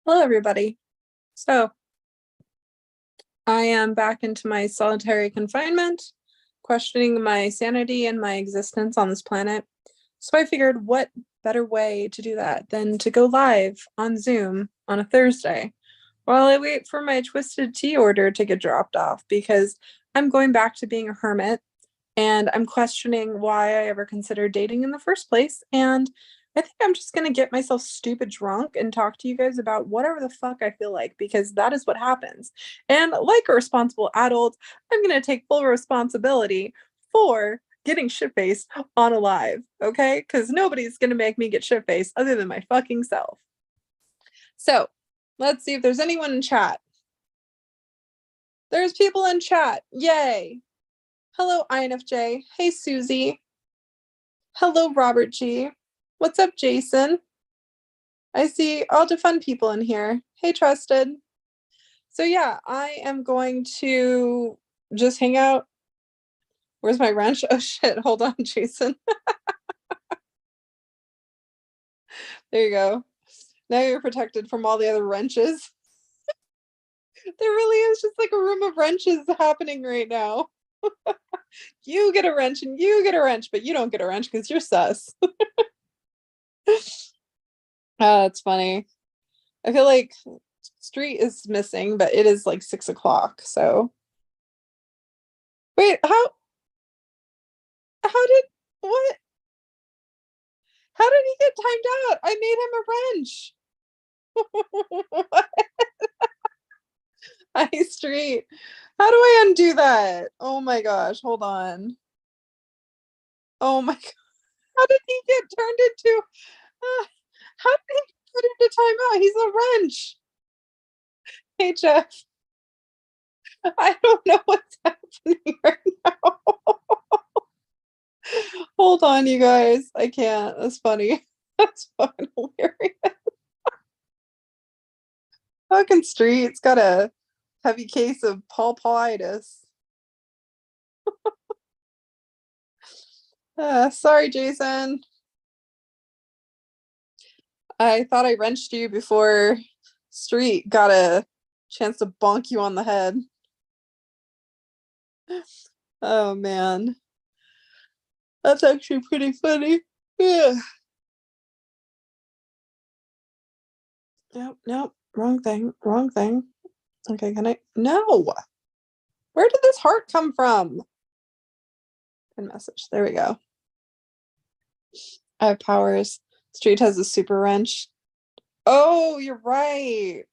Hello, everybody. So I am back into my solitary confinement, questioning my sanity and my existence on this planet. So I figured, what better way to do that than to go live on Zoom on a Thursday while I wait for my twisted tea order to get dropped off, because I'm going back to being a hermit and I'm questioning why I ever considered dating in the first place. And I think I'm just going to get myself stupid drunk and talk to you guys about whatever the fuck I feel like, because that is what happens. And like a responsible adult, I'm going to take full responsibility for getting shit faced on a live, okay? Because nobody's going to make me get shit faced other than my fucking self. So let's see if there's anyone in chat. There's people in chat. Yay. Hello, INFJ. Hey, Susie. Hello, Robert G. What's up, Jason? I see all the fun people in here. Hey, Trusted. So yeah, I am going to just hang out. Where's my wrench? Oh shit, hold on, Jason. There you go. Now you're protected from all the other wrenches. There really is just like a room of wrenches happening right now. You get a wrench and you get a wrench, but you don't get a wrench because you're sus. It's funny. I feel like Street is missing, but it is like 6 o'clock, so. Wait, how did, what? How did he get timed out? I made him a wrench. Hi, Street. How do I undo that? Oh my gosh, hold on. Oh my god. How did he get turned into how did he get put into timeout? He's a wrench. Hey Jeff. I don't know what's happening right now. Hold on, you guys. I can't. That's funny. That's fucking hilarious. Fucking Street's got a heavy case of Paulitis. Sorry, Jason. I thought I wrenched you before Street got a chance to bonk you on the head. Oh man. That's actually pretty funny. Yeah. Nope. Wrong thing. Okay, can I? No. Where did this heart come from? Good message. There we go. I have powers. Street has a super wrench. Oh, you're right.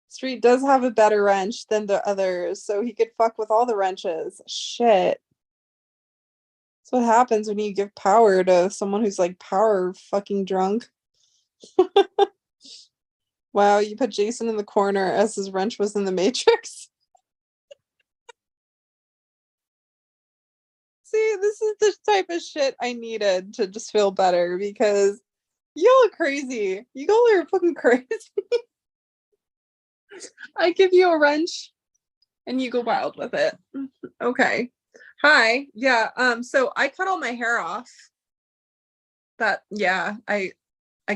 Street does have a better wrench than the others, so he could fuck with all the wrenches. Shit. That's what happens when you give power to someone who's like power fucking drunk. Wow, you put Jason in the corner as his wrench was in the Matrix. See, this is the type of shit I needed to just feel better, because y'all are crazy. You all are fucking crazy. I give you a wrench and you go wild with it. Okay. Hi. Yeah, so I cut all my hair off. I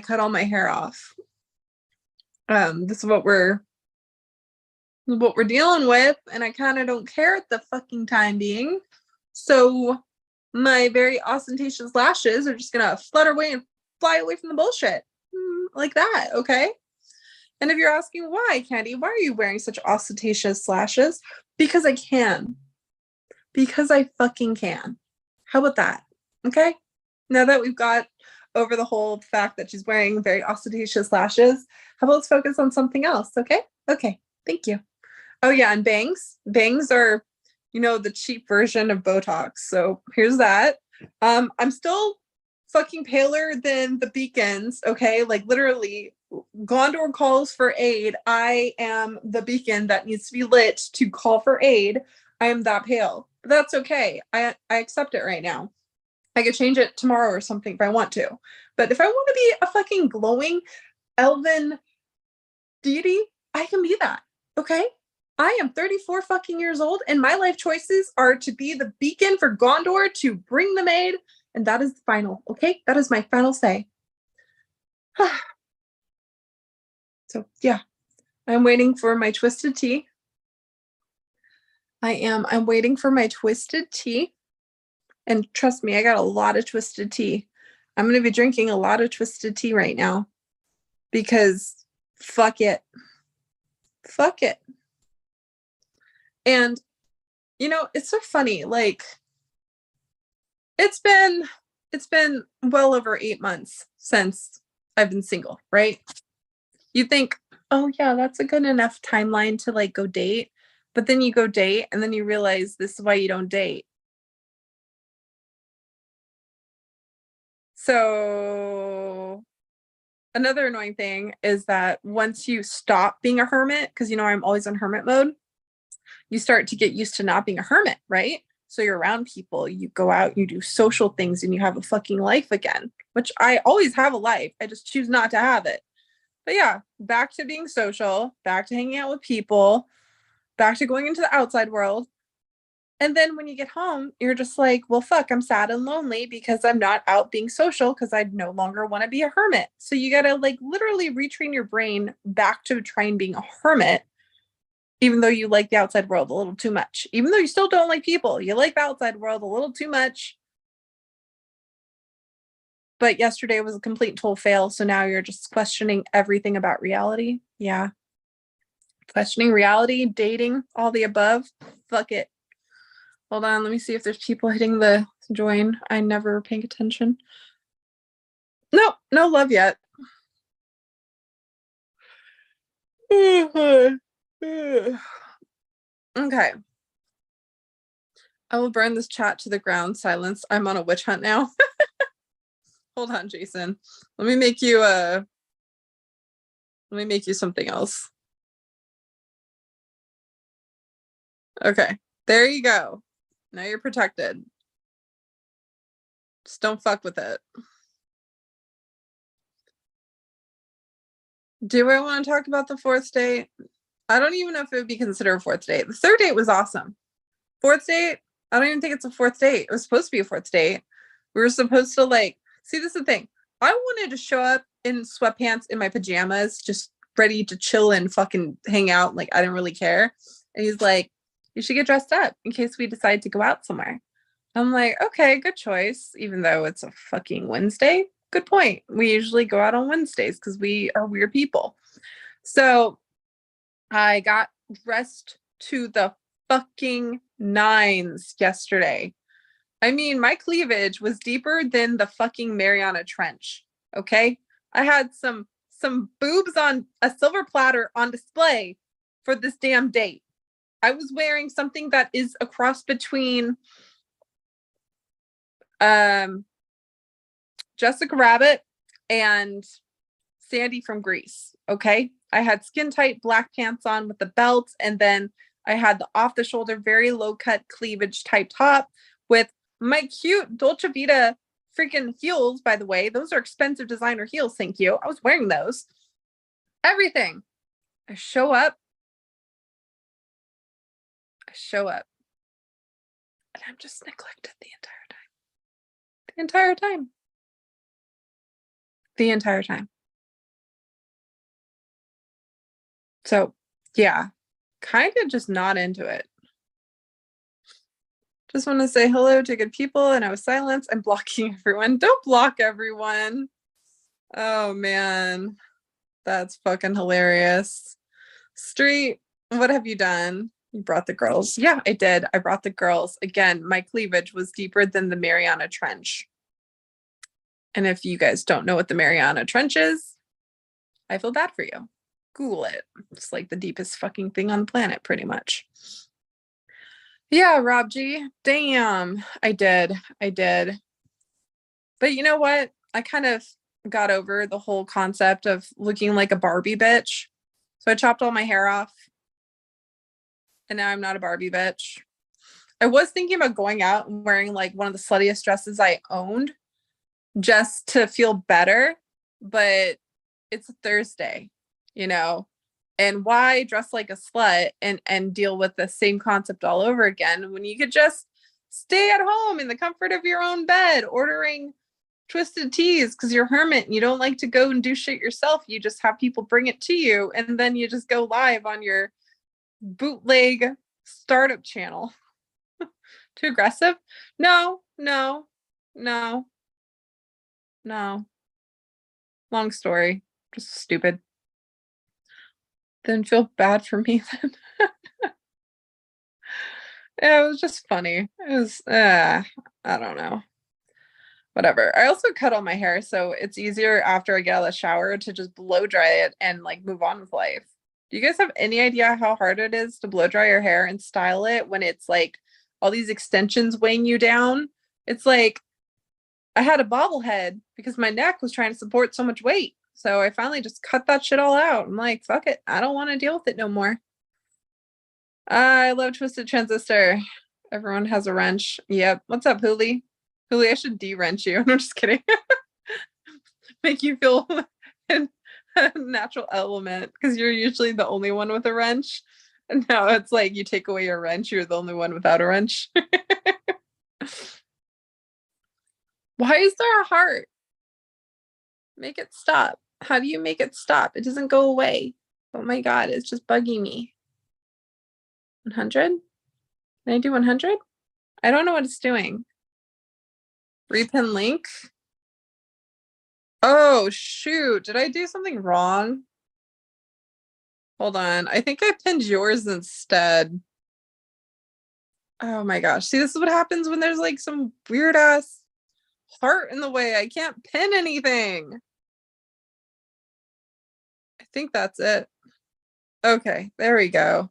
cut all my hair off. This is what we're dealing with, and I kind of don't care at the fucking time being. So my very ostentatious lashes are just gonna flutter away and fly away from the bullshit. Like that, okay? And if you're asking why, Candy, why are you wearing such ostentatious lashes? Because I can. Because I fucking can. How about that? Okay? Now that we've got over the whole fact that she's wearing very ostentatious lashes, how about let's focus on something else, okay? Okay, thank you. Oh yeah, and bangs. Bangs are, the cheap version of Botox. So here's that. I'm still fucking paler than the beacons, okay? Like literally, Gondor calls for aid. I am the beacon that needs to be lit to call for aid. I am that pale. But that's okay. I accept it right now. I could change it tomorrow or something if I want to. But if I want to be a fucking glowing elven deity, I can be that. Okay? I am 34 fucking years old, and my life choices are to be the beacon for Gondor to bring them aid, and that is the final. Okay? That is my final say. So yeah, I'm waiting for my twisted tea. I'm waiting for my twisted tea. And trust me, I got a lot of twisted tea. I'm going to be drinking a lot of twisted tea right now because fuck it. Fuck it. And, it's so funny. Like, it's been well over 8 months since I've been single, right? You think, oh yeah, that's a good enough timeline to like go date. But then you go date and then you realize this is why you don't date. So another annoying thing is that once you stop being a hermit, because I'm always in hermit mode, you start to get used to not being a hermit, right? So you're around people, you go out, you do social things, and you have a fucking life again, which I always have a life. I just choose not to have it. But yeah, back to being social, back to hanging out with people, back to going into the outside world. And then when you get home, you're just like, well, fuck, I'm sad and lonely because I'm not out being social because I no longer want to be a hermit. So you got to like literally retrain your brain back to trying being a hermit, even though you like the outside world a little too much. Even though you still don't like people, you like the outside world a little too much. But yesterday was a complete and total fail. So now you're just questioning everything about reality. Yeah. Questioning reality, dating, all the above. Fuck it. Hold on, let me see if there's people hitting the join. I never paying attention. No, no love yet. Okay. I will burn this chat to the ground. Silence. I'm on a witch hunt now. Hold on, Jason. Let me make you something else. Okay. There you go. Now you're protected. Just don't fuck with it. Do I want to talk about the fourth date? I don't even know if it would be considered a fourth date. The third date was awesome. Fourth date, I don't even think it's a fourth date. It was supposed to be a fourth date. We were supposed to see, this is the thing. I wanted to show up in sweatpants in my pajamas, just ready to chill and fucking hang out. Like, I didn't really care. And he's like, you should get dressed up in case we decide to go out somewhere. I'm like, okay, good choice. Even though it's a fucking Wednesday. Good point. We usually go out on Wednesdays because we are weird people. So I got dressed to the fucking nines yesterday. I mean, my cleavage was deeper than the fucking Mariana Trench. Okay. I had some boobs on a silver platter on display for this damn date. I was wearing something that is a cross between Jessica Rabbit and Sandy from Grease. Okay. I had skin tight black pants on with the belt, and then I had the off the shoulder, very low cut cleavage type top with my cute Dolce Vita freaking heels. By the way, those are expensive designer heels. Thank you. I was wearing those. Everything. I show up, and I'm just neglected the entire time. The entire time. So yeah, kind of just not into it. Just want to say hello to good people, and I was silenced. I'm blocking everyone. Don't block everyone. Oh man, that's fucking hilarious. Street, what have you done? You brought the girls. Yeah, I did. I brought the girls. Again, my cleavage was deeper than the Mariana Trench. And if you guys don't know what the Mariana Trench is, I feel bad for you. Google it. It's like the deepest fucking thing on the planet, pretty much. Yeah, Rob G. Damn. I did. But you know what? I kind of got over the whole concept of looking like a Barbie bitch. So I chopped all my hair off. And now I'm not a Barbie bitch. I was thinking about going out and wearing like one of the sluttiest dresses I owned just to feel better. But it's a Thursday, and why dress like a slut and deal with the same concept all over again when you could just stay at home in the comfort of your own bed, ordering Twisted Teas because you're a hermit and you don't like to go and do shit yourself. You just have people bring it to you, and then you just go live on your bootleg startup channel. Too aggressive? No. Long story. Just stupid. Didn't feel bad for me then. Yeah, it was just funny. It was, I don't know. Whatever. I also cut all my hair, so it's easier after I get out of the shower to just blow dry it and like move on with life. Do you guys have any idea how hard it is to blow dry your hair and style it when it's like all these extensions weighing you down? It's like I had a bobblehead because my neck was trying to support so much weight. So I finally just cut that shit all out. I'm like, fuck it. I don't want to deal with it no more. I love Twisted Transistor. Everyone has a wrench. Yep. What's up, Hooli? Hooli, I should de-wrench you. I'm just kidding. Make you feel a natural element because you're usually the only one with a wrench. And now it's like you take away your wrench, you're the only one without a wrench. Why is there a heart? Make it stop. How do you make it stop? It doesn't go away. Oh my God, it's just bugging me. 100? Can I do 100? I don't know what it's doing. Repin link. Oh, shoot. Did I do something wrong? Hold on. I think I pinned yours instead. Oh my gosh. See, this is what happens when there's like some weird ass heart in the way. I can't pin anything. I think that's it. Okay, there we go.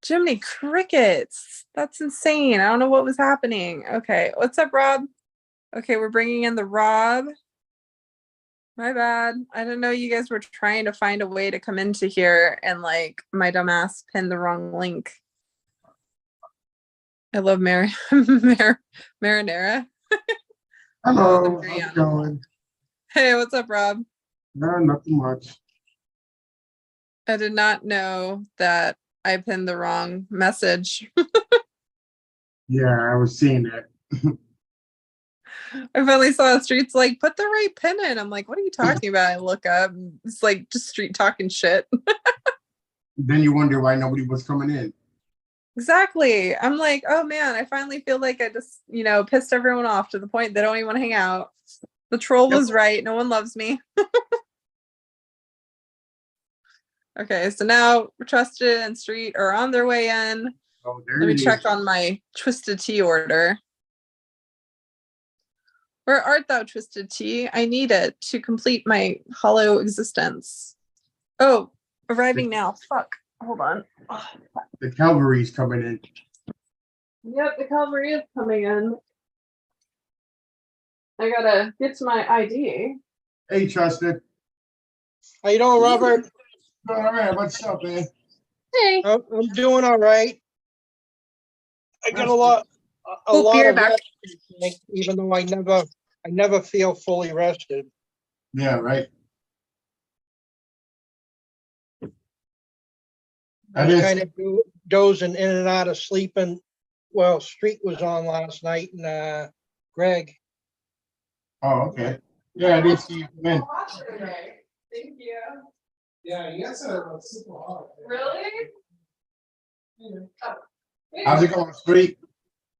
Jiminy crickets. That's insane. I don't know what was happening. Okay, what's up, Rob? Okay, we're bringing in the Rob. My bad. I didn't know you guys were trying to find a way to come into here and like my dumbass pinned the wrong link. I love marinara. Hello, how's it going? Hey, what's up, Rob? No, nothing much. I did not know that I pinned the wrong message. Yeah, I was seeing that. I finally saw Street's like, put the right pin in. I'm like, what are you talking about? I look up, it's like just Street talking shit. Then you wonder why nobody was coming in. Exactly. I'm like, oh man, I finally feel like I just, pissed everyone off to the point they don't even want to hang out. The troll was right. No one loves me. Okay, so now Trusted and Street are on their way in. Oh, there Let me it check is. on my Twisted Tea order. Where art thou, Twisted Tea? I need it to complete my hollow existence. Oh, arriving now. Fuck. Hold on. Oh. The cavalry's coming in. Yep, the cavalry is coming in. I gotta get to my ID. Hey, Trusted. How you doing, Robert? All right, what's up, man? Hey. I'm doing all right. I got a lot of rest, even though I never feel fully rested. Yeah, right. I was kind of dozing in and out of sleeping. Well, Street was on last night, and Greg. Oh, okay. Yeah, I did see you come in. Thank you. Yeah, you guys are super hot. Really? How's it going, Street?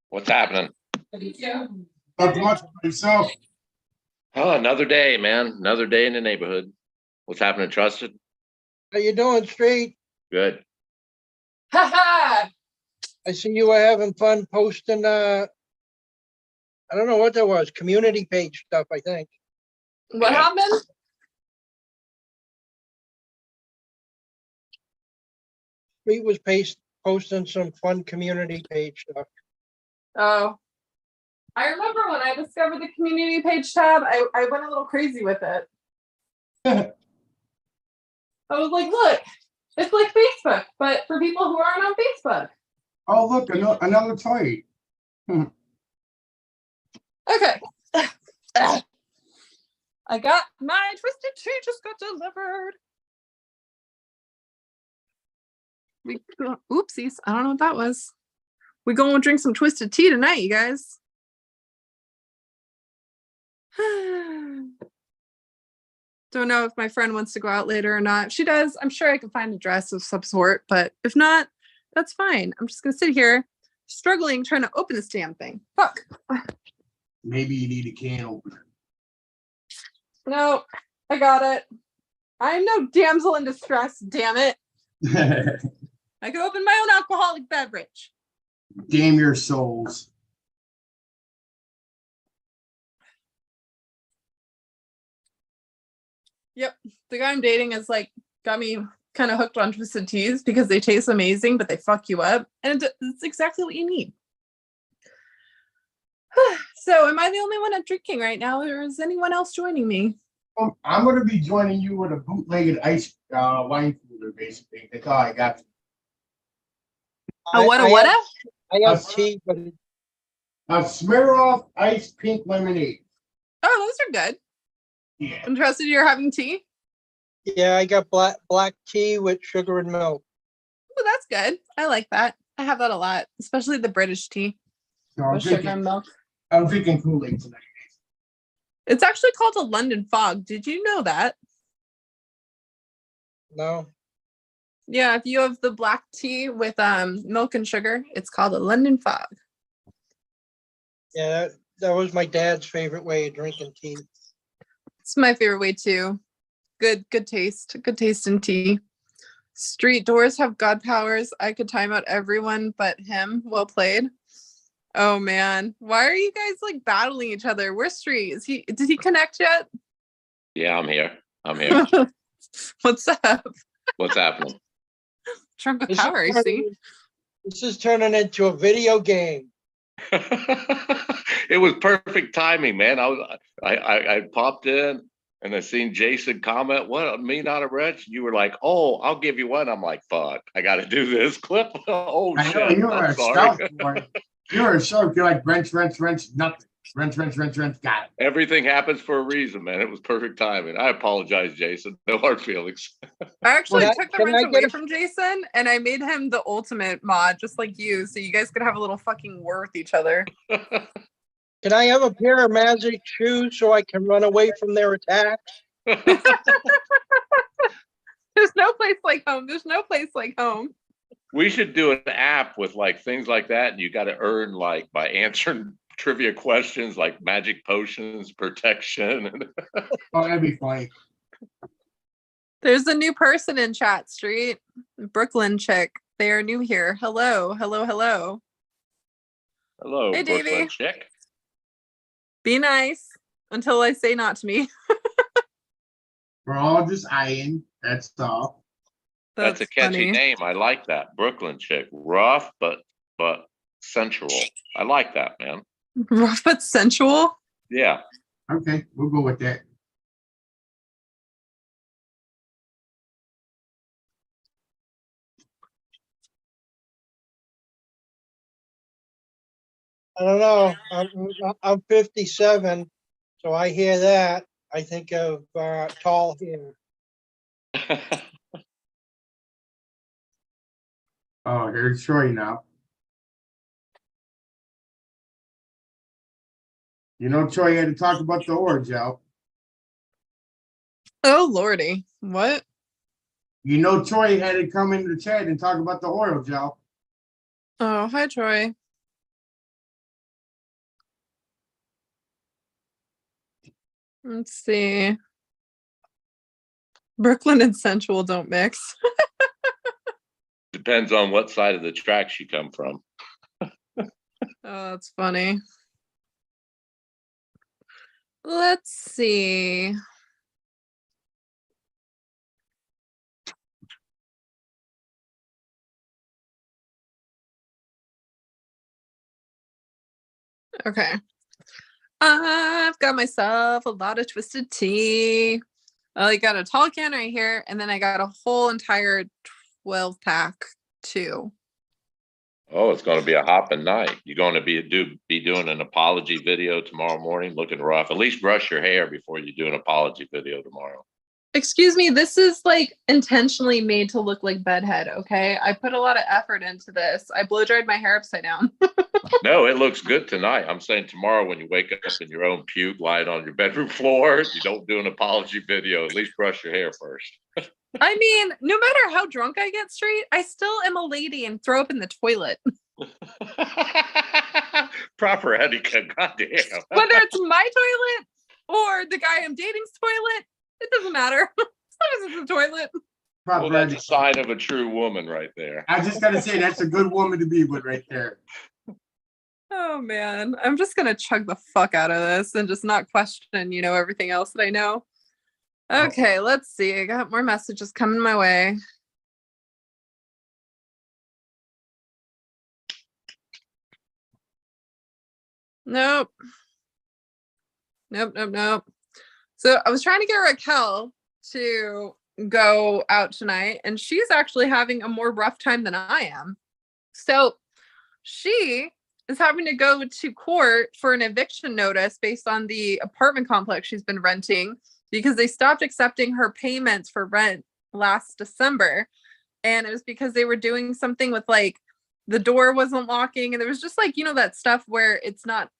What's happening? Thank you. Not too much for yourself. Oh, another day, man. Another day in the neighborhood. What's happening, Trusted? How you doing, Street? Good. Ha ha! I see you were having fun posting. I don't know what that was. Community page stuff, I think. What happened? Street was posting some fun community page stuff. Oh. I remember when I discovered the community page tab, I went a little crazy with it. I was like, look, it's like Facebook, but for people who aren't on Facebook. Oh, look, another toy. Okay. I got my Twisted Tea just got delivered. Oopsies. I don't know what that was. We going to drink some Twisted Tea tonight, you guys. Don't know if my friend wants to go out later or not. If she does, I'm sure I can find a dress of some sort, but if not, that's fine. I'm just gonna sit here struggling trying to open this damn thing. Fuck. Maybe you need a can opener. No, I got it. I'm no damsel in distress, damn it. I can open my own alcoholic beverage. Damn your souls. Yep. The guy I'm dating is like got me kind of hooked on twisted teas because they taste amazing, but they fuck you up. And it's exactly what you need. So am I the only one at drinking right now, or is anyone else joining me? I'm going to be joining you with a bootlegged ice wine cooler, basically. That's all I got. What? I have tea, but A Smirnoff ice pink lemonade. Oh, those are good. Yeah. Interested you're having tea? yeah, I got black tea with sugar and milk. Oh, that's good. I like that. I have that a lot, especially the British tea So with sugar and milk. I'm drinking Kool-Aid tonight. It's actually called a London fog. Did you know that? No. Yeah, if you have the black tea with milk and sugar, it's called a London fog. Yeah, that was my dad's favorite way of drinking tea. It's my favorite way too. Good taste. Good taste in tea. Street doors have god powers. I could time out everyone but him. Well played. Oh man. Why are you guys like battling each other? Where's Street? Did he connect yet? Yeah, I'm here. I'm here. What's up? What's happening? Trunk of This is power, I see. This is turning into a video game. It was perfect timing, man. I popped in and I seen Jason comment, "What, me not a wretch?" You were like, "Oh, I'll give you one." I'm like, "Fuck, I got to do this clip." Oh I know shit! you are I'm a sorry. scout boy. You're a shark. You're like wrench, nothing. Wrench. Got it. Everything happens for a reason, man. It was perfect timing. I apologize, Jason. No hard feelings. I actually Well, took the can wrench I get away a- from Jason and I made him the ultimate mod, just like you, so you guys could have a little fucking war with each other. Can I have a pair of magic shoes so I can run away from their attacks? There's no place like home. There's no place like home. We should do an app with like things like that, and you got to earn like by answering trivia questions like magic potions, protection. Oh, that'd be funny. There's a new person in chat, Street. Brooklyn chick. They are new here. Hello. Hello, Hey, Brooklyn Davey. chick. Be nice until I say not to me. We're all just eyeing. That's all. That's a catchy name. I like that. Brooklyn chick. Rough, but sensual. I like that, man. Rough but sensual. Yeah. Okay, we'll go with that. I don't know. I'm 57, so I hear that. I think of tall hair. Oh, here's Troy now. You know, Troy had to talk about the orangeo. Oh lordy. What? You know, Troy had to come into the chat and talk about the oil gel. Oh, hi Troy. Let's see. Brooklyn and sensual don't mix. Depends on what side of the tracks you come from. Oh, that's funny. Let's see. Okay. I've got myself a lot of twisted tea. I got a tall can right here, and then I got a whole entire 12 pack too. Oh, it's going to be a hopping night. You're going to be doing an apology video tomorrow morning, looking rough. At least brush your hair before you do an apology video tomorrow. Excuse me, this is like intentionally made to look like bedhead, okay? I put a lot of effort into this. I blow dried my hair upside down. No, it looks good tonight. I'm saying tomorrow when you wake up in your own puke, lying on your bedroom floor, you don't do an apology video. At least brush your hair first. I mean, no matter how drunk I get straight, I still am a lady and throw up in the toilet. Proper etiquette, goddamn. Whether it's my toilet or the guy I'm dating's toilet, it doesn't matter. As long as it's a toilet. Well, that's a sign of a true woman right there. I just gotta say that's a good woman to be with right there. Oh man, I'm just gonna chug the fuck out of this and just not question, everything else that I know. Okay, let's see. I got more messages coming my way. Nope. Nope. So I was trying to get Raquel to go out tonight, and she's actually having a more rough time than I am. So she is having to go to court for an eviction notice based on the apartment complex she's been renting because they stopped accepting her payments for rent last December. And it was because they were doing something with like the door wasn't locking, and there was just like, that stuff where it's not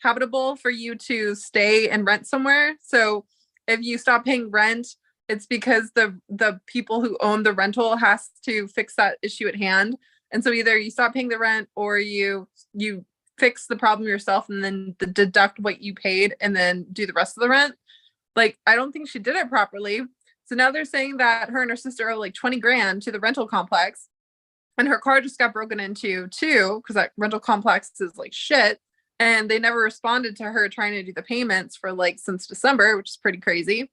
habitable for you to stay and rent somewhere. So if you stop paying rent, it's because the people who own the rental has to fix that issue at hand. And so either you stop paying the rent or you fix the problem yourself and then deduct what you paid and then do the rest of the rent. Like, I don't think she did it properly. So now they're saying that her and her sister owe like 20 grand to the rental complex. And her car just got broken into too, because that rental complex is like shit. And they never responded to her trying to do the payments for like since December, which is pretty crazy.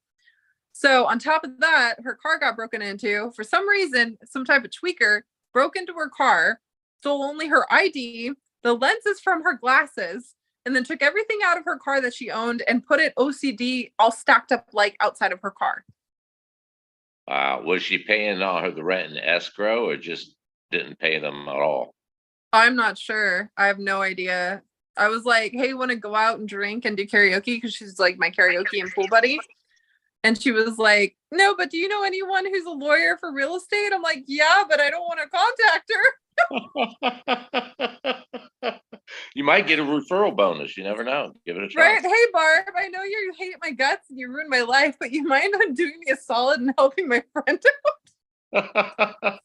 So on top of that, her car got broken into. For some reason, some type of tweaker broke into her car, stole only her ID, the lenses from her glasses, and then took everything out of her car that she owned and put it OCD all stacked up like outside of her car. Was she paying on the rent in escrow or just didn't pay them at all? I'm not sure. I have no idea. I was like, hey, want to go out and drink and do karaoke? Because she's like my karaoke and pool buddy. And she was like, no, but do you know anyone who's a lawyer for real estate? I'm like, yeah, but I don't want to contact her. You might get a referral bonus. You never know. Give it a try. Right. Hey, Barb, I know you hate my guts and you ruined my life, but you mind on doing me a solid and helping my friend out?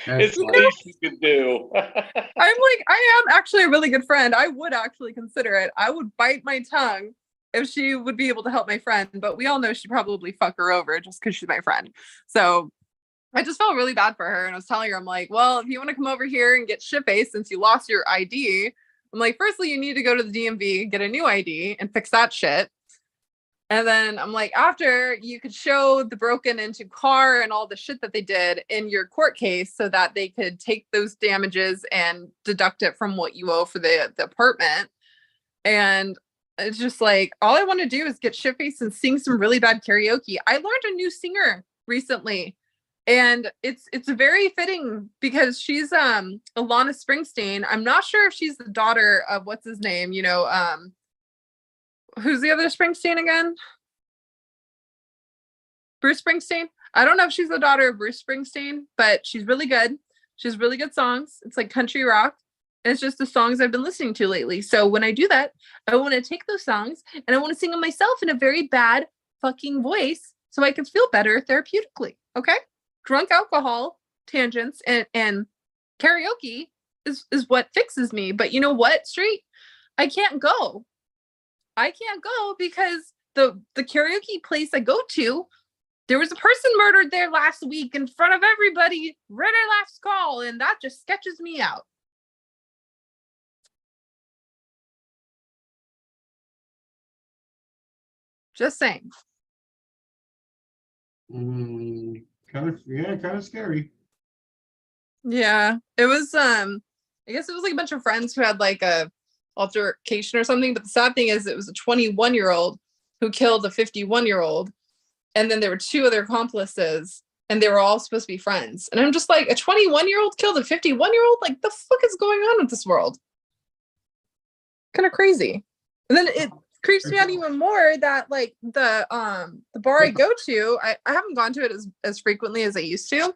It's the least you can do. I'm like, I am actually a really good friend. I would actually consider it. I would bite my tongue if she would be able to help my friend, but we all know she'd probably fuck her over just because she's my friend. So I just felt really bad for her. And I was telling her, I'm like, well, if you want to come over here and get shit-faced since you lost your ID, I'm like, firstly, you need to go to the DMV, get a new ID and fix that shit. And then I'm like, after you could show the broken into car and all the shit that they did in your court case so that they could take those damages and deduct it from what you owe for the apartment. And it's just like, all I want to do is get shit-faced and sing some really bad karaoke. I learned a new singer recently, and it's very fitting because she's Alana Springsteen. I'm not sure if she's the daughter of what's his name, who's the other Springsteen again? Bruce Springsteen. I don't know if she's the daughter of Bruce Springsteen, but she's really good. She has really good songs. It's like country rock. And it's just the songs I've been listening to lately. So when I do that, I want to take those songs and I want to sing them myself in a very bad fucking voice so I can feel better therapeutically. Okay? Drunk alcohol, tangents, and karaoke is what fixes me. But you know what, Street? I can't go. Because the karaoke place I go to, there was a person murdered there last week in front of everybody, right at last call, and that just sketches me out. Just saying. Kind of scary. Yeah, it was. I guess it was like a bunch of friends who had like a altercation or something. But the sad thing is, it was a 21-year-old who killed a 51-year-old, and then there were two other accomplices, and they were all supposed to be friends. And I'm just like, a 21-year-old killed a 51-year-old? Like, the fuck is going on with this world? Kind of crazy. And then it creeps me out even more that like the bar I go to, I haven't gone to it as frequently as I used to,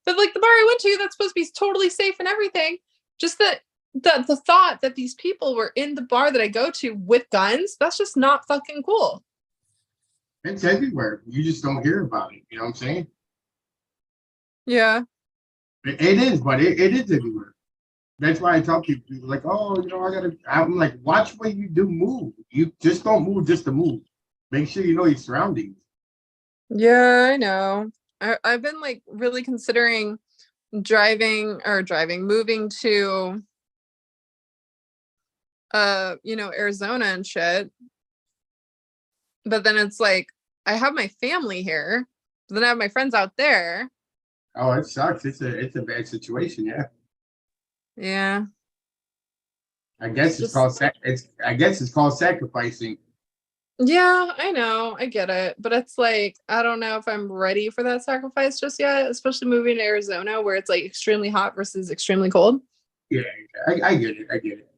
but like the bar I went to that's supposed to be totally safe and everything, just the thought that these people were in the bar that I go to with guns, that's just not fucking cool. It's everywhere. You just don't hear about it. You know what I'm saying? Yeah. It is, but it is everywhere. That's why I tell people like, oh, I'm like, watch what you do move. You just don't move just to move. Make sure you know your surroundings. Yeah, I know. I've been like really considering moving to Arizona and shit. But then it's like I have my family here, but then I have my friends out there. Oh, it sucks. It's a bad situation, yeah. Yeah. I guess it's called sacrificing. Yeah, I know. I get it. But it's like, I don't know if I'm ready for that sacrifice just yet, especially moving to Arizona where it's like extremely hot versus extremely cold. Yeah, I get it. I get it.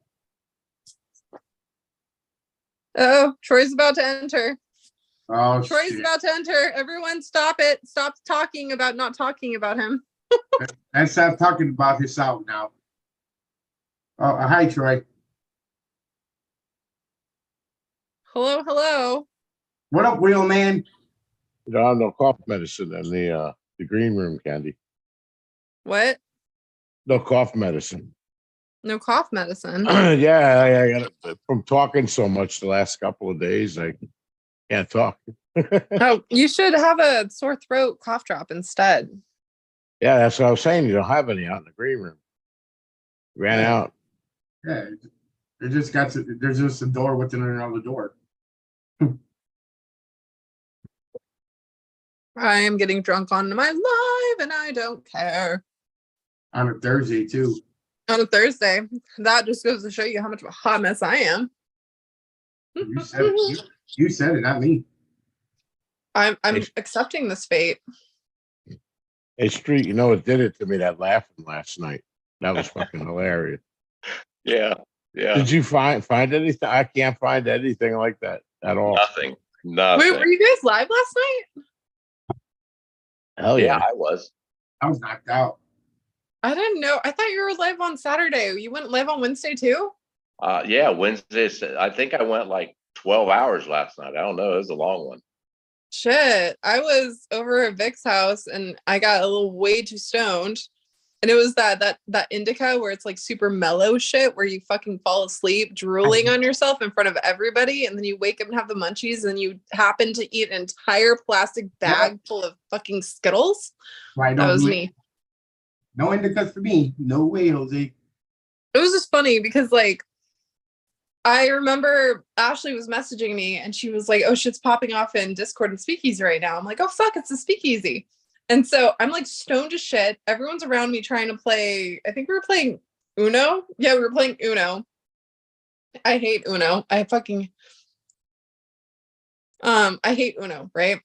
Oh, Troy's about to enter. Oh, Troy's shit. about to enter. Everyone stop it. Stop talking about not talking about him. Let's stop talking about this out now. Oh, hi, Troy. Hello, hello. What up, real man? You don't have no cough medicine in the green room, Candy. What? No cough medicine. No cough medicine. Yeah, I got it from talking so much the last couple of days. I can't talk. Oh, you should have a sore throat cough drop instead. Yeah, that's what I was saying. You don't have any out in the green room. Ran out. Yeah, there's just a door within another door. I am getting drunk on my live and I don't care. On a Thursday too. On a Thursday. That just goes to show you how much of a hot mess I am. You said it. You said it, not me. I'm accepting this fate. Hey, Street, you know what did it to me? That laughing last night. That was fucking hilarious. Yeah. Yeah. Did you find anything? I can't find anything like that at all. Nothing. Wait, were you guys live last night? Hell Yeah, yeah. I was. I was knocked out. I didn't know. I thought you were live on Saturday. You went live on Wednesday too? Yeah, Wednesday. I think I went like 12 hours last night. I don't know. It was a long one. Shit. I was over at Vic's house and I got a little way too stoned. And it was that indica where it's like super mellow shit where you fucking fall asleep drooling on yourself in front of everybody and then you wake up and have the munchies and you happen to eat an entire plastic bag full of fucking Skittles. Right, That was me. No indicas for me. No way, Jose. It was just funny because like I remember Ashley was messaging me and she was like, oh, shit's popping off in Discord and Speakeasy right now. I'm like, oh, fuck, it's a Speakeasy. And so I'm like stoned as shit. Everyone's around me trying to play. I think we were playing Uno. Yeah, we were playing Uno. I hate Uno. I hate Uno, right?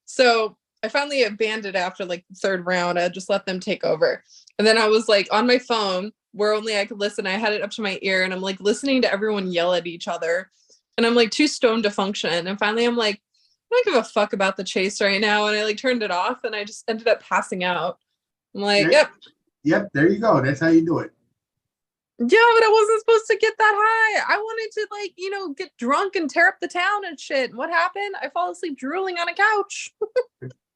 So I finally abandoned after like the third round. I just let them take over. And then I was like on my phone where only I could listen. I had it up to my ear and I'm like listening to everyone yell at each other. And I'm like too stoned to function. And finally I'm like, I don't give a fuck about the chase right now. And I like turned it off and I just ended up passing out. I'm like, Yep, there you go. That's how you do it. Yeah, but I wasn't supposed to get that high. I wanted to like, get drunk and tear up the town and shit. And what happened? I fall asleep drooling on a couch.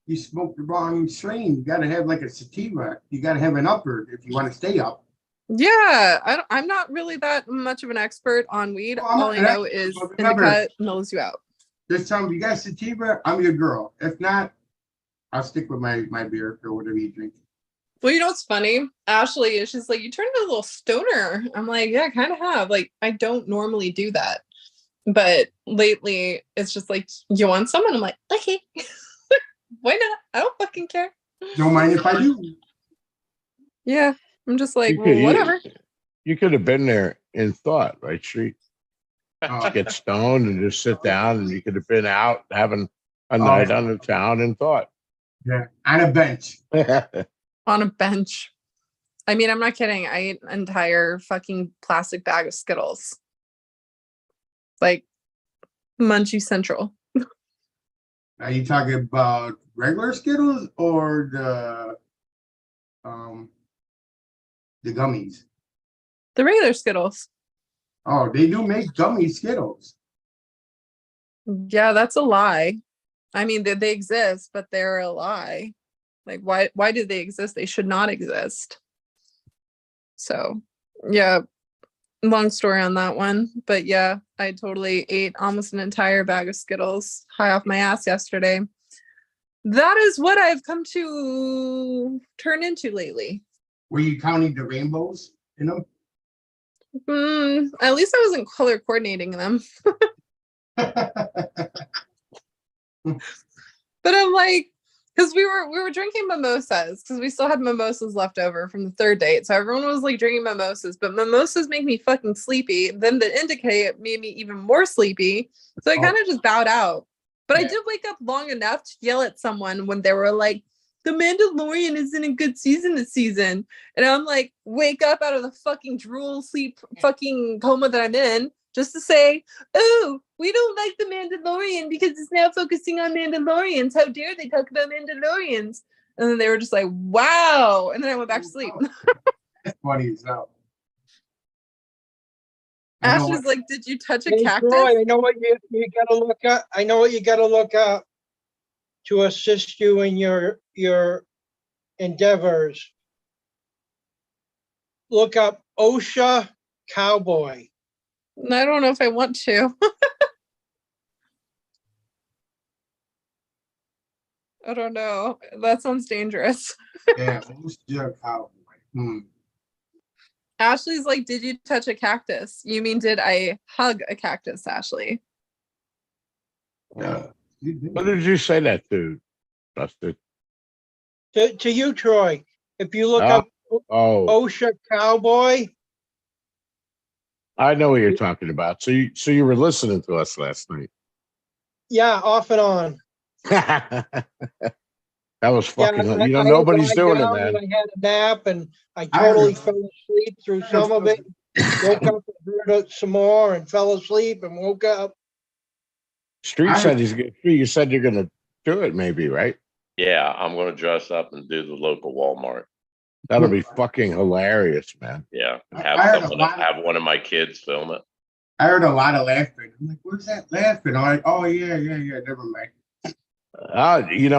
You smoked the wrong strain. You got to have like a sativa. You got to have an upper if you want to stay up. Yeah, I'm not really that much of an expert on weed. All I know is indica mellows you out. This time, you got sativa, I'm your girl. If not, I'll stick with my beer or whatever you drink. Well, you know what's funny? Ashley is just like, you turned into a little stoner. I'm like, yeah, I kind of have. Like, I don't normally do that. But lately, it's just like, you want some? And I'm like, okay. Why not? I don't fucking care. Don't mind if I do. Yeah, I'm just like, well, whatever. You could have been there in thought, right, Street? Get stoned and just sit down, and you could have been out having a night on the town in thought. Yeah, on a bench. On a bench. I mean, I'm not kidding. I ate an entire fucking plastic bag of Skittles. Like, Munchie Central. Are you talking about regular Skittles or the gummies? The regular Skittles. Oh, they do make gummy Skittles. Yeah, that's a lie. I mean, they exist, but they're a lie. Like, why do they exist? They should not exist. So, yeah, long story on that one. But yeah, I totally ate almost an entire bag of Skittles high off my ass yesterday. That is what I've come to turn into lately. Were you counting the rainbows in them? At least I wasn't color coordinating them. But I'm like, because we were drinking mimosas because we still had mimosas left over from the third date. So everyone was like drinking mimosas, but mimosas make me fucking sleepy. Then the Indicate made me even more sleepy. So I kind of just bowed out. But I did wake up long enough to yell at someone when they were like, "The Mandalorian isn't in good season this season." And I'm like, wake up out of the fucking drool sleep fucking coma that I'm in just to say, "Oh, we don't like the Mandalorian because it's now focusing on Mandalorians. How dare they talk about Mandalorians?" And then they were just like, "Wow." And then I went back to sleep. That's funny as hell. Ash was like, "Did you touch a Hey, cactus?" Troy, I know what you gotta look up. I know what you gotta look up to assist you in your endeavors. Look up OSHA cowboy. I don't know if I want to. I don't know. That sounds dangerous. Yeah, who's your cowboy? Ashley's like, "Did you touch a cactus?" You mean, did I hug a cactus, Ashley? Yeah. What did you say that to, Dustin? To you, Troy, if you look up Oh, OSHA cowboy, I know what you're talking about. So you were listening to us last night. yeah, off and on. That was fucking. Yeah, I nobody's lied doing it, down man. and I had a nap and I totally fell asleep through some of it. Woke up and heard it some more and fell asleep and woke up. Street said he's gonna. You said you're gonna do it, maybe, right? Yeah, I'm going to dress up and do the local Walmart. That'll be fucking hilarious, man. Yeah, I have one of my kids film it. heard a lot of laughing. I'm like, what's that laughing? I'm like, oh yeah, never mind.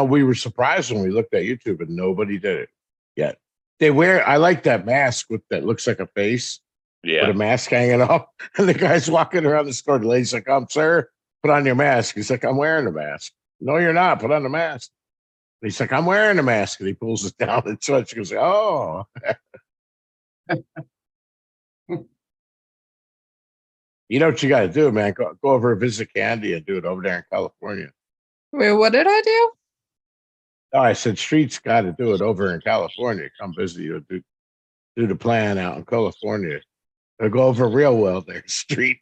We were surprised when we looked at YouTube and nobody did it yet. I like that mask that looks like a face Yeah, with a mask hanging off. And the guy's walking around the store. The lady's like, sir, put on your mask. He's like, I'm wearing a mask. No, you're not. Put on the mask. And he's like, I'm wearing a mask. And he pulls it down. And so she goes, oh. You know what you got to do, man? Go over and visit Candy and do it over there in California. Wait, what did I do? Oh, I said, Street's got to do it over in California. Come visit you. Do the plan out in California. It'll go over real well there, Street.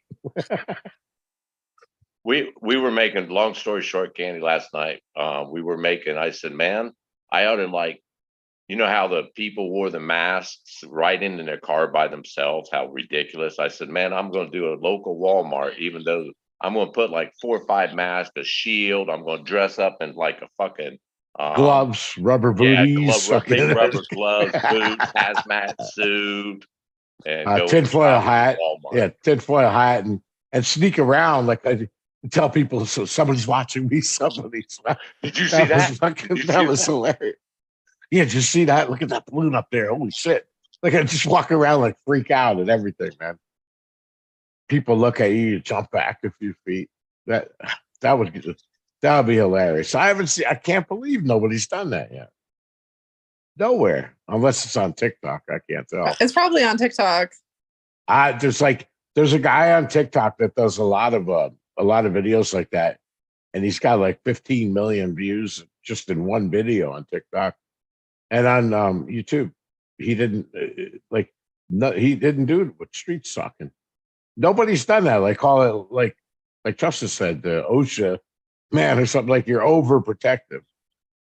we were making, long story short, Candy, last night. I said, man, I ought to you know how the people wore the masks right in their car by themselves, how ridiculous. I said, man, I'm going to do a local Walmart, even though I'm going to put 4 or 5 masks, a shield. I'm going to dress up in a fucking gloves, rubber booties, big rubber gloves, boots, hazmat suit, and tinfoil hat. Yeah, tinfoil hat, and sneak around I tell people, so somebody's watching me. Somebody's. Did you see that? That was hilarious. Yeah, did you see that? Look at that balloon up there. Holy shit! I just walk around freak out and everything, man. People look at you jump back a few feet. That would be hilarious. I can't believe nobody's done that yet. Nowhere, unless it's on TikTok. I can't tell. It's probably on TikTok. There's a guy on TikTok that does a lot of videos like that, and he's got 15 million views just in one video on TikTok, and on YouTube, he didn't he didn't do it with Street Talking. Nobody's done that. Call it like Justice said, the OSHA man or something. You're overprotective.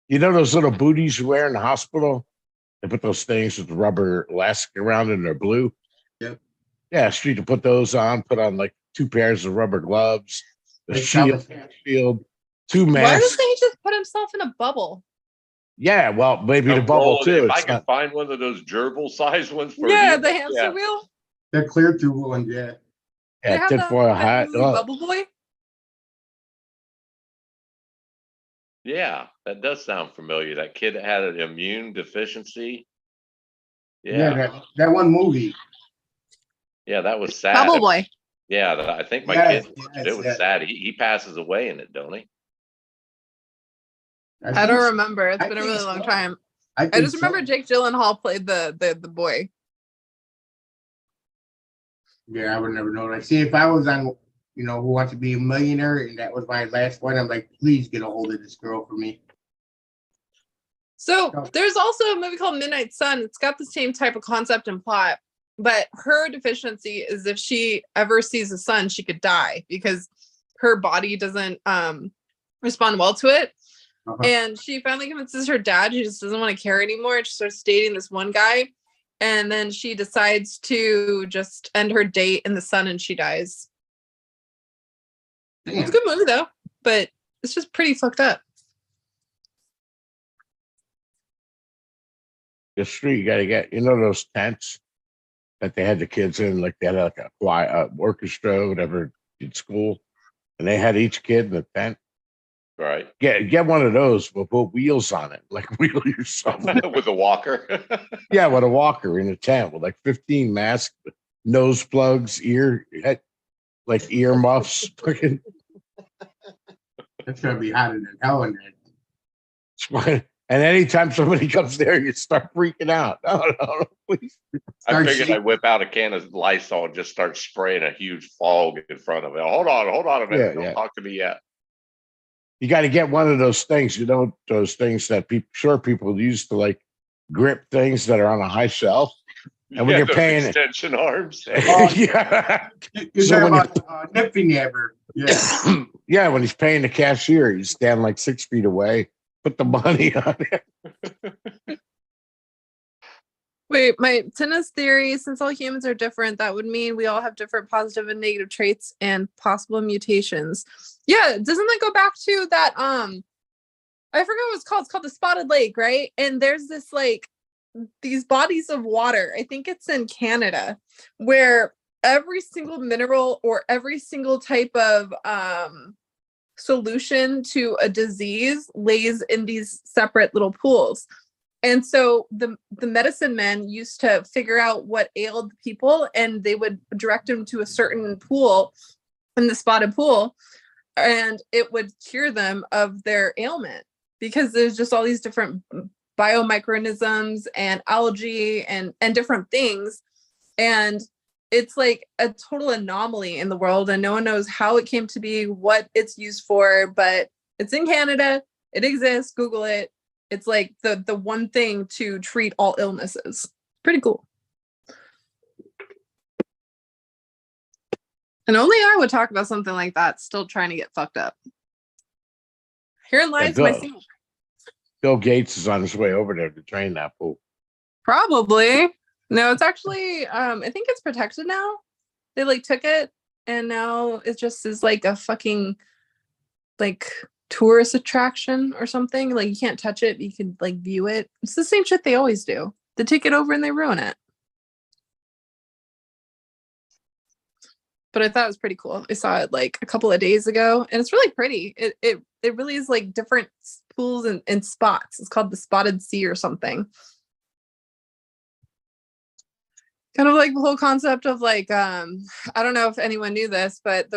You know those little booties you wear in the hospital? They put those things with the rubber elastic around and they're blue. Yep. Yeah, Street to put those on. Put on 2 pairs of rubber gloves, the shield, 2 masks. Why doesn't he just put himself in a bubble? Yeah, well, maybe the bubble too. If I can find one of those gerbil size ones for the hamster wheel. They're clear through ones, yeah. They Yeah, have tinfoil that hat. movie Oh, Bubble Boy. Yeah, that does sound familiar. That kid that had an immune deficiency. Yeah, Yeah, that one movie. yeah, that was sad. Bubble Boy. Yeah, I think my Yes, kid watched it. yes, It was yes. sad. He passes away in it, don't he? I don't remember. It's I been a think really long so. time. I I think just remember so. Jake Gyllenhaal played the boy. Yeah, I would never know. Like, see, if I was on, Who Wants to Be a Millionaire, and that was my last one, I'm like, please get a hold of this girl for me. So Oh. there's also a movie called Midnight Sun. It's got the same type of concept and plot, but her deficiency is if she ever sees the sun, she could die because her body doesn't respond well to it. Uh-huh. And she finally convinces her dad she just doesn't want to care anymore. And she starts dating this one guy. And then she decides to just end her date in the sun and she dies. Damn. It's a good movie though, but it's just pretty fucked up. the street, you got to get, those tents that they had the kids in, like they had like a choir, orchestra, whatever, in school, and they had each kid in the tent. Right. Get one of those. We'll put wheels on it, like wheel yourself. With a walker. Yeah, with a walker in a tent with like 15 masks, nose plugs, ear muffs. Freaking. That's gonna be hotter than hell in there. And anytime somebody comes there, you start freaking out. No, please. I figured I'd whip out a can of Lysol and just start spraying a huge fog in front of it. Hold on a minute. Don't talk to me yet. You got to get one of those things, those things that people use to like grip things that are on a high shelf. And when you're paying extension arms. Yeah. You're talking about Nippy Nabber. Yeah. Yeah, when he's paying the cashier, you stand like 6 feet away, put the money on it. Wait, my tennis theory, since all humans are different, that would mean we all have different positive and negative traits and possible mutations. Yeah, doesn't that go back to that I forgot what it's called. It's called the Spotted Lake, right? And there's this like these bodies of water. I think it's in Canada where every single mineral or every single type of solution to a disease lays in these separate little pools. And so the medicine men used to figure out what ailed people, and they would direct them to a certain pool in the spotted pool, and it would cure them of their ailment because there's just all these different biomicroorganisms and algae and different things. And it's like a total anomaly in the world, and no one knows how it came to be, what it's used for, but it's in Canada. It exists. Google it. It's like the one thing to treat all illnesses. Pretty cool. And only I would talk about something like that, still trying to get fucked up. Herein lies my single. Bill Gates is on his way over there to drain that pool. Probably. No, it's actually, I think it's protected now. They like took it and now it just is like a fucking like tourist attraction or something. Like you can't touch it, you can like view it. It's the same shit they always do. They take it over and they ruin it. But I thought it was pretty cool. I saw it like a couple of days ago and it's really pretty. It really is like different pools and spots. It's called the Spotted Sea or something. Kind of like the whole concept of like I don't know if anyone knew this, but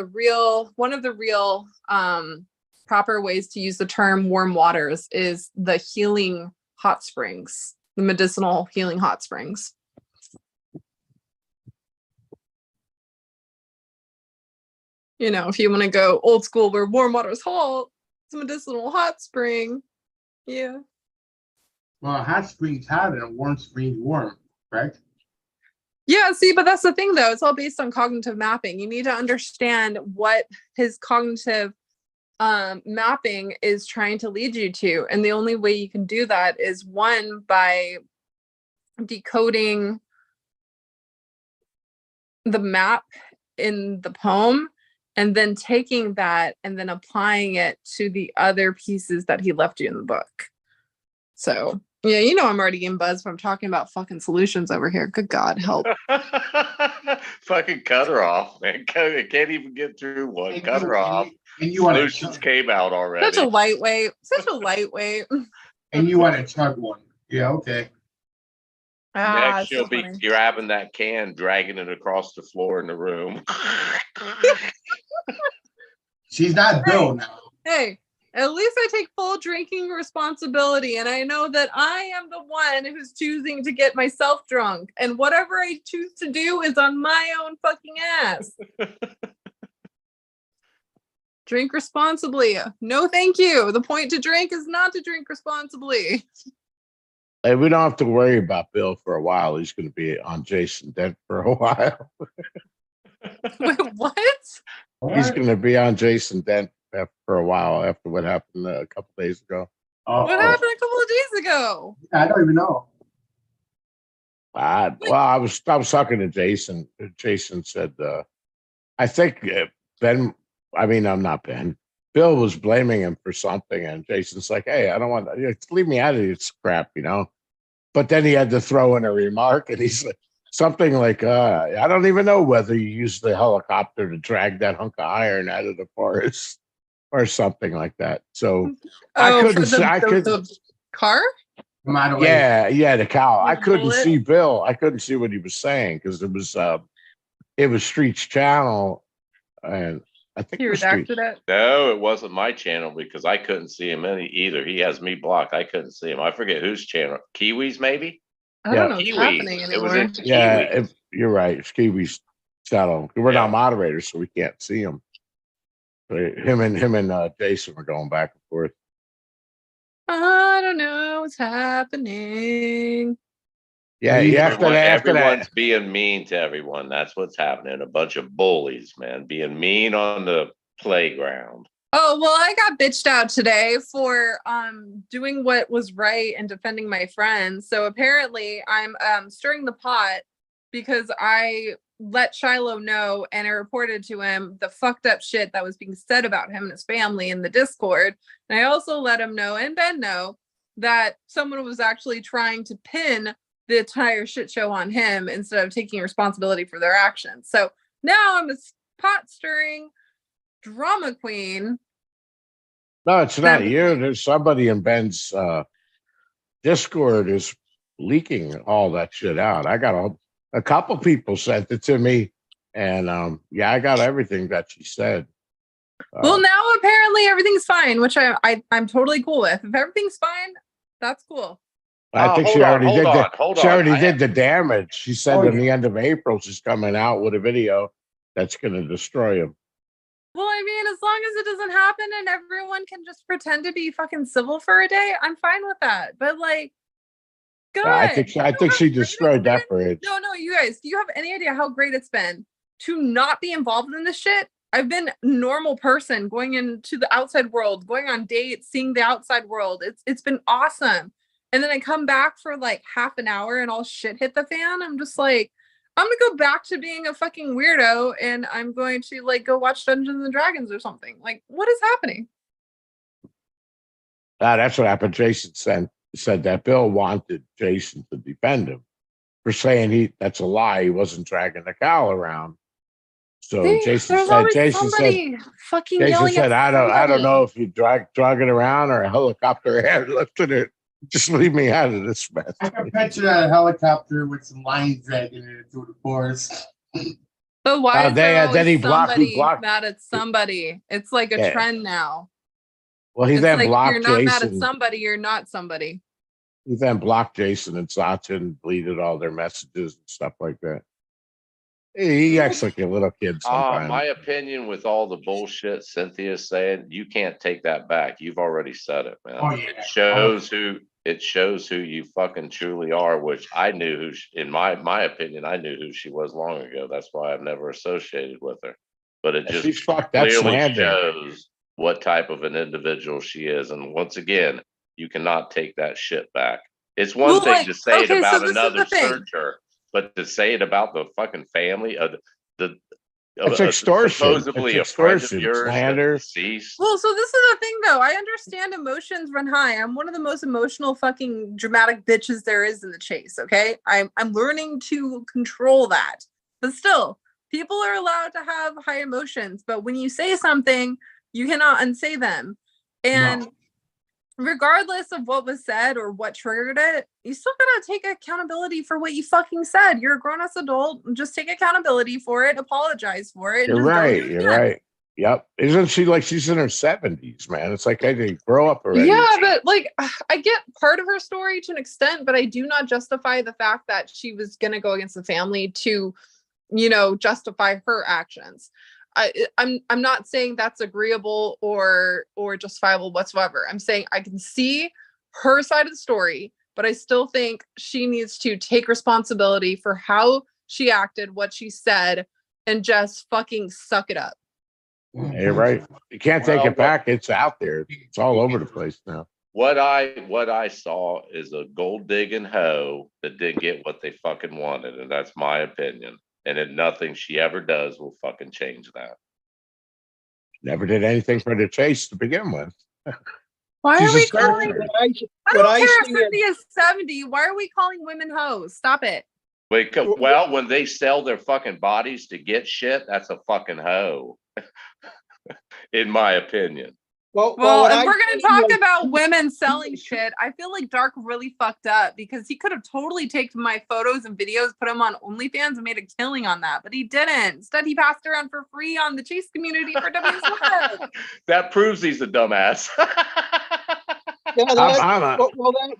one of the real proper ways to use the term warm waters is the healing hot springs, the medicinal healing hot springs. If you want to go old school where warm water is hot, it's a medicinal hot spring. Yeah. Well, a hot spring's hot and a warm spring's warm, right? Yeah, see, but that's the thing, though. It's all based on cognitive mapping. You need to understand what his cognitive mapping is trying to lead you to. And the only way you can do that is, one, by decoding the map in the poem and then taking that and then applying it to the other pieces that he left you in the book. So, yeah, I'm already getting buzzed from talking about fucking solutions over here. Good God, help. Fucking cut her off, man. Can't even get through one. And Cut her off. you want Solutions to came out already. Such a lightweight. Such a lightweight. and you want to chug one. Yeah, okay. Next, So she'll be funny. grabbing that can, dragging it across the floor in the room. She's not Bill now. Hey, at least I take full drinking responsibility, and I know that I am the one who's choosing to get myself drunk, and whatever I choose to do is on my own fucking ass. Drink responsibly. No, thank you. The point to drink is not to drink responsibly. Hey, we don't have to worry about Bill for a while. He's going to be on Jason Dent for a while. Wait, what? He's going to be on Jason Dent for a while after what happened a couple days ago. What happened a couple of days ago? I don't even know. I was talking to Jason. Jason said, I think Ben. I mean, I'm not Ben. Bill was blaming him for something, and Jason's like, "Hey, I don't want leave me out of this crap, you know." But then he had to throw in a remark, and he's like, something like, "I don't even know whether you used the helicopter to drag that hunk of iron out of the forest, or something like that." So I couldn't. The car. Yeah, the cow. I couldn't Bullet? see Bill. I couldn't see what he was saying because it was Street's channel, and I think He it was Street. redacted it. No, it wasn't my channel because I couldn't see him either. He has me blocked. I couldn't see him. I forget whose channel. Kiwis, maybe? I don't know what's happening Kiwis. It anymore. was into Yeah, Kiwis. you're right. It's Kiwi's channel. We're Yeah. not moderators, so we can't see him. But him and Jason were going back and forth. I don't know what's happening. Yeah, Everyone's being mean to everyone. That's what's happening. A bunch of bullies, man, being mean on the playground. Oh, well, I got bitched out today for doing what was right and defending my friends. So apparently I'm stirring the pot because I let Shiloh know and I reported to him the fucked up shit that was being said about him and his family in the Discord. And I also let him know and Ben know that someone was actually trying to pin the entire shit show on him instead of taking responsibility for their actions. So now I'm a pot stirring drama queen. No, it's not you. There's somebody in Ben's Discord is leaking all that shit out. I got a couple people sent it to me, and I got everything that she said. Well, now apparently everything's fine, which I'm totally cool with. If everything's fine, that's cool. I think she already did the damage. She said in the end of April she's coming out with a video that's going to destroy him. Well, I mean, as long as it doesn't happen and everyone can just pretend to be fucking civil for a day, I'm fine with that. But like, God, I think she destroyed that bridge. No, you guys, do you have any idea how great it's been to not be involved in this shit? I've been a normal person going into the outside world, going on dates, seeing the outside world. It's been awesome. And then I come back for like half an hour and all shit hit the fan. I'm just like, I'm gonna go back to being a fucking weirdo and I'm going to like go watch Dungeons and Dragons or something. Like, what is happening? That's what happened. Jason said that Bill wanted Jason to defend him for saying that's a lie. He wasn't dragging the cow around. So Jason said, I don't know if you drag it around or a helicopter airlifted it. Just leave me out of this mess. I can picture that helicopter with some lines dragging it through the forest. But why is there always somebody mad at somebody? It's like a trend now. Well, he then blocked Jason. If you're not mad at somebody, you're not somebody. He then blocked Jason and Satya and deleted all their messages and stuff like that. He acts like a little kid sometimes. My opinion with all the bullshit Cynthia's saying, you can't take that back. You've already said it, man. Oh, yeah. It shows who you fucking truly are, which I knew who, in my opinion, I knew who she was long ago. That's why I've never associated with her. But it just clearly shows what type of an individual she is. And once again, you cannot take that shit back. It's one thing to say it about another searcher. But to say it about the fucking family of it's extortion. Supposedly it's extortion. A friend of yours slander. Deceased. Well, so this is the thing, though. I understand emotions run high. I'm one of the most emotional, fucking dramatic bitches there is in the chase. Okay, I'm learning to control that. But still, People are allowed to have high emotions, but when you say something, you cannot unsay them. And No. regardless of what was said or what triggered it, you still gotta take accountability for what you fucking said. You're a grown-ass adult. Just take accountability for it, apologize for it, and You're just don't right. do it You're again. right. Yep. Isn't she like she's in her 70s, man? It's like, hey, grow up already. Yeah, but like I get part of her story to an extent, but I do not justify the fact that she was gonna go against the family to, justify her actions. I'm not saying that's agreeable or justifiable whatsoever. I'm saying I can see her side of the story, but I still think she needs to take responsibility for how she acted, what she said, and just fucking suck it up. You're right. You can't take it back. It's out there. It's all over the place now. What I saw is a gold digging hoe that didn't get what they fucking wanted, and that's my opinion. And then nothing she ever does will fucking change that. Never did anything for the chase to begin with. Why She's are a we searcher. calling? I don't care if Cindy is 70. Why are we calling women hoes? Stop it. Well, when they sell their fucking bodies to get shit, that's a fucking hoe, in my opinion. Well, what if I we're going see to talk is- about women selling shit, I feel like Dark really fucked up because he could have totally taken my photos and videos, put them on OnlyFans, and made a killing on that, but he didn't. Instead, he passed around for free on the Chase community for WSF. That proves he's a dumbass. Yeah, I'm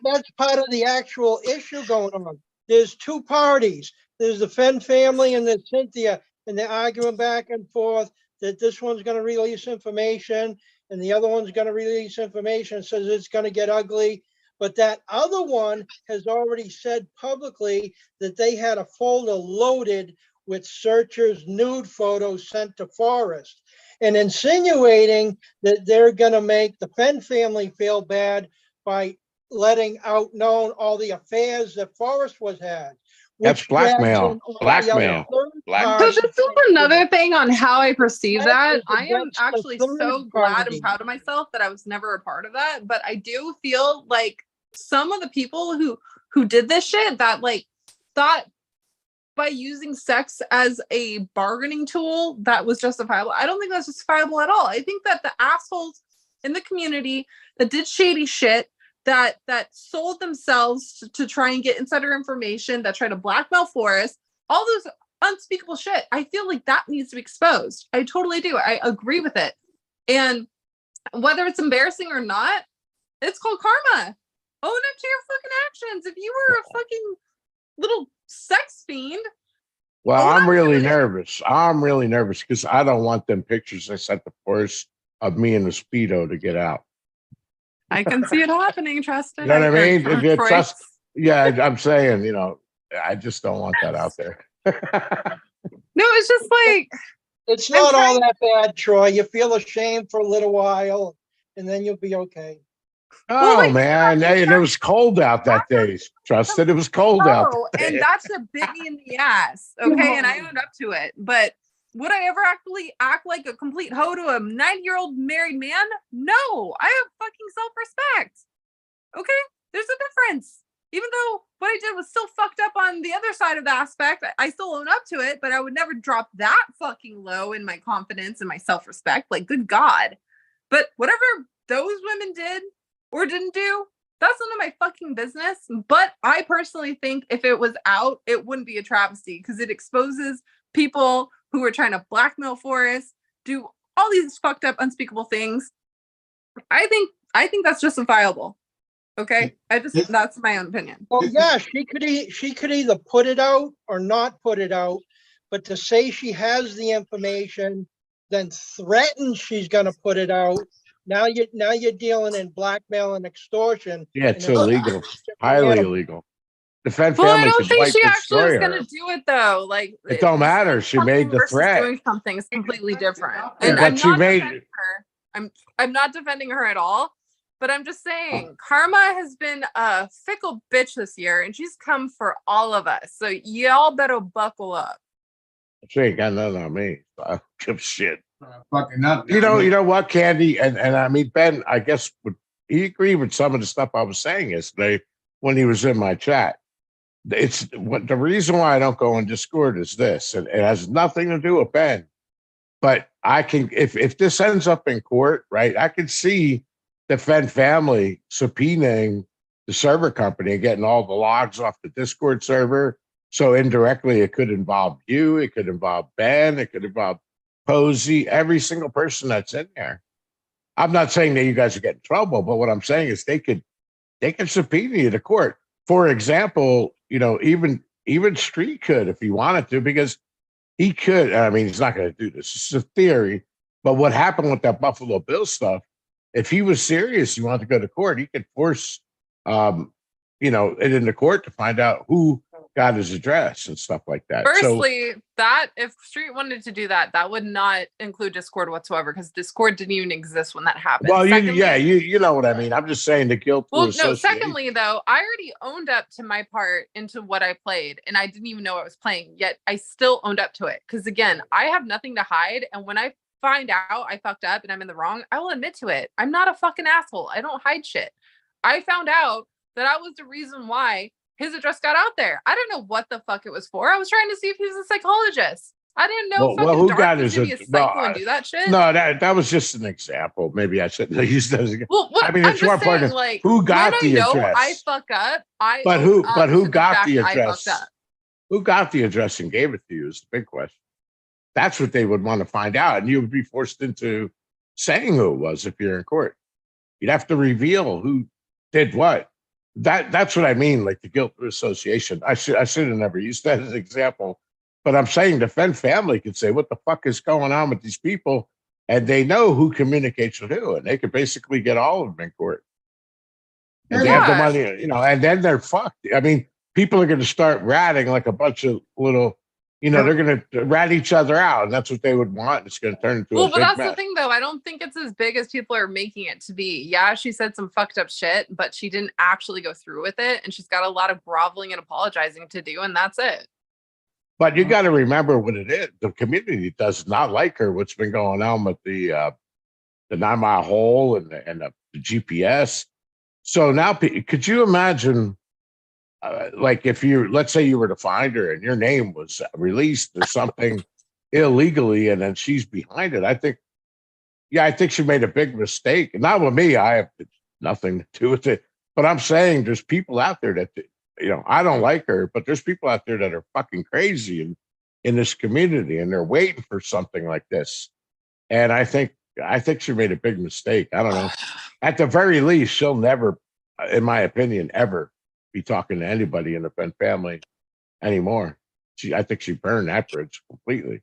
that's part of the actual issue going on. There's two parties. There's the Fenn family and there's Cynthia, and they're arguing back and forth that this one's going to release information and the other one's going to release information, says it's going to get ugly. But that other one has already said publicly that they had a folder loaded with Searcher's nude photos sent to Forrest, and insinuating that they're going to make the Fenn family feel bad by letting out known all the affairs that Forrest was had. That's blackmail. Blackmail. So this is another thing on how I perceive that. I am Against the actually third so glad party. and proud of myself that I was never a part of that. But I do feel like some of the people who did this shit that like thought by using sex as a bargaining tool that was justifiable. I don't think that's justifiable at all. I think that the assholes in the community that did shady shit, that sold themselves to try and get insider information, that tried to blackmail Forrest, all those unspeakable shit, I feel like that needs to be exposed. I totally do. I agree with it. And whether it's embarrassing or not, it's called karma. Own up to your fucking actions. If you were a fucking little sex fiend. Well, I'm really nervous. I'm really nervous because I don't want them pictures I sent to Forrest of me in the Speedo to get out. I can see it happening, Tristan. You know what I mean? Or If you Troy. trust, yeah, I'm saying, I just don't want that out there. No, it's just like It's not all that bad, Troy. You feel ashamed for a little while, and then you'll be okay. Oh, like, man. Hey, and it was cold out that day. Trusted it was cold out. and that shit bit me in the ass. Okay. And I owned up to it. But would I ever actually act like a complete hoe to a 90-year-old married man? No, I have fucking self-respect. Okay. There's a difference. Even though what I did was still fucked up on the other side of the aspect, I still own up to it, but I would never drop that fucking low in my confidence and my self-respect. Like, good God. But whatever those women did or didn't do, that's none of my fucking business. But I personally think if it was out, it wouldn't be a travesty because it exposes people who are trying to blackmail Forrest, do all these fucked up, unspeakable things. I think that's justifiable. Okay, that's my own opinion. Well, yeah, she could either put it out or not put it out, but to say she has the information, then threaten she's going to put it out. Now you're dealing in blackmail and extortion. Yeah, it's illegal, highly illegal. The Fenn Well, I family don't could think wipe she the actually was story going to out. do it though. Like, It don't matter. She made the versus threat. Doing something is completely different. Yeah, And but I'm she not made defending her. I'm not defending her at all. But I'm just saying, karma has been a fickle bitch this year, and she's come for all of us. So y'all better buckle up. She ain't got nothing on me. So I don't give a shit. Fucking nothing. You know what, Candy? And I mean, Ben, I guess he agreed with some of the stuff I was saying yesterday when he was in my chat. It's what the reason why I don't go on Discord is this, and it has nothing to do with Ben. But I can, if this ends up in court, right? I can see the Fenn family subpoenaing the server company and getting all the logs off the Discord server. So indirectly, it could involve you, it could involve Ben, it could involve Posey, every single person that's in there. I'm not saying that you guys are getting in trouble, but what I'm saying is they could subpoena you to court. For example, even Street could if he wanted to, because he could. I mean, he's not going to do this. It's a theory. But what happened with that Buffalo Bill stuff? If he was serious, he wanted to go to court, he could force, it into court to find out who got his address and stuff like that. Firstly, that if Street wanted to do that, that would not include Discord whatsoever, because Discord didn't even exist when that happened. Well, Secondly, you know what I mean. I'm just saying the guilt. well, no. Secondly, though, I already owned up to my part into what I played, and I didn't even know I was playing. Yet I still owned up to it, because again, I have nothing to hide, and when I find out I fucked up and I'm in the wrong, I will admit to it. I'm not a fucking asshole. I don't hide shit. I found out that I was the reason why his address got out there. I don't know what the fuck it was for. I was trying to see if he was a psychologist. I didn't know who Dark got was his gonna be a psycho and do that shit. No, that was just an example. Maybe I shouldn't have used those again. Well, I mean, it's one point. Like, who got the address? I fuck up. But who got the address? I fucked up. Who got the address and gave it to you is the big question. That's what they would want to find out, and you would be forced into saying who it was if you're in court. You'd have to reveal who did what. That's what I mean, like the guilt association. I should have never used that as an example, but I'm saying the Fenn family could say, "What the fuck is going on with these people?" And they know who communicates with who, and they could basically get all of them in court. And they have the money, and then they're fucked. I mean, people are going to start ratting like a bunch of little. They're going to rat each other out, and that's what they would want. It's going to turn into a big that's mess. the thing, though. I don't think it's as big as people are making it to be. Yeah, she said some fucked up shit, but she didn't actually go through with it, and she's got a lot of groveling and apologizing to do, and that's it. But you got to remember what it is. The community does not like her. What's been going on with the 9 Mile Hole and the GPS. So now, could you imagine? Like if let's say you were to find her and your name was released or something illegally, and then she's behind it. I think she made a big mistake. Not with me. I have nothing to do with it. But I'm saying there's people out there that, I don't like her, but there's people out there that are fucking crazy in this community, and they're waiting for something like this. And I think she made a big mistake. I don't know. At the very least, she'll never, in my opinion, ever be talking to anybody in the Fenn family anymore. I think she burned that bridge completely.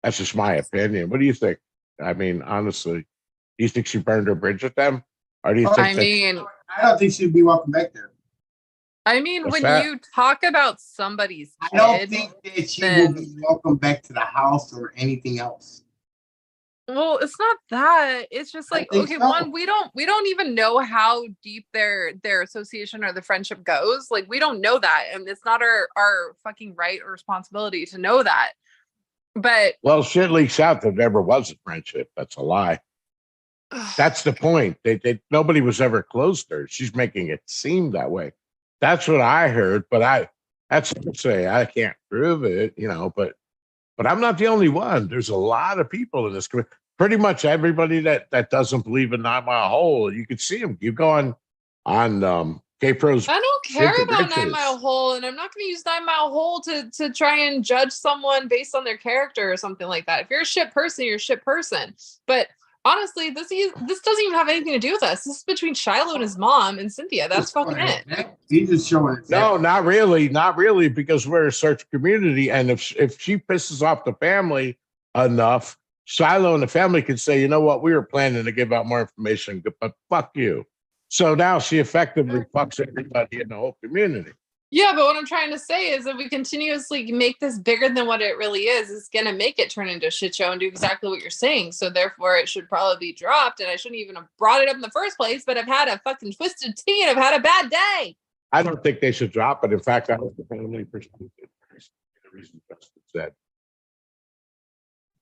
That's just my opinion. What do you think? I mean, honestly, do you think she burned her bridge with them? Or do you think I don't think she'd be welcome back there. I mean, you talk about somebody's kid, I don't think that she will be welcome back to the house or anything else. Well, it's not that. It's just like, okay, one, we don't even know how deep their association or the friendship goes. Like, we don't know that, and it's not our fucking right or responsibility to know that. But shit leaks out that there never was a friendship. That's a lie. That's the point. Nobody was ever close to her. She's making it seem that way. That's what I heard, but that's what I say. I can't prove it, but I'm not the only one. There's a lot of people in this community. Pretty much everybody that doesn't believe in 9 Mile Hole, you can see them. You go on K-Pro's. I don't care about 9 Mile Hole, and I'm not going to use 9 Mile Hole to try and judge someone based on their character or something like that. If you're a shit person, you're a shit person. But honestly, this doesn't even have anything to do with us. This is between Shiloh and his mom and Cynthia. That's fucking it. He's just showing. No, not really, because we're a search community, and if she pisses off the family enough, Shiloh and the family could say, you know what, we were planning to give out more information, but fuck you. So now she effectively fucks everybody in the whole community. Yeah, but what I'm trying to say is if we continuously make this bigger than what it really is, it's going to make it turn into a shit show and do exactly what you're saying. So therefore, it should probably be dropped, and I shouldn't even have brought it up in the first place, but I've had a fucking twisted tea and I've had a bad day. I don't think they should drop it. In fact, I was the family perspective. The reason Justin said.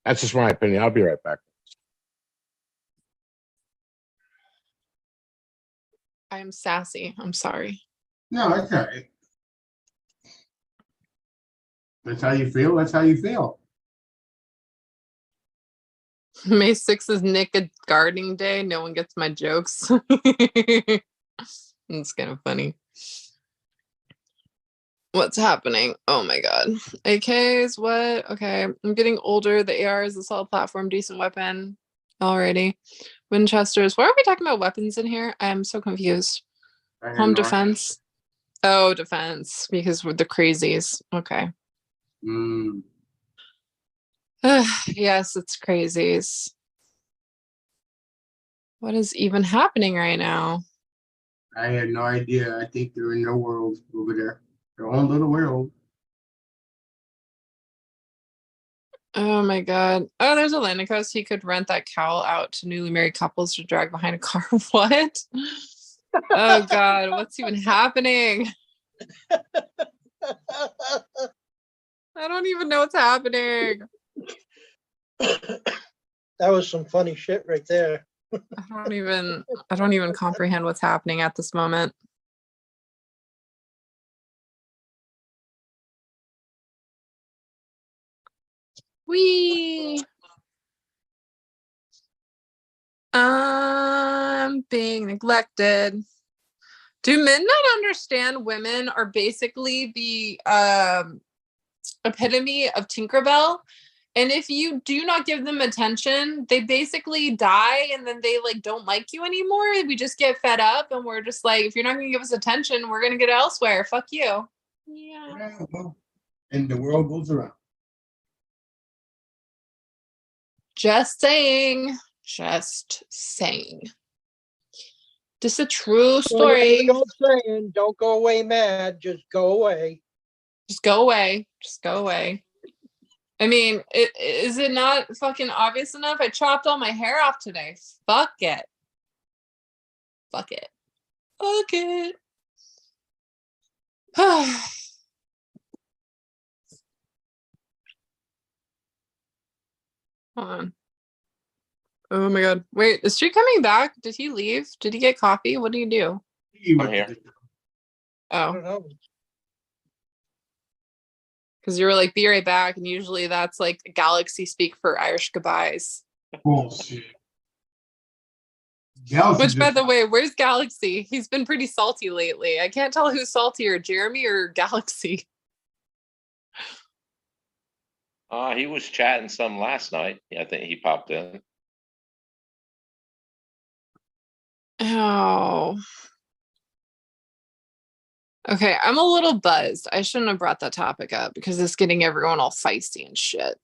That's just my opinion. I'll be right back. I'm sassy. I'm sorry. No, it's all right. That's how you feel. That's how you feel. May 6th is Naked Gardening Day. No one gets my jokes. It's kind of funny. What's happening? Oh my god. AKs, what? Okay. I'm getting older. The AR is a solid platform, decent weapon. Alrighty. Winchesters. Why are we talking about weapons in here? I'm so confused. I had Home no idea. defense. Oh, defense. Because we're the crazies. Okay. Mm, Yes, it's crazies. What is even happening right now? I had no idea. I think they're in their world over there. Their own little world. Oh my god. Oh, there's a landing coast. He could rent that cowl out to newly married couples to drag behind a car. What? Oh god, what's even happening? I don't even know what's happening. That was some funny shit right there. I don't even comprehend what's happening at this moment. Wee. I'm being neglected. Do men not understand women are basically the epitome of Tinkerbell? And if you do not give them attention, they basically die and then they like don't like you anymore. We just get fed up and we're just like, if you're not gonna give us attention, we're gonna get elsewhere. Fuck you. Yeah. Yeah, well, and the world goes around. Just saying. Just saying. This is a true story. Don't go away mad. Just go away. Just go away. Just go away. I mean, is it not fucking obvious enough? I chopped all my hair off today. Fuck it. Fuck it. Fuck it. Hold on. Oh my god. Wait, is she coming back? Did he leave? Did he get coffee? What do you do? I'm here. I Oh, don't know. because you were like, be right back. And usually that's like Galaxy speak for Irish goodbyes. Bullshit. Galaxy Which, by just- the way, where's Galaxy? He's been pretty salty lately. I can't tell who's saltier, Jeremy or Galaxy. He was chatting some last night. Yeah, I think he popped in. Oh. Okay, I'm a little buzzed. I shouldn't have brought that topic up because it's getting everyone all feisty and shit.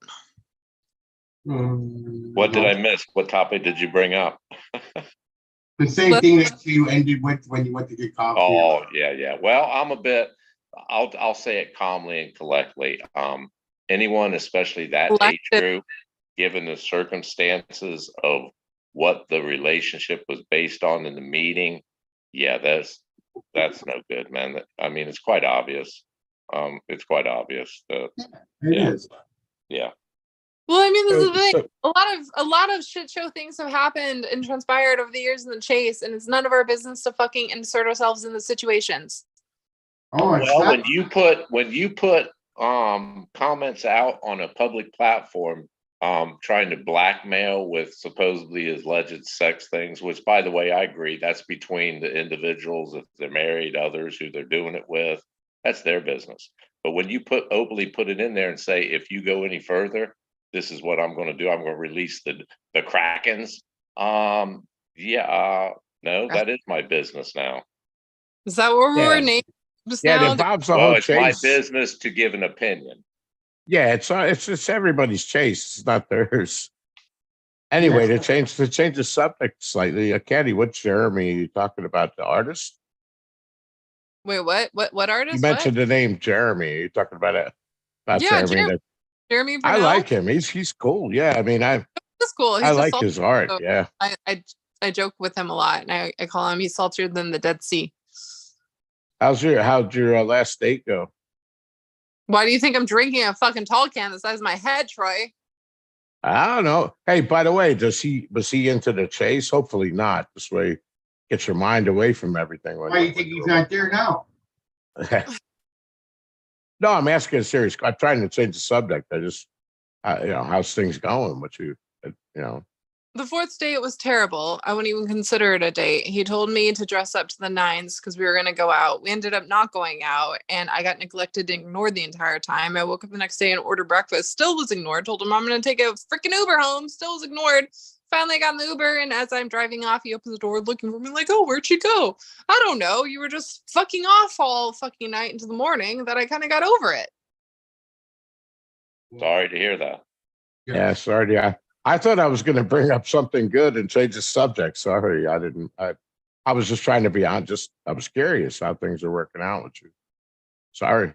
What did I miss? What topic did you bring up? The same thing that you ended with when you went to get coffee. Oh, yeah. Well, I'll say it calmly and collectly. Anyone, especially that age group, given the circumstances of what the relationship was based on in the meeting, yeah, that's no good, man. I mean, it's quite obvious. It's quite obvious that, It yeah. is. yeah. Well, I mean, this is the thing. So- A lot of shit show things have happened and transpired over the years in the chase, and it's none of our business to fucking insert ourselves in the situations. Oh, it's Well, not. when you put comments out on a public platform, trying to blackmail with supposedly alleged sex things, which, by the way, I agree, that's between the individuals. If they're married, others who they're doing it with, that's their business. But when you openly put it in there and say, if you go any further, this is what I'm going to do. I'm going to release the Krakens. No, that is my business now. Is that what Yeah. we're named just Yeah, it now? involves the Well, whole it's my chase. business to give an opinion. Yeah, it's everybody's chase. It's not theirs. Anyway, Yeah. to change the subject slightly, Caddy, what's Jeremy? Are you talking about the artist? Wait, what? What artist? You mentioned the name Jeremy. Are you talking about it? About Yeah, Jeremy. Jeremy I Brunel? like him. He's cool. Yeah, I mean, That's cool. He's I just like salty. his art. So Yeah. I joke with him a lot, and I call him he's saltier than the Dead Sea. How'd your last date go? Why do you think I'm drinking a fucking tall can the size of my head, Troy? I don't know. Hey, by the way, was he into the chase? Hopefully not. This way, get your mind away from everything. Why do you think he's not there now? No, I'm asking a serious. I'm trying to change the subject. I just, how's things going? What you know? The fourth date was terrible. I wouldn't even consider it a date. He told me to dress up to the nines because we were going to go out. We ended up not going out, and I got neglected and ignored the entire time. I woke up the next day and ordered breakfast. Still was ignored. Told him I'm going to take a freaking Uber home. Still was ignored. Finally, I got in the Uber, and as I'm driving off, he opens the door looking for me like, oh, where'd you go? I don't know. You were just fucking off all fucking night into the morning that I kind of got over it. Sorry to hear that. Yeah, sorry. Yeah, I thought I was going to bring up something good and change the subject. Sorry, I didn't. I was just trying to be on. I was curious how things are working out with you. Sorry.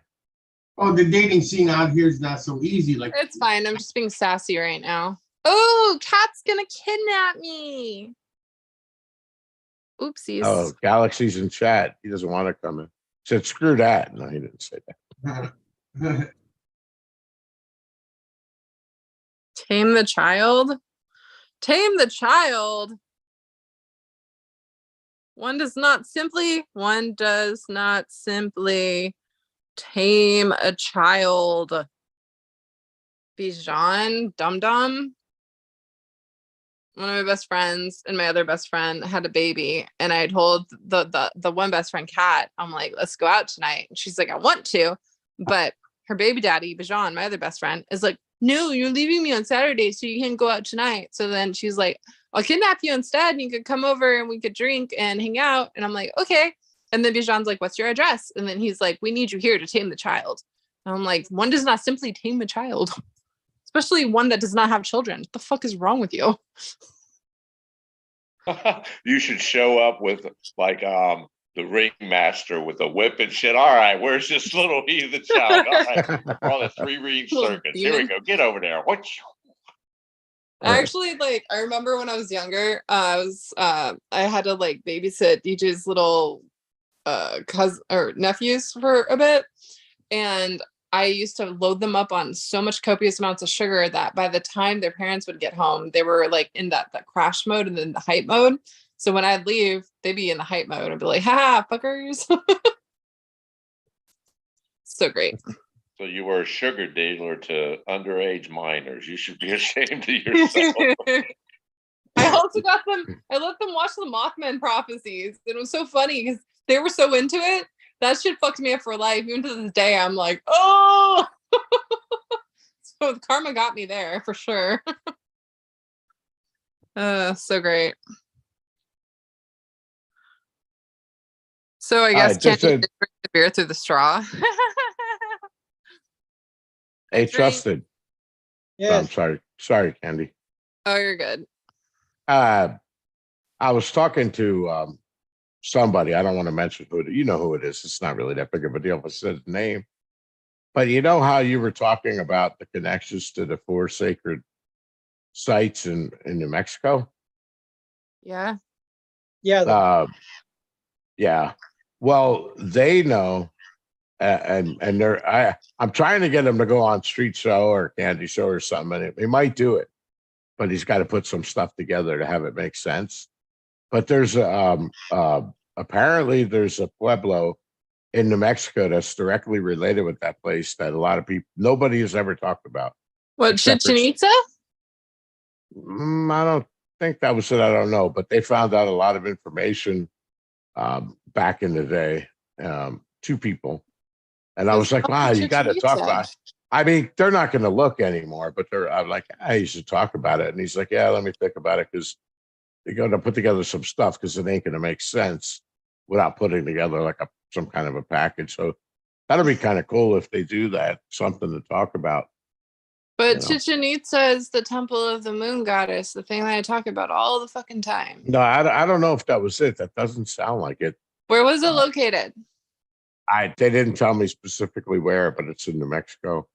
Oh, the dating scene out here is not so easy. Like It's fine. I'm just being sassy right now. Oh, Cat's gonna kidnap me. Oopsies. Oh, Galaxy's in chat. He doesn't want to come in. Said screw that. No, he didn't say that. Tame the child. Tame the child. One does not simply tame a child. Bijan, Dum Dum. One of my best friends and my other best friend had a baby, and I told the one best friend, Kat, I'm like, let's go out tonight. And she's like, I want to, but her baby daddy, Bijan, my other best friend, is like, no, you're leaving me on Saturday, so you can't go out tonight. So then she's like, I'll kidnap you instead, and you could come over and we could drink and hang out. And I'm like, okay. And then Bijan's like, what's your address? And then he's like, we need you here to tame the child. And I'm like, one does not simply tame a child, especially one that does not have children. What the fuck is wrong with you? You should show up with like the ringmaster with a whip and shit. All right, where's this little heathen child? All right, we're on the 3 ring circuits. Here we go. Get over there. What? I actually I remember when I was younger, I had to like babysit DJ's little cousin or nephews for a bit, and I used to load them up on so much copious amounts of sugar that by the time their parents would get home, they were like in that crash mode and then the hype mode. So when I'd leave, they'd be in the hype mode and be like, ha, fuckers. So great. So you were a sugar dealer to underage minors. You should be ashamed of yourself. I also I let them watch the Mothman prophecies. It was so funny because they were so into it. That shit fucked me up for life. Even to this day, I'm like, oh. So the karma got me there for sure. So great. So I guess can't drink the beer through the straw. Hey, trusted. Yes. I'm sorry, Candy. Oh, you're good. I was talking to somebody. I don't want to mention you know who it is. It's not really that big of a deal if I said his name. But you know how you were talking about the connections to the 4 sacred sites in New Mexico? Yeah. Yeah. Yeah. Well, they know, and I'm trying to get him to go on Street Show or Candy Show or something. And he might do it, but he's got to put some stuff together to have it make sense. But there's apparently there's a pueblo in New Mexico that's directly related with that place that a lot of people, nobody has ever talked about. What, Chichen Itza? I don't think that was it. I don't know, but they found out a lot of information back in the day. 2 people, and I was like, wow, you got to talk about it. I mean, they're not going to look anymore, but I'm like, you should talk about it. And he's like, yeah, let me think about it, because they're going to put together some stuff, because it ain't going to make sense without putting together like some kind of a package. So that'll be kind of cool if they do that, something to talk about. But Chichen Itza is the temple of the moon goddess, the thing that I talk about all the fucking time. No, I don't know if that was it. That doesn't sound like it. Where was it located? They didn't tell me specifically where, but it's in New Mexico.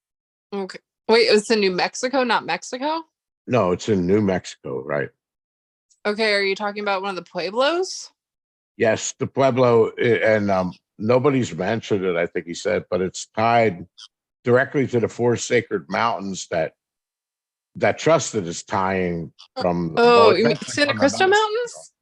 Okay. Wait, it's in New Mexico, not Mexico? No, it's in New Mexico, right? Okay, are you talking about one of the pueblos? Yes, the pueblo, and nobody's mentioned it, I think he said, but it's tied directly to the 4 sacred mountains that Trusted is tying from. Oh, you mean Santa Crista Mountains?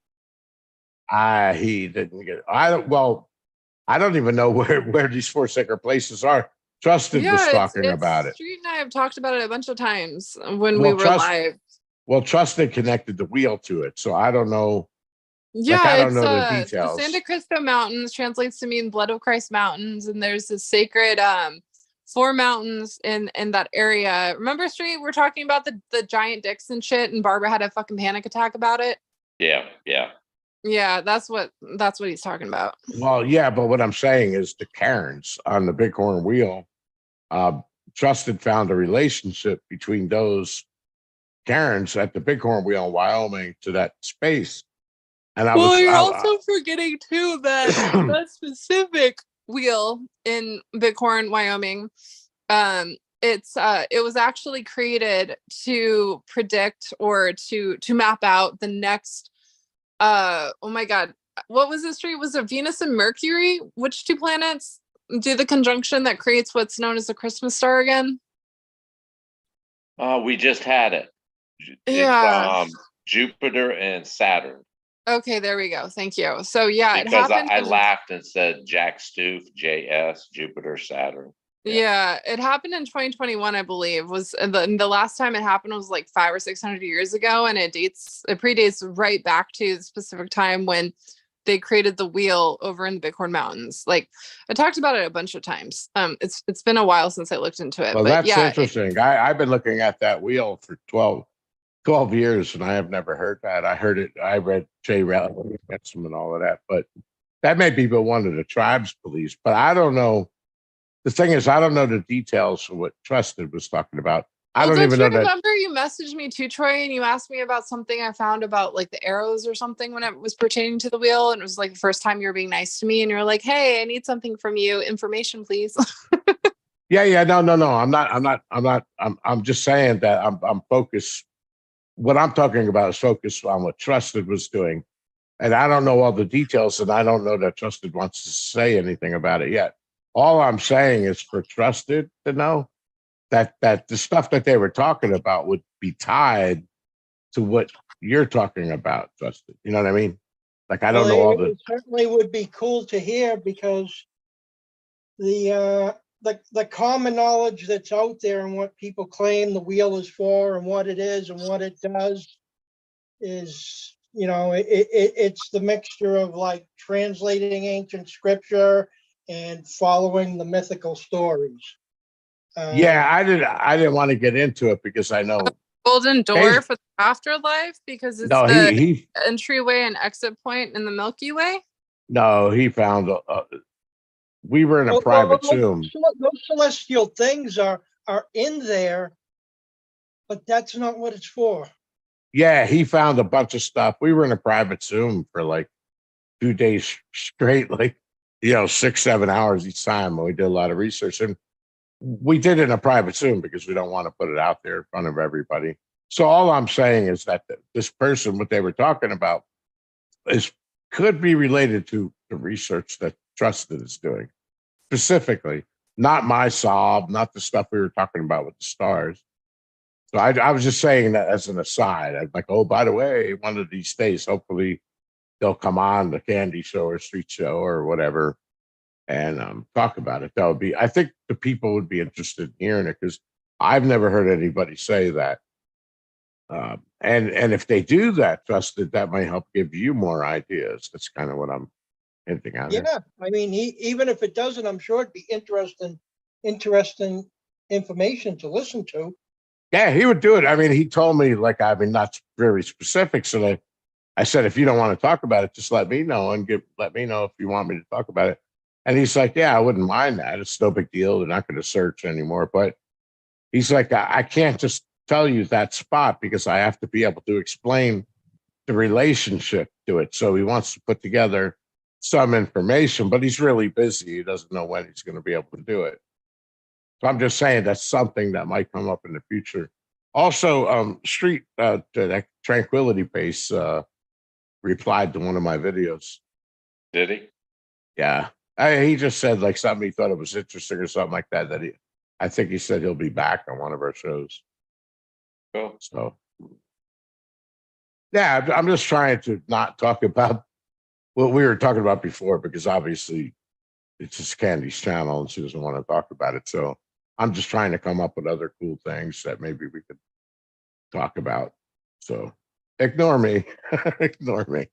He didn't get. I don't even know where these 4 sacred places are. Trusted was Yeah, talking it's about it. Street and I have talked about it a bunch of times when we Well, were live. Trusted connected the wheel to it, so I don't know. Yeah, I don't it's know the the details. Santa Cristo Mountains translates to mean Blood of Christ Mountains, and there's this sacred 4 mountains in that area. Remember, Street, we're talking about the giant dicks and shit, and Barbara had a fucking panic attack about it. Yeah. Yeah, that's what he's talking about. Well, yeah, but what I'm saying is the Karens on the Bighorn Wheel, Trusted found a relationship between those Karens at the Bighorn Wheel in Wyoming to that space. And You're also forgetting too that that specific wheel in Bighorn, Wyoming, it was actually created to predict or to map out the next oh my god, what was this street? Was it Venus and Mercury? Which 2 planets do the conjunction that creates what's known as the Christmas star again? We just had it. Yeah. Jupiter and Saturn. Okay, there we go. Thank you. So yeah, it Because happened. I laughed and said Jack Stoof, JS, Jupiter, Saturn. Yeah, it happened in 2021, I believe. Was the last time it happened was like 500 or 600 years ago, and it predates right back to the specific time when they created the wheel over in the Bighorn Mountains. Like I talked about it a bunch of times. It's been a while since I looked into it. Well, but that's yeah, interesting. I've been looking at that wheel for 12 years, and I have never heard that. I heard it. I read Jay Rowling and all of that, but that may be but one of the tribes police. But I don't know. The thing is, I don't know the details of what Trusted was talking about. I don't even know that. Remember you messaged me too, Troy, and you asked me about something I found about like the arrows or something when it was pertaining to the wheel, and it was like the first time you were being nice to me, and you're like, "Hey, I need something from you, information, please." Yeah. No. I'm just saying that I'm focused. What I'm talking about is focused on what Trusted was doing, and I don't know all the details, and I don't know that Trusted wants to say anything about it yet. All I'm saying is for Trusted to know that the stuff that they were talking about would be tied to what you're talking about, Trusted. You know what I mean? Like I don't know all the. It certainly would be cool to hear because the common knowledge that's out there and what people claim the wheel is for and what it is and what it does is, it's the mixture of like translating ancient scripture and following the mythical stories. Yeah, I didn't want to get into it because I know Golden door for the afterlife because it's no, the he entryway and exit point in the Milky Way. no, he found we were in a private Zoom. Those celestial things are in there, but that's not what it's for. Yeah, he found a bunch of stuff. We were in a private Zoom for like 2 days straight, like 6-7 hours each time. And we did a lot of research, and we did it in a private Zoom because we don't want to put it out there in front of everybody. So all I'm saying is that this person, what they were talking about, could be related to the research that Trusted is doing, specifically, not my solve, not the stuff we were talking about with the stars. So I was just saying that as an aside. I'm like, oh, by the way, one of these days, hopefully they'll come on the Candy Show or Street Show or whatever and talk about it. That would be, I think the people would be interested in hearing it because I've never heard anybody say that. And if they do that, Trusted, that might help give you more ideas. That's kind of what I'm hinting at. Yeah, I mean, even if it doesn't, I'm sure it'd be interesting information to listen to. Yeah, he would do it. I mean, he told me, not very specific. So I said, if you don't want to talk about it, just let me know and let me know if you want me to talk about it. And he's like, yeah, I wouldn't mind that. It's no big deal. They're not going to search anymore. But he's like, I can't just tell you that spot because I have to be able to explain the relationship to it. So he wants to put together some information, but he's really busy. He doesn't know when he's going to be able to do it. So I'm just saying that's something that might come up in the future. Also, Street, that Tranquility Base replied to one of my videos. Did he? Yeah. He just said like something he thought it was interesting or something like that. I think he said he'll be back on one of our shows. Cool. So, yeah, I'm just trying to not talk about what we were talking about before because obviously it's just Candy's channel and she doesn't want to talk about it. So I'm just trying to come up with other cool things that maybe we could talk about. So ignore me. Ignore me.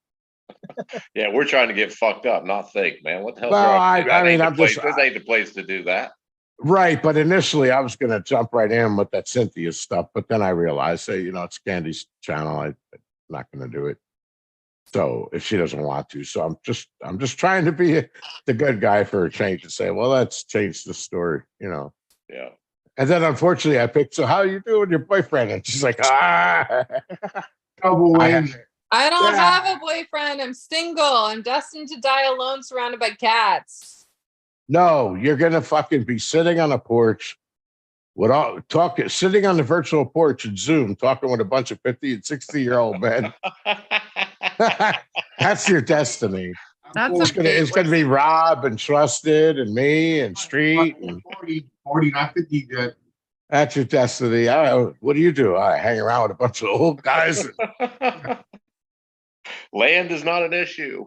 Yeah, we're trying to get fucked up, not think, man. What the hell's Well, wrong? I mean, I'm place. just This ain't the place to do that. right. But initially I was going to jump right in with that Cynthia stuff. But then I realized, hey, you know, it's Candy's channel. I'm not going to do it. So if she doesn't want to, so I'm just trying to be the good guy for a change and say, well, let's change the story, you know. Yeah. And then unfortunately I picked, so how you doing with your boyfriend? And she's like, Double whammy. I don't Yeah. have a boyfriend. I'm single. I'm destined to die alone, surrounded by cats. no, you're gonna fucking be sitting on a porch with all talking, sitting on the virtual porch in Zoom, talking with a bunch of 50 and 60-year-old men. That's your destiny. That's It's gonna be Rob and Trusted and me and Street and 40, not 50 yet. that's your destiny. What do? I hang around with a bunch of old guys. Land is not an issue.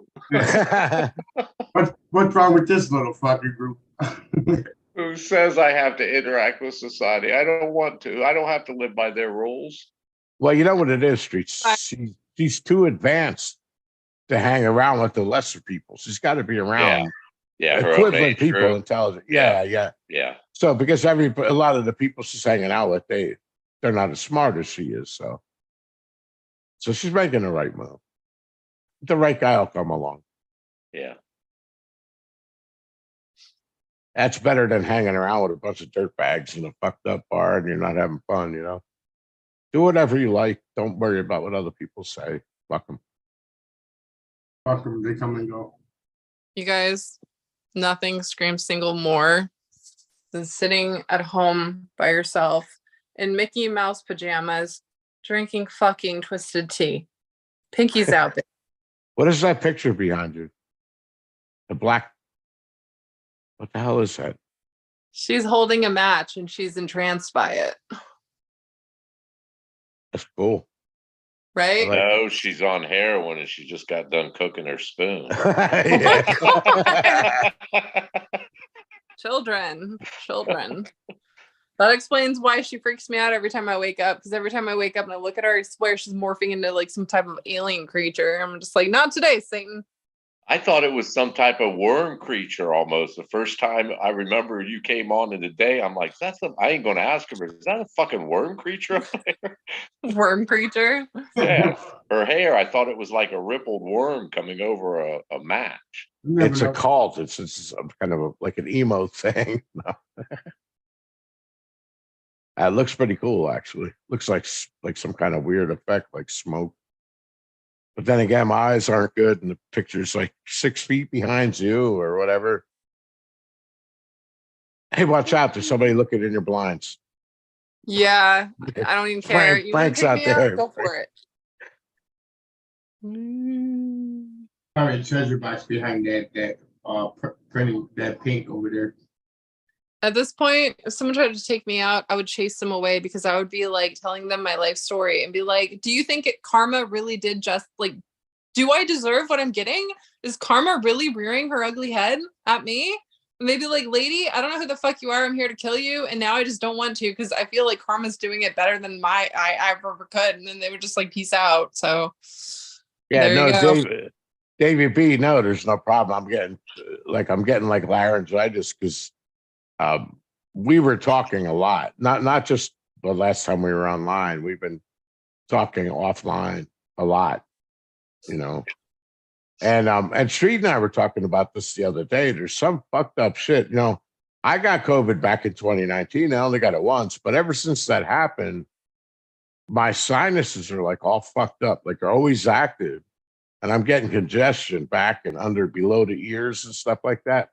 What's wrong with this little fucking group? Who says I have to interact with society? I don't want to. I don't have to live by their rules. Well, you know what it is, Street. She's too advanced to hang around with the lesser people. She's got to be around Yeah, her own equivalent age people, group. intelligent. Yeah. Yeah. So because a lot of the people she's hanging out with, they're not as smart as she is. So she's making the right move. The right guy will come along. Yeah. That's better than hanging around with a bunch of dirtbags in a fucked up bar and you're not having fun, you know. Do whatever you like. Don't worry about what other people say. Fuck them. Fuck them, they come and go. You guys, nothing screams single more than sitting at home by yourself in Mickey Mouse pajamas, drinking fucking twisted tea. Pinky's out there. What is that picture behind you? The black. What the hell is that? She's holding a match and she's entranced by it. That's cool. Right? I like No, she's on heroin and she just got done cooking her spoon. Children. That explains why she freaks me out every time I wake up. Because every time I wake up and I look at her, I swear she's morphing into like some type of alien creature. I'm just like, not today, Satan. I thought it was some type of worm creature almost. The first time I remember you came on in the day, I'm like, I ain't going to ask her, is that a fucking worm creature up there? Worm creature. Yeah. Her hair, I thought it was like a rippled worm coming over a match. It's a cult. It's kind of like an emo thing. No. It looks pretty cool, actually. Looks like some kind of weird effect, like smoke. But then again, my eyes aren't good, and the picture's like 6 feet behind you or whatever. Hey, watch out! There's somebody looking in your blinds. Yeah, I don't even care. You want Frank's to out pick me there. up? Go for it. Probably a treasure box behind that printing that pink over there. At this point, if someone tried to take me out, I would chase them away because I would be like telling them my life story and be like, do you think karma really did just like, do I deserve what I'm getting? Is karma really rearing her ugly head at me? Maybe like, lady, I don't know who the fuck you are. I'm here to kill you. And now I just don't want to because I feel like karma's doing it better than I ever could. And then they would just like peace out. So Yeah, there no, you go. David B. No, there's no problem. I'm getting like laryngitis because we were talking a lot. Not just the last time we were online. We've been talking offline a lot, you know. And Street and I were talking about this the other day. There's some fucked up shit. You know, I got COVID back in 2019. I only got it once, but ever since that happened, my sinuses are like all fucked up. Like they're always active. And I'm getting congestion back and below the ears and stuff like that.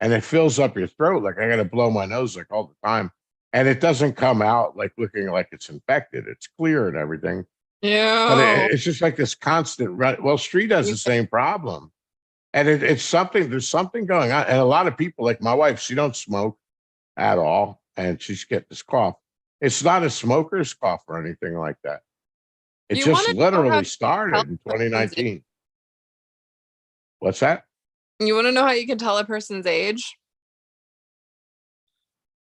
And it fills up your throat. Like I got to blow my nose like all the time. And it doesn't come out like looking like it's infected. It's clear and everything. Yeah. But it's just like this constant run. Well, Street has the same problem. And it's something, there's something going on. And a lot of people, like my wife, she don't smoke at all. And she's getting this cough. It's not a smoker's cough or anything like that. It just literally started in 2019. What's that? You want to know how you can tell a person's age?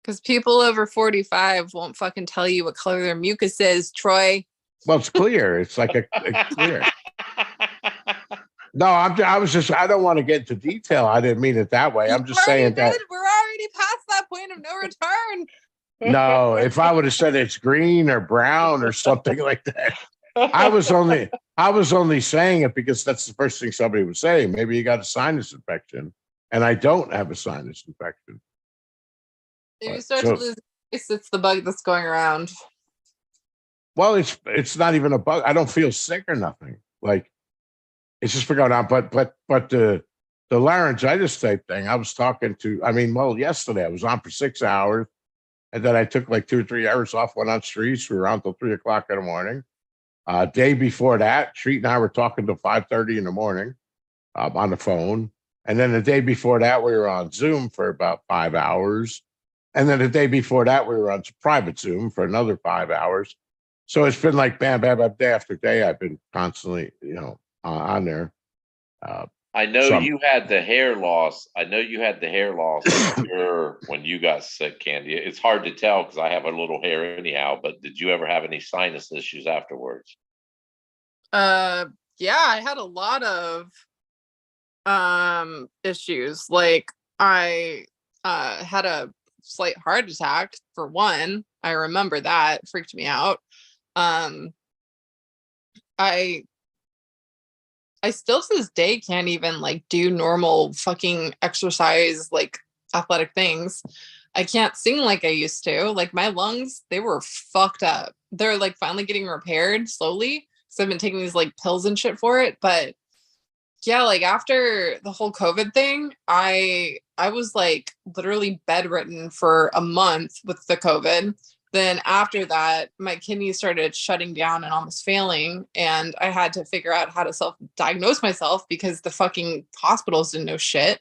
Because people over 45 won't fucking tell you what color their mucus is, Troy. Well, it's clear. It's like a clear. No, I was just, I don't want to get into detail. I didn't mean it that way. I'm just saying that. We're already past that point of no return. No, if I would have said it's green or brown or something like that, I was only saying it because that's the first thing somebody would say. Maybe you got a sinus infection, and I don't have a sinus infection. If you start to lose face, it's the bug that's going around. Well, it's not even a bug. I don't feel sick or nothing. Like it's just going on. But the laryngitis type thing, I was talking to. I mean, well, yesterday I was on for 6 hours, and then I took like 2 or 3 hours off. Went on streets. We were on till 3 o'clock in the morning. Day before that, Treat and I were talking till 5:30 in the morning on the phone. And then the day before that, we were on Zoom for about 5 hours. And then the day before that, we were on private Zoom for another 5 hours. So it's been like bam, bam, bam, day after day. I've been constantly, on there. I know you had the hair loss. When you got sick, Candy. It's hard to tell because I have a little hair anyhow, but did you ever have any sinus issues afterwards? Yeah, I had a lot of issues. Like I had a slight heart attack for one. I remember that. It freaked me out. I still to this day can't even like do normal fucking exercise, like athletic things. I can't sing like I used to. Like my lungs, they were fucked up. They're like finally getting repaired slowly. So I've been taking these like pills and shit for it. But yeah, like after the whole COVID thing, I was like literally bedridden for a month with the COVID. Then after that, my kidneys started shutting down and almost failing. And I had to figure out how to self-diagnose myself because the fucking hospitals didn't know shit.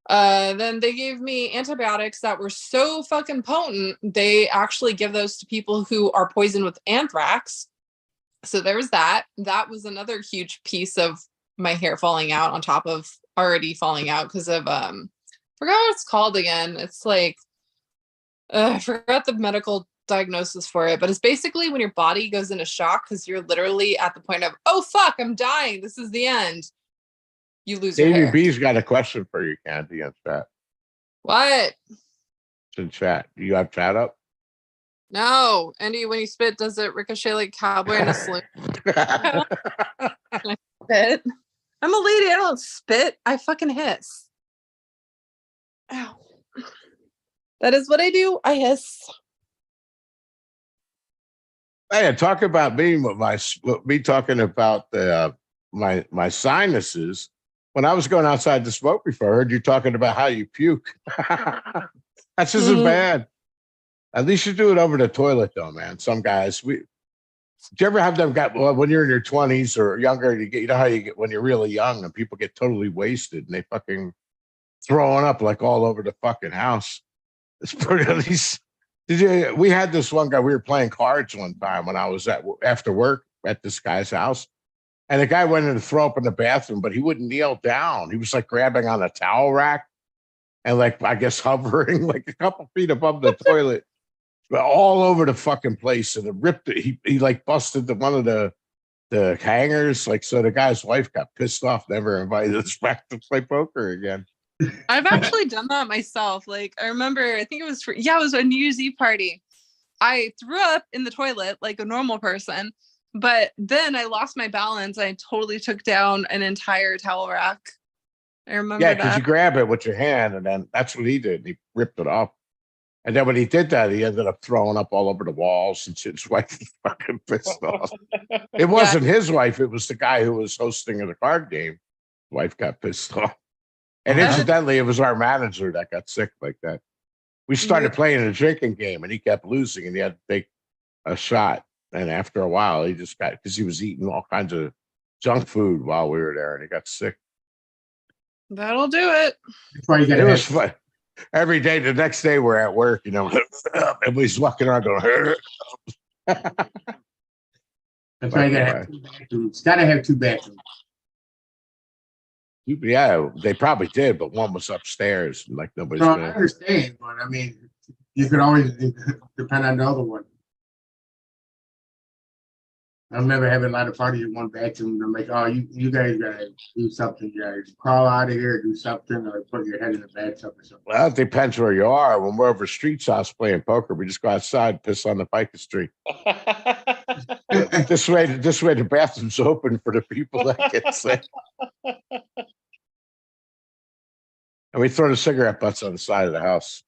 Then they gave me antibiotics that were so fucking potent. They actually give those to people who are poisoned with anthrax. So there was that. That was another huge piece of my hair falling out on top of already falling out because of, forgot what it's called again. It's like, I forgot the medical diagnosis for it, but it's basically when your body goes into shock because you're literally at the point of, oh fuck, I'm dying. This is the end. You lose your hair. B's got a question for you, Candy, in chat. What? It's in chat. Do you have chat up? No. Andy, when you spit, does it ricochet like cowboy in a saloon? Spit. I'm a lady. I don't spit. I fucking hiss. Ow. That is what I do. I hiss. Hey, talk about me talking about my sinuses. When I was going outside to smoke before, I heard you talking about how you puke. That's just bad. At least you do it over the toilet, though, man. Some guys, do you ever have them when you're in your 20s or younger? You know how you get when you're really young and people get totally wasted and they fucking throwing up like all over the fucking house. It's pretty. At least we had this one guy. We were playing cards one time when I was after work at this guy's house, and the guy went in to throw up in the bathroom, but he wouldn't kneel down. He was like grabbing on a towel rack and like I guess hovering like a couple feet above the toilet, but all over the fucking place. And it ripped it. He like busted one of the hangers. Like so, the guy's wife got pissed off. Never invited us back to play poker again. I've actually done that myself. Like I remember, I think it was a New Year's Eve party. I threw up in the toilet like a normal person, but then I lost my balance. I totally took down an entire towel rack. I remember that. Because you grab it with your hand, and then that's what he did. He ripped it off, and then when he did that, he ended up throwing up all over the walls and shit. His wife was fucking pissed off. It wasn't his wife; it was the guy who was hosting the card game. His wife got pissed off. And incidentally, it was our manager that got sick like that. We started playing a drinking game, and he kept losing, and he had to take a shot. And after a while, he just got because he was eating all kinds of junk food while we were there, and he got sick. That'll do it. It was fun. Every day, the next day, we're at work, everybody's walking around going, That's why you gotta have 2 bathrooms. Gotta have 2 bathrooms. Yeah, they probably did, but one was upstairs, and like nobody's No, I gonna. understand, but I mean, you could always depend on the other one. I remember having a lot of parties in one bathroom. I'm like, oh, you guys gotta do something, guys. Crawl out of here, do something, or put your head in the bathtub or something. Well, it depends where you are. When we're over Street's house playing poker, we just go outside, piss on the Pike Street. This way, the bathroom's open for the people that get sick. And we throw the cigarette butts on the side of the house.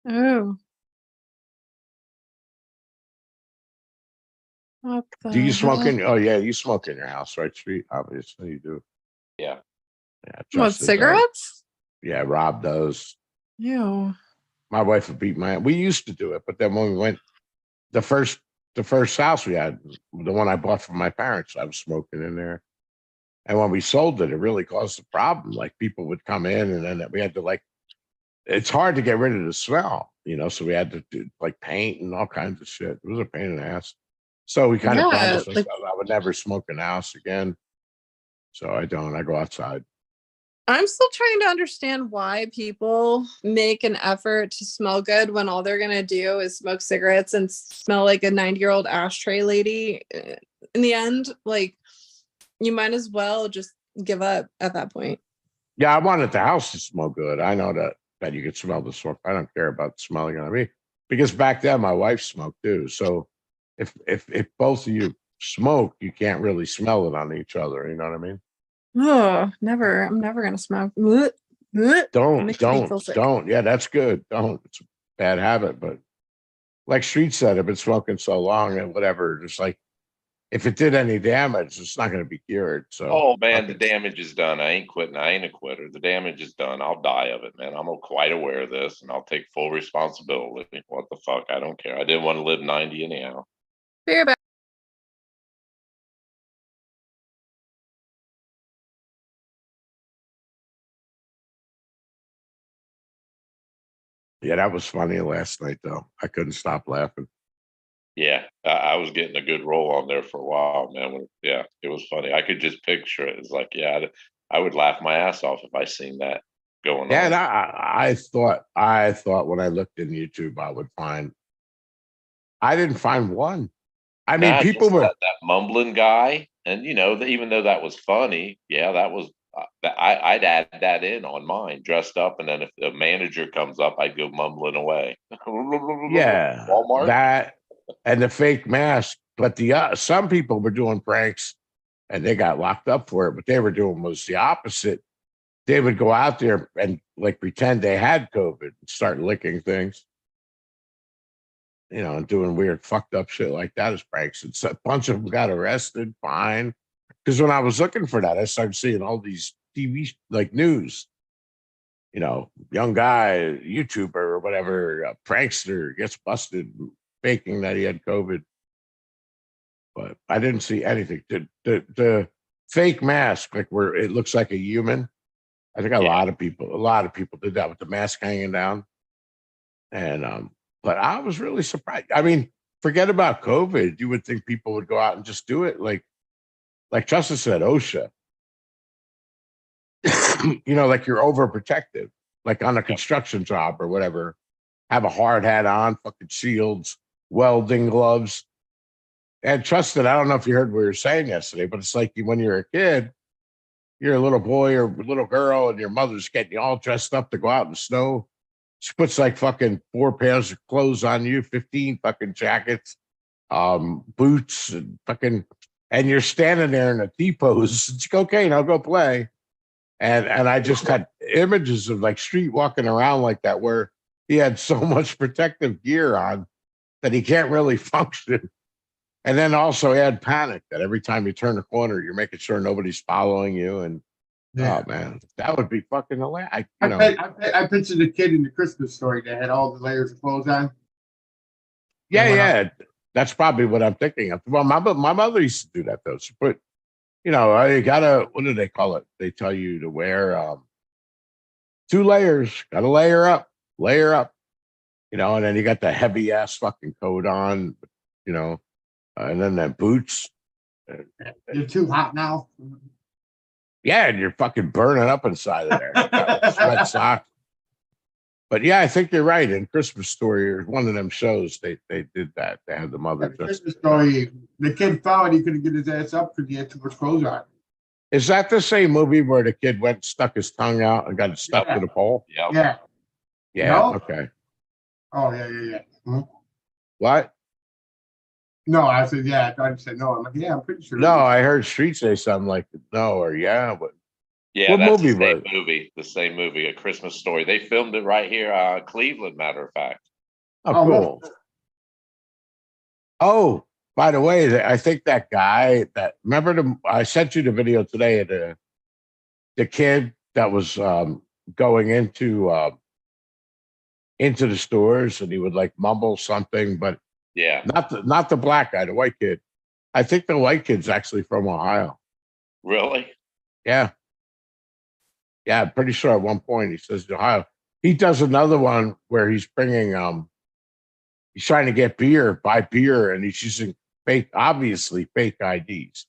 Oh. What Do you the smoke hell? in? Oh yeah, you smoke in your house, right, Street? Obviously, you do. Yeah. Yeah, What, Justin does. cigarettes? Yeah, Rob does. Ew. My wife would beat my. We used to do it, but then when we went, the first house we had, the one I bought from my parents, I was smoking in there. And when we sold it, it really caused a problem. Like people would come in, and then we had to like. It's hard to get rid of the smell, so we had to do like paint and all kinds of shit. It was a pain in the ass. So we kind of Yeah, promised like ourselves I would never smoke in the house again. So I don't. I go outside. I'm still trying to understand why people make an effort to smell good when all they're gonna do is smoke cigarettes and smell like a 90-year-old ashtray lady. In the end, like you might as well just give up at that point. Yeah, I wanted the house to smell good. I know that you could smell the smoke. I don't care about smelling on me because back then my wife smoked too. So if both of you smoke, you can't really smell it on each other. You know what I mean? Oh, never. I'm never gonna smoke. Blech, blech. It makes me feel sick. Don't. Yeah, that's good. Don't. It's a bad habit, but like Street said, I've been smoking so long and whatever. Just like if it did any damage, it's not going to be cured. So, Oh man, the okay. damage is done. I ain't quitting. I ain't a quitter. The damage is done. I'll die of it, man. I'm quite aware of this, and I'll take full responsibility. What the fuck? I don't care. I didn't want to live 90 anyhow. Very bad. Yeah, that was funny last night though. I couldn't stop laughing. Yeah, I was getting a good roll on there for a while, man. Yeah, it was funny. I could just picture it. It's like, yeah, I would laugh my ass off if I seen that going Yeah, and on. I thought when I looked in YouTube, I would find. I didn't find one. I mean, Nah, people just were. that mumbling guy, and even though that was funny, yeah, that was. I'd add that in on mine, dressed up, and then if the manager comes up, I'd go mumbling away. Yeah, Walmart. that and the fake mask. But some people were doing pranks and they got locked up for it. What they were doing was the opposite. They would go out there and like pretend they had COVID and start licking things, and doing weird fucked up shit like that as pranks. And so a bunch of them got arrested, fine. Because when I was looking for that, I started seeing all these TV like news. Young guy, YouTuber or whatever, prankster gets busted faking that he had COVID. But I didn't see anything. The fake mask, like where it looks like a human. I think a lot of people did that with the mask hanging down. And but I was really surprised. I mean, forget about COVID. You would think people would go out and just do it, like Justin said, OSHA. Like you're overprotective, like on a construction job or whatever. Have a hard hat on, fucking shields, welding gloves. And Justin, I don't know if you heard what we were saying yesterday, but it's like when you're a kid, you're a little boy or a little girl, and your mother's getting you all dressed up to go out in the snow. She puts like fucking 4 pairs of clothes on you, 15 fucking jackets, boots, and fucking, and you're standing there in a T pose. It's like, okay, now go play. And I just had images of like Street walking around like that, where he had so much protective gear on that he can't really function. And then also he had panic that every time you turn a corner, you're making sure nobody's following you. And oh man, that would be fucking hilarious. I pictured the kid in the Christmas Story that had all the layers of clothes on. Yeah. That's probably what I'm thinking of. Well, my mother used to do that though. She put, I gotta, what do they call it? They tell you to wear 2 layers, gotta layer up, and then you got the heavy ass fucking coat on. and then that boots. You're too hot now. Yeah, and you're fucking burning up inside of there. Sweat socks. But yeah, I think you're right. In Christmas Story, or one of them shows, they did that. They had the mother That's just. the story. The kid fell and he couldn't get his ass up because he had too much clothes on. Is that the same movie where the kid went, stuck his tongue out, and got stuck Yeah. to the pole? Yeah. Yeah. Yeah. No? Okay. Oh, yeah. What? No, I said, yeah. I thought you said no. I'm like, yeah, I'm pretty sure. No, I heard Street say something like no or yeah. But Yeah, what that's movie the same was it? movie. The same movie, A Christmas Story. They filmed it right here, Cleveland, matter of fact. Oh, Oh, cool. Oh, by the way, I think that guy that remember I sent you the video today of the kid that was going into the stores and he would like mumble something, but Yeah, not the black guy, the white kid. I think the white kid's actually from Ohio. really? Yeah. Yeah, I'm pretty sure at one point he says Ohio. He does another one where he's bringing he's trying to get buy beer, and he's using obviously fake IDs.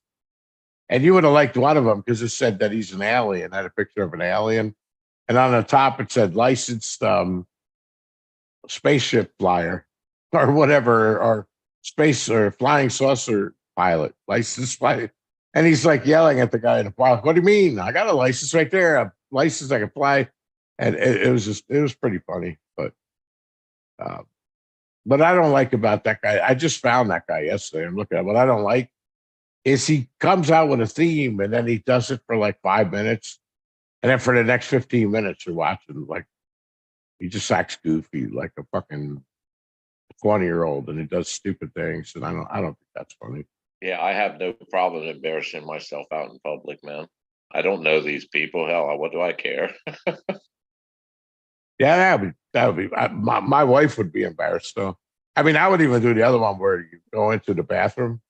And you would have liked one of them because it said that he's an alien, had a picture of an alien. And on the top it said licensed spaceship flyer or whatever, or space or flying saucer pilot, licensed pilot. And he's like yelling at the guy in the park, what do you mean? I got a license right there, a license I can fly. And it was pretty funny. But what I don't like about that guy, I just found that guy yesterday. I'm looking at what I don't like is he comes out with a theme and then he does it for like 5 minutes. And then for the next 15 minutes, you're watching like he just acts goofy, like a fucking 20-year-old, and he does stupid things. And I don't think that's funny. Yeah, I have no problem embarrassing myself out in public, man. I don't know these people. Hell, what do I care? Yeah, that would be my wife would be embarrassed though. I mean, I would even do the other one where you go into the bathroom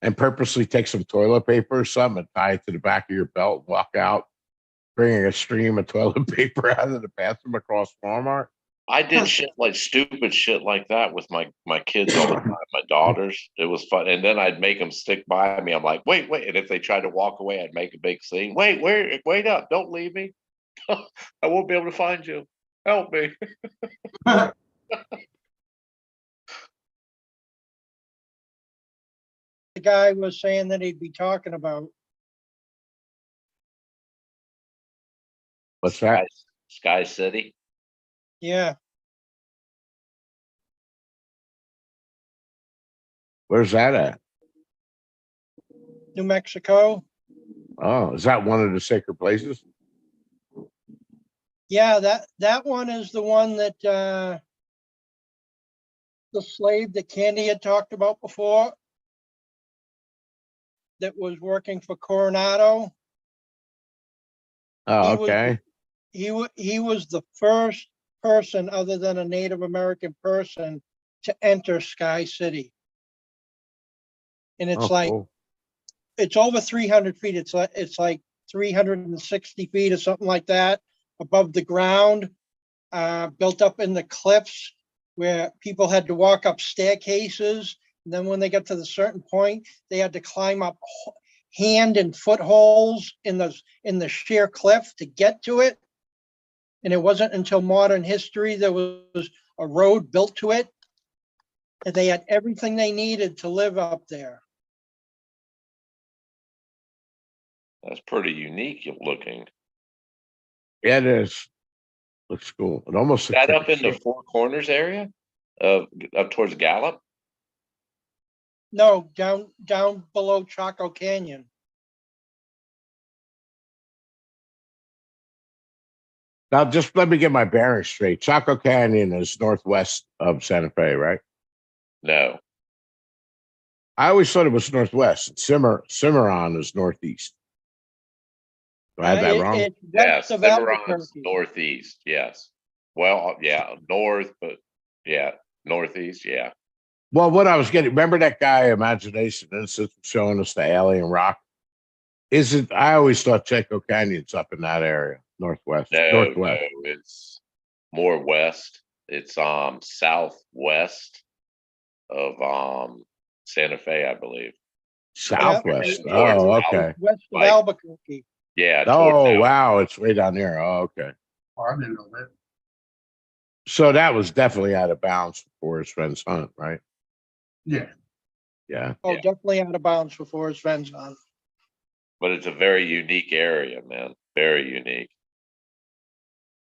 and purposely take some toilet paper or something and tie it to the back of your belt, walk out, bringing a stream of toilet paper out of the bathroom across Walmart. I did shit like stupid shit like that with my kids all the time, my daughters. It was fun, and then I'd make them stick by me. I'm like, wait, and if they tried to walk away, I'd make a big scene. Wait up! Don't leave me. I won't be able to find you. Help me. The guy was saying that he'd be talking about. What's that? Sky City. Yeah, Where's that at? New Mexico. Oh, is that one of the sacred places? Yeah, that one is the one that the slave that Candy had talked about before that was working for Coronado. Oh, He was- okay. He was the first person other than a Native American person to enter Sky City. And it's Cool. it's over 300 feet. It's like 360 feet or something like that above the ground, built up in the cliffs where people had to walk up staircases. And then when they got to the certain point, they had to climb up hand and foot holes in the sheer cliff to get to it. And it wasn't until modern history there was a road built to it. And they had everything they needed to live up there. That's pretty unique looking. Yeah, it is. Looks cool. It almost looks That like up a in the ship. Four Corners area of up towards Gallup. No, down below Chaco Canyon. Now, just let me get my bearings straight. Chaco Canyon is northwest of Santa Fe, right? No, I always thought it was northwest. Cimarron is northeast. Do I have that wrong? It's yeah, west of Cimarron's Albuquerque. northeast. Yes. Well, yeah, north, but yeah, northeast. Yeah. Well, what I was getting, remember that guy, Imagination Institute, showing us the alien rock? Isn't, I always thought Chaco Canyon's up in that area, northwest. No, it's more west. It's southwest of Santa Fe, I believe. Southwest. Yeah, Oh, towards okay. West of Like- Albuquerque. Yeah. Oh, wow. It's way down there. Oh, okay. Oh, I didn't know that. So that was definitely out of bounds for his friend's hunt, right? Yeah. Yeah. Oh, Yeah. definitely out of bounds before his friends on. But it's a very unique area, man. Very unique.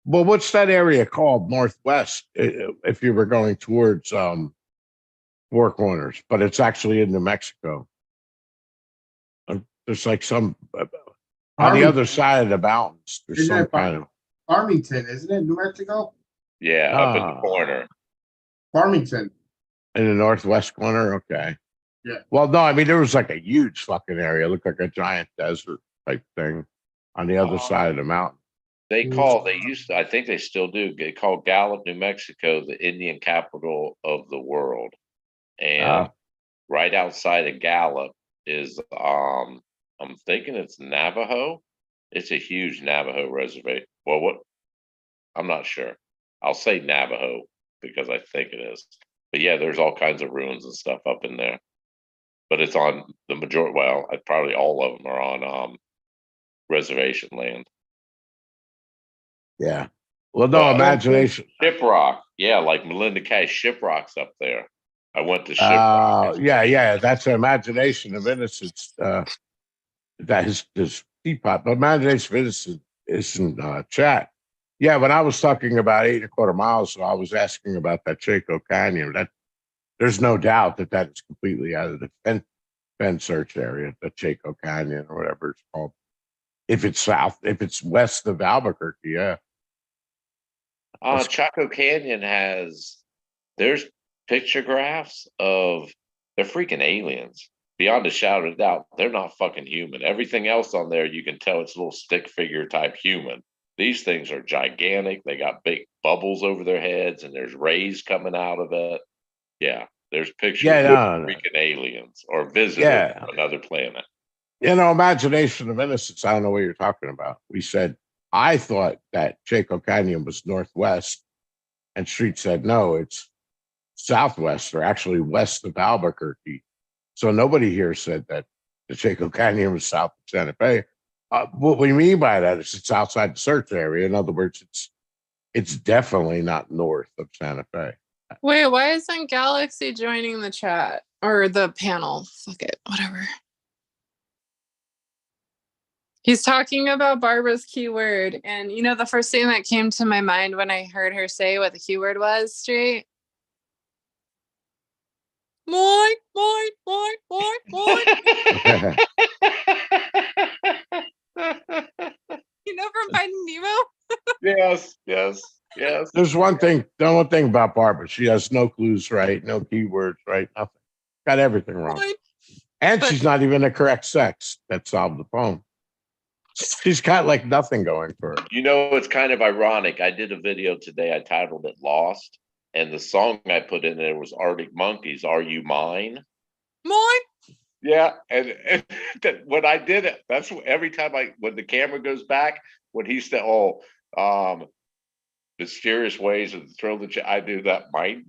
Well, what's that area called? Northwest, if you were going towards Four Corners, but it's actually in New Mexico. There's like some on the Farmington. other side of the mountains. There's Isn't some that kind of Farmington, isn't it? New Mexico? Yeah, up in the Ah. corner. Farmington. in the northwest corner. Okay. Yeah. Well, no, I mean there was like a huge fucking area. It looked like a giant desert type thing on the other side of the mountain. They used to, I think they still do, they call Gallup, New Mexico, the Indian capital of the world. And right outside of Gallup is, I'm thinking it's Navajo. It's a huge Navajo reservation. Well, what? I'm not sure. I'll say Navajo because I think it is. But yeah, there's all kinds of ruins and stuff up in there. But it's on the majority, well, probably all of them are on reservation land. Yeah. Well, no, imagination. Shiprock. Yeah, like Melinda K. Shiprock's up there. I went to Shiprock. Yeah. That's an imagination of innocence. That is this teapot. But imagination of innocence is in chat. Yeah, when I was talking about 8.25 miles, so I was asking about that Chaco Canyon. That there's no doubt that that is completely out of the fen search area, the Chaco Canyon or whatever it's called. If it's west of Albuquerque, yeah. Chaco Canyon there's pictographs of, they're freaking aliens. Beyond a shadow of doubt, they're not fucking human. Everything else on there, you can tell it's a little stick figure type human. These things are gigantic. They got big bubbles over their heads and there's rays coming out of it. Yeah, there's pictures of freaking aliens or visitors from another planet. Imagination of innocence. I don't know what you're talking about. We said, I thought that Chaco Canyon was northwest, and Street said, no, it's southwest or actually west of Albuquerque. So nobody here said that the Chaco Canyon was south of Santa Fe. What we mean by that is it's outside the search area. In other words, it's definitely not north of Santa Fe. Wait, why isn't Galaxy joining the chat or the panel? Fuck it, whatever. He's talking about Barbara's keyword, and the first thing that came to my mind when I heard her say what the keyword was, Straight. Moi. From Finding Nemo? Yes. There's one thing about Barbara. She has no clues right, no keywords right, nothing. Got everything wrong. And she's not even the correct sex that solved the poem. She's got like nothing going for her. It's kind of ironic. I did a video today. I titled it Lost. And the song I put in there was Arctic Monkeys, Are You Mine? Mine? Yeah. And when I did it, that's every time when the camera goes back, when he said, mysterious ways of throw I do that mine,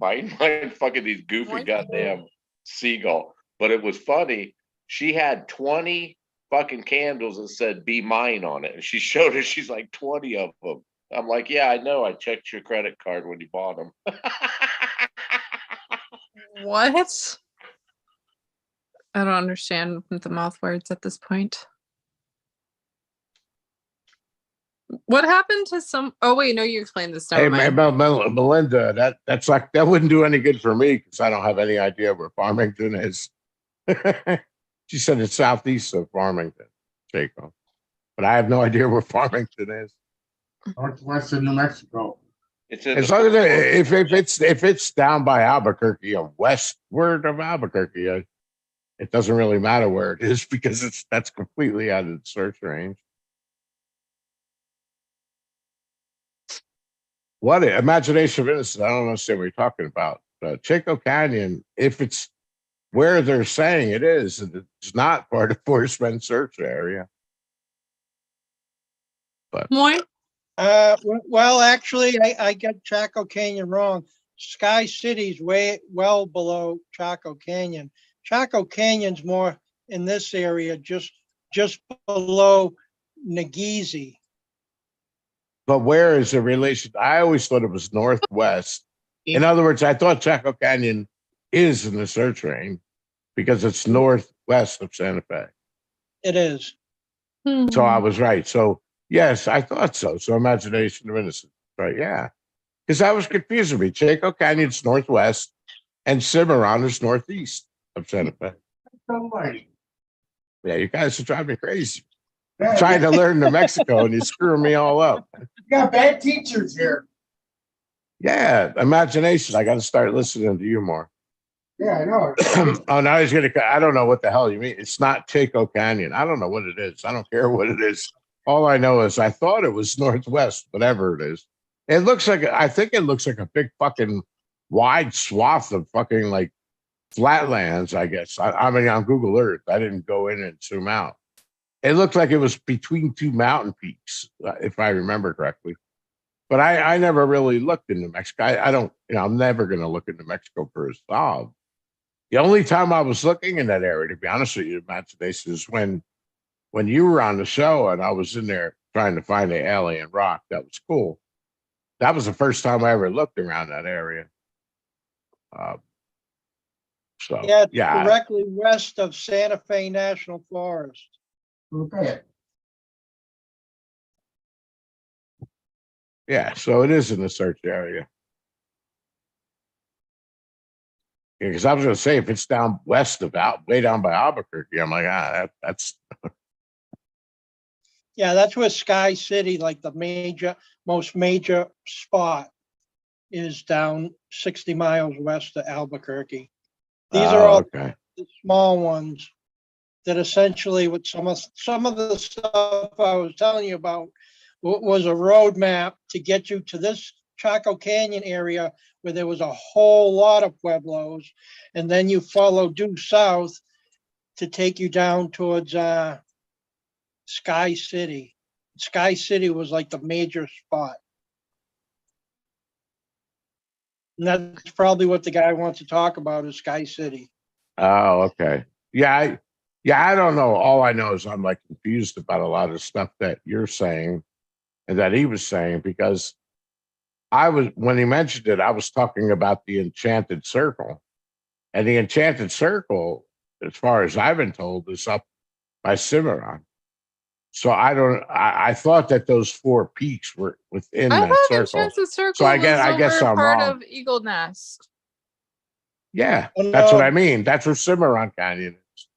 fucking these goofy goddamn seagull. But it was funny. She had 20 fucking candles that said "Be Mine" on it, and she showed us. She's like 20 of them. I'm like, yeah, I know. I checked your credit card when you bought them. What? I don't understand the mouth words at this point. What happened to some? Oh wait, no, you explained this. Hey, Melinda, that's like that wouldn't do any good for me because I don't have any idea where Farmington is. She said it's southeast of Farmington, Chaco, but I have no idea where Farmington is. Northwest of New Mexico. As long as if it's down by Albuquerque or westward of Albuquerque, it doesn't really matter where it is because that's completely out of the search range. What imagination of innocence? I don't understand what you're talking about. Chaco Canyon, if it's where they're saying it is, it's not part of Forest Bend search area. But Moi? Well, actually, I got Chaco Canyon wrong. Sky City's way well below Chaco Canyon. Chaco Canyon's more in this area, just below Nageezy. But where is the relation? I always thought it was northwest. In other words, I thought Chaco Canyon is in the search range because it's northwest of Santa Fe. It is. So I was right. So yes, I thought so. So imagination of innocence, right? Yeah, because that was confusing me. Chaco Canyon's northwest, and Cimarron is northeast of Santa Fe. Somebody. Yeah, you guys are driving me crazy. Yeah, Trying to learn New Mexico, and you're screwing me all up. you got bad teachers here. Yeah, imagination. I got to start listening to you more. Yeah, I know. Oh, now he's gonna. I don't know what the hell you mean. It's not Chaco Canyon. I don't know what it is. I don't care what it is. All I know is I thought it was northwest, whatever it is. It looks like. I think it looks like a big fucking wide swath of fucking like flatlands. I guess. I mean, on Google Earth, I didn't go in and zoom out. It looked like it was between two mountain peaks, if I remember correctly. But I never really looked into Mexico. I don't. I'm never going to look into Mexico for a solve. The only time I was looking in that area, to be honest with you, imagination, is when you were on the show and I was in there trying to find the alien rock. That was cool. That was the first time I ever looked around that area. So Yeah, it's yeah, directly west of Santa Fe National Forest. Okay. yeah. So it is in the search area. Because I was going to say, if it's down west of way down by Albuquerque, I'm like, that's Yeah, that's where Sky City, like the most major spot, is down 60 miles west of Albuquerque. These are all okay. the small ones that essentially, with some of the stuff I was telling you about, was a roadmap to get you to this Chaco Canyon area where there was a whole lot of pueblos, and then you follow due south to take you down towards Sky City. Sky City was like the major spot. And that's probably what the guy wants to talk about is Sky City. Oh, okay. Yeah, I don't know. All I know is I'm like confused about a lot of stuff that you're saying and that he was saying because when he mentioned it, I was talking about the Enchanted Circle. And the Enchanted Circle, as far as I've been told, is up by Cimarron. So I thought that those four peaks were within I that thought circle. Enchanted Circle So I guess over I'm part wrong. of Eagle Nest. Yeah, Oh, that's what no. I mean. That's where Cimarron Canyon is.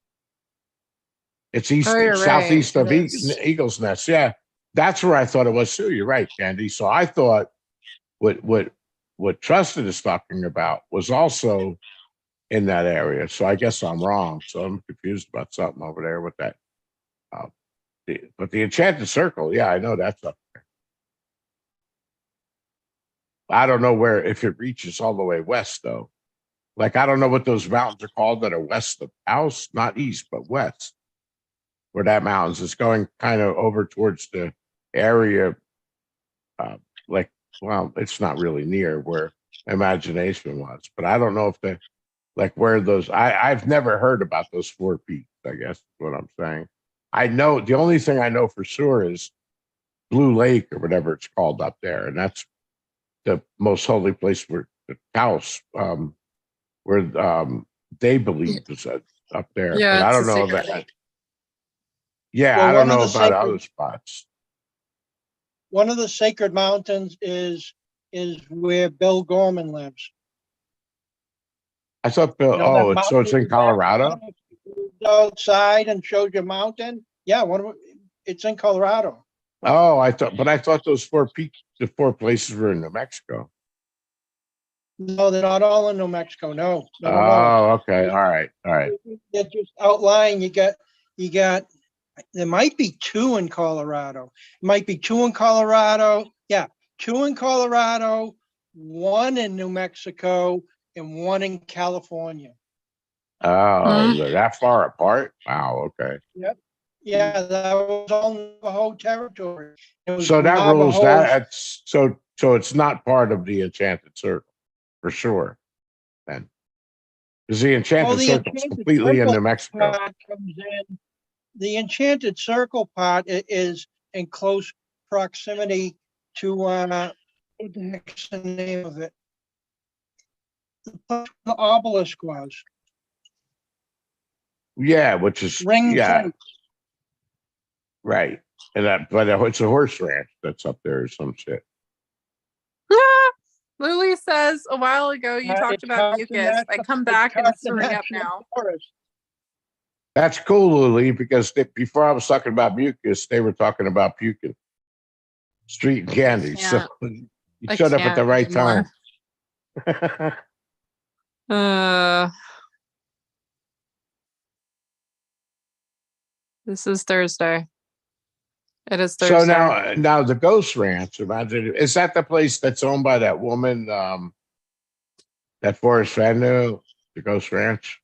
It's east, Oh, you're southeast right. of It is. Eagle's Nest. Yeah, that's where I thought it was too. You're right, Candy. So I thought what Trusted is talking about was also in that area. So I guess I'm wrong. So I'm confused about something over there with that. But the Enchanted Circle, yeah, I know that's up there. I don't know if it reaches all the way west though. Like I don't know what those mountains are called that are west of House, not east, but west. Where that mountains is going kind of over towards the area, like, well, it's not really near where Imagination was, but I don't know if where those, I've never heard about those four peaks, I guess is what I'm saying. I know the only thing I know for sure is Blue Lake or whatever it's called up there. And that's the most holy place where the house, where they believe is up there. Yeah, But I it's don't a know sacred about, lake. yeah, Well, I don't one of know the about sacred- other spots. One of the sacred mountains is where Bill Gorman lives. I thought, Bill, You know that so it's in mountain Colorado? outside and shows you a mountain. Yeah, it's in Colorado. Oh, I thought those the four places were in New Mexico. No, they're not all in New Mexico. No. Oh, okay. All right. They're just outlying. You got. There might be two in Colorado. It might be two in Colorado. Yeah, two in Colorado, one in New Mexico, and one in California. Oh, they're that far apart? Wow, okay. Yep. Yeah, that was all Navajo territory. It was So that rules Navajos. so it's not part of the Enchanted Circle. for sure. Then, because the Oh, Enchanted the Circle is Enchanted completely in Circle New Mexico. part comes in. The Enchanted Circle part is in close proximity to, what the heck's the name of it? The obelisk was, Yeah, which is Ring yeah, Place. right. And that, but it's a horse ranch that's up there or some shit. Lily says a while ago you talked It's about Carson mucus. I National- come it's back and it's Carson throwing up National now. Forest. That's cool, Lily, because before I was talking about mucus, they were talking about puking. Street and candy. So can't. you I showed up at the can't right time. anymore. This is Thursday. It is So Thursday. now the Ghost Ranch, imagine, is that the place that's owned by that woman, that Forrest Fanu, the Ghost Ranch?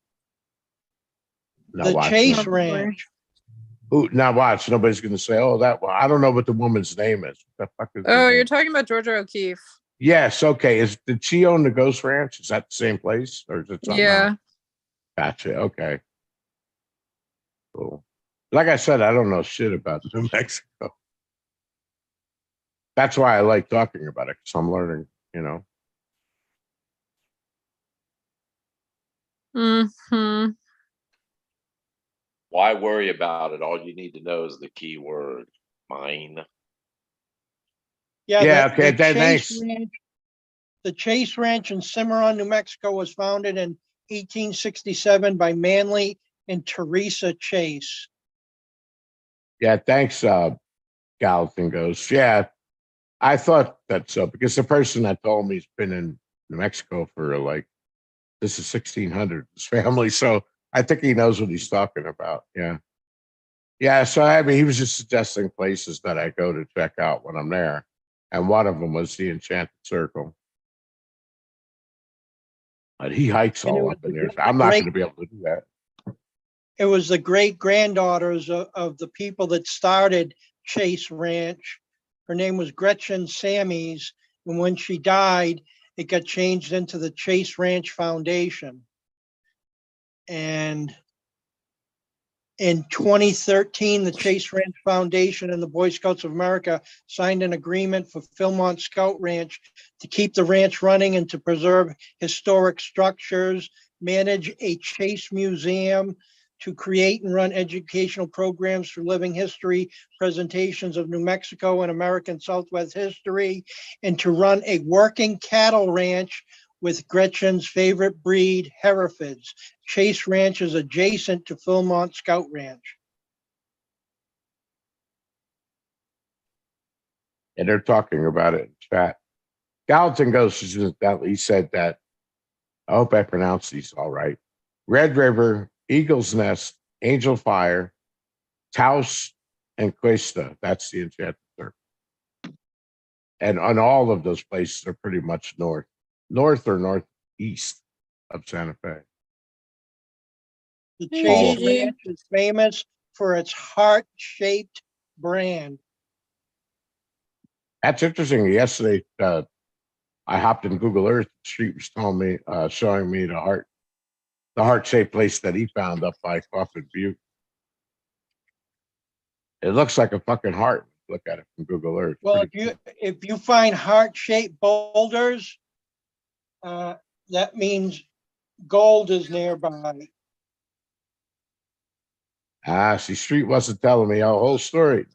Now The watch. Chase Probably. Ranch. Who now watch? Nobody's gonna say, "Oh, that one." I don't know what the woman's name is. What the fuck is her Oh, name? you're talking about Georgia O'Keeffe. Yes, okay. Did she own the Ghost Ranch? Is that the same place, or is it something Yeah. else? Gotcha. Okay. Cool. Like I said, I don't know shit about New Mexico. That's why I like talking about it, because I'm learning, you know. Hmm. Why worry about it? All you need to know is the key word, mine. Yeah, The okay, Chase thanks. Ranch. The Chase Ranch in Cimarron, New Mexico was founded in 1867 by Manly and Teresa Chase. Yeah, thanks, Gallatin Ghost. Yeah, I thought that so, because the person that told me has been in New Mexico for like, this is 1600, his family. So I think he knows what he's talking about. Yeah. Yeah. So, I mean, he was just suggesting places that I go to check out when I'm there. And one of them was the Enchanted Circle. But he hikes And it all was up in there. So I'm not going to be able to do that. It was the great granddaughters of the people that started Chase Ranch. Her name was Gretchen Sammies, and when she died, it got changed into the Chase Ranch Foundation. And in 2013, the Chase Ranch Foundation and the Boy Scouts of America signed an agreement for Philmont Scout Ranch to keep the ranch running and to preserve historic structures, manage a Chase Museum, to create and run educational programs for living history, presentations of New Mexico and American Southwest history, and to run a working cattle ranch with Gretchen's favorite breed, Herefords. Chase Ranch is adjacent to Philmont Scout Ranch. And they're talking about it in chat. Gallatin Ghost is that he said that. I hope I pronounced these all right. Red River, Eagle's Nest, Angel Fire, Taos, and Cuesta. That's the Enchanted Circle. And on all of those places are pretty much north or northeast of Santa Fe. The Hey, Chase Gigi. Ranch is famous for its heart-shaped brand. That's interesting. Yesterday, I hopped in Google Earth. The street was telling me, showing me the heart-shaped place that he found up by Coffin Butte. It looks like a fucking heart. Look at it from Google Earth. Well, Pretty if you find heart-shaped boulders, that means gold is nearby. see, Street wasn't telling me our whole story.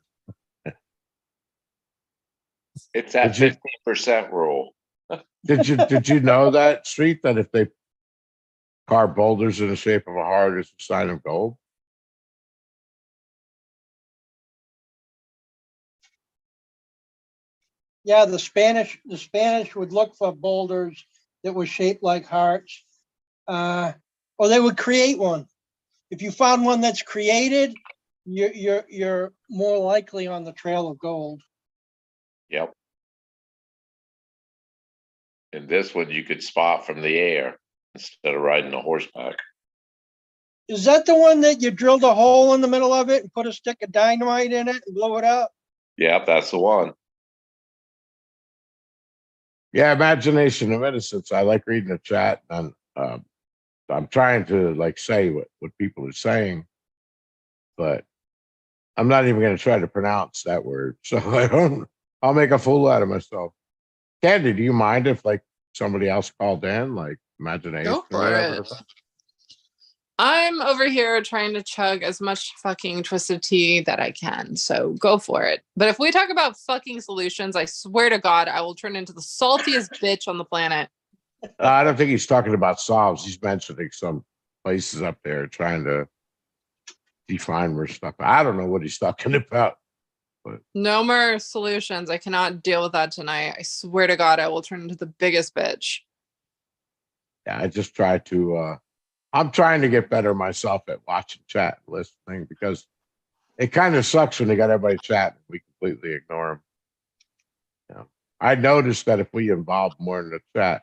It's that Did you- 15% rule. Did you know that, Street, that if they carve boulders in the shape of a heart, it's a sign of gold? Yeah, the Spanish would look for boulders that were shaped like hearts, or they would create one. If you found one that's created, you're more likely on the trail of gold. Yep. And this one you could spot from the air instead of riding a horseback. Is that the one that you drilled a hole in the middle of it and put a stick of dynamite in it and blow it up? Yep, that's the one. Yeah, imagination of innocence. I like reading the chat, and I'm trying to like say what people are saying, but I'm not even going to try to pronounce that word. So I don't. I'll make a fool out of myself. Candy, do you mind if like somebody else called in, like imagination Go or for whatever? it. I'm over here trying to chug as much fucking twisted tea that I can. So go for it. But if we talk about fucking solutions, I swear to God, I will turn into the saltiest bitch on the planet. I don't think he's talking about solves. He's mentioning some places up there trying to define where stuff. I don't know what he's talking about. But No more solutions. I cannot deal with that tonight. I swear to God, I will turn into the biggest bitch. yeah, I just try to. I'm trying to get better myself at watching chat and listening because it kind of sucks when they got everybody chatting. We completely ignore them. You know, I noticed that if we involve more in the chat,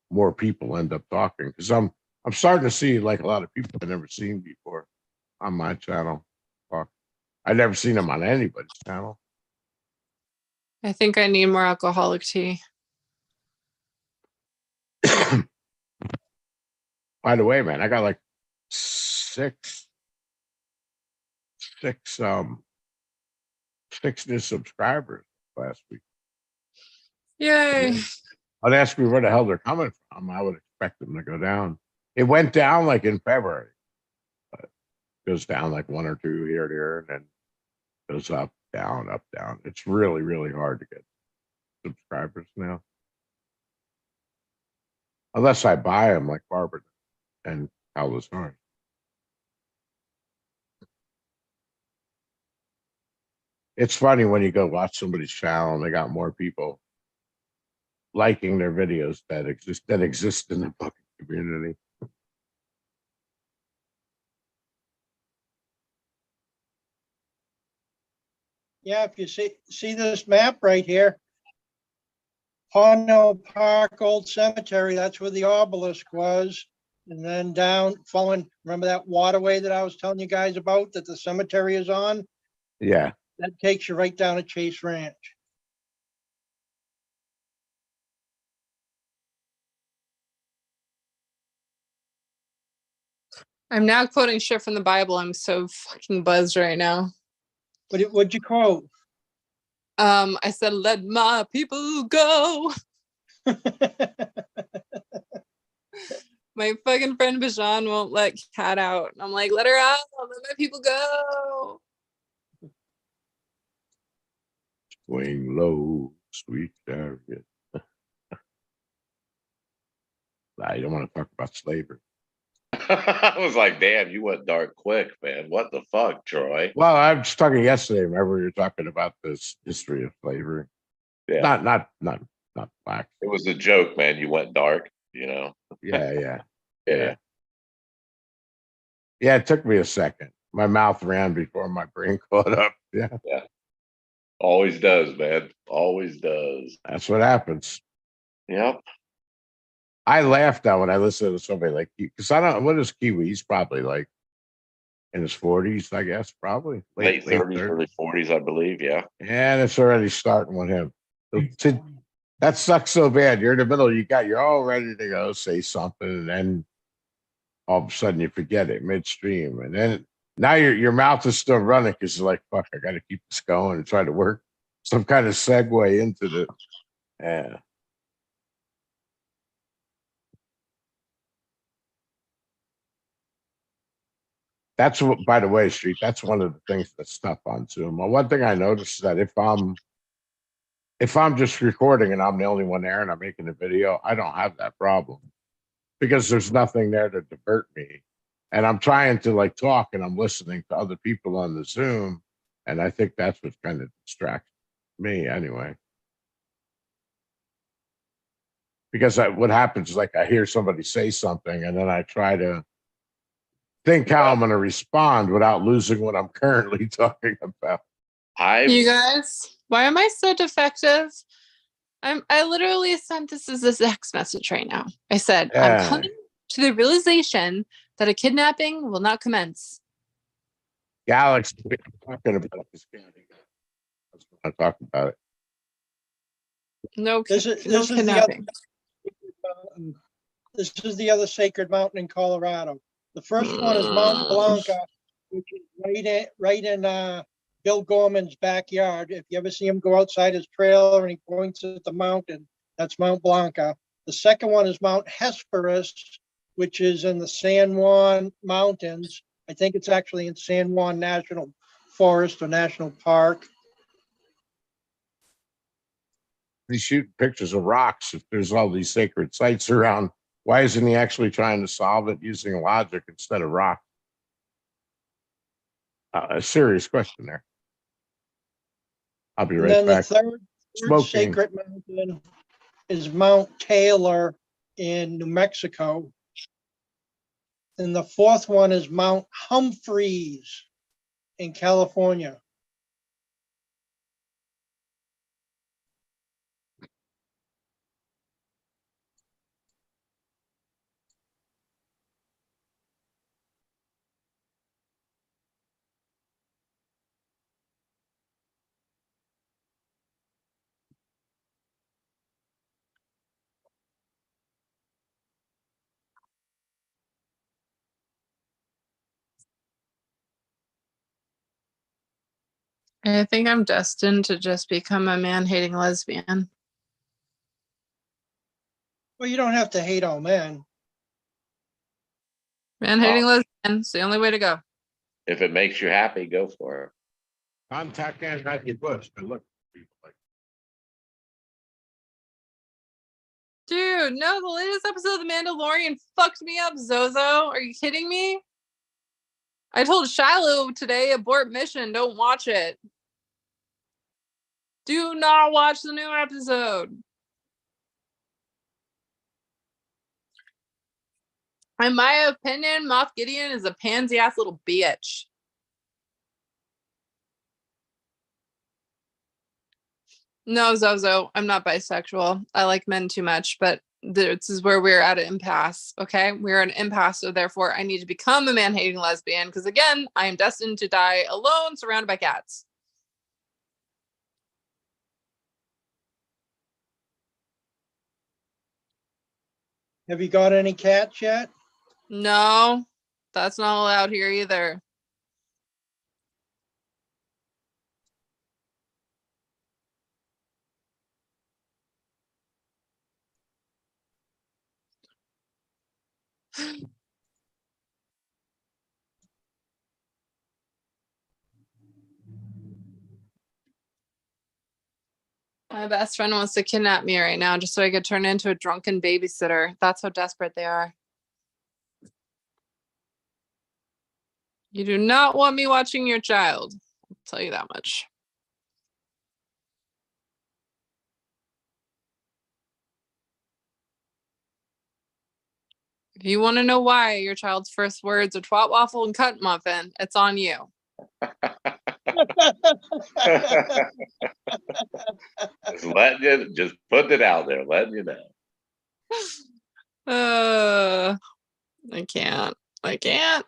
more people end up talking because I'm starting to see like a lot of people I've never seen before on my channel. Talk. I've never seen them on anybody's channel. I think I need more alcoholic tea. By the way, man, I got like six new subscribers last week. Yay. I'd ask me where the hell they're coming from. I would expect them to go down. It went down like in February, but it goes down like one or two here, there, and then goes up, down, up, down. It's really, really hard to get subscribers now. Unless I buy them like Barbara and Howl's Horn. It's funny when you go watch somebody's channel and they got more people liking their videos that exist in the fucking community. Yeah, if you see this map right here, Hornell Park Old Cemetery, that's where the obelisk was. And then down, following, remember that waterway that I was telling you guys about that the cemetery is on? Yeah. That takes you right down to Chase Ranch. I'm now quoting shit from the Bible. I'm so fucking buzzed right now. What'd you quote? I said, let my people go. My fucking friend Bajan won't let Kat out. I'm like, let her out. Let my people go. Swing low, sweet chariot. I don't want to talk about slavery. I was like, damn, you went dark quick, man. What the fuck, Troy? Well, I was talking yesterday. Remember, you were talking about this history of slavery. Yeah. Not black. It was a joke, man. You went dark, you know? Yeah. Yeah. Yeah, it took me a second. My mouth ran before my brain caught up. Yeah. Always does, man. Always does. That's what happens. Yep. I laughed out when I listened to somebody like you because I don't. What is Kiwi? He's probably like in his 40s, I guess. Probably Late 30s, early 40s, I believe. Yeah. And it's already starting with him. That sucks so bad. You're in the middle. You're all ready to go say something, and then all of a sudden you forget it midstream, and then now your mouth is still running because you're like, fuck, I got to keep this going and try to work some kind of segue into the. Yeah. That's what, by the way, Street, that's one of the things that's tough on Zoom. Well, one thing I noticed is that if I'm just recording and I'm the only one there and I'm making a video, I don't have that problem because there's nothing there to divert me. And I'm trying to like talk and I'm listening to other people on the Zoom. And I think that's what kind of distracts me anyway. Because what happens is like I hear somebody say something and then I try to think how I'm going to respond without losing what I'm currently talking about. You guys, why am I so defective? I literally sent this as a text message right now. I said, I'm coming to the realization that a kidnapping will not commence. Yeah, Alex, talking about this. I'm talking about it. No, This no is the other kidnapping. mountain. This is the other sacred mountain in Colorado. The first one is Mount Blanca, which is right in Bill Gorman's backyard. If you ever see him go outside his trailer and he points at the mountain, that's Mount Blanca. The second one is Mount Hesperus, which is in the San Juan Mountains. I think it's actually in San Juan National Forest or National Park. He's shooting pictures of rocks. If there's all these sacred sites around, why isn't he actually trying to solve it using logic instead of rock? A serious question there. I'll be And right then back. the third Smoking. sacred mountain is Mount Taylor in New Mexico. And the fourth one is Mount Humphreys in California. I think I'm destined to just become a man-hating lesbian. Well, you don't have to hate all men. Man-hating lesbian. It's the only way to go. If it makes you happy, go for it. Contact Anheuser Busch. But look, people like Dude, no, the latest episode of The Mandalorian fucked me up, Zozo. Are you kidding me? I told Shiloh today, abort mission, don't watch it. Do not watch the new episode. In my opinion, Moff Gideon is a pansy ass little bitch. No, Zozo, I'm not bisexual. I like men too much, but this is where we're at an impasse. Okay, we're at an impasse, so therefore I need to become a man-hating lesbian because again, I am destined to die alone, surrounded by cats. Have you got any cats yet? No, that's not allowed here either. My best friend wants to kidnap me right now just so I could turn into a drunken babysitter. That's how desperate they are. You do not want me watching your child. I'll tell you that much. If you want to know why your child's first words are twat waffle and cunt muffin, it's on you. Just putting it out there, letting you know. I can't. I can't.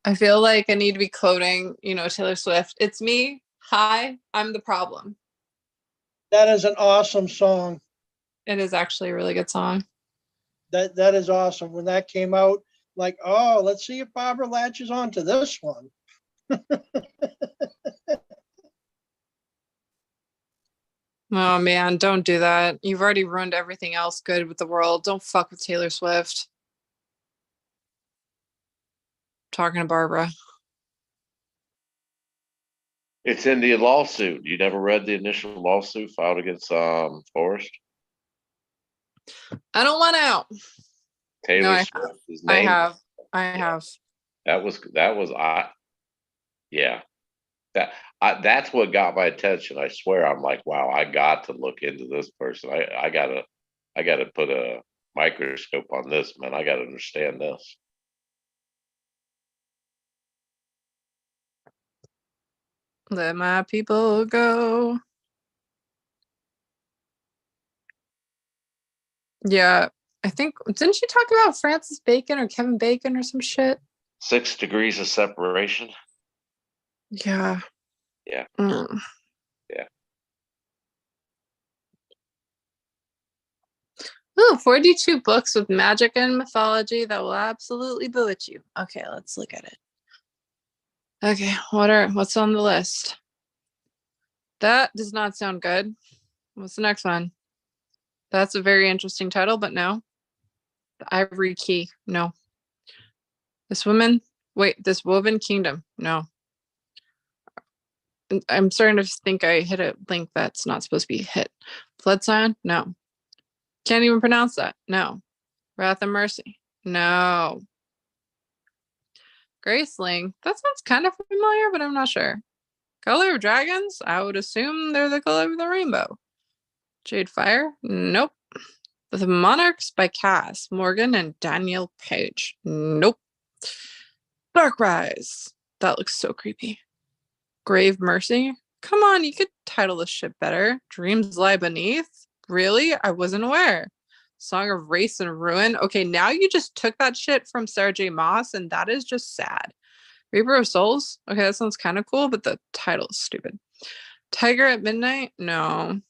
I feel like I need to be quoting, Taylor Swift. It's me. Hi, I'm the problem. That is an awesome song. It is actually a really good song. That is awesome. When that came out, like, oh, let's see if Barbara latches on to this one. Oh man, don't do that. You've already ruined everything else good with the world. Don't fuck with Taylor Swift. Talking to Barbara. It's in the lawsuit. You never read the initial lawsuit filed against Forrest? I don't want out. Taylor No, Swift is I named. I have. That was yeah. That's what got my attention. I swear, I'm like, wow, I got to look into this person. I gotta put a microscope on this, man. I gotta understand this. Let my people go. Yeah, I think, didn't she talk about Francis Bacon or Kevin Bacon or some shit? 6 degrees of separation. Yeah. Yeah. Mm. Yeah. Oh, 42 books with magic and mythology that will absolutely bewitch you. Okay, let's look at it. Okay, what's on the list? That does not sound good. What's the next one? That's a very interesting title, but no. The Ivory Key. No. This Woven Kingdom. No. I'm starting to think I hit a link that's not supposed to be hit. Blood Scion? No. Can't even pronounce that. No. Wrath and Mercy? No. Graceling? That sounds kind of familiar, but I'm not sure. Color of Dragons? I would assume they're the color of the rainbow. Jade Fire? Nope. The Monarchs by Cass Morgan and Daniel Page? Nope. Dark Rise? That looks so creepy. Grave Mercy? Come on, you could title this shit better. Dreams Lie Beneath? Really? I wasn't aware. Song of Race and Ruin? Okay, now you just took that shit from Sarah J. Maas, and that is just sad. Reaper of Souls? Okay, that sounds kind of cool, but the title is stupid. Tiger at Midnight? No.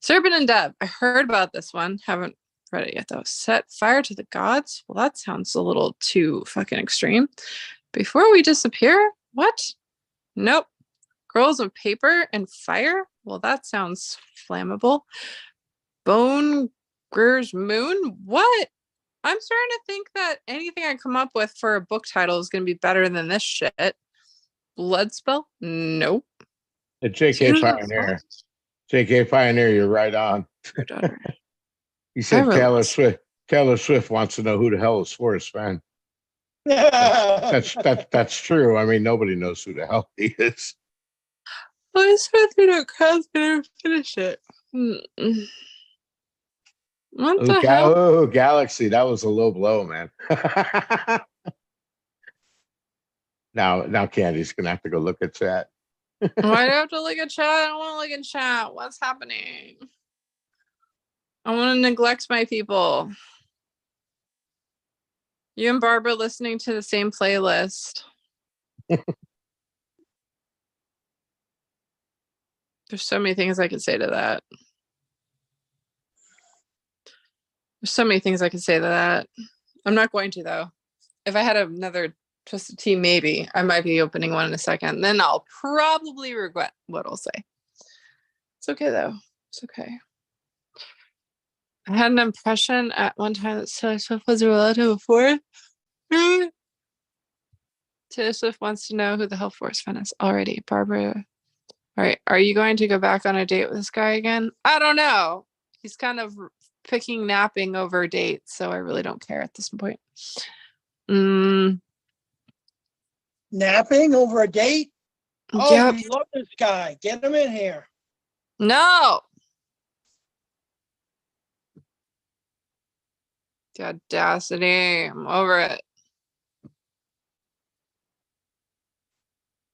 Serpent and Dove. I heard about this one. Haven't read it yet, though. Set Fire to the Gods? Well, that sounds a little too fucking extreme. Before We Disappear? What? Nope. Girls of Paper and Fire? Well, that sounds flammable. Bone Greer's Moon? What? I'm starting to think that anything I come up with for a book title is going to be better than this shit. Bloodspell? Nope. The JK Pioneer. JK Pioneer, you're right on. He said Taylor Swift wants to know who the hell is Forrest fan. That's true. I mean, nobody knows who the hell he is. I swear through that crowd's gonna finish it. What the hell? Oh, Galaxy, that was a low blow, man. Now Candy's gonna have to go look at chat. Why do I have to look at chat? I don't want to look at chat. What's happening? I want to neglect my people. You and Barbara listening to the same playlist. There's so many things I could say to that. There's so many things I could say to that. I'm not going to, though. If I had another Twisted Tea, maybe. I might be opening one in a second. Then I'll probably regret what I'll say. It's okay, though. It's okay. I had an impression at one time that Taylor Swift was a relative of Forrest. Taylor Swift wants to know who the hell Forrest fan is already. Barbara. All right. Are you going to go back on a date with this guy again? I don't know. He's kind of picking napping over dates, so I really don't care at this point. Napping over a date? Oh, Yep. we love this guy. Get him in here. No. The audacity. I'm over it.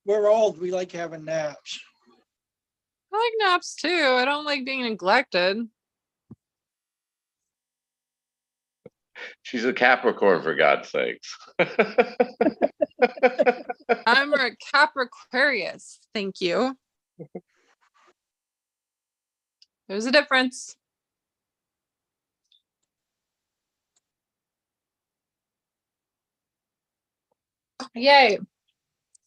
We're old. We like having naps. I like naps too. I don't like being neglected. She's a Capricorn, for God's sakes. I'm a Capricornius. Thank you. There's a difference. Yay.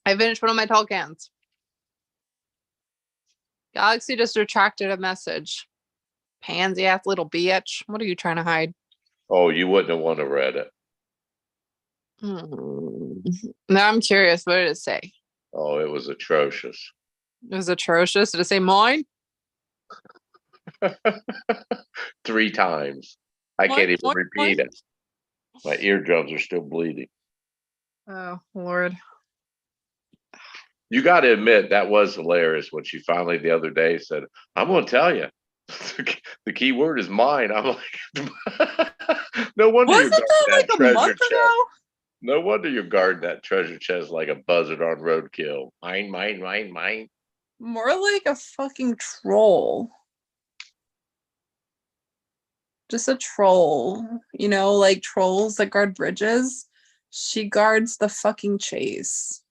I finished one of my tall cans. Galaxy just retracted a message. Pansy ass little bitch. What are you trying to hide? Oh, you wouldn't have want to read it. Now I'm curious. What did it say? Oh, it was atrocious. It was atrocious. Did it say mine? 3 times. I can't even repeat it. My eardrums are still bleeding. Oh, Lord. You got to admit, that was hilarious when she finally the other day said, I'm going to tell you. The key word is mine. I'm like, no wonder Wasn't that like a month ago? No wonder you guard that treasure chest like a buzzard on roadkill. Mine, mine, mine, mine. More like a fucking troll. Just a troll. You know, like trolls that guard bridges. She guards the fucking chase.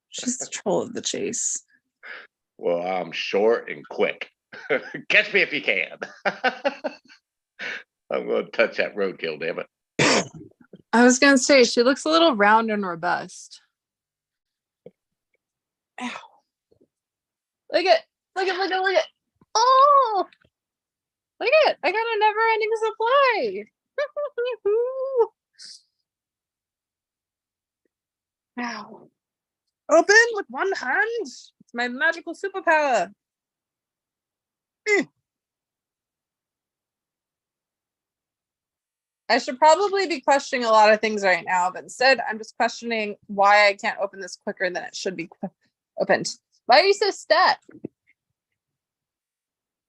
She's the troll of the chase. Well, I'm short and quick. Catch me if you can. I'm going to touch that roadkill, damn it. I was gonna say she looks a little round and robust. Ow. Look at, look at, look at, look at. Oh, look at! I got a never-ending supply. Ow. Open with one hand. It's my magical superpower. I should probably be questioning a lot of things right now, but instead I'm just questioning why I can't open this quicker than it should be opened. Why are you so stuck?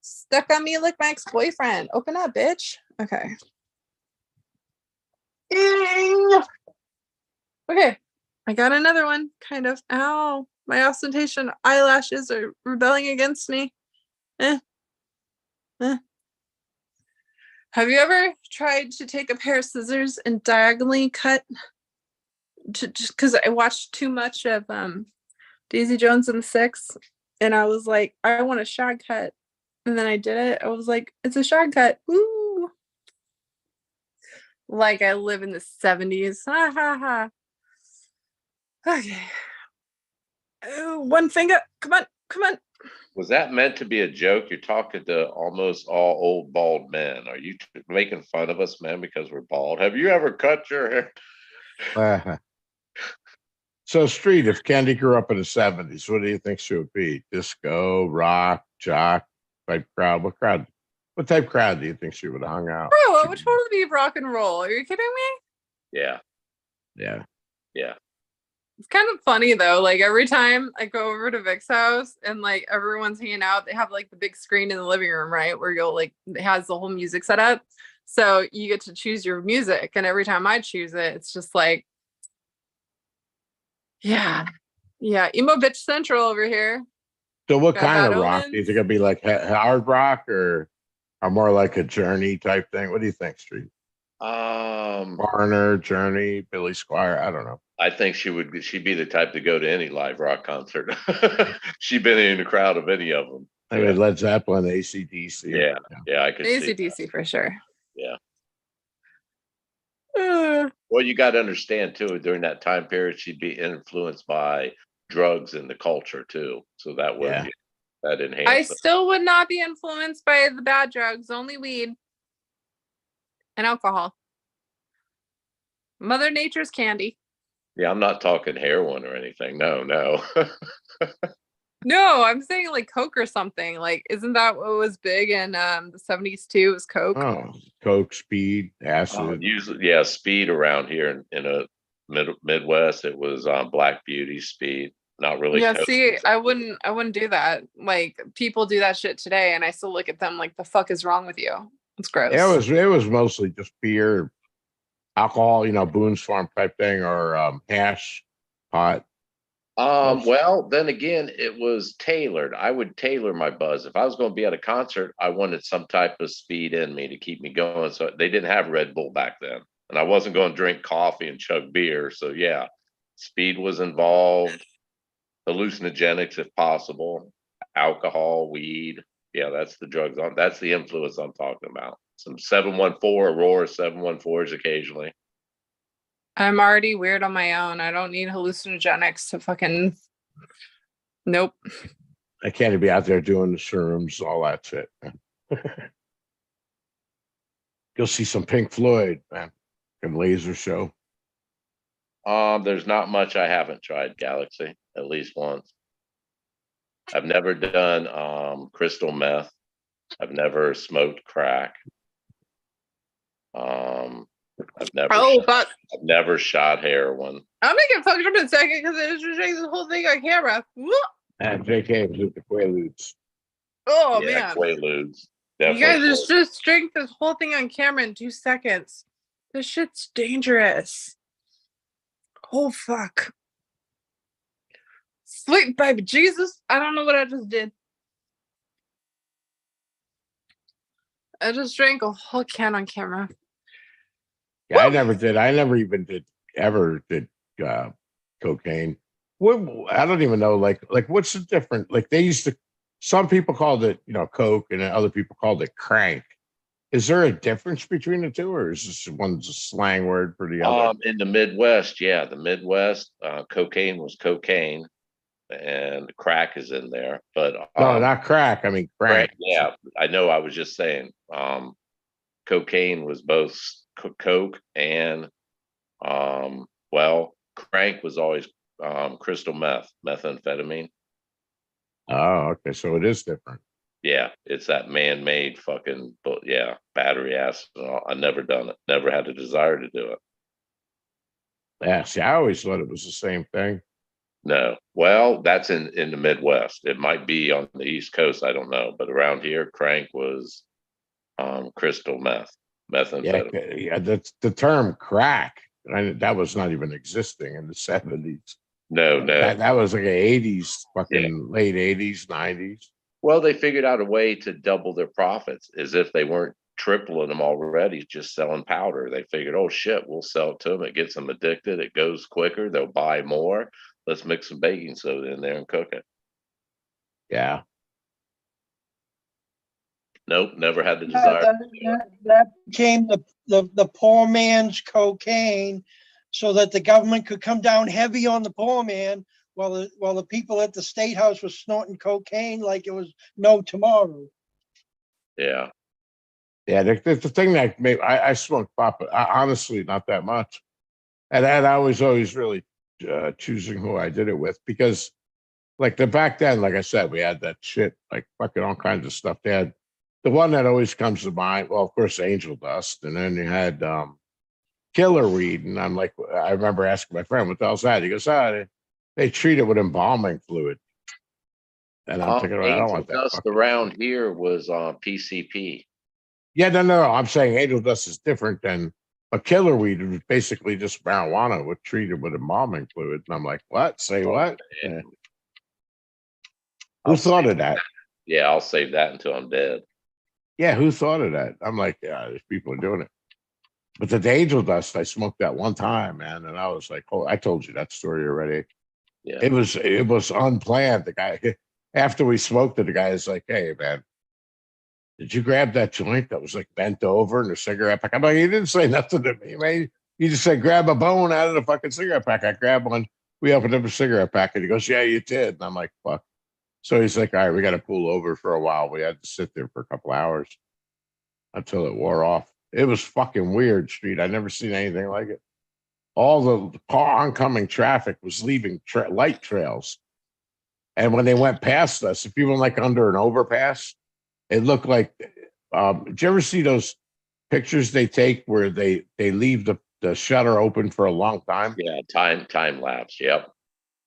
Stuck on me like my ex-boyfriend. Open up, bitch. Okay. Okay. I got another one, kind of. Ow. My ostentation eyelashes are rebelling against me. Have you ever tried to take a pair of scissors and diagonally cut? Just because I watched too much of Daisy Jones and the Six, and I was like, I want a shag cut. And then I did it. I was like, it's a shag cut. Woo! Like I live in the 70s. Ha ha ha. Okay. Oh, one finger. Come on. Come on. Was that meant to be a joke? You're talking to almost all old bald men. Are you making fun of us men because we're bald? Have you ever cut your hair? So, Street, if Candy grew up in the 70s, what do you think she would be? Disco, rock, jock type crowd? What type of crowd do you think she would have hung out? Bro, it would totally be rock and roll. Are you kidding me? Yeah. Yeah. Yeah. It's kind of funny though. Like every time I go over to Vic's house and like everyone's hanging out, they have like the big screen in the living room, right? Where you'll like, it has the whole music set up. So you get to choose your music. And every time I choose it, it's just like, yeah. Yeah. Emo bitch central over here. So, what Got kind bad of rock? Do you omens. think it'd be like hard rock or more like a Journey type thing? What do you think, Street? Foreigner, Journey, Billy Squire. I don't know. I think she'd be the type to go to any live rock concert. She'd been in the crowd of any of them. I mean, Led Zeppelin, AC/DC. Yeah. Yeah, I could see. AC/DC for sure. Yeah. Uh, Well, you got to understand too, during that time period, she'd be influenced by drugs and the culture too. So that would Yeah. that I enhance it. still would not be influenced by the bad drugs, only weed and alcohol. Mother Nature's candy. Yeah, I'm not talking heroin or anything. No, no. No, I'm saying like Coke or something. Like, isn't that what was big in the 70s too? Was Coke? Oh, Coke, speed, acid. Usually, yeah, speed around here in a Midwest, it was Black Beauty speed. Not really. Yeah, Coke. see, I wouldn't do that. Like people do that shit today, and I still look at them like the fuck is wrong with you? It's gross. It was mostly just beer, alcohol, Boone's Farm type thing, or hash, pot. Well, then again, it was tailored. I would tailor my buzz. If I was going to be at a concert, I wanted some type of speed in me to keep me going. So they didn't have Red Bull back then. And I wasn't going to drink coffee and chug beer. So yeah, speed was involved, hallucinogenics if possible, alcohol, weed. Yeah, that's the drugs that's the influence I'm talking about. Some 714 Aurora 714s occasionally. I'm already weird on my own. I don't need hallucinogenics to fucking. Nope. I can't be out there doing the shrooms, all that shit. You'll see some Pink Floyd, man. And laser show. There's not much I haven't tried, Galaxy, at least once. I've never done crystal meth. I've never smoked crack. I've never shot heroin. I'm gonna get fucked up in a second because I just showing this whole thing on camera. And JK was with the Quaaludes. Oh Yeah, man. Quaaludes. You guys just drink this whole thing on camera in 2 seconds. This shit's dangerous. Oh fuck. Sweet baby Jesus. I don't know what I just did. I just drank a whole can on camera. Yeah, I never did. I never even ever did uh, cocaine. What I don't even know. Like what's the difference? Like they used to. Some people called it, coke, and then other people called it crank. Is there a difference between the two, or is this one's a slang word for the other? In the Midwest, yeah, the Midwest, cocaine was cocaine, and crack is in there. But No, not crack. I mean crank. yeah, I know. I was just saying, cocaine was both coke and well, crank was always crystal methamphetamine. Oh, okay. So it is different. Yeah, it's that man-made fucking, but yeah, battery acid. And all. I never done it. Never had a desire to do it. Yeah. See, I always thought it was the same thing. No. Well, that's in the Midwest. It might be on the East Coast. I don't know, but around here, crank was crystal Yeah, methamphetamine. yeah. That's the term crack. That was not even existing in the 70s. No, no. That was like a 80s, Yeah. fucking late 80s, 90s. Well, they figured out a way to double their profits, as if they weren't tripling them already, just selling powder. They figured, oh shit, we'll sell it to them. It gets them addicted. It goes quicker. They'll buy more. Let's mix some baking soda in there and cook it. Yeah. Nope, never had the Yeah, desire. that became the poor man's cocaine, so that the government could come down heavy on the poor man, while the people at the state house was snorting cocaine like it was no tomorrow. Yeah. Yeah. The thing that made I smoked pot, but honestly, not that much. And I was always really choosing who I did it with because, like, back then, like I said, we had that shit, like fucking all kinds of stuff. They had the one that always comes to mind. Well, of course, angel dust, and then you had killer weed. And I'm like, I remember asking my friend, "What the hell's that?" He goes, they treat it with embalming fluid." And I'm thinking, well, I don't Angel want that. dust Fucking around shit. here was PCP. Yeah, no. I'm saying angel dust is different than a killer weed. It was basically just marijuana with treated with embalming fluid. And I'm like, what? Say what? man. Yeah. Who I'll thought save of that? Yeah, I'll save that until I'm dead. Yeah, who thought of that? I'm like, yeah, there's people are doing it. But the angel dust, I smoked that one time, man, and I was like, oh, I told you that story already. Yeah. It was unplanned. The guy after we smoked it, the guy is like, hey man, did you grab that joint that was like bent over in the cigarette pack? I'm like, he didn't say nothing to me, man. He just said, grab a bone out of the fucking cigarette pack. I grabbed one. We opened up a cigarette pack, and he goes, yeah, you did. And I'm like, fuck. So he's like, all right, we got to pull over for a while. We had to sit there for a couple hours until it wore off. It was fucking weird, street. I never seen anything like it. All the car oncoming traffic was leaving light trails. And when they went past us, if you went like under an overpass, it looked like, did you ever see those pictures they take where they leave the shutter open for a long time? Yeah, time lapse. Yep.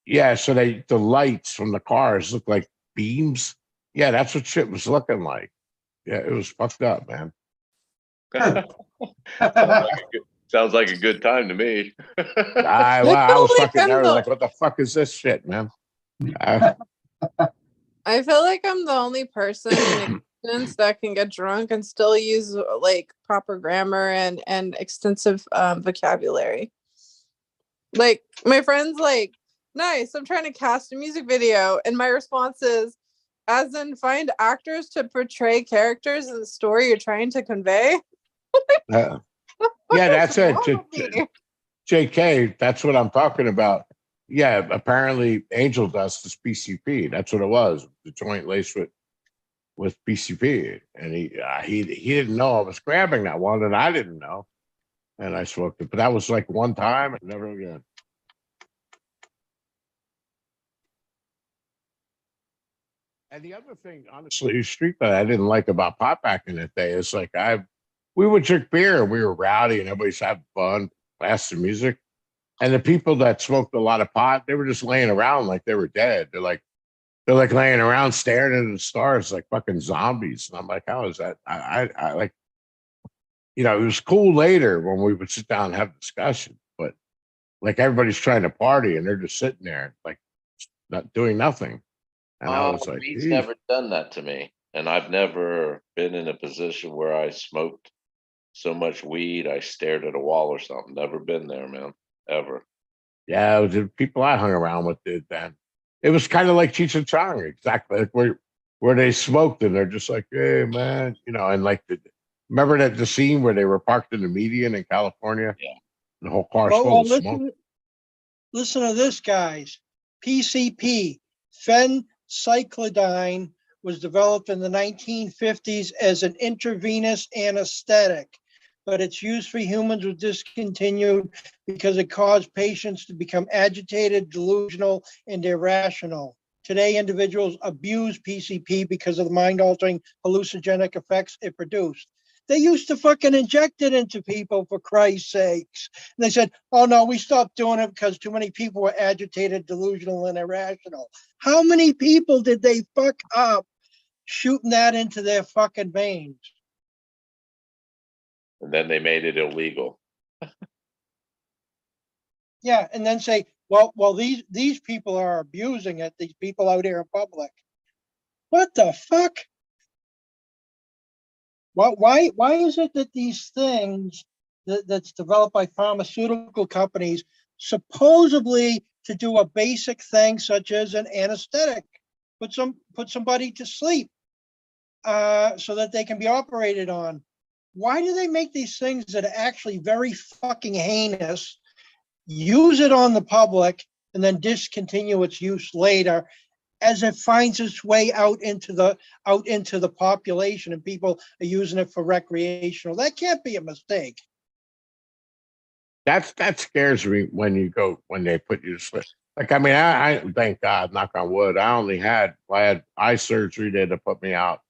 Yeah, so the lights from the cars look like beams. Yeah, that's what shit was looking like. Yeah, it was fucked up, man. Sounds like a good time to me. I feel was like fucking I'm nervous. the- Like, what the fuck is this shit, man? I feel like I'm the only person in existence that can get drunk and still use like proper grammar and extensive vocabulary. Like my friends like, nice, I'm trying to cast a music video, and my response is, as in find actors to portray characters in the story you're trying to convey. Yeah, What that's is it. wrong with me? JK, that's what I'm talking about. Yeah, apparently angel dust is PCP. That's what it was. The joint laced with PCP, and he didn't know I was grabbing that one, and I didn't know, and I smoked it. But that was like one time, and never again. And the other thing, honestly, street that I didn't like about pot back in the day is like we would drink beer, we were rowdy, and everybody's having fun, blasting music. And the people that smoked a lot of pot, they were just laying around like they were dead. They're like laying around staring into the stars like fucking zombies. And I'm like, how is that? I like, it was cool later when we would sit down and have discussion, but like everybody's trying to party and they're just sitting there like not doing nothing. And I was like, Weed's geez. never done that to me, and I've never been in a position where I smoked so much weed, I stared at a wall or something. Never been there, man. Ever. Yeah, it was the people I hung around with did then. It was kind of like Cheech and Chong, exactly like where they smoked and they're just like, hey man, and like remember that the scene where they were parked in the median in California? Yeah. The whole car's Well, full of smoke. listen to this, guys. PCP, phencyclidine, was developed in the 1950s as an intravenous anesthetic, but its use for humans was discontinued because it caused patients to become agitated, delusional, and irrational. Today, individuals abuse PCP because of the mind-altering hallucinogenic effects it produced. They used to fucking inject it into people, for Christ's sakes. And they said, oh no, we stopped doing it because too many people were agitated, delusional, and irrational. How many people did they fuck up shooting that into their fucking veins? And then they made it illegal. Yeah, and then say, well, these people are abusing it, these people out here in public. What the fuck? Why is it that these things that's developed by pharmaceutical companies supposedly to do a basic thing such as an anesthetic, put somebody to sleep, so that they can be operated on? Why do they make these things that are actually very fucking heinous, use it on the public, and then discontinue its use later as it finds its way out into the population and people are using it for recreational? That can't be a mistake. That scares me when they put you to sleep. Like, I mean, I thank God, knock on wood, I had eye surgery. They had to put me out.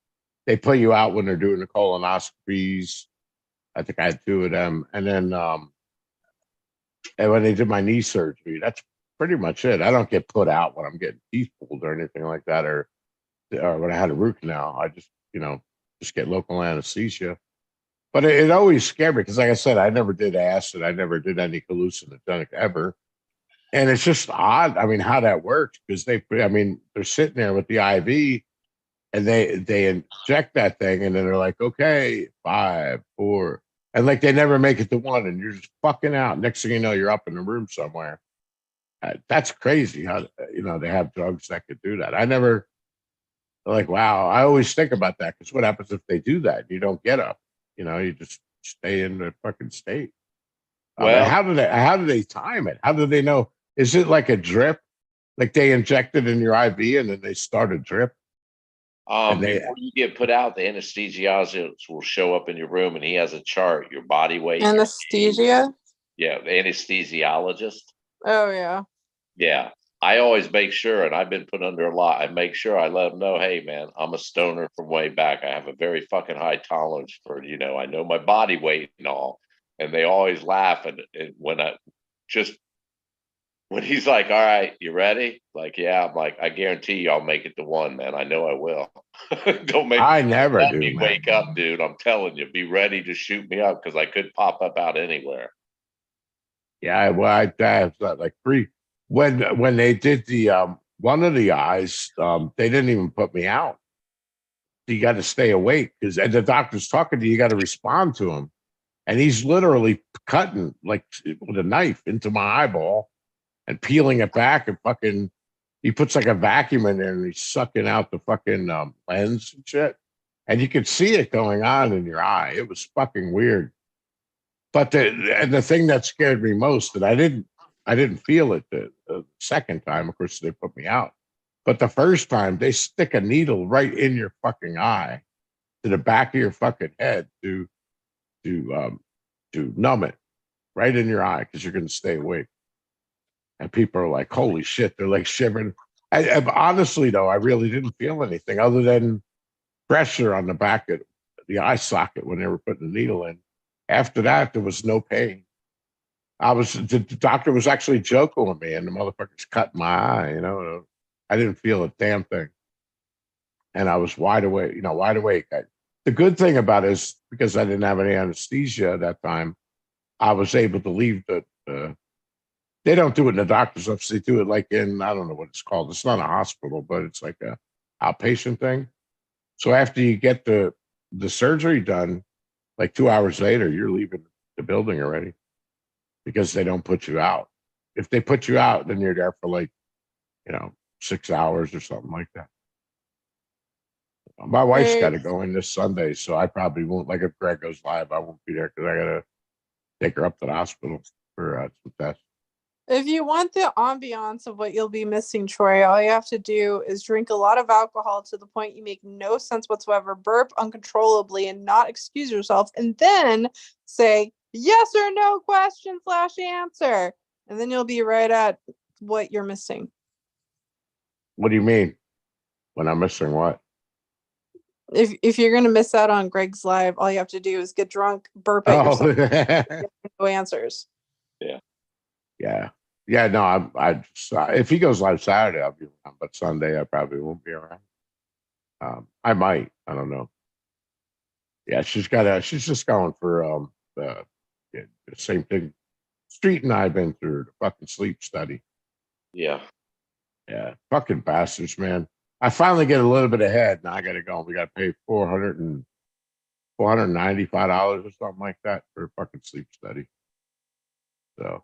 They put you out when they're doing the colonoscopies. I think I had 2 of them. And then and when they did my knee surgery, that's pretty much it. I don't get put out when I'm getting teeth pulled or anything like that, or when I had a root canal. I just get local anesthesia. But it always scared me because, like I said, I never did acid. I never did any hallucinogenic ever. And it's just odd. I mean, how that works because they're sitting there with the IV and they inject that thing and then they're like, okay, 5, 4, and like they never make it to 1, and you're just fucking out. Next thing you know, you're up in the room somewhere. That's crazy how they have drugs that could do that. I never like, wow. I always think about that because what happens if they do that? You don't get up. You just stay in the fucking state. Well, how do they time it? How do they know? Is it like a drip? Like they inject it in your IV and then they start a drip? before you get put out, the anesthesiologist will show up in your room and he has a chart, your body weight. Anesthesia? Yeah, the anesthesiologist. Oh, yeah. Yeah. I always make sure, and I've been put under a lot, I make sure I let them know, hey, man, I'm a stoner from way back. I have a very fucking high tolerance for, I know my body weight and all. And they always laugh. And when he's like, all right, you ready? Like, yeah. I'm like, I guarantee you I'll make it to 1, man. I know I will. Don't I never let do, me man. wake up, dude. I'm telling you, be ready to shoot me up because I could pop up out anywhere. Yeah, well, I have like 3. When they did the one of the eyes, they didn't even put me out. You got to stay awake because the doctor's talking to you. You got to respond to him, and he's literally cutting like with a knife into my eyeball and peeling it back and fucking. He puts like a vacuum in there and he's sucking out the fucking lens and shit, and you could see it going on in your eye. It was fucking weird. But the thing that scared me most, that I didn't feel it the second time. Of course, they put me out, but the first time they stick a needle right in your fucking eye, to the back of your fucking head to numb it right in your eye because you're going to stay awake. And people are like, "Holy shit!" They're like shivering. Honestly, though, I really didn't feel anything other than pressure on the back of the eye socket when they were putting the needle in. After that, there was no pain. The doctor was actually joking with me, and the motherfucker's cutting my eye. I didn't feel a damn thing, and I was wide awake. Wide awake. The good thing about it is because I didn't have any anesthesia at that time, I was able to leave the. They don't do it in the doctor's office. They do it like in, I don't know what it's called. It's not a hospital, but it's like a outpatient thing. So after you get the surgery done, Like 2 hours later, you're leaving the building already because they don't put you out. If they put you out, then you're there for like, 6 hours or something like that. My wife's got to go in this Sunday, so I probably won't. Like if Greg goes live, I won't be there because I got to take her up to the hospital for some tests. If you want the ambiance of what you'll be missing, Troy, all you have to do is drink a lot of alcohol to the point you make no sense whatsoever, burp uncontrollably, and not excuse yourself, and then say yes or no question / answer, and then you'll be right at what you're missing. What do you mean? When I'm missing what? If you're gonna miss out on Greg's live, all you have to do is get drunk, burp at yourself, no answers. Yeah. No, I just, if he goes live Saturday, I'll be around, but Sunday I probably won't be around. I might. I don't know. Yeah, she's just going for the same thing. Street and I've been through the fucking sleep study. Yeah. Yeah, fucking bastards, man. I finally get a little bit ahead. Now I got to go. We got to pay $495 or something like that for a fucking sleep study. So,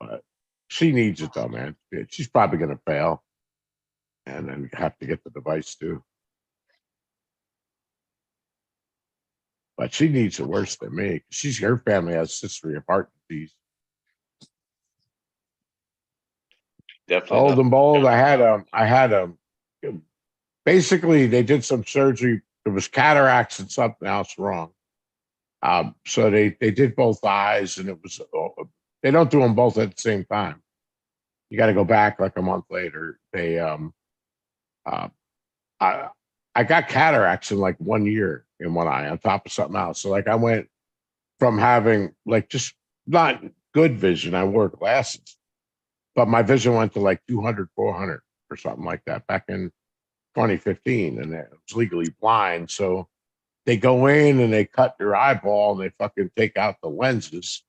but she needs it though, man. She's probably gonna fail, and then have to get the device too. But she needs it worse than me. Her family has a history of heart disease. Definitely. Old and bold. I had basically they did some surgery. There was cataracts and something else wrong. So they did both eyes, and it was they don't do them both at the same time. You got to go back like a month later. They I got cataracts in like 1 year in one eye on top of something else. So like I went from having like just not good vision. I wore glasses, but my vision went to like 200, 400 or something like that back in 2015, and I was legally blind. So they go in and they cut your eyeball and they fucking take out the lenses.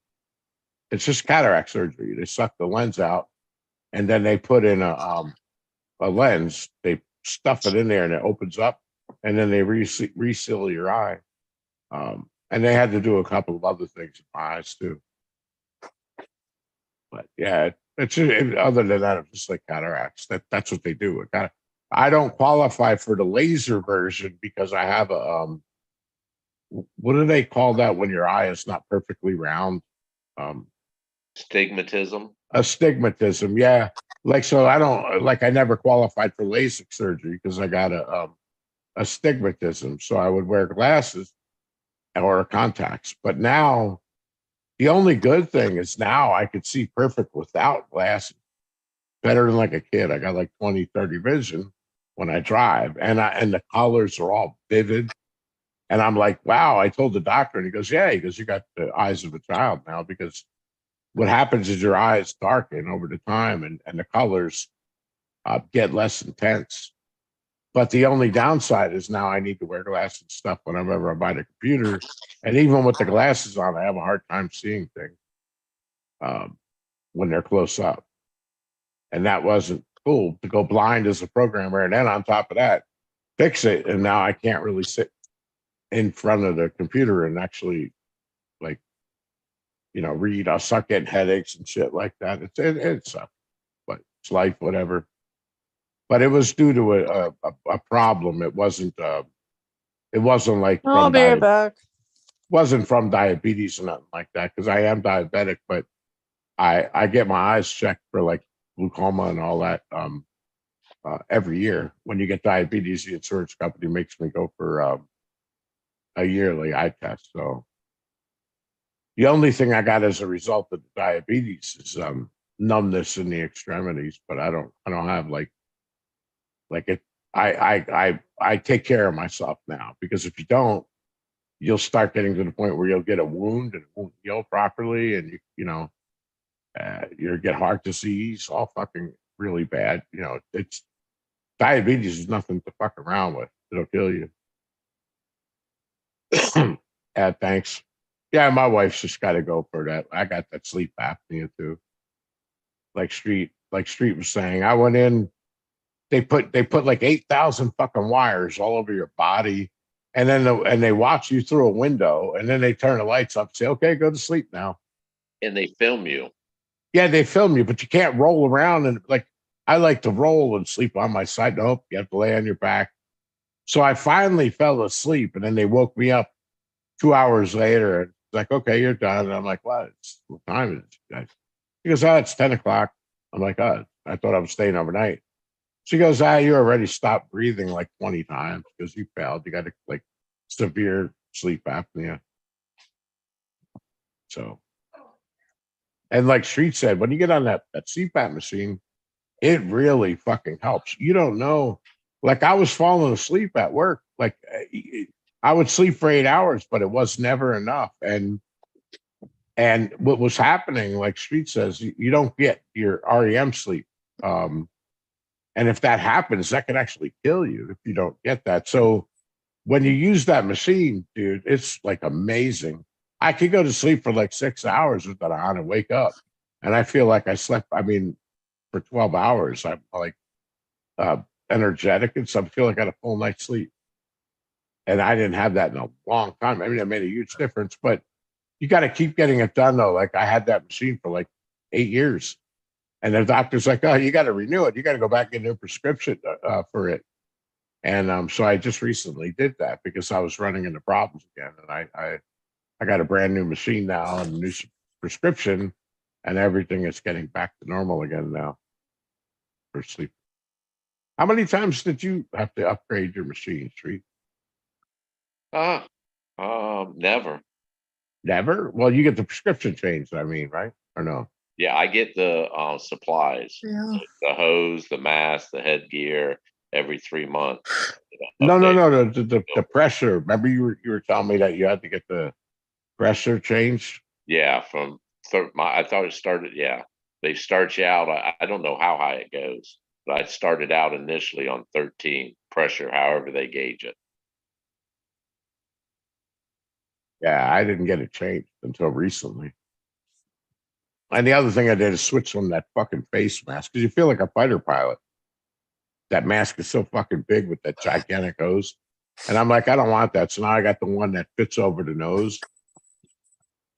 It's just cataract surgery. They suck the lens out and then they put in a lens. They stuff it in there and it opens up, and then they reseal your eye. And they had to do a couple of other things in my eyes too. But yeah, other than that, it's just like cataracts. That's what they do. I don't qualify for the laser version because I have a what do they call that when your eye is not perfectly round? Stigmatism. Astigmatism, yeah. Like so, I never qualified for LASIK surgery because I got a astigmatism. So I would wear glasses or contacts. But now, the only good thing is now I could see perfect without glasses. Better than like a kid. I got like 20/30 vision when I drive, and the colors are all vivid. And I'm like, wow. I told the doctor, and he goes, yeah. He goes, you got the eyes of a child now, because what happens is your eyes darken over the time, and the colors get less intense. But the only downside is now I need to wear glasses and stuff whenever I buy the computer. And even with the glasses on, I have a hard time seeing things when they're close up. And that wasn't cool to go blind as a programmer. And then on top of that, fix it. And now I can't really sit in front of the computer and actually read. I'll start getting headaches and shit like that. It sucks, but it's life, whatever. But it was due to a problem. It wasn't like I'll be right back. Wasn't from diabetes or nothing like that, because I am diabetic, but I get my eyes checked for like glaucoma and all that every year. When you get diabetes, the insurance company makes me go for a yearly eye test. So the only thing I got as a result of the diabetes is numbness in the extremities, but I don't have like it. I take care of myself now, because if you don't, you'll start getting to the point where you'll get a wound and it won't heal properly, and you'll get heart disease, all fucking really bad. It's diabetes is nothing to fuck around with. It'll kill you. Thanks. Yeah, my wife's just got to go for that. I got that sleep apnea too. Like Street was saying, I went in. They put like 8,000 fucking wires all over your body. And then and they watch you through a window, and then they turn the lights up, say, "Okay, go to sleep now." And they film you. Yeah, they film you, but you can't roll around and like I like to roll and sleep on my side. Nope, you have to lay on your back. So I finally fell asleep, and then they woke me up 2 hours later. And it's like, okay, you're done. And I'm like, what time is it, guys? She goes, oh, it's 10 o'clock. I'm like, oh, I thought I was staying overnight. She goes, you already stopped breathing like 20 times because you failed. You got to like severe sleep apnea. So, and like Street said, when you get on that CPAP machine, it really fucking helps. You don't know. Like I was falling asleep at work. Like I would sleep for 8 hours, but it was never enough. And what was happening, like Street says, you don't get your REM sleep. And if that happens, that can actually kill you if you don't get that. So when you use that machine, dude, it's like amazing. I could go to sleep for like 6 hours with that on and wake up. And I feel like I slept, I mean, for 12 hours. I'm like energetic and so I feel like I had a full night's sleep. And I didn't have that in a long time. I mean, it made a huge difference, but you got to keep getting it done though. Like I had that machine for like 8 years. And the doctor's like, oh, you got to renew it. You got to go back and get a new prescription for it. And so I just recently did that because I was running into problems again. And I got a brand new machine now and a new prescription, and everything is getting back to normal again now for sleep. How many times did you have to upgrade your machine, Street? Never. Never? Well, you get the prescription changed, I mean, right? Or no? Yeah, I get the supplies, Yeah. the hose, the mask, the headgear every 3 months. No, Update. the pressure. Remember you were telling me that you had to get the pressure changed? Yeah, from I thought it started. Yeah, they start you out. I don't know how high it goes, but I started out initially on 13 pressure, however they gauge it. Yeah, I didn't get it changed until recently. And the other thing I did is switch from that fucking face mask because you feel like a fighter pilot. That mask is so fucking big with that gigantic hose. And I'm like, I don't want that. So now I got the one that fits over the nose.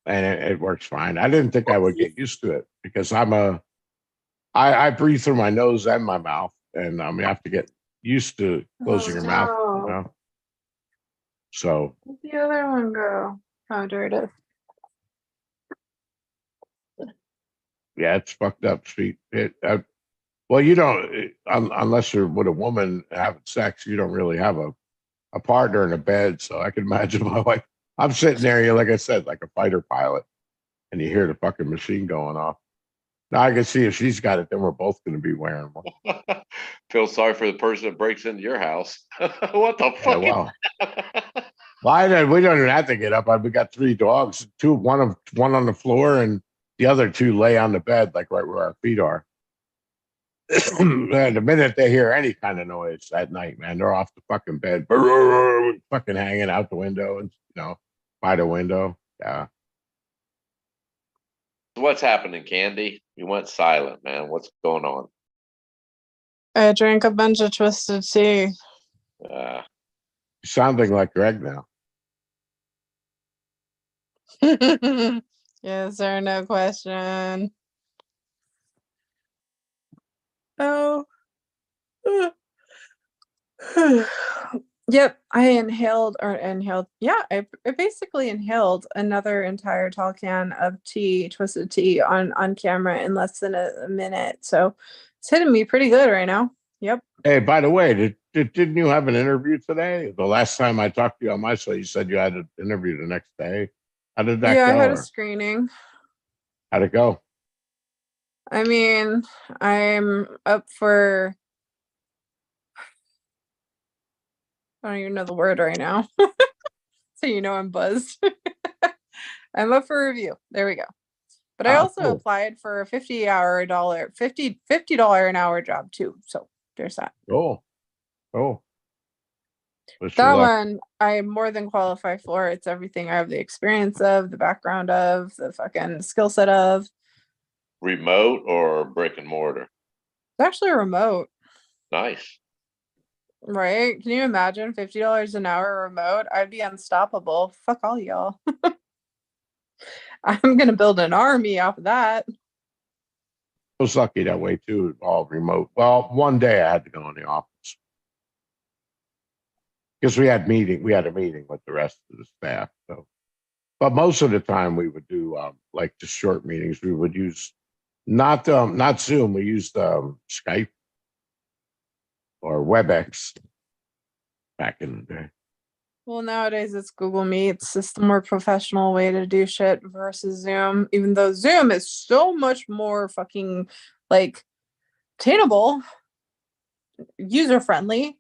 And it works fine. I didn't think I would get used to it because I breathe through my nose and my mouth. And you have to get used to closing your mouth, you know? So Where'd the other one go? Oh, there it is. yeah, it's fucked up, Street. Well, you don't, unless you're with a woman having sex, you don't really have a partner in a bed. So I can imagine my wife. I'm sitting there, like I said, like a fighter pilot, and you hear the fucking machine going off. Now I can see if she's got it, then we're both going to be wearing one. Feel sorry for the person that breaks into your house. What the Yeah, fuck? well, we don't even have to get up. We got 3 dogs, one on the floor, and the other 2 lay on the bed, like right where our feet are. And the minute they hear any kind of noise at night, man, they're off the fucking bed, fucking hanging out the window and by the window. Yeah. What's happening, Candy? You went silent, man. What's going on? I drank a bunch of twisted tea. You're sounding like Greg now. Yes or no question? Oh. Yep, I inhaled. Yeah, I basically inhaled another entire tall can of tea, twisted tea, on camera in less than a minute. So it's hitting me pretty good right now. Yep. Hey, by the way, didn't you have an interview today? The last time I talked to you on my show, you said you had an interview the next day. How did that Yeah, go? I had a screening. How'd it go? I mean, I'm up for, I don't even know the word right now. So I'm buzzed. I'm up for review. There we go. But I also Cool. applied for a $50 an hour job too. So there's that. Oh. Wish you That luck. one I'm more than qualified for. It's everything I have the experience of, the background of, the fucking skill set of. Remote or brick and mortar? It's actually remote. Nice. Right? Can you imagine $50 an hour remote? I'd be unstoppable. Fuck all y'all. I'm gonna build an army off of that. I was lucky that way too, all remote. Well, one day I had to go in the office because we had a meeting with the rest of the staff. So, but most of the time we would do like just short meetings. We would use not Zoom. We used Skype or WebEx back in the day. Well, nowadays it's Google Meets. It's the more professional way to do shit versus Zoom, even though Zoom is so much more fucking like attainable, user friendly.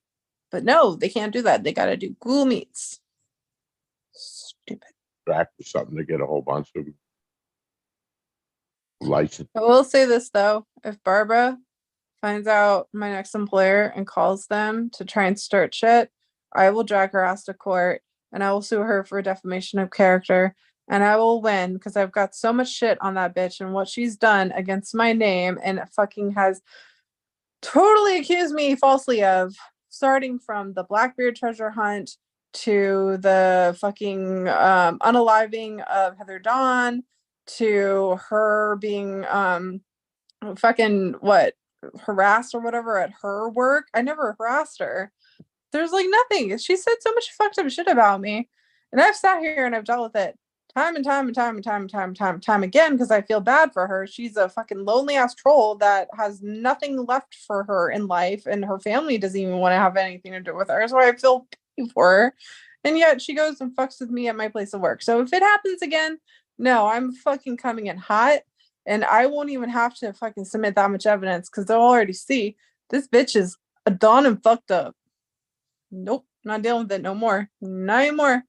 But no, they can't do that. They got to do Google Meets. Stupid. Practice something to get a whole bunch of license. I will say this though, if Barbara finds out my next employer and calls them to try and start shit, I will drag her ass to court and I will sue her for defamation of character and I will win because I've got so much shit on that bitch and what she's done against my name and fucking has totally accused me falsely of, starting from the Blackbeard treasure hunt to the fucking unaliving of Heather Dawn to her being fucking harassed or whatever at her work. I never harassed her. There's like nothing. She said so much fucked up shit about me. And I've sat here and I've dealt with it time and time again because I feel bad for her. She's a fucking lonely ass troll that has nothing left for her in life and her family doesn't even want to have anything to do with her. So I feel pity for her. And yet she goes and fucks with me at my place of work. So if it happens again, no, I'm fucking coming in hot and I won't even have to fucking submit that much evidence because they'll already see this bitch is a don and fucked up. Nope, not dealing with it no more. Not anymore.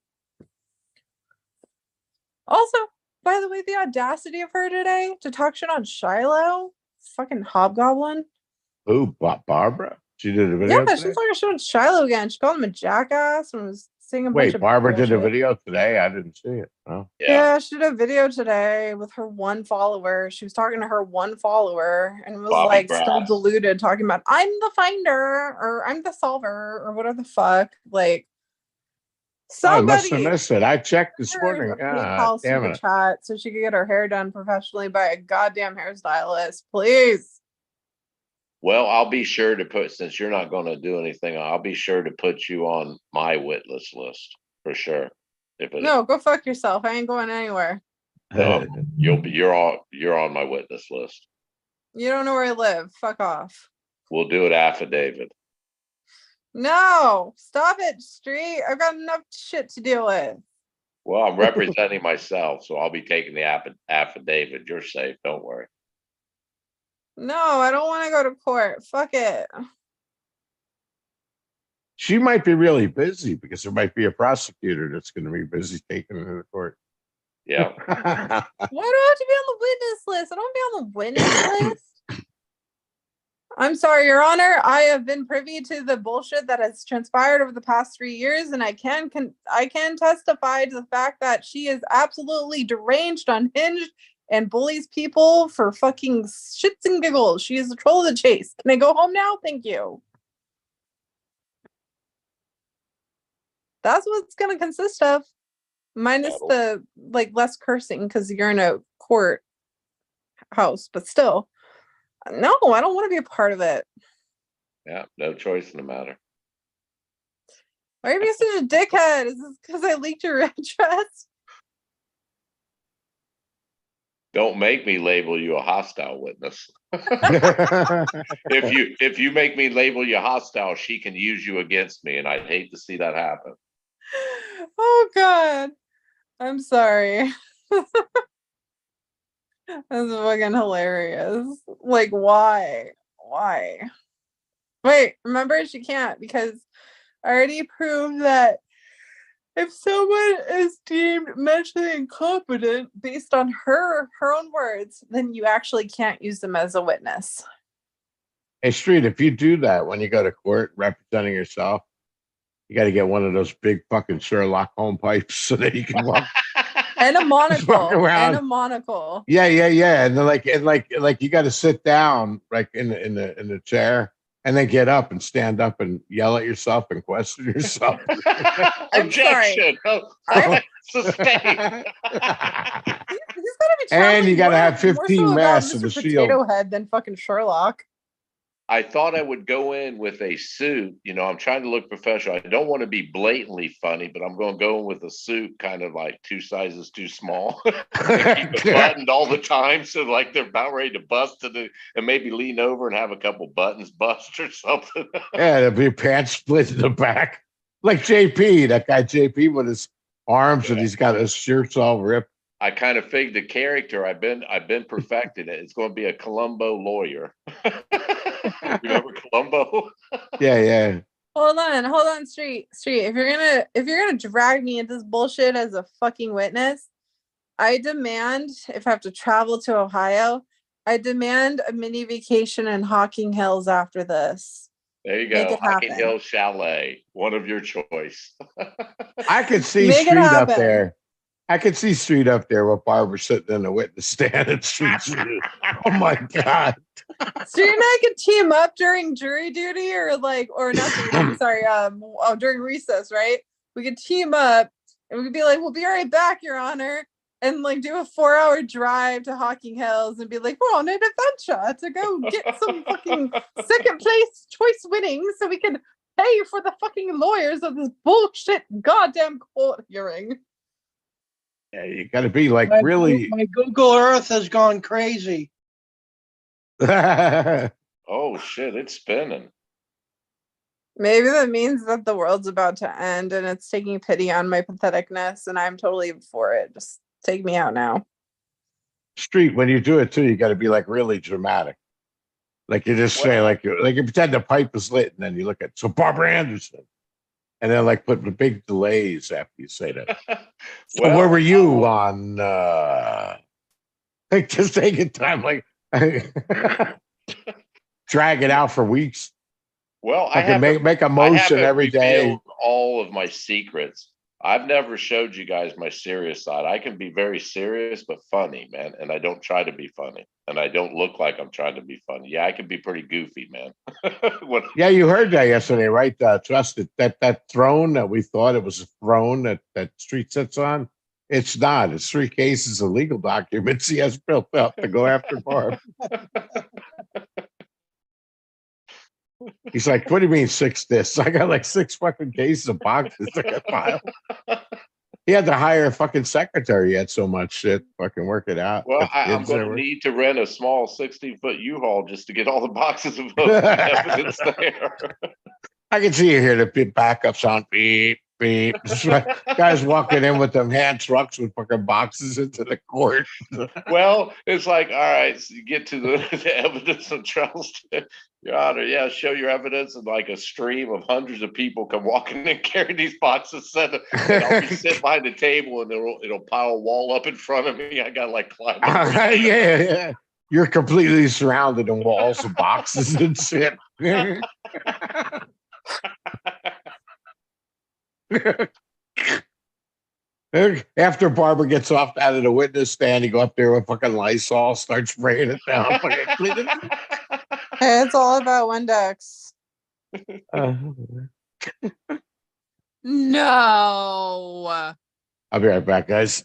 Also, by the way, the audacity of her today to talk shit on Shiloh, fucking hobgoblin. Who? Barbara? She did a video. Yeah, she's talking shit on Shiloh again. She called him a jackass and was saying a bunch Wait, of Barbara did a bullshit. video today. I didn't see it. Oh. Yeah, she did a video today with her one follower. She was talking to her one follower and was Bobby like Brass. still deluded, talking about I'm the finder or I'm the solver or whatever the fuck. Like I must somebody have missed it. I checked this her morning. a PayPal Damn super it. chat so she could get her hair done professionally by a goddamn hairstylist, please. Well, I'll be sure to put, since you're not going to do anything, I'll be sure to put you on my witness list for sure. No, go fuck yourself. I ain't going anywhere. You're on my witness list. You don't know where I live. Fuck off. We'll do it affidavit. No, stop it, Street. I've got enough shit to deal with. Well, I'm representing myself, so I'll be taking the affidavit. You're safe. Don't worry. No, I don't want to go to court. Fuck it. She might be really busy because there might be a prosecutor that's going to be busy taking her to court. Yeah. Why do I have to be on the witness list? I don't be on the witness list. I'm sorry, Your Honor. I have been privy to the bullshit that has transpired over the past 3 years, and I can testify to the fact that she is absolutely deranged, unhinged, and bullies people for fucking shits and giggles. She is a troll of the chase. Can I go home now? Thank you. That's what it's going to consist of. Minus the less cursing because you're in a court house, but still. No, I don't want to be a part of it. Yeah, no choice in the matter. Why are you being such a dickhead? Is this because I leaked your address? Don't make me label you a hostile witness. If you make me label you hostile, she can use you against me, and I'd hate to see that happen. Oh God. I'm sorry. That's fucking hilarious. Like, why? Why? Wait, remember she can't because I already proved that if someone is deemed mentally incompetent based on her own words, then you actually can't use them as a witness. Hey, Street, if you do that when you go to court representing yourself, you got to get one of those big fucking Sherlock Holmes pipes so that you can walk. And a monocle. around. And a monocle. Yeah. And then like you got to sit down like in the chair and then get up and stand up and yell at yourself and question yourself. I'm Objection. Oh, I- sustain. He's gotta be And you traveling gotta have more 15 so about masks in Mr. the Potato shield. Head than fucking Sherlock. I thought I would go in with a suit. You know, I'm trying to look professional. I don't want to be blatantly funny, but I'm going to go in with a suit kind of like 2 sizes too small. Keep it buttoned all the time. So like they're about ready to bust it and maybe lean over and have a couple buttons bust or something. Yeah, there'll be pants split in the back. Like JP, that guy JP with his arms and he's got his shirts all ripped. I kind of figured the character. I've been perfecting it. It's going to be a Columbo lawyer. Remember Columbo? Yeah. Hold on, Street. If you're gonna drag me into this bullshit as a fucking witness, I demand, if I have to travel to Ohio, I demand a mini vacation in Hocking Hills after this. There you Make go. it Hocking happen. Hill Chalet, one of your choice. I could see Make it Street up happen. there. I could see Street up there with Barbara sitting in the witness stand and Street. Oh my God. Street and I could team up during jury duty or not jury duty, sorry, during recess, right? We could team up and we could be like, we'll be right back, Your Honor. And like do a 4-hour drive to Hocking Hills and be like, we're on an adventure to go get some fucking second place choice winnings so we can pay for the fucking lawyers of this bullshit goddamn court hearing. Yeah, you got to be like My really. my Google Earth has gone crazy. Oh shit, it's spinning. Maybe that means that the world's about to end and it's taking pity on my patheticness and I'm totally for it. Just take me out now. Street, when you do it too, you got to be like really dramatic. Like you just say, like you pretend the pipe is lit, and then you look at Barbara Anderson, and then like put the big delays after you say that. So where were you on? Like just take your time, like drag it out for weeks. Well, I can make a motion every day. All of my secrets. I've never showed you guys my serious side. I can be very serious but funny, man, and I don't try to be funny, and I don't look like I'm trying to be funny. Yeah, I can be pretty goofy, man. Yeah, you heard that yesterday, right? Trusted that throne that we thought it was a throne that Street sits on. It's not. It's 3 cases of legal documents he has built up to go after Barb. He's like, what do you mean 6 discs? I got like 6 fucking cases of boxes I got filed. He had to hire a fucking secretary. He had so much shit. Fucking work it out. Well, I'm going to need to rent a small 16-foot U-Haul just to get all the boxes of evidence there. I can see you here. The backups on beep, beep. Guys walking in with them hand trucks with fucking boxes into the court. Well, it's like, all right, so you get to the evidence of Charleston. Your Honor, yeah, show your evidence, and like a stream of hundreds of people come walking and carry these boxes. And I'll be sitting behind the table, and it'll pile a wall up in front of me. I got like climb. Yeah. You're completely surrounded in walls of boxes and shit. After Barbara gets off out of the witness stand, you go up there with fucking Lysol, start spraying it down. Hey, it's all about Windex. No. I'll be right back, guys.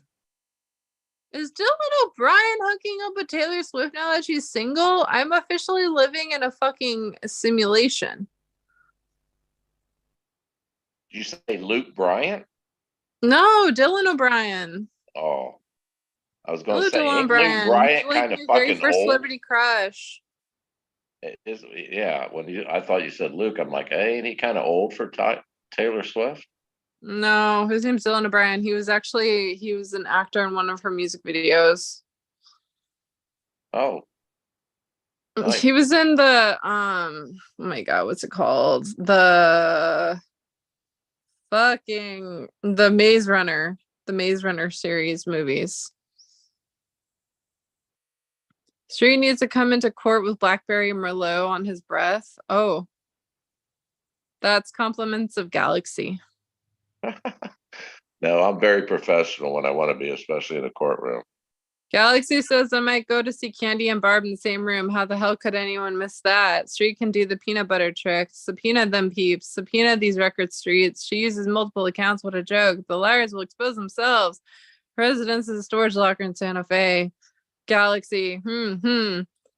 Is Dylan O'Brien hooking up with Taylor Swift now that she's single? I'm officially living in a fucking simulation. Did you say Luke Bryant? No, Dylan O'Brien. Oh, I was going to say, Dylan ain't Luke Bryant like kind of my very fucking first old? celebrity crush. Yeah, I thought you said Luke, I'm like, hey, ain't he kind of old for Taylor Swift? No, his name's Dylan O'Brien. He was an actor in one of her music videos. Oh. Nice. He was in the oh my god, what's it called? The Maze Runner series movies. Street needs to come into court with Blackberry Merlot on his breath. Oh, that's compliments of Galaxy. No, I'm very professional when I want to be, especially in a courtroom. Galaxy says I might go to see Candy and Barb in the same room. How the hell could anyone miss that? Street can do the peanut butter trick. Subpoena them peeps. Subpoena these record streets. She uses multiple accounts. What a joke. The liars will expose themselves. Residence is a storage locker in Santa Fe. Galaxy.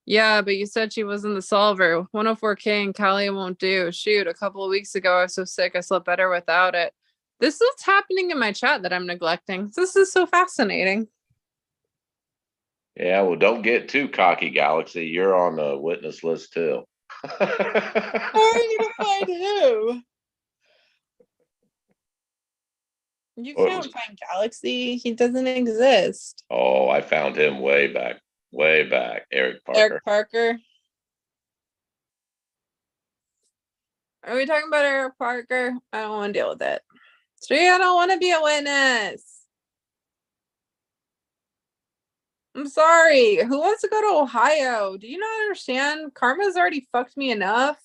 Yeah, but you said she wasn't the solver. 104K and Cali won't do. Shoot, a couple of weeks ago I was so sick I slept better without it. This is what's happening in my chat that I'm neglecting. This is so fascinating. Yeah, well, don't get too cocky, Galaxy. You're on the witness list too. How are you gonna find who? You can't find Galaxy. He doesn't exist. Oh, I found him way back. Eric Parker. Eric Parker. Are we talking about Eric Parker? I don't want to deal with it. Street, I don't want to be a witness. I'm sorry. Who wants to go to Ohio? Do you not understand? Karma's already fucked me enough.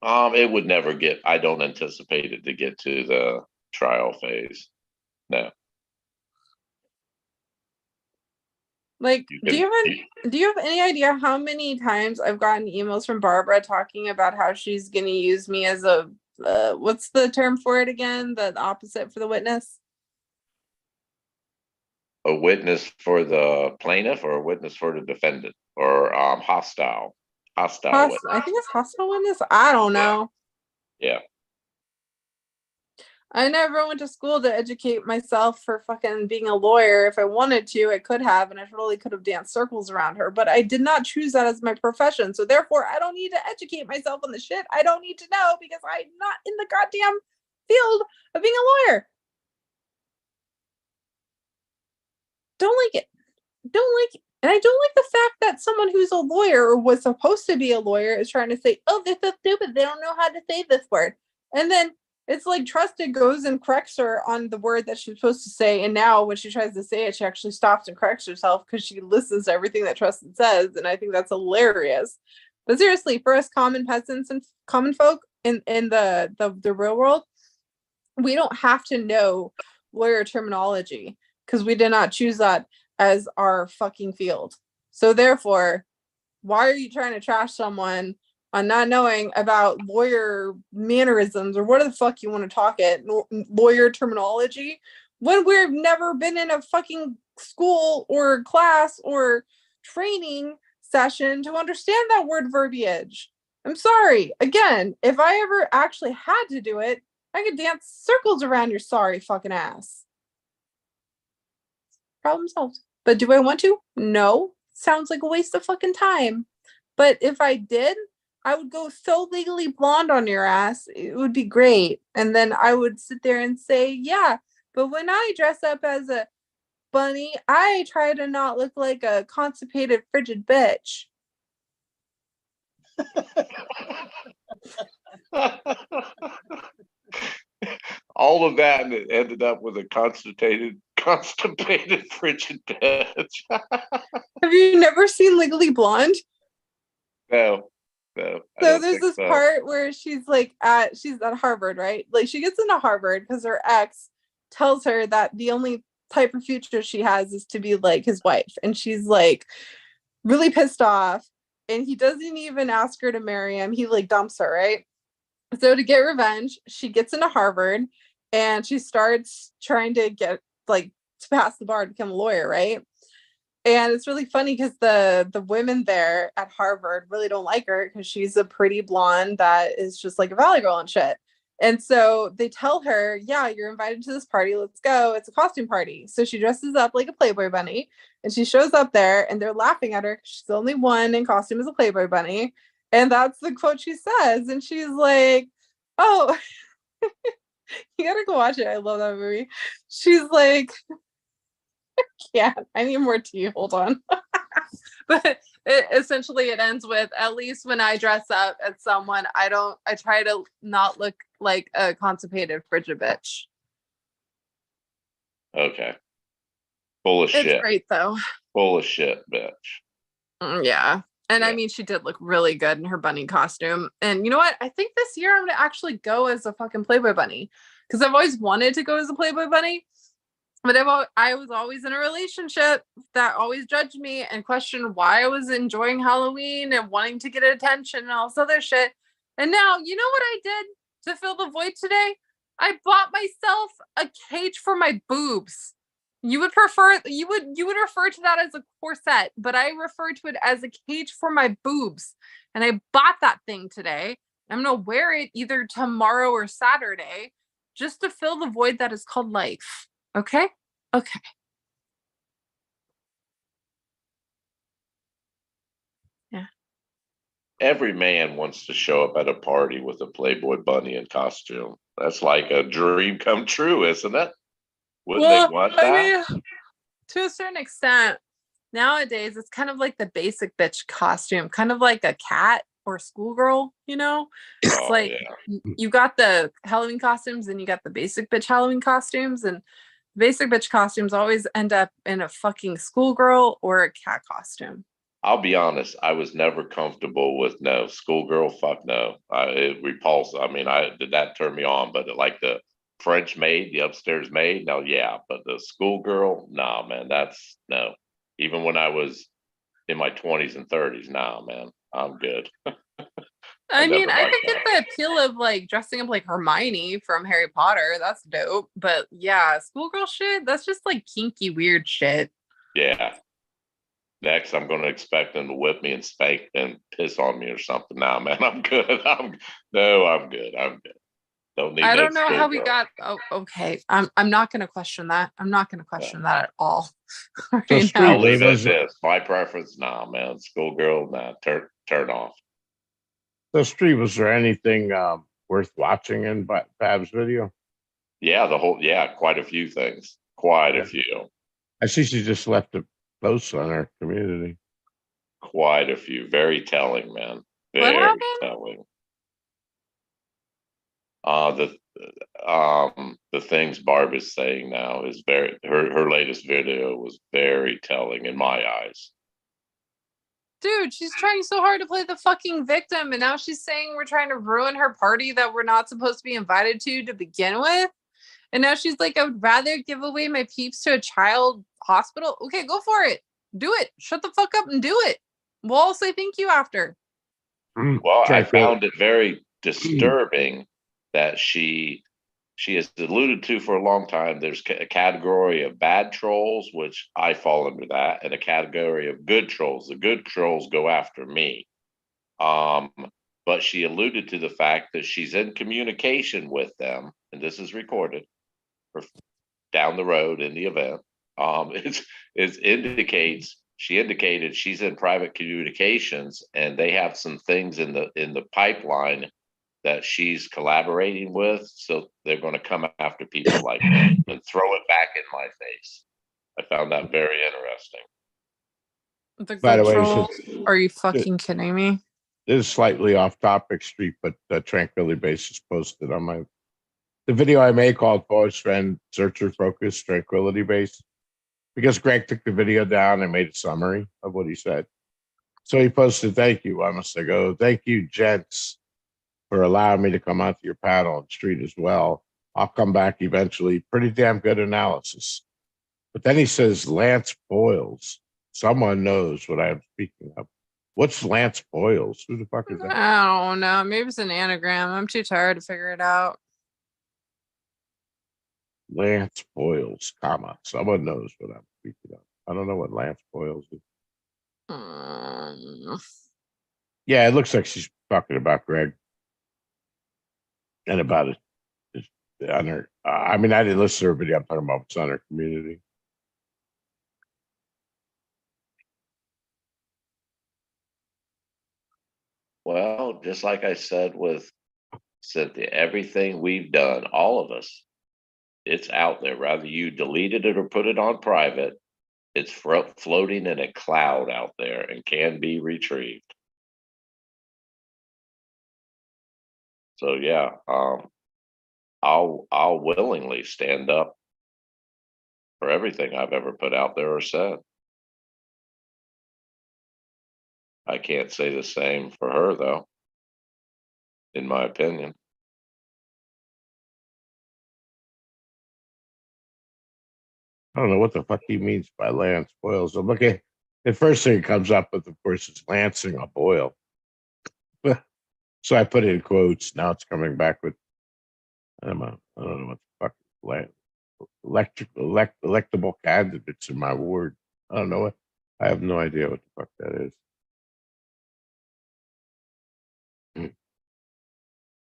It would never get. I don't anticipate it to get to the trial phase. No. Like, do you have any idea how many times I've gotten emails from Barbara talking about how she's going to use me as a what's the term for it again? The opposite for the witness? A witness for the plaintiff or a witness for the defendant or hostile witness. I think it's hostile witness. I don't know. Yeah. I never went to school to educate myself for fucking being a lawyer. If I wanted to, I could have, and I totally could have danced circles around her, but I did not choose that as my profession. So therefore, I don't need to educate myself on the shit I don't need to know because I'm not in the goddamn field of being a lawyer. Don't like it. Don't like it. And I don't like the fact that someone who's a lawyer or was supposed to be a lawyer is trying to say, oh, they're so stupid. They don't know how to say this word. And then it's like Trusted goes and corrects her on the word that she's supposed to say. And now when she tries to say it, she actually stops and corrects herself because she listens to everything that Trusted says. And I think that's hilarious. But seriously, for us common peasants and common folk in the real world, we don't have to know lawyer terminology because we did not choose that as our fucking field. So therefore, why are you trying to trash someone on not knowing about lawyer mannerisms or what the fuck you want to talk it, lawyer terminology, when we've never been in a fucking school or class or training session to understand that word verbiage? I'm sorry. Again, if I ever actually had to do it, I could dance circles around your sorry fucking ass. Problem solved. But do I want to? No. Sounds like a waste of fucking time. But if I did, I would go so legally blonde on your ass. It would be great. And then I would sit there and say, yeah, but when I dress up as a bunny, I try to not look like a constipated frigid bitch. All of that, and it ended up with a constipated frigid bitch. Have you never seen Legally Blonde? No. So there's this part where she's at Harvard, right? Like she gets into Harvard because her ex tells her that the only type of future she has is to be like his wife. And she's like really pissed off. And he doesn't even ask her to marry him. He like dumps her, right? So to get revenge, she gets into Harvard and she starts trying to get like to pass the bar to become a lawyer, right? And it's really funny because the women there at Harvard really don't like her because she's a pretty blonde that is just like a valley girl and shit. And so they tell her, yeah, you're invited to this party. Let's go. It's a costume party. So she dresses up like a Playboy bunny and she shows up there and they're laughing at her because she's the only one in costume as a Playboy bunny. And that's the quote she says. And she's like, oh, you gotta go watch it. I love that movie. She's like, yeah, I need more tea. Hold on. But essentially it ends with, at least when I dress up as someone, I try to not look like a constipated frigid bitch. Okay. Full of shit. It's great though. Full of shit, bitch. Yeah. And Yeah. I mean, she did look really good in her bunny costume. And you know what? I think this year I'm going to actually go as a fucking Playboy bunny because I've always wanted to go as a Playboy bunny. But I was always in a relationship that always judged me and questioned why I was enjoying Halloween and wanting to get attention and all this other shit. And now, you know what I did to fill the void today? I bought myself a cage for my boobs. You would refer to that as a corset, but I refer to it as a cage for my boobs. And I bought that thing today. I'm gonna wear it either tomorrow or Saturday just to fill the void that is called life. Okay? Okay. Yeah. Every man wants to show up at a party with a Playboy bunny in costume. That's like a dream come true, isn't it? Wouldn't they want that? Mean, to a certain extent, nowadays it's kind of like the basic bitch costume, kind of like a cat or schoolgirl, you know? It's Oh, like yeah. you got the Halloween costumes and you got the basic bitch Halloween costumes, and basic bitch costumes always end up in a fucking schoolgirl or a cat costume. I'll be honest, I was never comfortable with no schoolgirl. Fuck no. It repulsed. I mean, I did that turn me on, but like the French maid, the upstairs maid, no, yeah. But the schoolgirl, nah, man, that's no. Even when I was in my 20s and 30s, nah, man, I'm good. I I mean, never I liked could get that. the appeal of like dressing up like Hermione from Harry Potter. That's dope. But yeah, schoolgirl shit, that's just like kinky, weird shit. Yeah. Next, I'm going to expect them to whip me and spank and piss on me or something. Nah, man, I'm good. I'm good. I'm good. Don't need I no don't know how we schoolgirl. got. Oh, okay. I'm not gonna question that. I'm not gonna Yeah. question that at all. So Right street now. I'll leave it at leaders, this. My preference, nah, man. Schoolgirl, nah, turn off. so street, was there anything worth watching in Bab's video? Yeah, quite a few things. Quite a Yeah. few. I see she just left a post on her community. Quite a few. Very telling, man. What Very happened? telling. The the things Barb is saying now is very her latest video was very telling in my eyes. Dude, she's trying so hard to play the fucking victim, and now she's saying we're trying to ruin her party that we're not supposed to be invited to begin with. And now she's like, I would rather give away my peeps to a child hospital. Okay, go for it. Do it. Shut the fuck up and do it. We'll all say thank you after. Well, I Tranquil- found it very disturbing that she has alluded to for a long time. There's a category of bad trolls, which I fall under that, and a category of good trolls. The good trolls go after me. Um, but she alluded to the fact that she's in communication with them, and this is recorded for down the road in the event. She indicated she's in private communications, and they have some things in the pipeline that she's collaborating with. So they're going to come after people like me and throw it back in my face. I found that very interesting. The By the good way, trolls. Are you it- fucking kidding me? this is slightly off topic, street, but Tranquility Base is posted on the video I made called Forest Friend Searcher Focus Tranquility Base, because Greg took the video down and made a summary of what he said. So he posted, "Thank you." I must go, "Thank you, gents, for allowing me to come onto your panel on street as well. I'll come back eventually. Pretty damn good analysis." But then he says, "Lance Boyles. Someone knows what I'm speaking of." What's Lance Boyles? Who the fuck is that? I don't know. Maybe it's an anagram. I'm too tired to figure it out. Lance Boyles, comma. Someone knows what I'm speaking of. I don't know what Lance Boyles is. Um, Yeah, it looks like she's talking about Greg and about it. On her, I mean, I didn't listen to her video. I'm talking about what's on her community. Well, just like I said with Cynthia, everything we've done, all of us, it's out there. Rather you deleted it or put it on private, it's floating in a cloud out there and can be retrieved. So yeah, I'll willingly stand up for everything I've ever put out there or said. I can't say the same for her though, in my opinion. I don't know what the fuck he means by land spoils. I'm looking. The first thing that comes up with, of course, is lancing a boil. So I put it in quotes. Now it's coming back with I don't know. I don't know what the fuck land electable candidates in my ward. I don't know what. I have no idea what the fuck that is.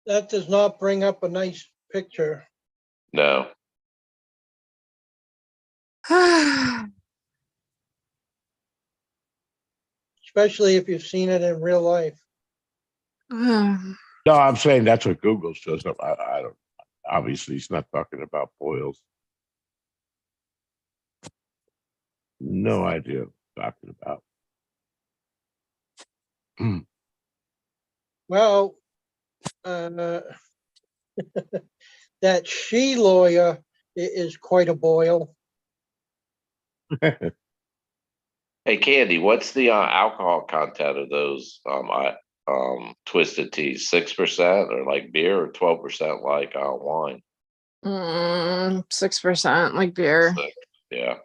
That does not bring up a nice picture. No. Especially if you've seen it in real life. No, I'm saying that's what Google shows up. I don't. Obviously, he's not talking about boils. No idea what he's talking about. Well, that she lawyer is quite a boil. Hey, Candy, what's the alcohol content of those twisted teas? 6% or like beer, or 12% like wine? 6% like beer. Yeah.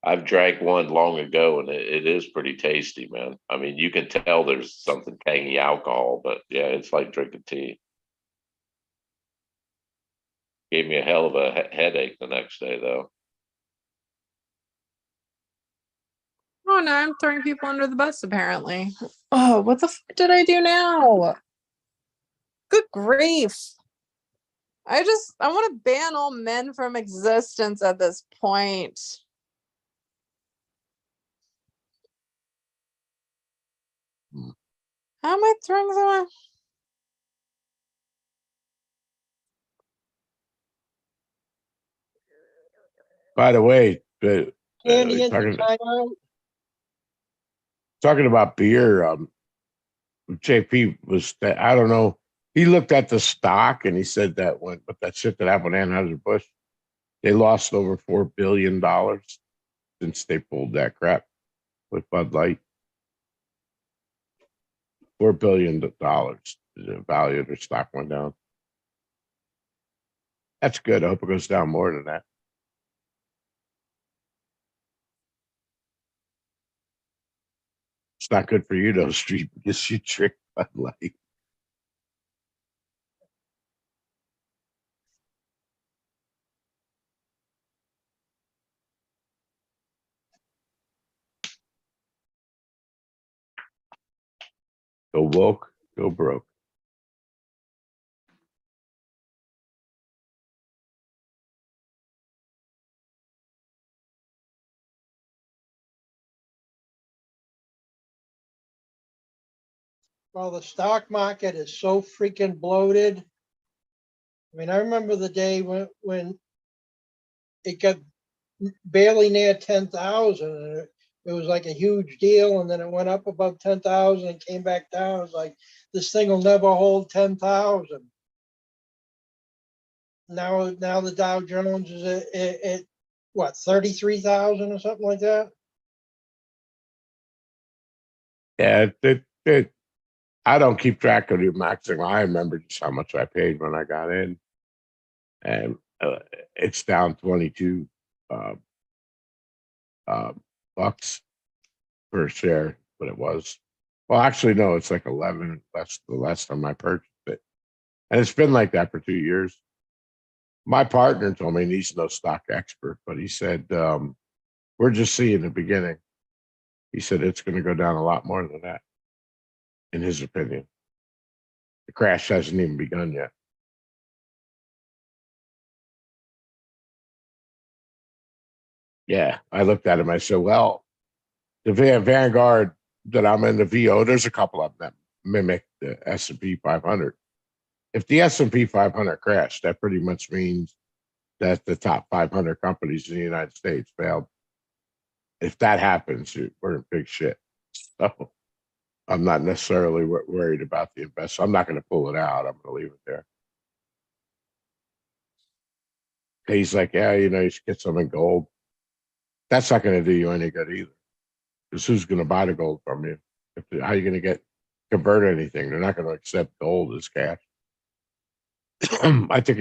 I've drank one long ago, and it is pretty tasty, man. I mean, you can tell there's something tangy alcohol, but yeah, it's like drinking tea. Gave me a hell of a headache the next day, though. Oh, now I'm throwing people under the bus, apparently. Oh, what the fuck did I do now? Good grief. I want to ban all men from existence at this point. How am I throwing someone? By the way, Candy in talking, timeout. talking about beer, JP was that I don't know. He looked at the stock and he said that when but that shit that happened with Anheuser-Busch, they lost over $4 billion since they pulled that crap with Bud Light. $4 billion, the value of their stock went down. That's good. I hope it goes down more than that. It's not good for you though, Street, because you tricked Bud Light. Go woke, go broke. Well, the stock market is so freaking bloated. I mean, I remember the day when it got barely near 10,000. It was like a huge deal, and then it went up above 10,000 and came back down. It was like, this thing will never hold 10,000. Now the Dow Jones is at what, 33,000 or something like that? Yeah, I don't keep track of the maximum. I remember just how much I paid when I got in, and it's down 22 bucks per share, but it was. Well, actually, no, it's like 11 less the last time I purchased it, and it's been like that for 2 years. My partner told me, and he's no stock expert, but he said we're just seeing the beginning. He said it's going to go down a lot more than that, in his opinion. The crash hasn't even begun yet. Yeah, I looked at him. I said, well, the Vanguard that I'm in, the VO, there's a couple of them that mimic the S&P 500. If the S&P 500 crashed, that pretty much means that the top 500 companies in the United States failed. If that happens, we're in big shit. So I'm not necessarily worried about the investment. I'm not going to pull it out. I'm going to leave it there. He's like, yeah, you should get some in gold. That's not going to do you any good either. Because who's going to buy the gold from you? How are you going to convert anything? They're not going to accept gold as cash. I think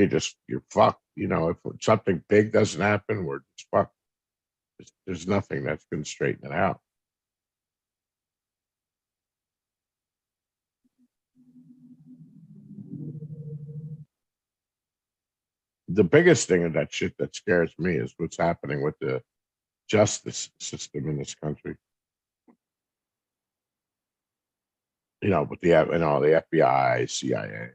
you're fucked. You know, if something big doesn't happen, we're just fucked. There's nothing that's going to straighten it out. The biggest thing of that shit that scares me is what's happening with the justice system in this country. You know, with the FBI, CIA,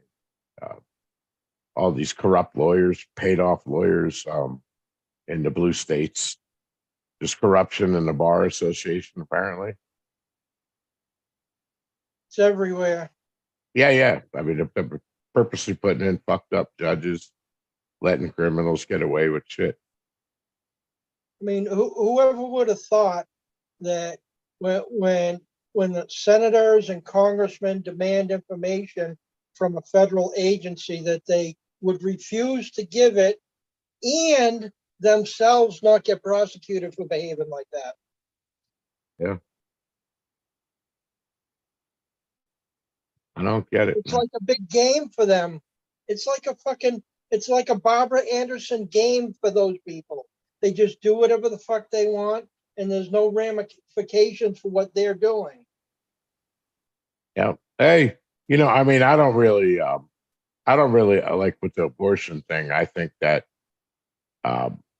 all these corrupt lawyers, paid off lawyers in the blue states. There's corruption in the bar association, apparently. It's everywhere. Yeah. I mean, they're purposely putting in fucked up judges, letting criminals get away with shit. I mean, whoever would have thought that when the senators and congressmen demand information from a federal agency, that they would refuse to give it and themselves not get prosecuted for behaving like that. Yeah. I don't get it. It's like a big game for them. It's like a Barbara Anderson game for those people. They just do whatever the fuck they want, and there's no ramifications for what they're doing. Yeah. Hey, you know, I mean, I don't really like with the abortion thing. I think that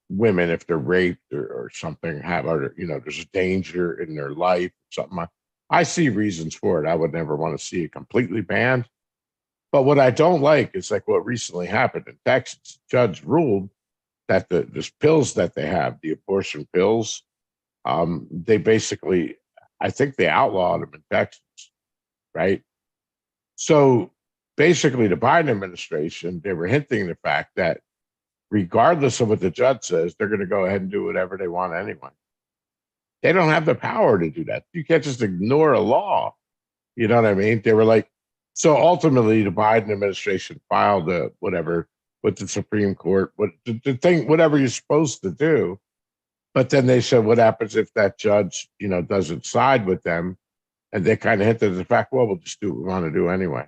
women, if they're raped or something, there's a danger in their life, something. I see reasons for it. I would never want to see it completely banned. But what I don't like is like what recently happened in Texas. The judge ruled that the pills that they have, the abortion pills, they basically, I think they outlawed them in Texas, right? So basically, the Biden administration, they were hinting the fact that regardless of what the judge says, they're going to go ahead and do whatever they want anyway. They don't have the power to do that. You can't just ignore a law. You know what I mean? They were like, so ultimately, the Biden administration filed whatever with the Supreme Court, the thing, whatever you're supposed to do. But then they said, what happens if that judge, doesn't side with them? And they kind of hinted at the fact, well, we'll just do what we want to do anyway.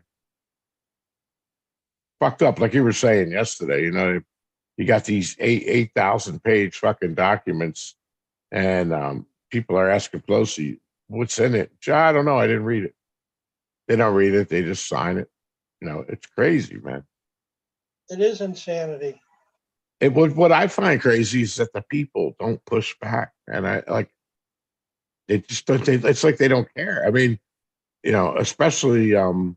Fucked up, like you were saying yesterday. You got these 8,000 page fucking documents, and people are asking Pelosi, what's in it? I don't know. I didn't read it. They don't read it. They just sign it. It's crazy, man. It is insanity. What I find crazy is that the people don't push back. And they just don't, it's like they don't care. I mean, especially in,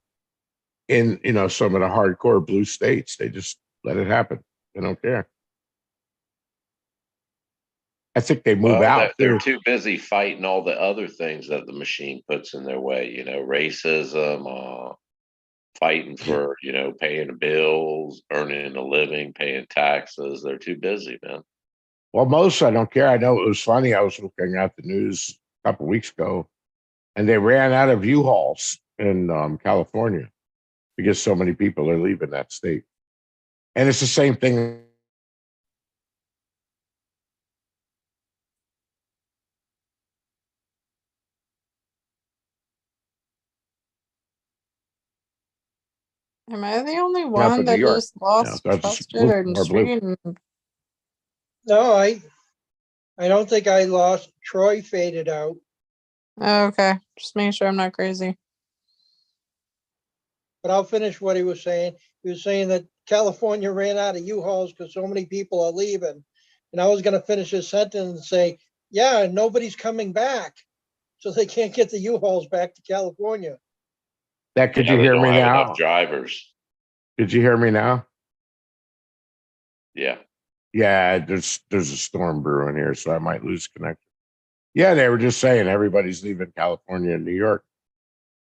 some of the hardcore blue states, they just let it happen. They don't care. I think they move out. They're too busy fighting all the other things that the machine puts in their way. Racism, fighting for paying bills, earning a living, paying taxes. They're too busy, man. Well, most I don't care. I know it was funny. I was looking at the news a couple of weeks ago, and they ran out of U-Hauls in California because so many people are leaving that state. And it's the same thing. Am I the only for one New that York. just lost That's trust blue, in more blue. stream? No, I don't think I lost. Troy faded out. Okay, just making sure I'm not crazy. But I'll finish what he was saying. He was saying that California ran out of U-Hauls because so many people are leaving. And I was going to finish his sentence and say, yeah, nobody's coming back. So they can't get the U-Hauls back to California. Could you hear me now? Drivers. Did you hear me now? Yeah. Yeah, there's a storm brewing here, so I might lose connection. Yeah, they were just saying everybody's leaving California and New York.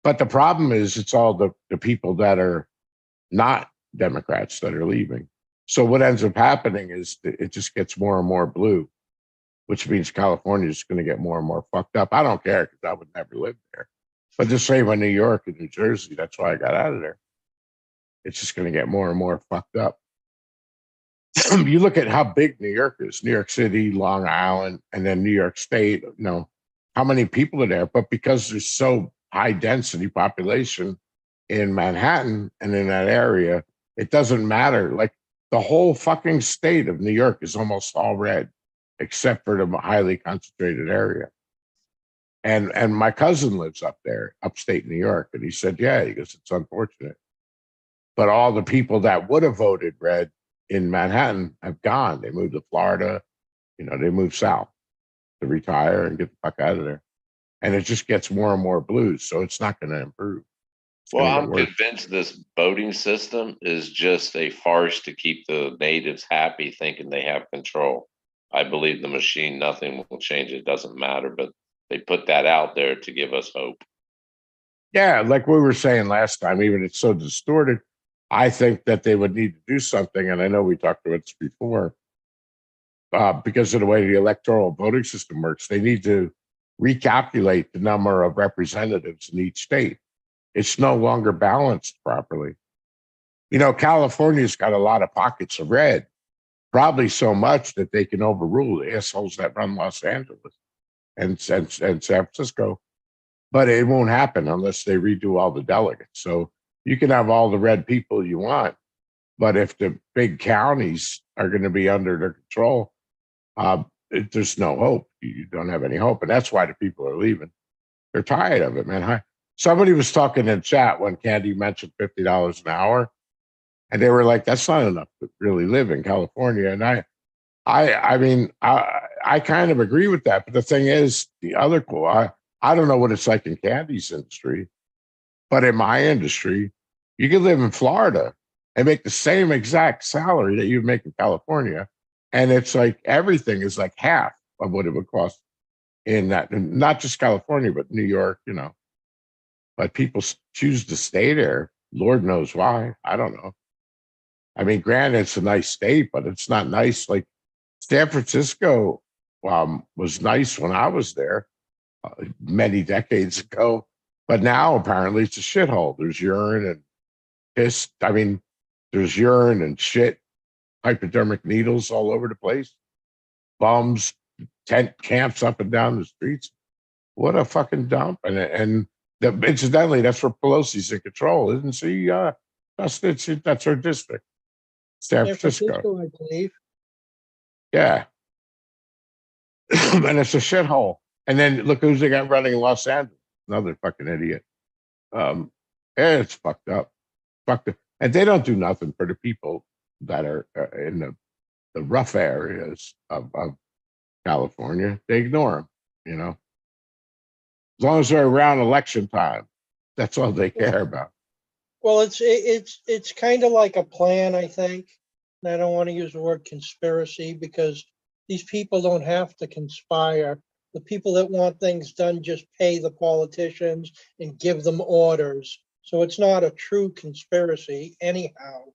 But the problem is it's all the people that are not Democrats that are leaving. So what ends up happening is it just gets more and more blue, which means California is going to get more and more fucked up. I don't care because I would never live there. But the same with New York and New Jersey. That's why I got out of there. It's just going to get more and more fucked up. You look at how big New York is, New York City, Long Island, and then New York State, how many people are there? But because there's so high density population in Manhattan and in that area, It doesn't matter. Like the whole fucking state of New York is almost all red, except for the highly concentrated area. And my cousin lives up there, upstate New York, and he said, yeah, he goes, it's unfortunate, but all the people that would have voted red in Manhattan have gone. They moved to Florida, you know, they moved south to retire and get the fuck out of there. And it just gets more and more blues, so it's not going to improve. It's Well, going to I'm get worse. convinced this voting system is just a farce to keep the natives happy, thinking they have control. I believe the machine, nothing will change. It doesn't matter, but they put that out there to give us hope. Yeah, like we were saying last time, even it's so distorted. I think that they would need to do something, and I know we talked about this before, because of the way the electoral voting system works. They need to recalculate the number of representatives in each state. It's no longer balanced properly. You know, California's got a lot of pockets of red, probably so much that they can overrule the assholes that run Los Angeles and San Francisco. But it won't happen unless they redo all the delegates. So you can have all the red people you want, but if the big counties are going to be under their control, there's no hope. You don't have any hope, and that's why the people are leaving. They're tired of it, man. Somebody was talking in chat when Candy mentioned $50 an hour, and they were like, "That's not enough to really live in California." And I mean, I kind of agree with that. But the thing is, the other cool, I don't know what it's like in Candy's industry, but in my industry, you can live in Florida and make the same exact salary that you make in California, and it's like everything is like half of what it would cost in that, and not just California, but New York, you know. But people choose to stay there. Lord knows why. I don't know. I mean, granted, it's a nice state, but it's not nice. Like San Francisco was nice when I was there many decades ago, but now apparently it's a shithole. There's urine and piss. I mean, there's urine and shit, hypodermic needles all over the place, bums, tent camps up and down the streets. What a fucking dump! Incidentally, that's where Pelosi's in control, isn't she? That's her district, San San Francisco. Francisco, I believe. Yeah, and it's a shithole. And then look who's they got running in Los Angeles. Another fucking idiot. It's fucked up. Fucked up. And they don't do nothing for the people that are in the rough areas of California. They ignore them, you know. As long as they're around election time, that's all they care about. Well, it's kind of like a plan, I think. And I don't want to use the word conspiracy because these people don't have to conspire. The people that want things done just pay the politicians and give them orders. So it's not a true conspiracy anyhow,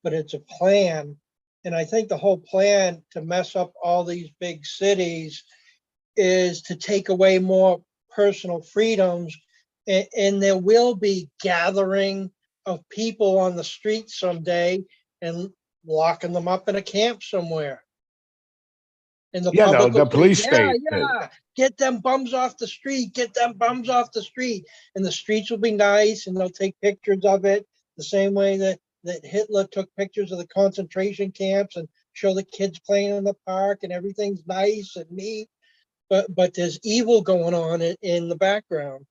but it's a plan. And I think the whole plan to mess up all these big cities is to take away more personal freedoms. And there will be gathering of people on the street someday and locking them up in a camp somewhere. And the public the will police say, state. yeah, get them bums off the street, get them bums off the street. And the streets will be nice and they'll take pictures of it the same way that Hitler took pictures of the concentration camps and show the kids playing in the park and everything's nice and neat. But there's evil going on in the background.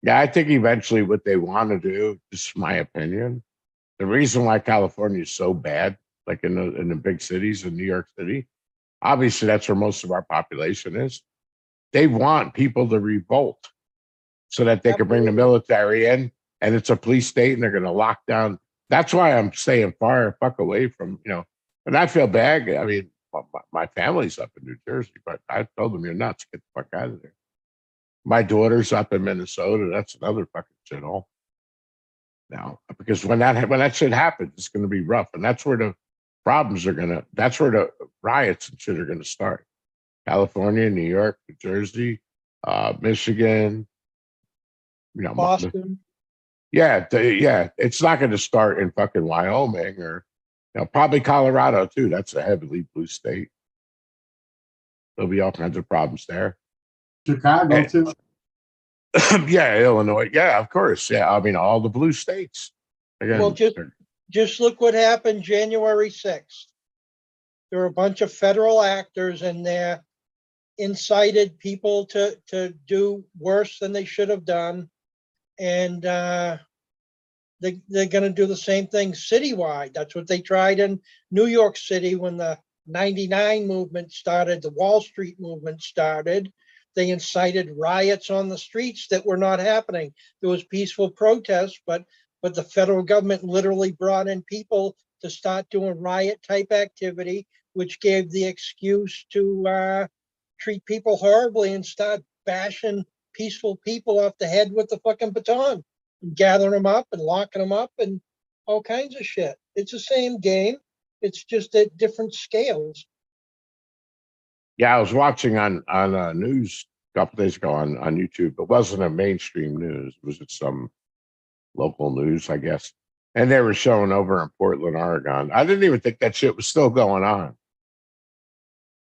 Yeah, I think eventually what they want to do, this is my opinion, the reason why California is so bad, like in the big cities in New York City, obviously that's where most of our population is. They want people to revolt so that they can bring the military in, and it's a police state, and they're going to lock down. That's why I'm staying fuck away from, you know, and I feel bad. I mean, my family's up in New Jersey, but I told them, you're nuts, get the fuck out of there. My daughter's up in Minnesota. That's another fucking shithole. Now, because when that shit happens, it's going to be rough, and that's where the problems are gonna. That's where the riots and shit are going to start. California, New York, New Jersey, Michigan, you know, Boston. Yeah, it's not going to start in fucking Wyoming or, you know, probably Colorado too. That's a heavily blue state. There'll be all kinds of problems there. Chicago too. Yeah, Illinois. Yeah, of course. Yeah, I mean all the blue states. Again, Well, just look what happened January 6th. There were a bunch of federal actors in there, incited people to do worse than they should have done. And they're going to do the same thing citywide. That's what they tried in New York City when the 99 movement started, the Wall Street movement started. They incited riots on the streets that were not happening. There was peaceful protests, but the federal government literally brought in people to start doing riot type activity, which gave the excuse to treat people horribly and start bashing peaceful people off the head with the fucking baton and gathering them up and locking them up and all kinds of shit. It's the same game. It's just at different scales. yeah, I was watching on news a couple days ago on YouTube. It wasn't a mainstream news. It was just some local news, I guess. And they were showing over in Portland, Oregon. I didn't even think that shit was still going on.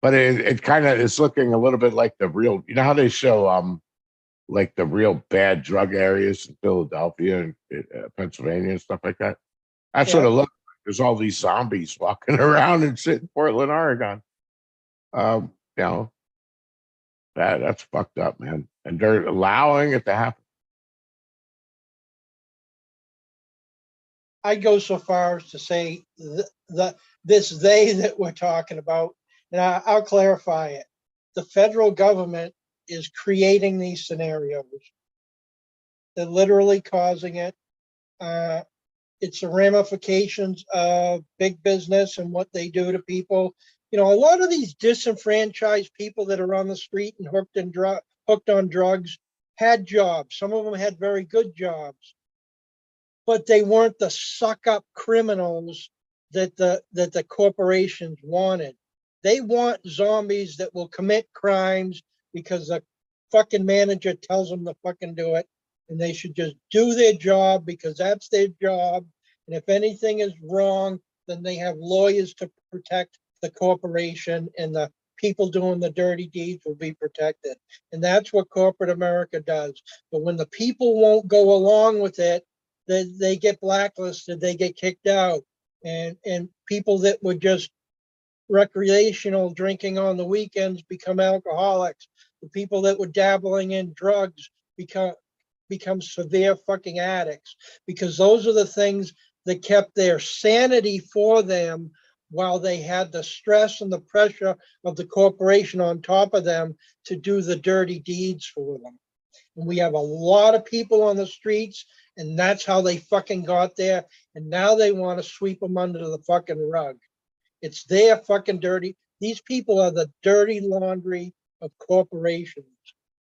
But it kind of is looking a little bit like the real, you know how they show like the real bad drug areas in Philadelphia and Pennsylvania and stuff like that. That's what it looks like. There's all these zombies walking around and shit in Portland, Oregon. You know, that's fucked up, man. And they're allowing it to happen. I'd go so far as to say this they that we're talking about, and I'll clarify it. The federal government is creating these scenarios. They're literally causing it. It's the ramifications of big business and what they do to people. You know, a lot of these disenfranchised people that are on the street and hooked on drugs had jobs. Some of them had very good jobs, but they weren't the suck up criminals that the corporations wanted. They want zombies that will commit crimes because the fucking manager tells them to fucking do it, and they should just do their job because that's their job. And if anything is wrong, then they have lawyers to protect the corporation, and the people doing the dirty deeds will be protected. And that's what corporate America does. But when the people won't go along with it, they get blacklisted, they get kicked out. And people that would just recreational drinking on the weekends become alcoholics. The people that were dabbling in drugs become severe fucking addicts, because those are the things that kept their sanity for them while they had the stress and the pressure of the corporation on top of them to do the dirty deeds for them. And we have a lot of people on the streets, and that's how they fucking got there. And now they want to sweep them under the fucking rug. It's their fucking dirty. These people are the dirty laundry of corporations,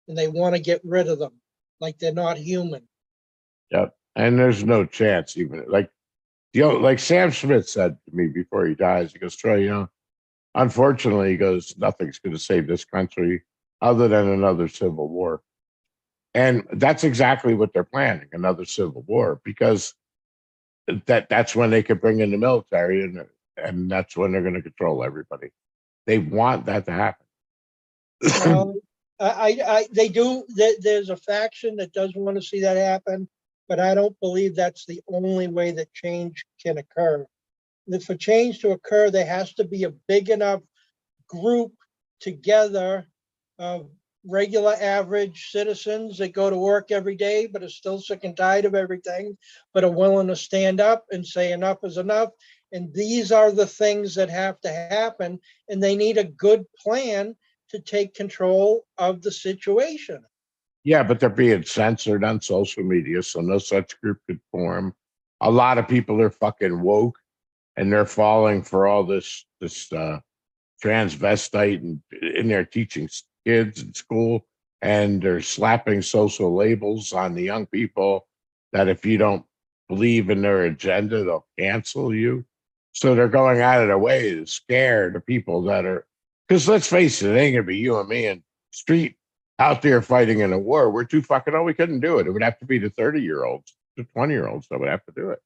and they want to get rid of them like they're not human. Yep. And there's no chance even like, you know, like Sam Smith said to me before he dies, he goes, Troy, you know, unfortunately, he goes, nothing's going to save this country other than another civil war. And that's exactly what they're planning, another civil war, because that's when they could bring in the military, and that's when they're going to control everybody. They want that to happen. Well, they do. There's a faction that doesn't want to see that happen, but I don't believe that's the only way that change can occur. And for change to occur, there has to be a big enough group together of regular average citizens that go to work every day but are still sick and tired of everything, but are willing to stand up and say enough is enough. And these are the things that have to happen, and they need a good plan to take control of the situation. Yeah, but they're being censored on social media, so no such group could form. A lot of people are fucking woke, and they're falling for all this transvestite, and in there teaching kids in school, and they're slapping social labels on the young people that if you don't believe in their agenda, they'll cancel you. So they're going out of their way to scare the people that are, because let's face it, it ain't gonna be you and me in street out there fighting in a war. We're too fucking old. We couldn't do it. It would have to be the 30-year-olds, the 20-year-olds that would have to do it.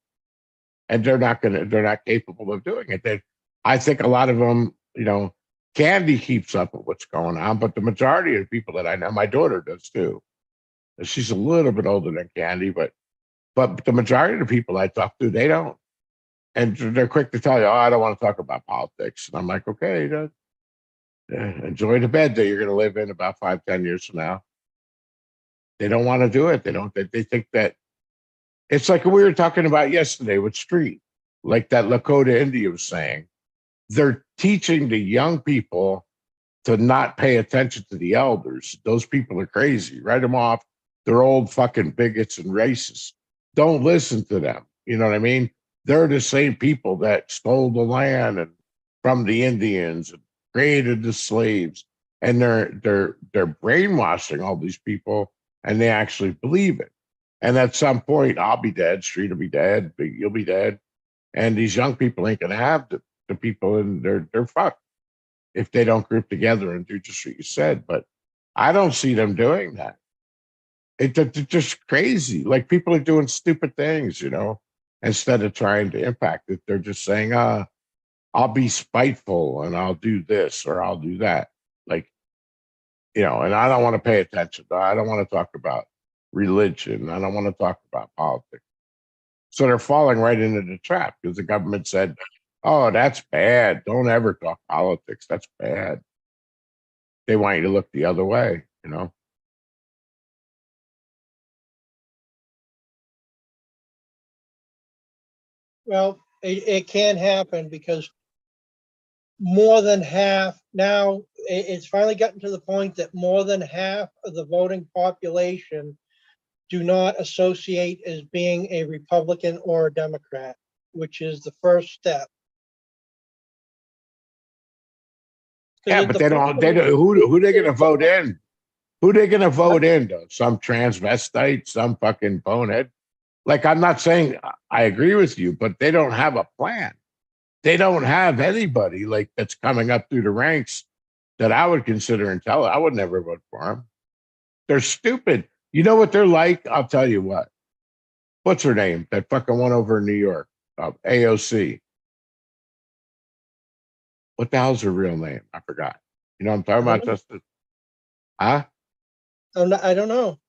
And they're not capable of doing it. I think a lot of them, you know, Candy keeps up with what's going on, but the majority of the people that I know, my daughter does too. She's a little bit older than Candy, but But the majority of the people I talk to, they don't. And they're quick to tell you, oh, I don't want to talk about politics. And I'm like, okay, enjoy the bed that you're going to live in about 5, 10 years from now. They don't want to do it. They don't. They think that it's like we were talking about yesterday with Street, like that Lakota India was saying. They're teaching the young people to not pay attention to the elders. Those people are crazy. Write them off. They're old fucking bigots and racists. Don't listen to them. You know what I mean? They're the same people that stole the land and from the Indians and created the slaves. And they're brainwashing all these people, and they actually believe it. And at some point, I'll be dead, Street will be dead, you'll be dead. And these young people ain't gonna have the people, and they're fucked if they don't group together and do just what you said. But I don't see them doing that. They're just crazy. Like people are doing stupid things, you know, instead of trying to impact it. They're just saying, I'll be spiteful and I'll do this or I'll do that. Like, you know, and I don't want to pay attention. I don't want to talk about religion. I don't want to talk about politics. So they're falling right into the trap because the government said, oh, that's bad. Don't ever talk politics. That's bad. They want you to look the other way, you know? Well, it can happen because more than half now, it's finally gotten to the point that more than half of the voting population do not associate as being a Republican or a Democrat, which is the first step. Yeah, but they don't. Who they going to vote in? Who they going to vote in? Though? Some transvestite, some fucking bonehead. Like I'm not saying I agree with you, but they don't have a plan. They don't have anybody like that's coming up through the ranks that I would consider intelligent. I would never vote for them. They're stupid. You know what they're like? I'll tell you what. What's her name? That fucking one over in New York, AOC. What the hell's her real name? I forgot. You know what I'm talking about, Justin? Huh? I don't know.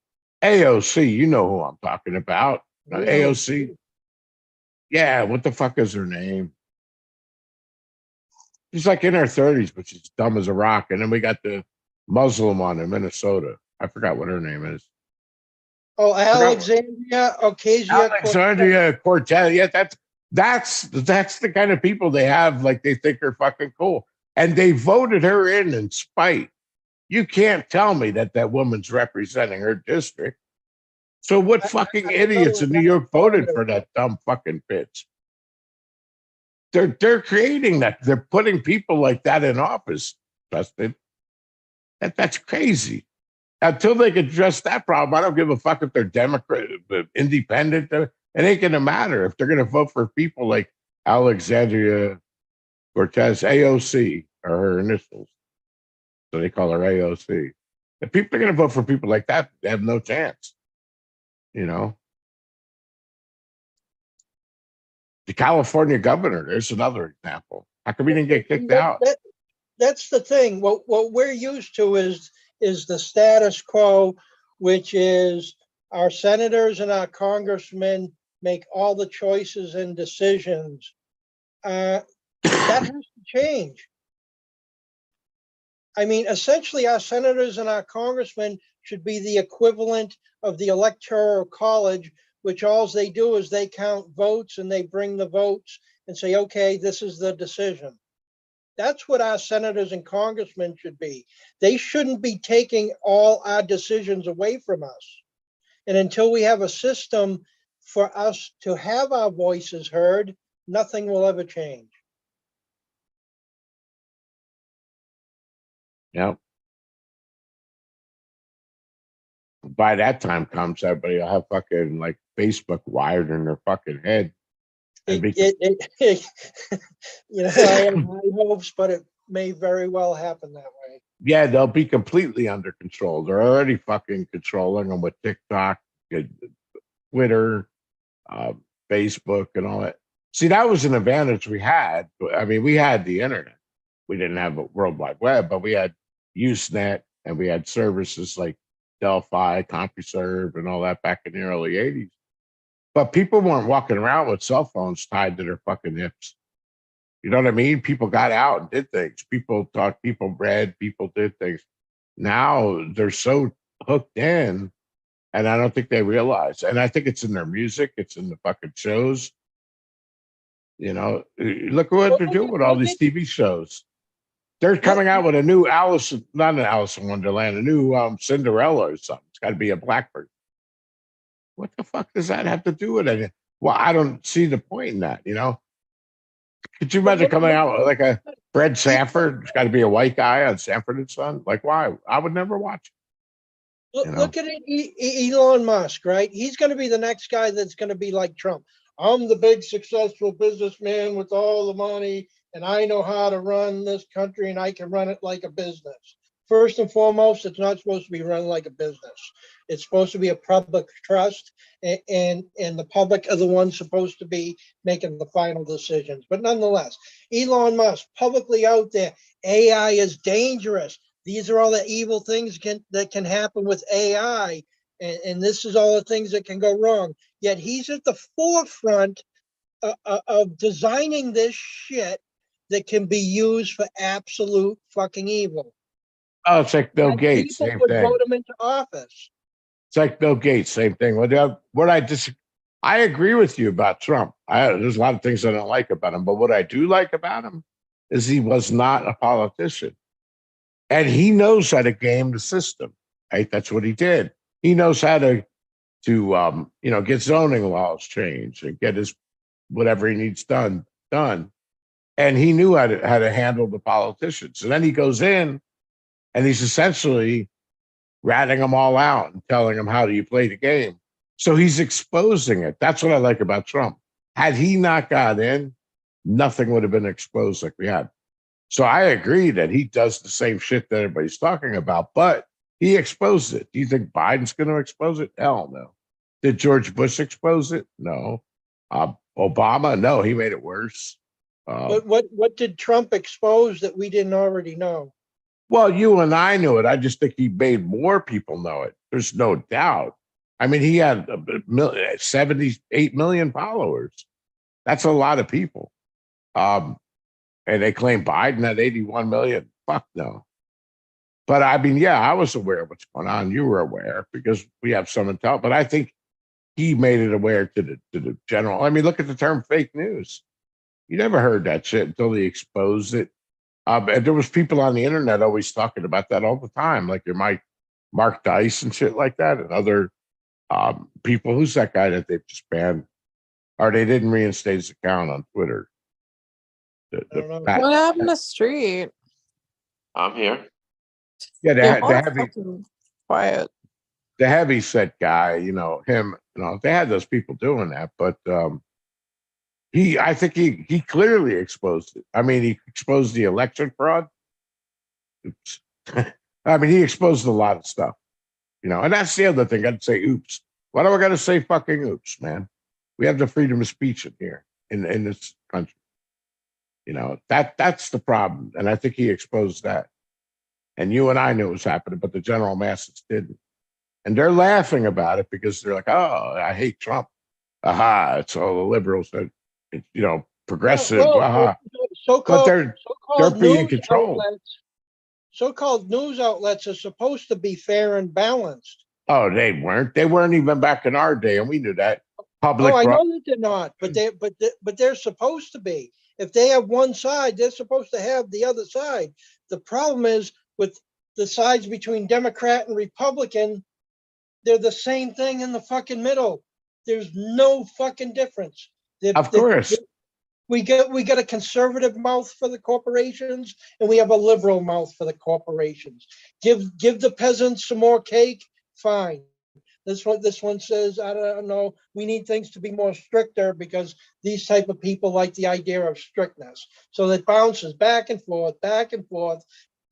AOC, you know who I'm talking about. AOC. Yeah, what the fuck is her name? She's like in her 30s, but she's dumb as a rock. And then we got the Muslim one in Minnesota. I forgot what her name is. Oh, Alexandria Cortez. Yeah, that's the kind of people they have. Like they think are fucking cool, and they voted her in spite. You can't tell me that woman's representing her district. So what fucking idiots in New York voted for that dumb fucking bitch? They're creating that. They're putting people like that in office, Justin. That's crazy. Until they can address that problem, I don't give a fuck if they're Democrat, independent. It ain't going to matter if they're going to vote for people like Alexandria Cortez, AOC, or her initials. So they call her AOC. If people are going to vote for people like that, they have no chance. You know? The California governor, there's another example. How come he didn't get kicked out? That's the thing. What we're used to is the status quo, which is our senators and our congressmen make all the choices and decisions. That has to change. I mean, essentially, our senators and our congressmen should be the equivalent of the electoral college, which all they do is they count votes and they bring the votes and say, okay, this is the decision. That's what our senators and congressmen should be. They shouldn't be taking all our decisions away from us. And until we have a system for us to have our voices heard, nothing will ever change. Yep. By that time comes, everybody will have fucking like Facebook wired in their fucking head. You know, I have high hopes, but it may very well happen that way. Yeah, they'll be completely under control. They're already fucking controlling them with TikTok, Twitter, Facebook, and all that. See, that was an advantage we had. I mean, we had the internet. We didn't have a World Wide Web, but we had Usenet, and we had services like Delphi, CompuServe, and all that back in the early 80s. But people weren't walking around with cell phones tied to their fucking hips. You know what I mean? People got out and did things. People talked, people read, people did things. Now they're so hooked in, and I don't think they realize. And I think it's in their music, it's in the fucking shows. You know, look at what Well, they're doing with all look these at, TV shows. They're coming out with a new Alice, not an Alice in Wonderland, a new Cinderella or something. It's got to be a blackbird. What the fuck does that have to do with it? Well, I don't see the point in that. You know, could you but imagine coming out with like a Fred Sanford? It's got to be a white guy on Sanford and Son. Like, why? I would never watch it. You know, look at it, Elon Musk, right? He's going to be the next guy that's going to be like Trump. I'm the big successful businessman with all the money, and I know how to run this country, and I can run it like a business. First and foremost, it's not supposed to be run like a business. It's supposed to be a public trust, and the public are the ones supposed to be making the final decisions. But nonetheless, Elon Musk publicly out there, AI is dangerous. These are all the evil things that can happen with AI, and this is all the things that can go wrong. Yet he's at the forefront of designing this shit that can be used for absolute fucking evil. oh, it's like Bill And Gates, people same would thing. vote him into office. It's like Bill Gates, same thing. I agree with you about Trump. There's a lot of things I don't like about him, but what I do like about him is he was not a politician, and he knows how to game the system. Right, that's what he did. He knows how to get zoning laws changed and get his whatever he needs done. And he knew how to handle the politicians. And then he goes in and he's essentially ratting them all out and telling them how do you play the game. So he's exposing it. That's what I like about Trump. Had he not got in, nothing would have been exposed like we had. So I agree that he does the same shit that everybody's talking about, but he exposed it. Do you think Biden's going to expose it? Hell no. Did George Bush expose it? No. Obama? No, he made it worse. But what did Trump expose that we didn't already know? Well, you and I knew it. I just think he made more people know it. There's no doubt. I mean, he had 78 million followers. That's a lot of people. And they claim Biden had 81 million. Fuck no. But I mean, yeah, I was aware of what's going on. You were aware because we have some intel. But I think he made it aware to the general. I mean, look at the term fake news. You never heard that shit until he exposed it. And there was people on the internet always talking about that all the time, like your Mark Dice and shit like that, and other people. Who's that guy that they've just banned, or they didn't reinstate his account on Twitter? I don't know. What happened to Street? I'm here. Yeah, You're the all heavy, fucking quiet. the heavy set guy. Him. They had those people doing that, but I think he clearly exposed it. I mean, he exposed the election fraud. Oops. I mean, he exposed a lot of stuff. And that's the other thing. I'd say, oops. Why do I got to say fucking oops, man? We have the freedom of speech in here in this country. That's the problem, and I think he exposed that. And you and I knew it was happening, but the general masses didn't. And they're laughing about it because they're like, "Oh, I hate Trump." Aha! It's all the liberals that, progressive. Well, Aha! But so-called they're so-called being news controlled. outlets, so-called news outlets are supposed to be fair and balanced. Oh, they weren't. They weren't even back in our day, and we knew that. Public. Oh, I know that they're not, but they're supposed to be. If they have one side, they're supposed to have the other side. The problem is with the sides between Democrat and Republican, they're the same thing in the fucking middle. There's no fucking difference. Of course. We got a conservative mouth for the corporations, and we have a liberal mouth for the corporations. Give the peasants some more cake, fine. This one says, I don't know, we need things to be more stricter because these type of people like the idea of strictness. So that bounces back and forth,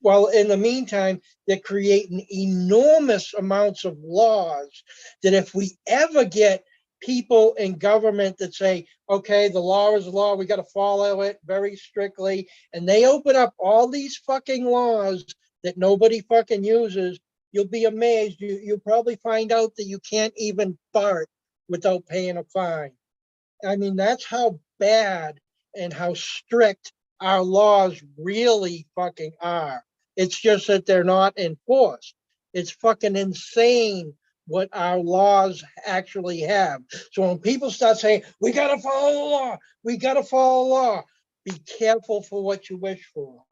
while in the meantime, they're creating enormous amounts of laws that if we ever get people in government that say, okay, the law is the law, we got to follow it very strictly, and they open up all these fucking laws that nobody fucking uses, you'll be amazed. You'll probably find out that you can't even fart without paying a fine. I mean, that's how bad and how strict our laws really fucking are. It's just that they're not enforced. It's fucking insane what our laws actually have. So when people start saying, we got to follow the law, we got to follow the law, be careful for what you wish for.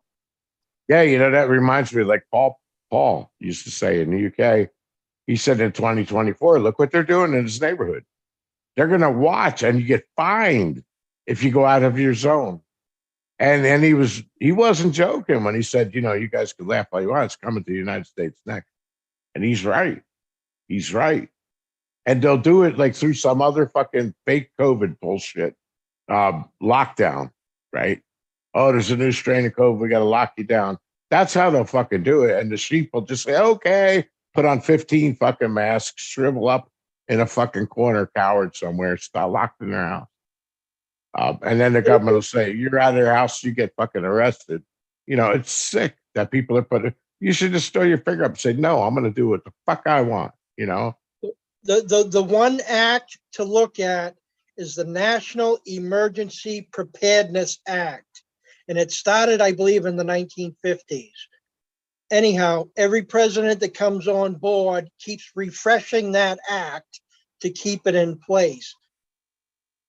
Yeah, you know, that reminds me, like Paul used to say in the UK, he said in 2024, look what they're doing in his neighborhood. They're going to watch and you get fined if you go out of your zone. And then he wasn't joking when he said, you know, you guys can laugh all you want. It's coming to the United States next. And he's right. He's right. And they'll do it like through some other fucking fake COVID bullshit lockdown, right? Oh, there's a new strain of COVID. We got to lock you down. That's how they'll fucking do it. And the sheep will just say, okay, put on 15 fucking masks, shrivel up in a fucking corner, coward somewhere, start locked in their house. And then the government will say, you're out of their house, you get fucking arrested. You know, it's sick that people are putting, you should just throw your finger up and say, no, I'm going to do what the fuck I want, you know? The one act to look at is the National Emergency Preparedness Act. And it started, I believe, in the 1950s. Anyhow, every president that comes on board keeps refreshing that act to keep it in place.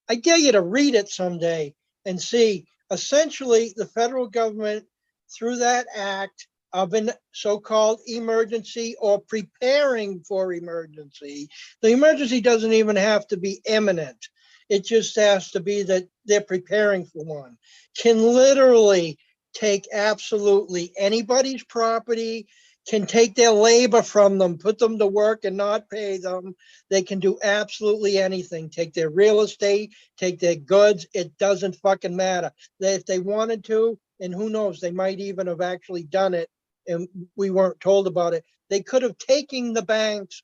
I dare you to read it someday and see, essentially, the federal government, through that act of an so-called emergency or preparing for emergency, the emergency doesn't even have to be imminent. It just has to be that they're preparing for one. Can literally take absolutely anybody's property, can take their labor from them, put them to work and not pay them. They can do absolutely anything. Take their real estate, take their goods. It doesn't fucking matter. If they wanted to, and who knows, they might even have actually done it and we weren't told about it. They could have taken the banks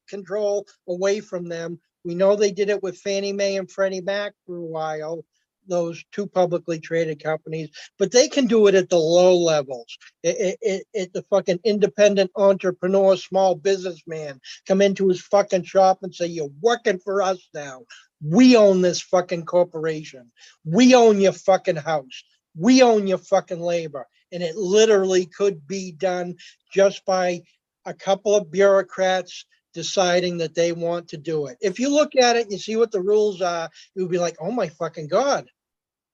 control away from them. We know they did it with Fannie Mae and Freddie Mac for a while, those two publicly traded companies, but they can do it at the low levels. It the fucking independent entrepreneur, small businessman come into his fucking shop and say, you're working for us now. We own this fucking corporation. We own your fucking house. We own your fucking labor. And it literally could be done just by a couple of bureaucrats deciding that they want to do it. If you look at it and you see what the rules are, you'll be like, oh my fucking God.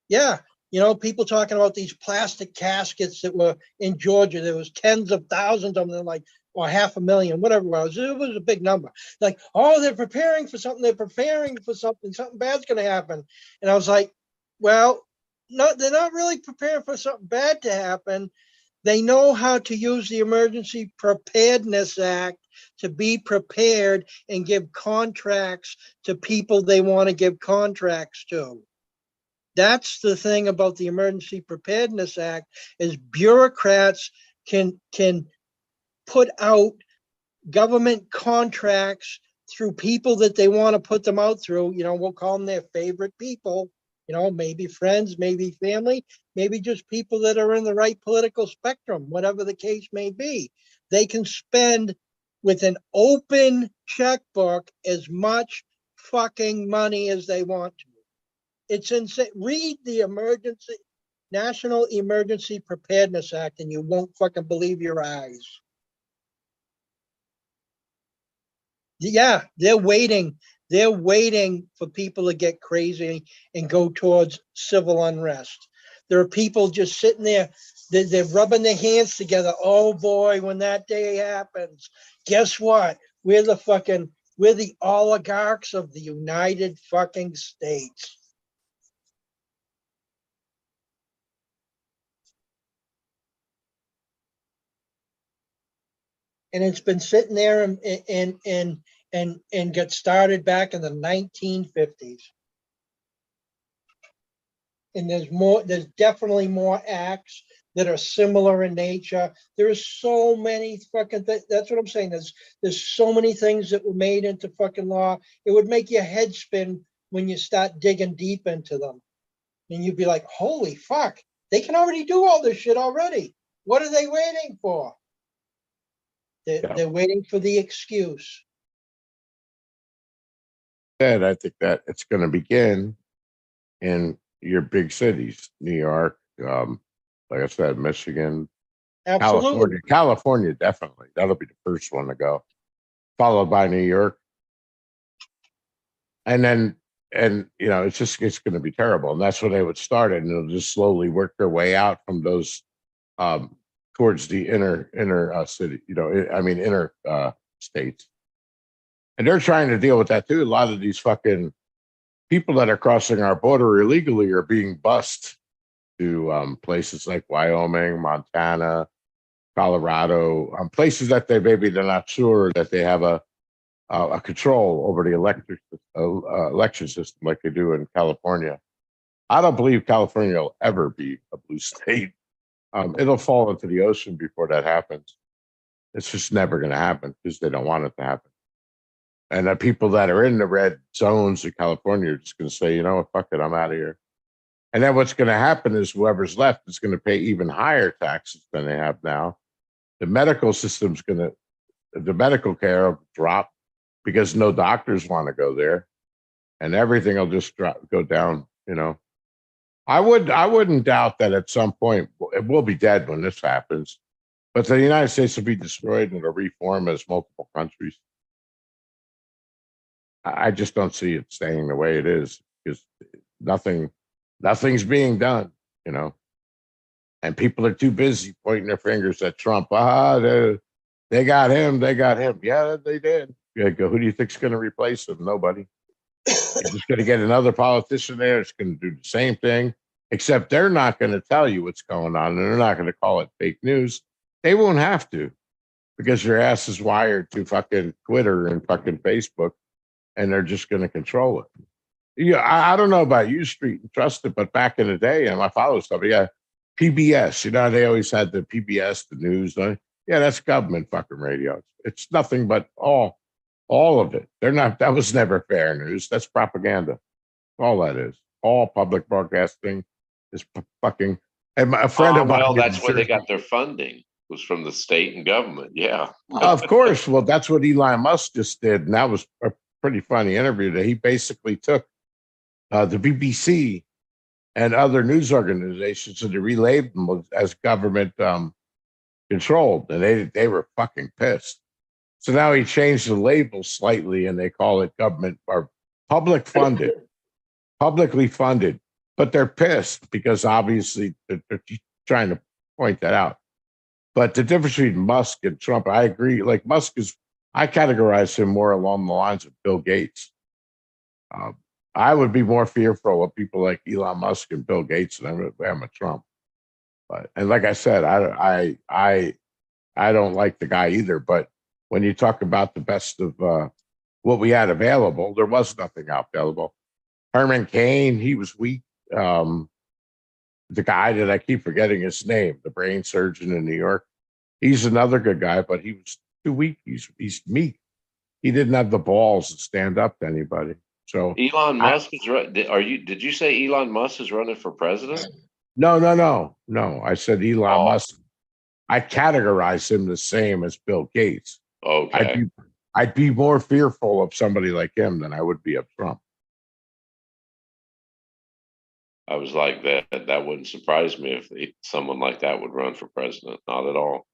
Yeah, you know, people talking about these plastic caskets that were in Georgia. There was tens of thousands of them, like, or 500,000, whatever it was. It was a big number. Like, oh, they're preparing for something. They're preparing for something. Something bad's going to happen. And I was like, well, no, they're not really preparing for something bad to happen. They know how to use the Emergency Preparedness Act to be prepared and give contracts to people they want to give contracts to. That's the thing about the Emergency Preparedness Act is bureaucrats can put out government contracts through people that they want to put them out through. You know, we'll call them their favorite people, you know, maybe friends, maybe family, maybe just people that are in the right political spectrum, whatever the case may be. They can spend with an open checkbook as much fucking money as they want to. It's insane. Read the National Emergency Preparedness Act and you won't fucking believe your eyes. Yeah, they're waiting. They're waiting for people to get crazy and go towards civil unrest. There are people just sitting there. They're rubbing their hands together. Oh boy, when that day happens, guess what? We're the oligarchs of the United fucking States. And it's been sitting there and got started back in the 1950s. And there's definitely more acts that are similar in nature. There's so many fucking that's what I'm saying. There's so many things that were made into fucking law. It would make your head spin when you start digging deep into them. And you'd be like, holy fuck, they can already do all this shit already. What are they waiting for? They're waiting for the excuse. said, I think that it's going to begin in your big cities, New York, like I said, Michigan, Absolutely. California, definitely. That'll be the first one to go, followed by New York. And then, and it's going to be terrible. And that's where they would start it. And it'll just slowly work their way out from those, towards the inner city, inner states. And they're trying to deal with that too. A lot of these fucking people that are crossing our border illegally are being bussed to places like Wyoming, Montana, Colorado, places that they're not sure that they have a control over the election system like they do in California. I don't believe California will ever be a blue state. It'll fall into the ocean before that happens. It's just never going to happen because they don't want it to happen. And the people that are in the red zones in California are just going to say, you know what, fuck it, I'm out of here. And then what's going to happen is whoever's left is going to pay even higher taxes than they have now. The medical system's the medical care will drop because no doctors want to go there, and everything will just go down. I wouldn't doubt that at some point it will be dead when this happens, but the United States will be destroyed and it'll reform as multiple countries. I just don't see it staying the way it is because nothing's being done, and people are too busy pointing their fingers at Trump. They got him. Yeah, they did. Yeah, who do you think's going to replace him? Nobody. You're just going to get another politician there that's going to do the same thing, except they're not going to tell you what's going on, and they're not going to call it fake news. They won't have to because your ass is wired to fucking Twitter and fucking Facebook, and they're just going to control it. Yeah, I don't know about you, Street and Trust It, but back in the day, and I follow stuff. Yeah, PBS. They always had the PBS, the news. Yeah, that's government fucking radio. It's nothing but all of it. That was never fair news. That's propaganda. All that is. All public broadcasting is fucking. And a friend of mine. Well, that's where they got their funding, was from the state and government. Yeah. Of course. Well, that's what Elon Musk just did. And that was a pretty funny interview that he basically took the BBC and other news organizations and they relayed them as government controlled. And they were fucking pissed. So now he changed the label slightly and they call it government or publicly funded. But they're pissed because obviously they're trying to point that out. But the difference between Musk and Trump, I agree. Like Musk I categorize him more along the lines of Bill Gates. I would be more fearful of people like Elon Musk and Bill Gates than I am of Trump. And like I said, I don't like the guy either. But when you talk about the best of what we had available, there was nothing available. Herman Cain, he was weak. The guy that I keep forgetting his name, the brain surgeon in New York, he's another good guy, but he was too weak. He's meek. He didn't have the balls to stand up to anybody. So Elon Musk is right. Did you say Elon Musk is running for president? No. I said Elon Musk. I categorize him the same as Bill Gates. Okay. I'd be more fearful of somebody like him than I would be of Trump. I was like that. That wouldn't surprise me if someone like that would run for president. Not at all.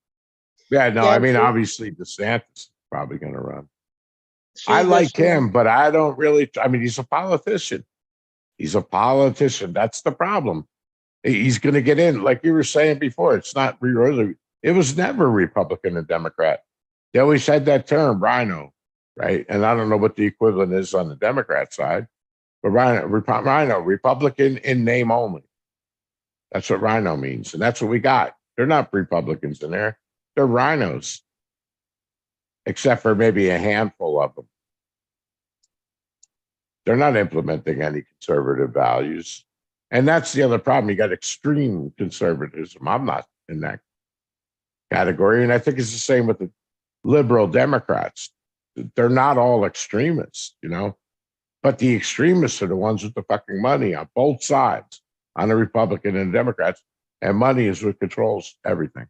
Yeah, no, Yeah, I mean, see- obviously DeSantis is probably going to run. see I this, like him, but I don't really. I mean, he's a politician. That's the problem. He's going to get in, like you were saying before. It's not really. It was never Republican and Democrat. They always had that term, rhino, right? And I don't know what the equivalent is on the Democrat side, but rhino, Republican in name only. That's what rhino means, and that's what we got. They're not Republicans in there. They're rhinos, except for maybe a handful of them. They're not implementing any conservative values. And that's the other problem. You got extreme conservatism. I'm not in that category. And I think it's the same with the liberal Democrats. They're not all extremists, but the extremists are the ones with the fucking money on both sides, on the Republican and Democrats. And money is what controls everything.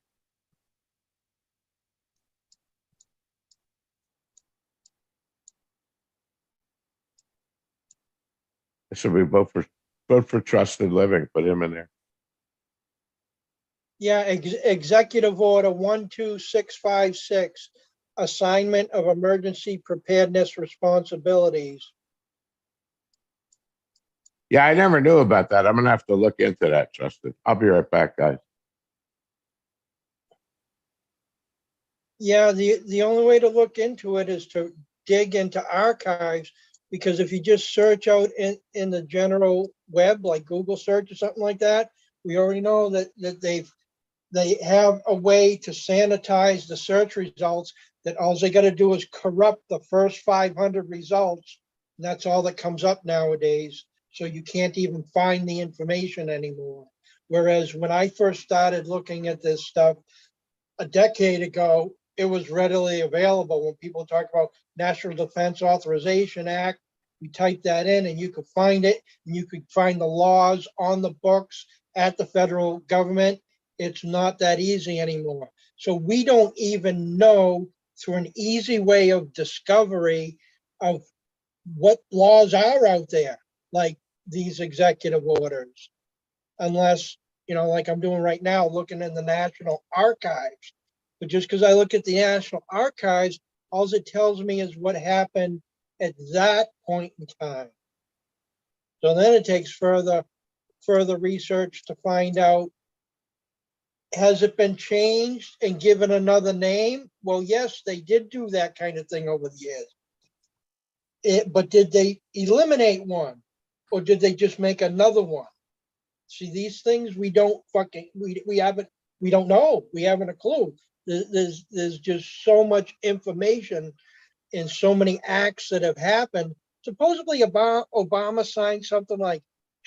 So we vote for trusted living. Put him in there. Yeah, Executive Order 12656, assignment of emergency preparedness responsibilities. Yeah, I never knew about that. I'm gonna have to look into that, Justin. I'll be right back, guys. Yeah, the only way to look into it is to dig into archives, because if you just search out in the general web, like Google search or something like that, we already know that they have a way to sanitize the search results, that all they got to do is corrupt the first 500 results. And that's all that comes up nowadays. So you can't even find the information anymore. Whereas when I first started looking at this stuff a decade ago, it was readily available. When people talk about National Defense Authorization Act, you type that in and you could find it, and you could find the laws on the books at the federal government. It's not that easy anymore. So we don't even know through an easy way of discovery of what laws are out there, like these executive orders, unless, like I'm doing right now, looking in the National Archives. But just because I look at the National Archives, all it tells me is what happened at that point in time. So then it takes further research to find out, has it been changed and given another name? Well, yes, they did do that kind of thing over the years. But did they eliminate one, or did they just make another one? See, these things we don't know. We haven't a clue. There's just so much information and so many acts that have happened. Supposedly Obama signed something like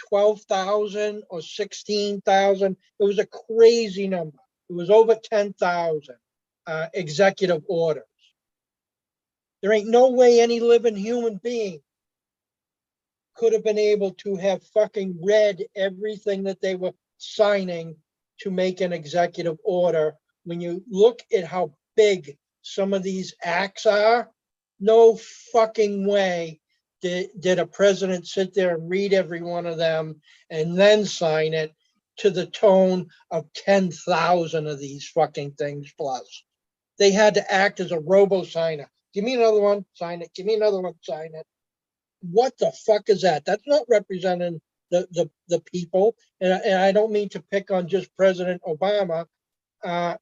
12,000 or 16,000. It was a crazy number. It was over 10,000 executive orders. There ain't no way any living human being could have been able to have fucking read everything that they were signing to make an executive order. When you look at how big some of these acts are, no fucking way did a president sit there and read every one of them and then sign it to the tone of 10,000 of these fucking things plus. They had to act as a robo-signer. Give me another one, sign it. Give me another one, sign it. What the fuck is that? That's not representing the people. And I don't mean to pick on just President Obama,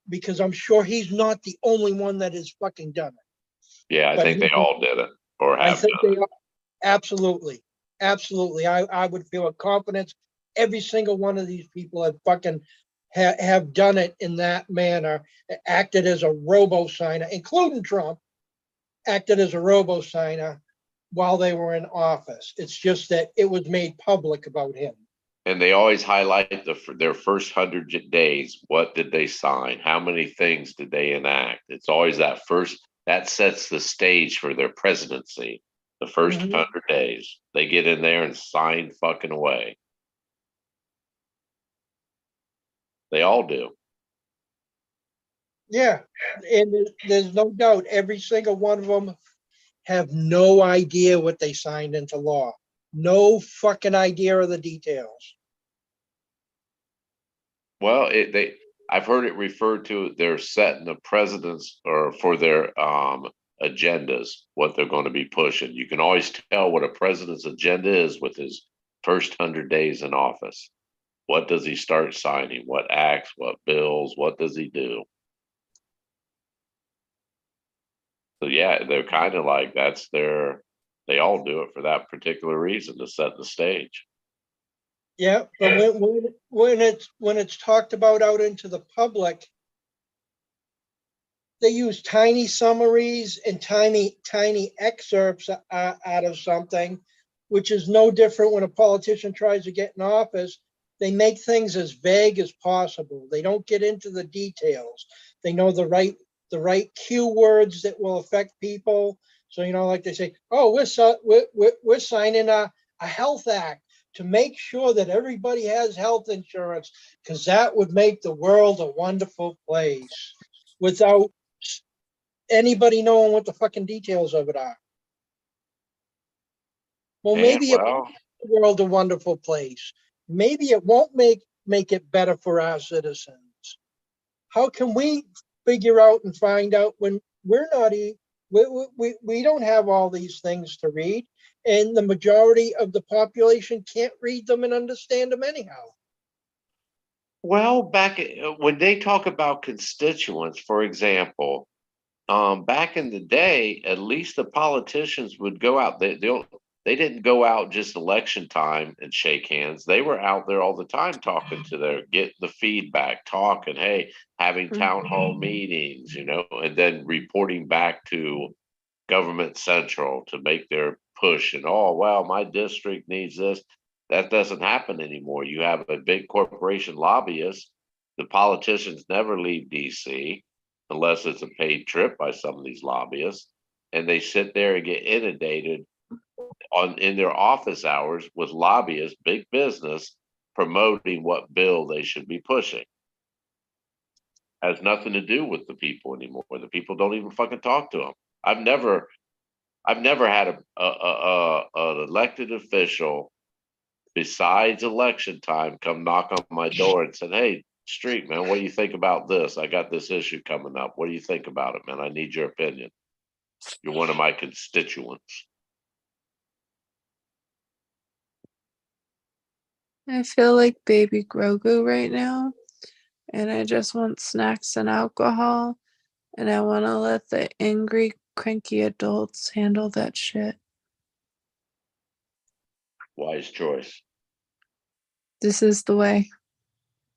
because I'm sure he's not the only one that has fucking done it. Yeah, I But think they all did it or I have think done they are. Absolutely. Absolutely. I would feel a confidence. Every single one of these people have fucking have done it in that manner, acted as a robo-signer, including Trump, acted as a robo-signer while they were in office. It's just that it was made public about him. And they always highlight their first 100 days. What did they sign? How many things did they enact? It's always that first, that sets the stage for their presidency. The 1st 100 days, they get in there and sign fucking away. They all do. Yeah. And there's no doubt every single one of them have no idea what they signed into law. No fucking idea of the details. Well, I've heard it referred to, they're setting the presidents or for their agendas, what they're going to be pushing. You can always tell what a president's agenda is with his first 100 days in office. What does he start signing? What acts? What bills? What does he do? So yeah, they're kind of like they all do it for that particular reason, to set the stage. Yeah, but when it's talked about out into the public, they use tiny summaries and tiny excerpts out of something, which is no different when a politician tries to get in office. They make things as vague as possible. They don't get into the details. They know the right cue words that will affect people. So, like they say, oh, we're signing a health act to make sure that everybody has health insurance, because that would make the world a wonderful place, without anybody knowing what the fucking details of it are. Well, And maybe well, the world a wonderful place. Maybe it won't make it better for our citizens. How can we figure out and find out when we're not, we don't have all these things to read, and the majority of the population can't read them and understand them anyhow? Well, when they talk about constituents, for example, back in the day, at least the politicians would go out. They didn't go out just election time and shake hands. They were out there all the time talking to getting the feedback, talking, hey, having town hall meetings, and then reporting back to government central to make their push. And oh, well, my district needs this. That doesn't happen anymore. You have a big corporation lobbyist. The politicians never leave DC unless it's a paid trip by some of these lobbyists, and they sit there and get inundated in their office hours with lobbyists, big business, promoting what bill they should be pushing. Has nothing to do with the people anymore. The people don't even fucking talk to them. I've never had an elected official besides election time come knock on my door and said, hey, Street, man, what do you think about this? I got this issue coming up. What do you think about it, man? I need your opinion. You're one of my constituents. I feel like baby Grogu right now, and I just want snacks and alcohol, and I want to let the angry, cranky adults handle that shit. Wise choice. This is the way.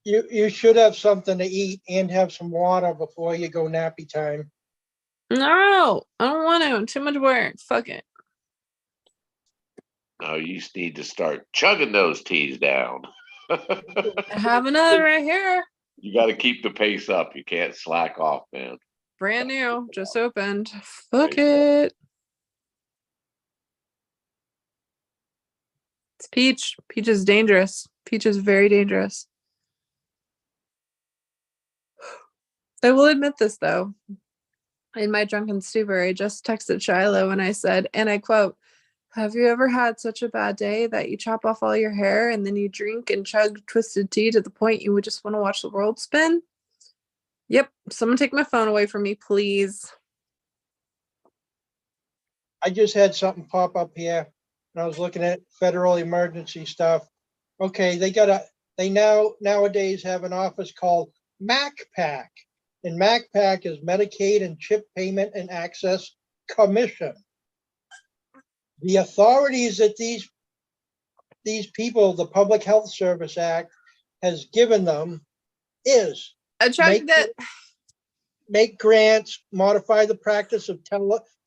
You should have something to eat and have some water before you go nappy time. No, I don't want to. Too much work. Fuck it. No, you need to start chugging those teas down. I have another right here. You got to keep the pace up. You can't slack off, man. Brand new. Just opened. Fuck it. It's peach. Peach is dangerous. Peach is very dangerous. I will admit this, though. In my drunken stupor, I just texted Shiloh and I said, and I quote, have you ever had such a bad day that you chop off all your hair and then you drink and chug twisted tea to the point you would just want to watch the world spin? Yep. Someone take my phone away from me, please. I just had something pop up here and I was looking at federal emergency stuff. Okay, they nowadays have an office called MACPAC. And MACPAC is Medicaid and Chip Payment and Access Commission. The authorities that these people, the Public Health Service Act, has given them is make grants, modify the practice of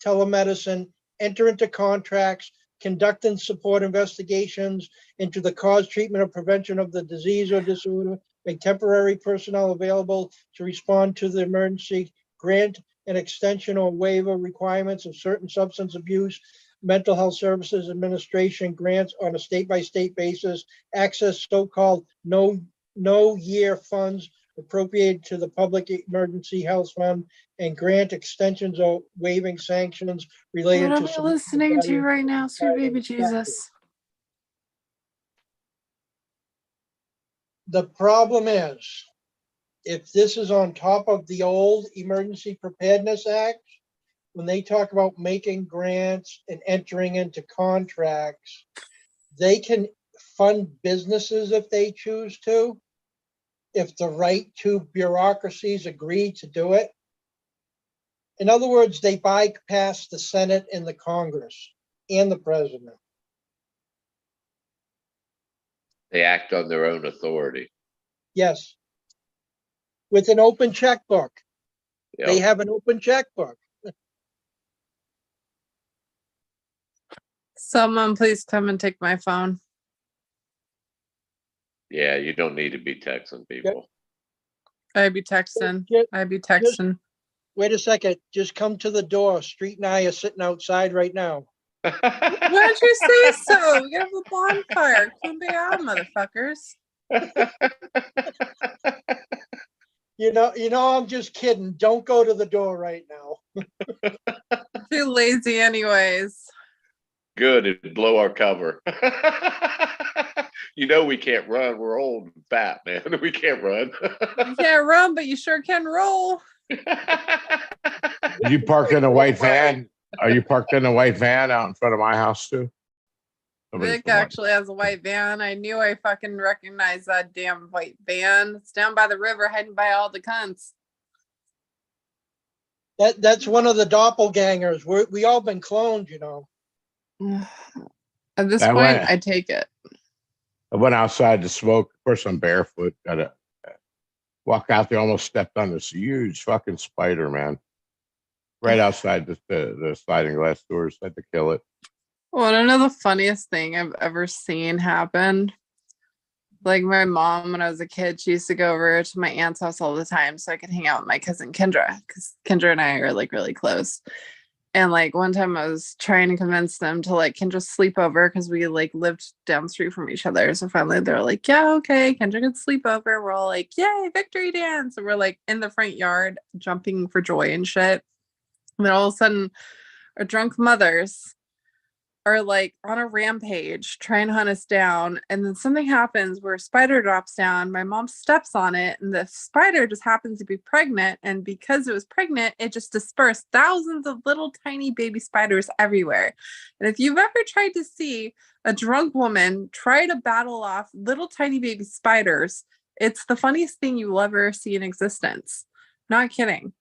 telemedicine, enter into contracts, conduct and support investigations into the cause, treatment, or prevention of the disease or disorder, make temporary personnel available to respond to the emergency, grant an extension or waiver requirements of certain substance abuse, mental health services administration grants on a state-by-state basis, access so-called no-year funds appropriated to the Public Emergency Health Fund, and grant extensions or waiving sanctions related What to. am I listening to right now, sweet baby Jesus? The problem is, if this is on top of the old Emergency Preparedness Act, when they talk about making grants and entering into contracts, they can fund businesses if they choose to, if the right two bureaucracies agree to do it. In other words, they bypass the Senate and the Congress and the president. They act on their own authority. Yes. With an open checkbook. Yep. They have an open checkbook. Someone please come and take my phone. Yeah, you don't need to be texting people. I'd be texting. Wait a second. Just come to the door. Street and I are sitting outside right now. Why'd you say so? We have a bonfire. Kumbaya, motherfuckers. You know, I'm just kidding. Don't go to the door right now. Too lazy anyways. Good, it'd blow our cover. You know we can't run. We're old and fat, man. We can't run. You can't run, but you sure can roll. You parked in a white van? Are you parked in a white van out in front of my house too? Nobody's Vic been watching. actually has a white van. I knew I fucking recognized that damn white van. It's down by the river, hiding by all the cunts. That's one of the doppelgangers. We all been cloned, you know. At this I point, went- I take it. I went outside to smoke. Of course, I'm barefoot. Gotta walk out there. Almost stepped on this huge fucking spider, man. Right outside the sliding glass doors. Had to kill it. Well, I know the funniest thing I've ever seen happen. Like my mom, when I was a kid, she used to go over to my aunt's house all the time so I could hang out with my cousin Kendra, because Kendra and I are like really close. And like one time I was trying to convince them to like Kendra sleep over because we like lived down the street from each other. So finally they're like, yeah, okay, Kendra can sleep over. We're all like, yay, victory dance. And we're like in the front yard jumping for joy and shit. And then all of a sudden our drunk mothers are like on a rampage trying to hunt us down, and then something happens where a spider drops down. My mom steps on it, and the spider just happens to be pregnant, and because it was pregnant, it just dispersed thousands of little tiny baby spiders everywhere. And if you've ever tried to see a drunk woman try to battle off little tiny baby spiders, it's the funniest thing you will ever see in existence. Not kidding.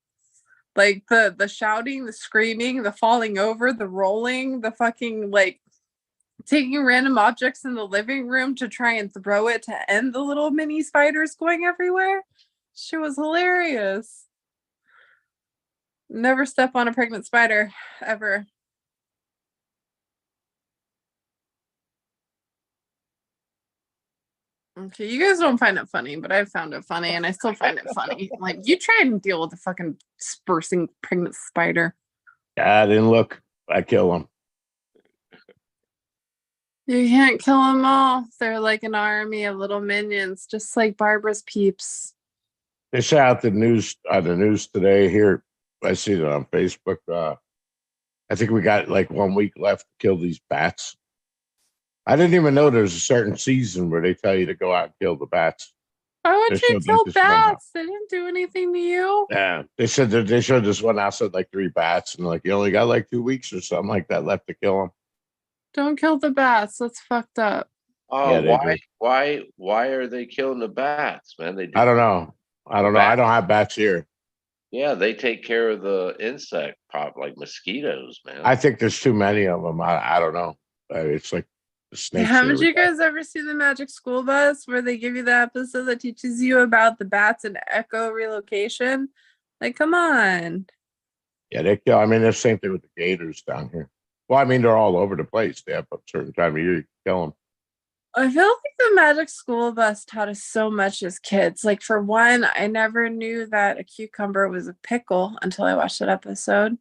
Like the shouting, the screaming, the falling over, the rolling, the fucking like taking random objects in the living room to try and throw it to end the little mini spiders going everywhere. She was hilarious. Never step on a pregnant spider ever. Okay, you guys don't find it funny, but I found it funny, and I still find it funny. Like, you try and deal with a fucking dispersing pregnant spider. Yeah, I didn't look. I kill them. You can't kill them all. They're like an army of little minions, just like Barbara's peeps. They shot out the news on the news today. Here, I see it on Facebook. I think we got like 1 week left to kill these bats. I didn't even know there's a certain season where they tell you to go out and kill the bats. Why would They you showed, like, kill this one bats? They didn't do anything to you. Yeah, they said that they showed this one house had like 3 bats, and like you only got like 2 weeks or something like that left to kill them. Don't kill the bats. That's fucked up. Oh, Yeah, they why are they killing the bats, man? They do. I don't know. I don't have bats here. Yeah, they take care of the insect pop like mosquitoes, man. I think there's too many of them. I don't know. It's like the snakes. Haven't you guys ever seen the Magic School Bus where they give you the episode that teaches you about the bats and echo relocation? Like, come on. Yeah, they kill. I mean, the same thing with the gators down here. Well, I mean, they're all over the place. They have a certain time of year you can kill them. I feel like the Magic School Bus taught us so much as kids. Like, for one, I never knew that a cucumber was a pickle until I watched that episode.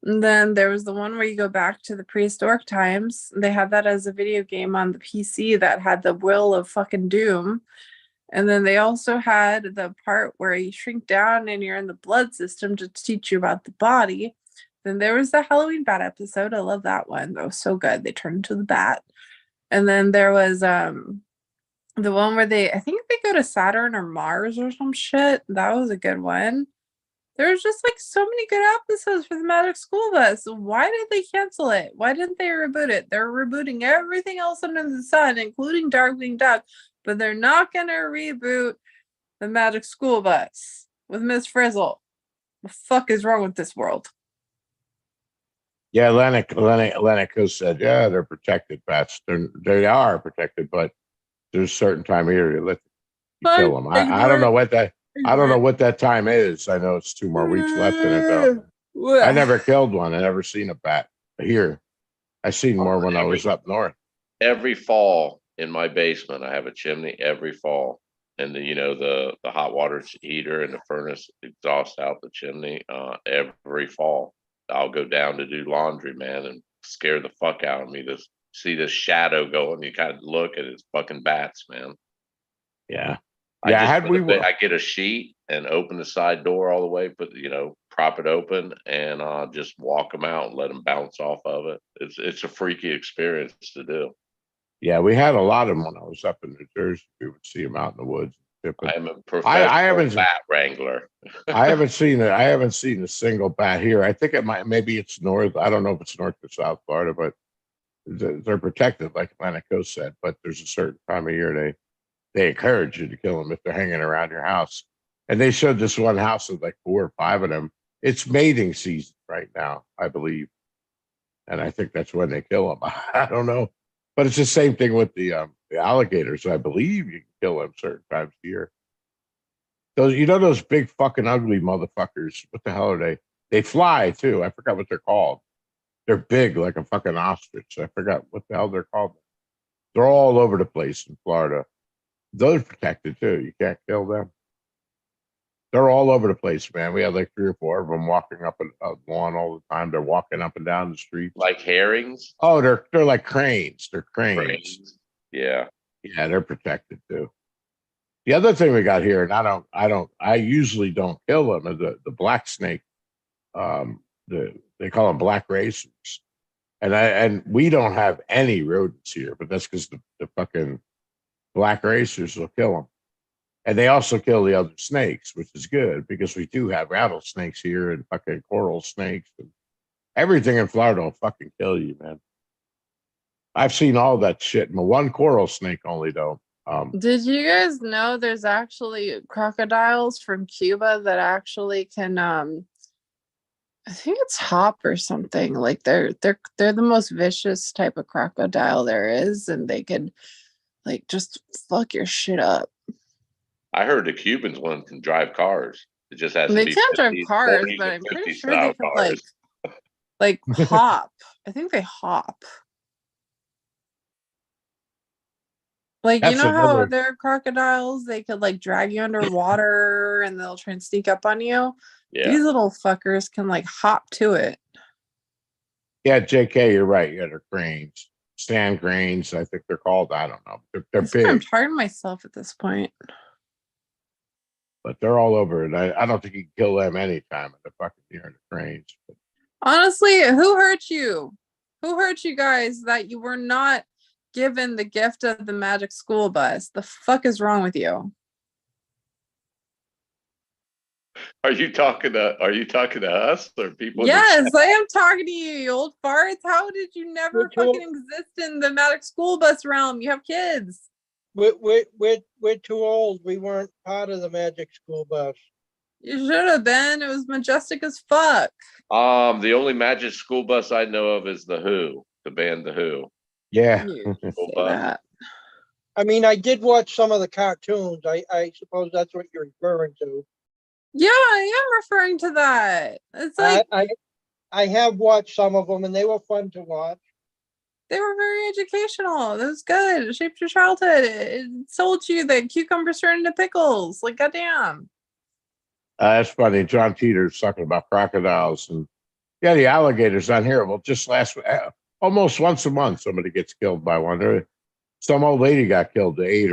And then there was the one where you go back to the prehistoric times. They had that as a video game on the PC that had the will of fucking doom. And then they also had the part where you shrink down and you're in the blood system to teach you about the body. Then there was the Halloween bat episode. I love that one. That was so good. They turned into the bat. And then there was the one where I think they go to Saturn or Mars or some shit. That was a good one. There's just like so many good episodes for the Magic School Bus. Why did they cancel it? Why didn't they reboot it? They're rebooting everything else under the sun, including Darkwing Duck, but they're not going to reboot the Magic School Bus with Miss Frizzle. The fuck is wrong with this world? Yeah, Lennox said, yeah, they're protected bats. They are protected, but there's a certain time of year you let you kill them. I don't know what that time is. I know it's 2 more weeks left in it though. I never killed one. I never seen a bat here. I seen more when I was up north. Every fall in my basement, I have a chimney every fall. And the hot water heater and the furnace exhaust out the chimney every fall. I'll go down to do laundry, man, and scare the fuck out of me to see this shadow going. You kind of look at it's fucking bats, man. Yeah. I get a sheet and open the side door all the way, prop it open, and just walk them out and let them bounce off of it. It's a freaky experience to do. Yeah, we had a lot of them when I was up in New Jersey. We would see them out in the woods. I'm a I professional haven't bat wrangler. I haven't seen it. I haven't seen a single bat here. I think it might, maybe it's north. I don't know if it's north or south Florida, but they're protected, like Atlantic Coast said. But there's a certain time of year they encourage you to kill them if they're hanging around your house. And they showed this one house with like 4 or 5 of them. It's mating season right now, I believe, and I think that's when they kill them. I don't know, but it's the same thing with the alligators. I believe you can kill them certain times of year. Those, those big fucking ugly motherfuckers. What the hell are they? They fly too. I forgot what they're called. They're big like a fucking ostrich. I forgot what the hell they're called. They're all over the place in Florida. Those are protected too. You can't kill them. They're all over the place, man. We had like 3 or 4 of them walking up and lawn all the time. They're walking up and down the streets. Like herrings? Oh, they're like cranes. They're cranes. Yeah. Yeah, they're protected too. The other thing we got here, and I usually don't kill them, is the black snake. They call them black racers, and we don't have any rodents here, but that's because the fucking black racers will kill them, and they also kill the other snakes, which is good because we do have rattlesnakes here and fucking coral snakes and everything in Florida will fucking kill you, man. I've seen all that shit, and the one coral snake only though. Did you guys know there's actually crocodiles from Cuba that actually can I think it's hop or something. Like they're the most vicious type of crocodile there is, and they could like just fuck your shit up. I heard the Cubans one can drive cars. It just has to They be can't drive 50, cars, 40 but to I'm pretty 50 sure they style could cars. like hop. I think they hop. Like, you That's know how another. other crocodiles, they could like drag you underwater and they'll try and sneak up on you? Yeah. These little fuckers can like hop to it. Yeah, JK, you're right. Yeah, they're cranes, sand cranes. I think they're called. I don't know. They're I think I'm big, tired of myself at this point. but they're all over it. I don't think you can kill them anytime in the fucking year in the cranes. But Honestly, who hurt you? Who hurt you guys that you were not given the gift of the magic school bus? The fuck is wrong with you? Are you talking to us or people? Yes, I am talking to you, you old farts. How did you never We're fucking exist in the magic school bus realm? You have kids. We're too old. We weren't part of the magic school bus. You should have been. It was majestic as fuck. The only magic school bus I know of is the Who, the band The Who. yeah, You School say bus. that. I mean, I did watch some of the cartoons. I suppose that's what you're referring to. Yeah, I am referring to that. It's like I have watched some of them, and they were fun to watch. they were very educational. It was good. It shaped your childhood. It sold you that cucumbers turn into pickles. Like, goddamn. that's funny. John Teeter's talking about crocodiles and yeah, the alligators down here. Well, just almost once a month, somebody gets killed by one. Some old lady got killed. They ate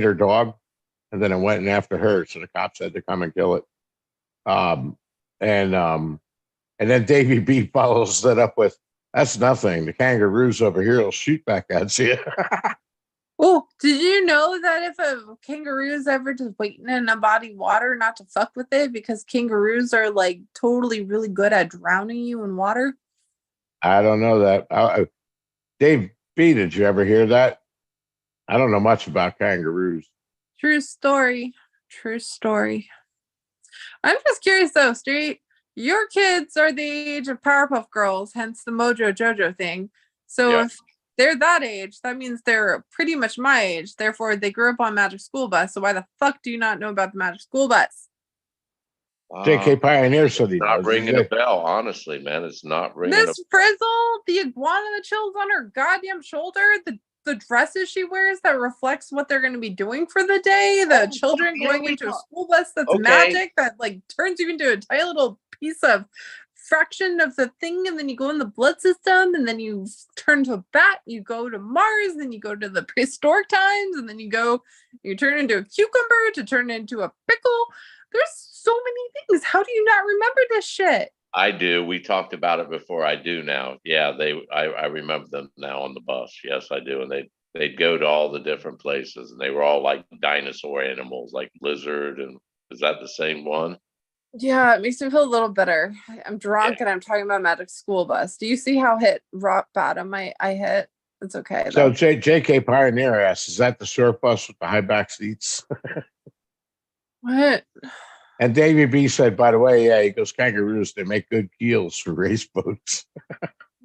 her dog, and then it went in after her. So the cops had to come and kill it. And then Davy B follows that up with, "That's nothing. The kangaroos over here will shoot back at you." Oh, did you know that if a kangaroo is ever just waiting in a body of water, not to fuck with it because kangaroos are like totally really good at drowning you in water? I don't know that. Dave B, did you ever hear that? I don't know much about kangaroos. True story. True story. I'm just curious though, Street. Your kids are the age of Powerpuff Girls, hence the Mojo Jojo thing. So Yeah. if they're that age, that means they're pretty much my age. Therefore, they grew up on Magic School Bus. So why the fuck do you not know about the Magic School Bus? JK Pioneer said he Not knows. ringing a bell, honestly, man. It's not ringing Miss Frizzle, the iguana that chills on her goddamn shoulder, the dresses she wears that reflects what they're going to be doing for the day, the children going into a school bus that's Okay. magic, that like turns you into a tiny little piece of fraction of the thing, and then you go in the blood system, and then you turn to a bat, you go to Mars, then you go to the prehistoric times, and then you turn into a cucumber to turn into a pickle. There's so many things. How do you not remember this shit? I do. We talked about it before. I do now. Yeah, I remember them now on the bus. Yes, I do. And they'd go to all the different places, and they were all like dinosaur animals, like lizard. And is that the same one? Yeah, it makes me feel a little better. I'm drunk and I'm talking about Magic School Bus. Do you see how hit rock bottom I hit? It's okay So though. J.K. Pioneer asks, is that the short bus with the high back seats? What? And Davey B said, by the way, yeah, he goes, kangaroos, they make good keels for race boats.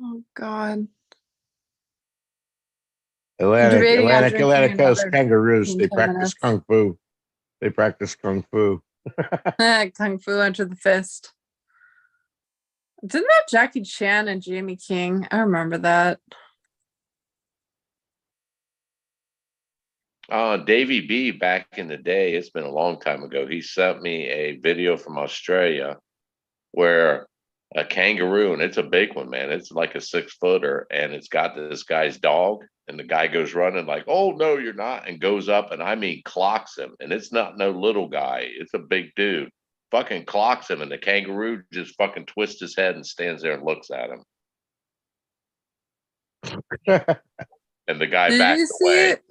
Oh God. Atlantic on drinking Coast another kangaroos, they 10 practice minutes. kung fu. They practice kung fu. Kung Fu Under the Fist. Didn't that Jackie Chan and Jamie King? I remember that. Davey B back in the day, it's been a long time ago. He sent me a video from Australia where a kangaroo, and it's a big one, man. It's like a 6-footer, and it's got this guy's dog, and the guy goes running like, "Oh no, you're not," and goes up, and I mean clocks him, and it's not no little guy, it's a big dude. Fucking clocks him, and the kangaroo just fucking twists his head and stands there and looks at him, and the guy Did backed you see away. it?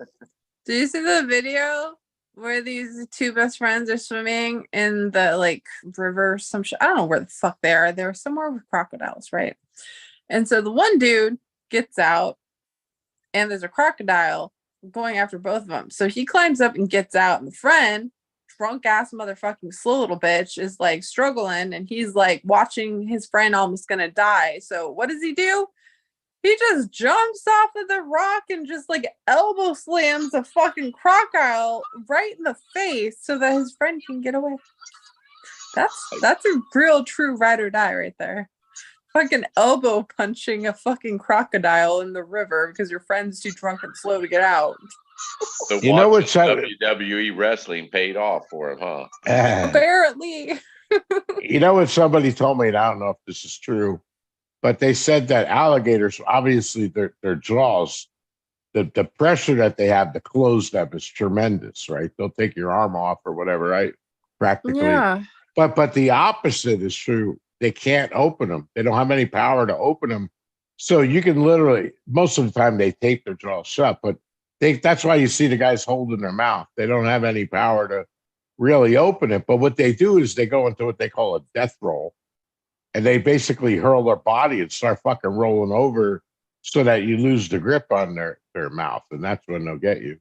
Did you see the video where these two best friends are swimming in the like river? Some shit. I don't know where the fuck they are. They're somewhere with crocodiles, right? And so the one dude gets out, and there's a crocodile going after both of them. So he climbs up and gets out, and the friend, drunk ass motherfucking slow little bitch, is like struggling, and he's like watching his friend almost gonna die. So what does he do? He just jumps off of the rock and just like elbow slams a fucking crocodile right in the face so that his friend can get away. That's a real true ride or die right there. Fucking elbow punching a fucking crocodile in the river because your friend's too drunk and slow to get out. So You know watching what's WWE wrestling paid off for him, huh? Apparently. you know what somebody told me, and I don't know if this is true, but they said that alligators, obviously their jaws, the pressure that they have to close them is tremendous, right? They'll take your arm off or whatever, right? Practically. Yeah. But the opposite is true. They can't open them. They don't have any power to open them. So you can literally, most of the time they tape their jaws shut, but that's why you see the guys holding their mouth. They don't have any power to really open it. But what they do is they go into what they call a death roll. And they basically hurl their body and start fucking rolling over so that you lose the grip on their mouth. And that's when they'll get you.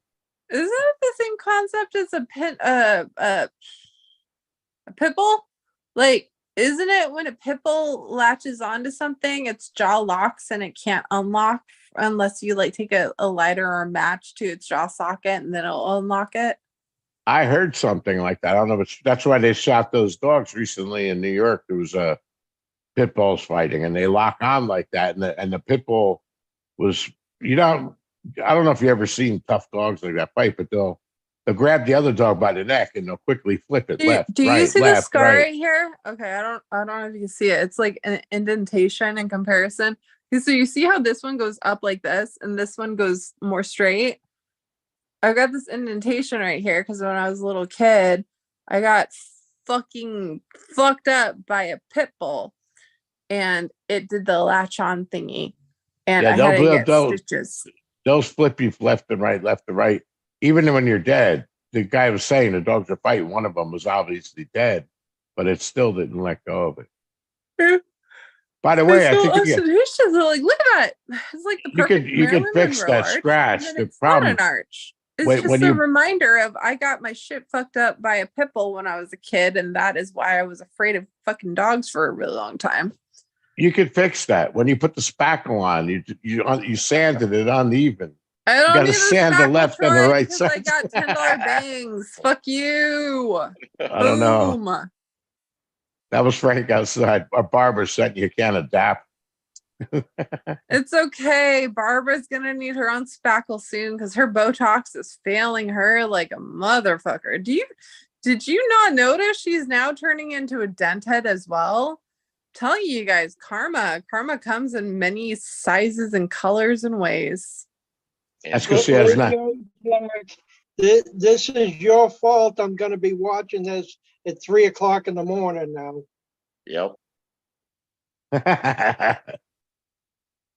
Isn't it the same concept as a pit bull? Like, isn't it when a pit bull latches onto something, its jaw locks and it can't unlock unless you like take a lighter or a match to its jaw socket and then it'll unlock it? I heard something like that. I don't know, but that's why they shot those dogs recently in New York. There was a pit bulls fighting, and they lock on like that. And the pit bull was, I don't know if you ever seen tough dogs like that fight, but they'll grab the other dog by the neck and they'll quickly flip it left. Do right, you see left, the scar right. right here? Okay, I don't know if you can see it. It's like an indentation in comparison. So you see how this one goes up like this and this one goes more straight? I've got this indentation right here because when I was a little kid, I got fucking fucked up by a pit bull. And it did the latch on thingy. And I had to get stitches. They'll flip you left and right. Even when you're dead, the guy was saying the dogs are fighting. One of them was obviously dead, but it still didn't let go of it. Yeah. By the way, I so think like, look at that. It's like the perfect you can fix Monroe that arch, scratch. The it's problem, not an arch. It's just a reminder of I got my shit fucked up by a pit bull when I was a kid, and that is why I was afraid of fucking dogs for a really long time. You could fix that when you put the spackle on. You sanded it uneven. I don't need to sand the left and the right side. I got $10 bangs. Fuck you. I don't know. That was Frank outside. Our barber sent you a can of DAP. It's okay. Barbara's gonna need her own spackle soon because her Botox is failing her like a motherfucker. Did you not notice she's now turning into a dent head as well? Telling you guys, karma comes in many sizes and colors and ways. That's because she has not. This is your fault. I'm gonna be watching this at 3 o'clock in the morning now. Yep.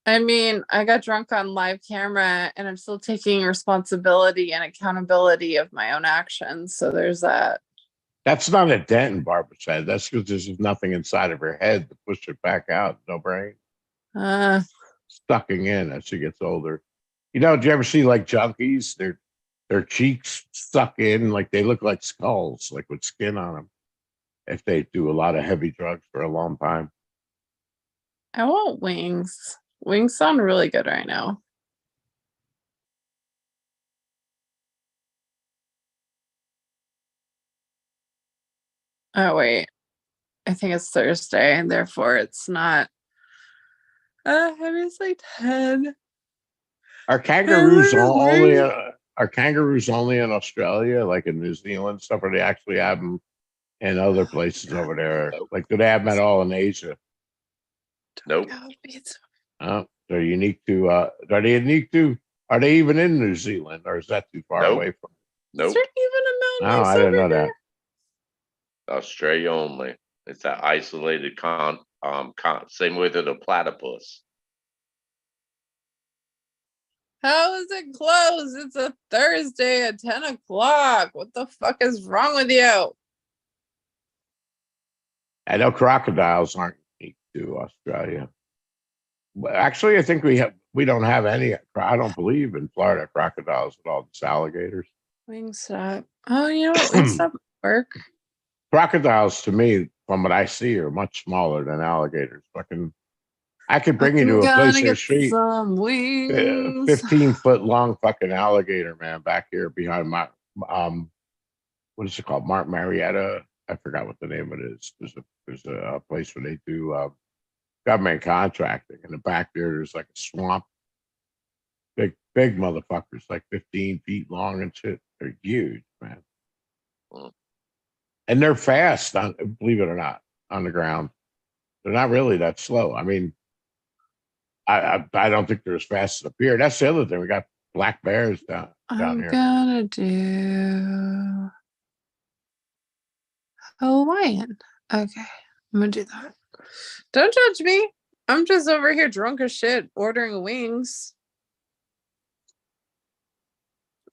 I mean, I got drunk on live camera and I'm still taking responsibility and accountability of my own actions. So there's that. That's not a dent in Barbara's head. That's because there's nothing inside of her head to push it back out. No brain. Uh, Sucking in as she gets older. You know, do you ever see like junkies? Their cheeks suck in like they look like skulls, like with skin on them, if they do a lot of heavy drugs for a long time. I want wings. Wings sound really good right now. Oh wait, I think it's Thursday, and therefore it's not. It's like 10. Are kangaroos only? Wings. Are kangaroos only in Australia, like in New Zealand stuff, or they actually have them in other places over there? Nope. Like, do they have them at all in Asia? Nope. Oh, they're unique to. Are they unique to? Are they even in New Zealand, or is that too far Nope. away from? Is Nope. there even a No, mountain I didn't know that. Australia only. It's that isolated same with the platypus. How is it closed? It's a Thursday at 10 o'clock. What the fuck is wrong with you? I know crocodiles aren't unique to Australia. Well, actually, I think we don't have any. I don't believe in Florida crocodiles at all. It's alligators. Wingstop. Oh, you know what? Wingstop work. Crocodiles, to me, from what I see, are much smaller than alligators. I could bring you to a place in the street. Some wings. 15-foot long fucking alligator, man, back here behind my what is it called? Mark Marietta. I forgot what the name of it is. There's a place where they do government contracting. In the back there's like a swamp. Big motherfuckers, like 15 feet long and shit. They're huge, man. And they're fast, believe it or not, on the ground. They're not really that slow. I mean, I don't think they're as fast as up here. That's the other thing. We got black bears down I'm here. gonna do Hawaiian. Okay, I'm gonna do that. Don't judge me. I'm just over here drunk as shit ordering wings.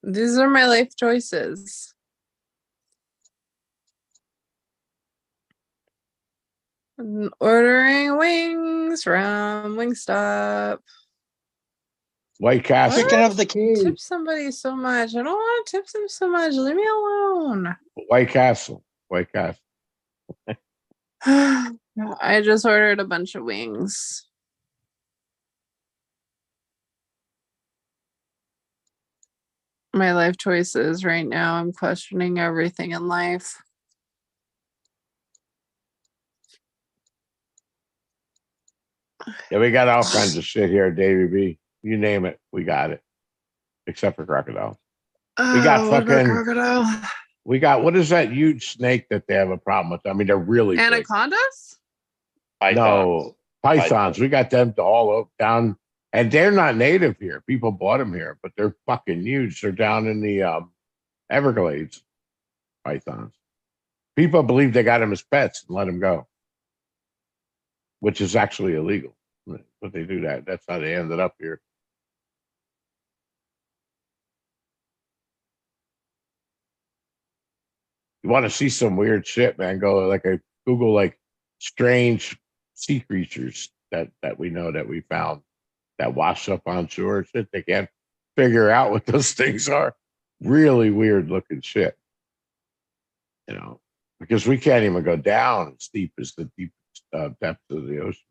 These are my life choices. Ordering wings from Wingstop. White Castle. Picking up the keys. Tip somebody so much. I don't want to tip them so much. Leave me alone. White Castle. White Castle. I just ordered a bunch of wings. My life choices right now. I'm questioning everything in life. Yeah, we got all kinds of shit here, Davey B. You name it, we got it. Except for crocodiles. We got what about fucking crocodile? We got, what is that huge snake that they have a problem with? I mean, they're really big. Anacondas? Pythons. No, pythons. We got them all up down, and they're not native here. People bought them here, but they're fucking huge. They're down in the Everglades. Pythons. People believe they got them as pets and let them go, which is actually illegal. But they do that. That's how they ended up here. You want to see some weird shit, man? Go like a Google like strange sea creatures that we know that we found that wash up on shore. Shit, they can't figure out what those things are. Really weird looking shit, you know, because we can't even go down as deep as the deepest depths of the ocean.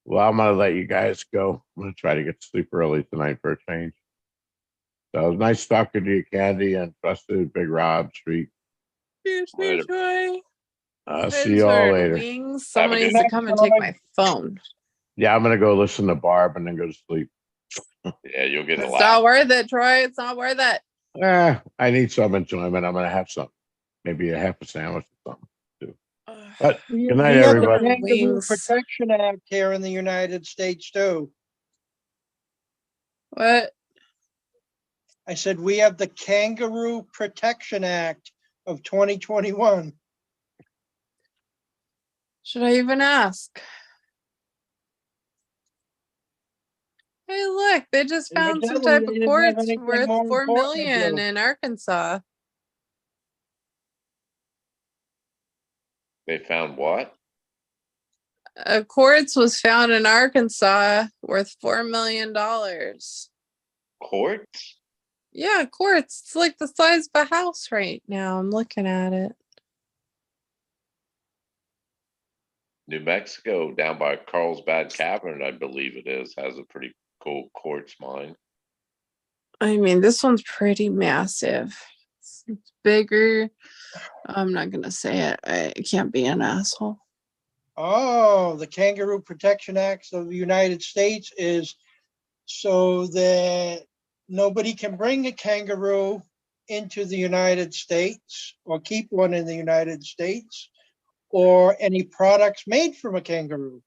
Well, I'm gonna let you guys go. I'm gonna try to get to sleep early tonight for a change. So it was nice talking to you, Candy, and Trusted Big Rob Street. Later. See you all later. Wings. Have a Someone good needs to come and take my phone. Yeah, I'm gonna go listen to Barb and then go to sleep. Yeah, you'll get a It's lot. not worth it, Troy. It's not worth it. I need some enjoyment. I'm gonna have some, maybe a half a sandwich or something too. But We good night, we have the everybody. Kangaroo Wings. Protection Act here in the United States too. What? I said, we have the Kangaroo Protection Act of 2021. Should I even ask? Hey, look, they just found some Evidently, type they of didn't have quartz anything worth more 4 important to million do. in Arkansas. They found what? A quartz was found in Arkansas worth $4 million. Quartz? Yeah, quartz. It's like the size of a house right now. I'm looking at it. New Mexico, down by Carlsbad Cavern, I believe it is, has a pretty cool quartz mine. I mean, this one's pretty massive. It's bigger. I'm not gonna say it. I can't be an asshole. Oh, the Kangaroo Protection Act of the United States is so that nobody can bring a kangaroo into the United States or keep one in the United States or any products made from a kangaroo.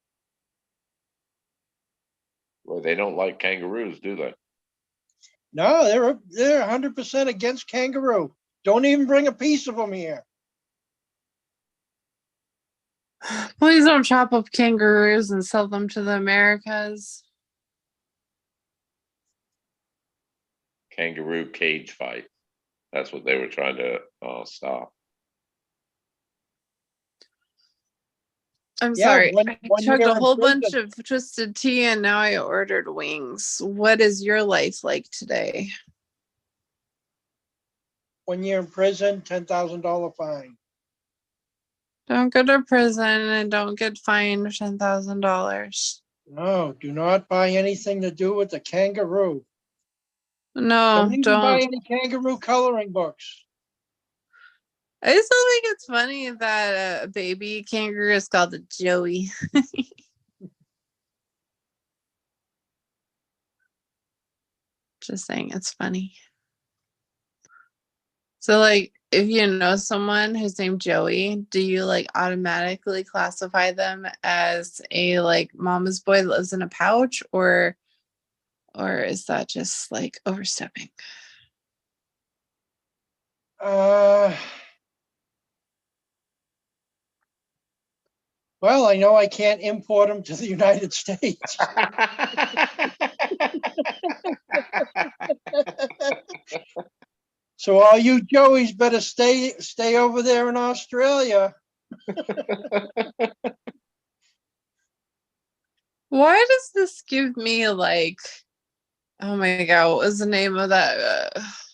Well, they don't like kangaroos, do they? No, they're 100% against kangaroo. Don't even bring a piece of them here. Please don't chop up kangaroos and sell them to the Americas. Kangaroo cage fight. That's what they were trying to stop. I'm Yeah, sorry. one I year chugged a in whole bunch prison. of twisted tea and now I ordered wings. What is your life like today? 1 year in prison, $10,000 fine. Don't go to prison and don't get fined $10,000. No, do not buy anything to do with the kangaroo. No, Don't even buy don't. any kangaroo coloring books. I still think it's funny that a baby kangaroo is called a Joey. Just saying, it's funny. So, like, if you know someone who's named Joey, do you like automatically classify them as a like mama's boy that lives in a pouch, or is that just like overstepping? Well, I know I can't import them to the United States. So all you Joeys better stay over there in Australia. Why does this give me like, oh my god, what was the name of that?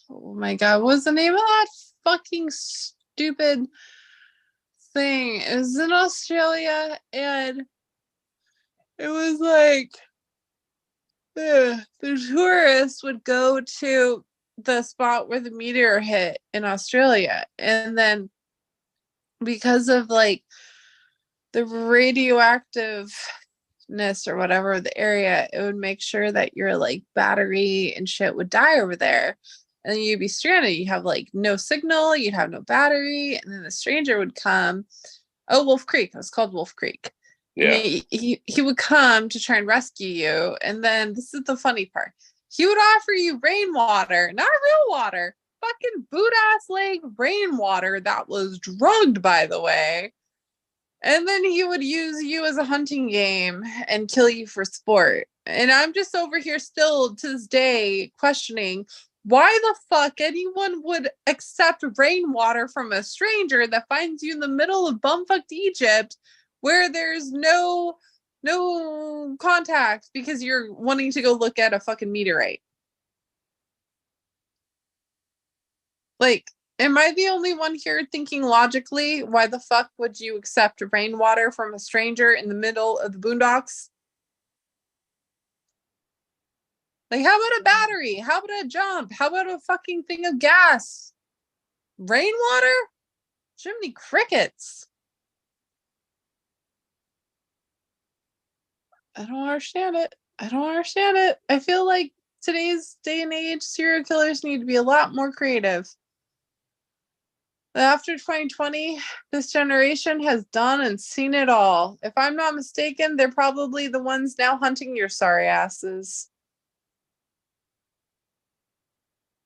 Oh my god, what was the name of that fucking stupid thing? It was in Australia and it was like the tourists would go to the spot where the meteor hit in Australia, and then because of like the radioactiveness or whatever of the area, it would make sure that your like battery and shit would die over there, and then you'd be stranded. You have like no signal, you'd have no battery, and then the stranger would come. Oh, Wolf Creek. It was called Wolf Creek. And Yeah. he would come to try and rescue you. And then this is the funny part. He would offer you rainwater, not real water, fucking boot ass leg rainwater that was drugged, by the way. And then he would use you as a hunting game and kill you for sport. And I'm just over here still to this day questioning why the fuck anyone would accept rainwater from a stranger that finds you in the middle of bumfucked Egypt where there's no contact because you're wanting to go look at a fucking meteorite. Like, am I the only one here thinking logically? Why the fuck would you accept rainwater from a stranger in the middle of the boondocks? Like, how about a battery? How about a jump? How about a fucking thing of gas? Rainwater? Jiminy crickets. I don't understand it. I don't understand it. I feel like today's day and age, serial killers need to be a lot more creative. After 2020, this generation has done and seen it all. If I'm not mistaken, they're probably the ones now hunting your sorry asses.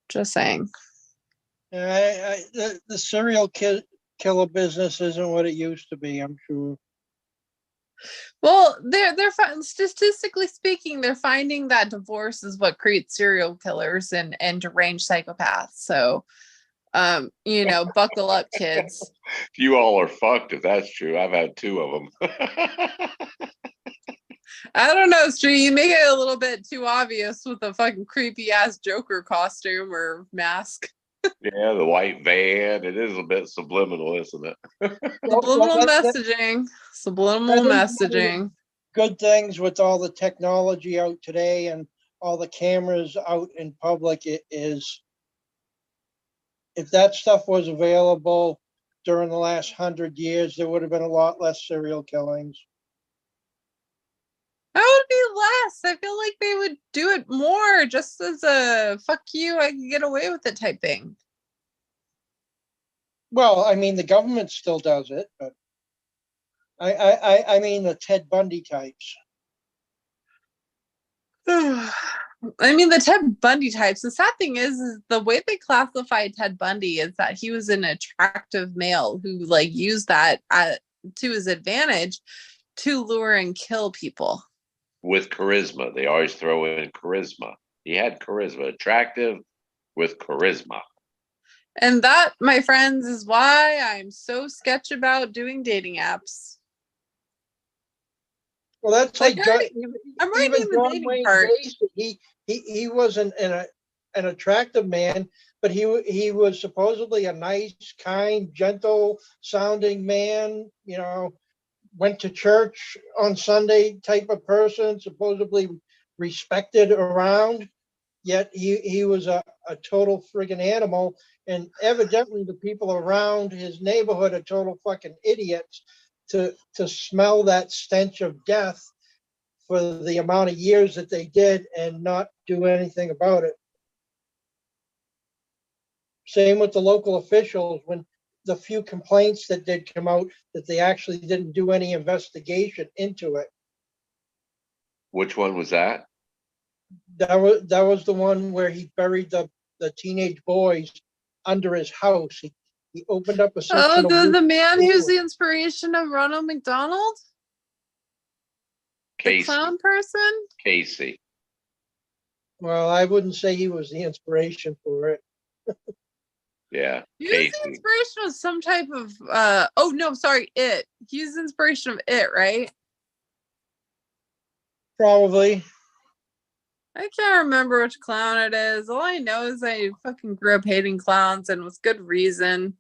Just saying. The serial killer business isn't what it used to be, I'm sure. Well, they're statistically speaking, they're finding that divorce is what creates serial killers and deranged psychopaths. So, buckle up, kids. You all are fucked if that's true. I've had 2 of them. I don't know, Street. You make it a little bit too obvious with the fucking creepy ass Joker costume or mask. Yeah, the white van. It is a bit subliminal, isn't it? Subliminal messaging. Subliminal messaging. Good things with all the technology out today and all the cameras out in public, it is, if that stuff was available during the last 100 years, there would have been a lot less serial killings. That would be less. I feel like they would do it more just as a fuck you, I can get away with it type thing. Well, I mean, the government still does it, but I mean the Ted Bundy types. I mean, the Ted Bundy types. The sad thing is the way they classify Ted Bundy is that he was an attractive male who used that to his advantage to lure and kill people. With charisma. They always throw in charisma. He had charisma. Attractive with charisma. And that, my friends, is why I'm so sketch about doing dating apps. Well, that's I'm even writing the John dating Wayne part. Gacy. He was an attractive man, but he was supposedly a nice, kind, gentle sounding man. Went to church on Sunday type of person, supposedly respected around. Yet he was a total friggin' animal, and evidently the people around his neighborhood are total fucking idiots to smell that stench of death for the amount of years that they did and not do anything about it. Same with the local officials, when the few complaints that did come out, that they actually didn't do any investigation into it. Which one was that? That was the one where he buried the teenage boys under his house. He opened up a section of The man who's the inspiration of Ronald McDonald? Casey. The clown person? Casey. Well, I wouldn't say he was the inspiration for it. Yeah. He was the inspiration of some type of It. He's the inspiration of It, right? Probably. I can't remember which clown it is. All I know is I fucking grew up hating clowns and with good reason.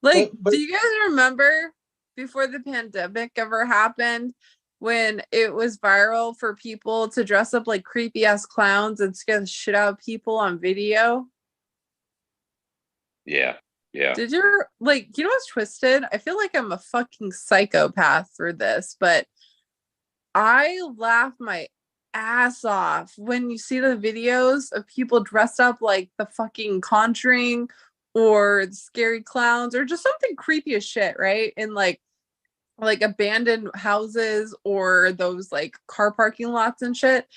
But do you guys remember before the pandemic ever happened when it was viral for people to dress up like creepy ass clowns and scare the shit out of people on video? Yeah. Yeah. Did you what's twisted? I feel like I'm a fucking psychopath for this, but I laugh my ass off when you see the videos of people dressed up like the fucking Conjuring or the scary clowns or just something creepy as shit, right? In like abandoned houses or those car parking lots and shit.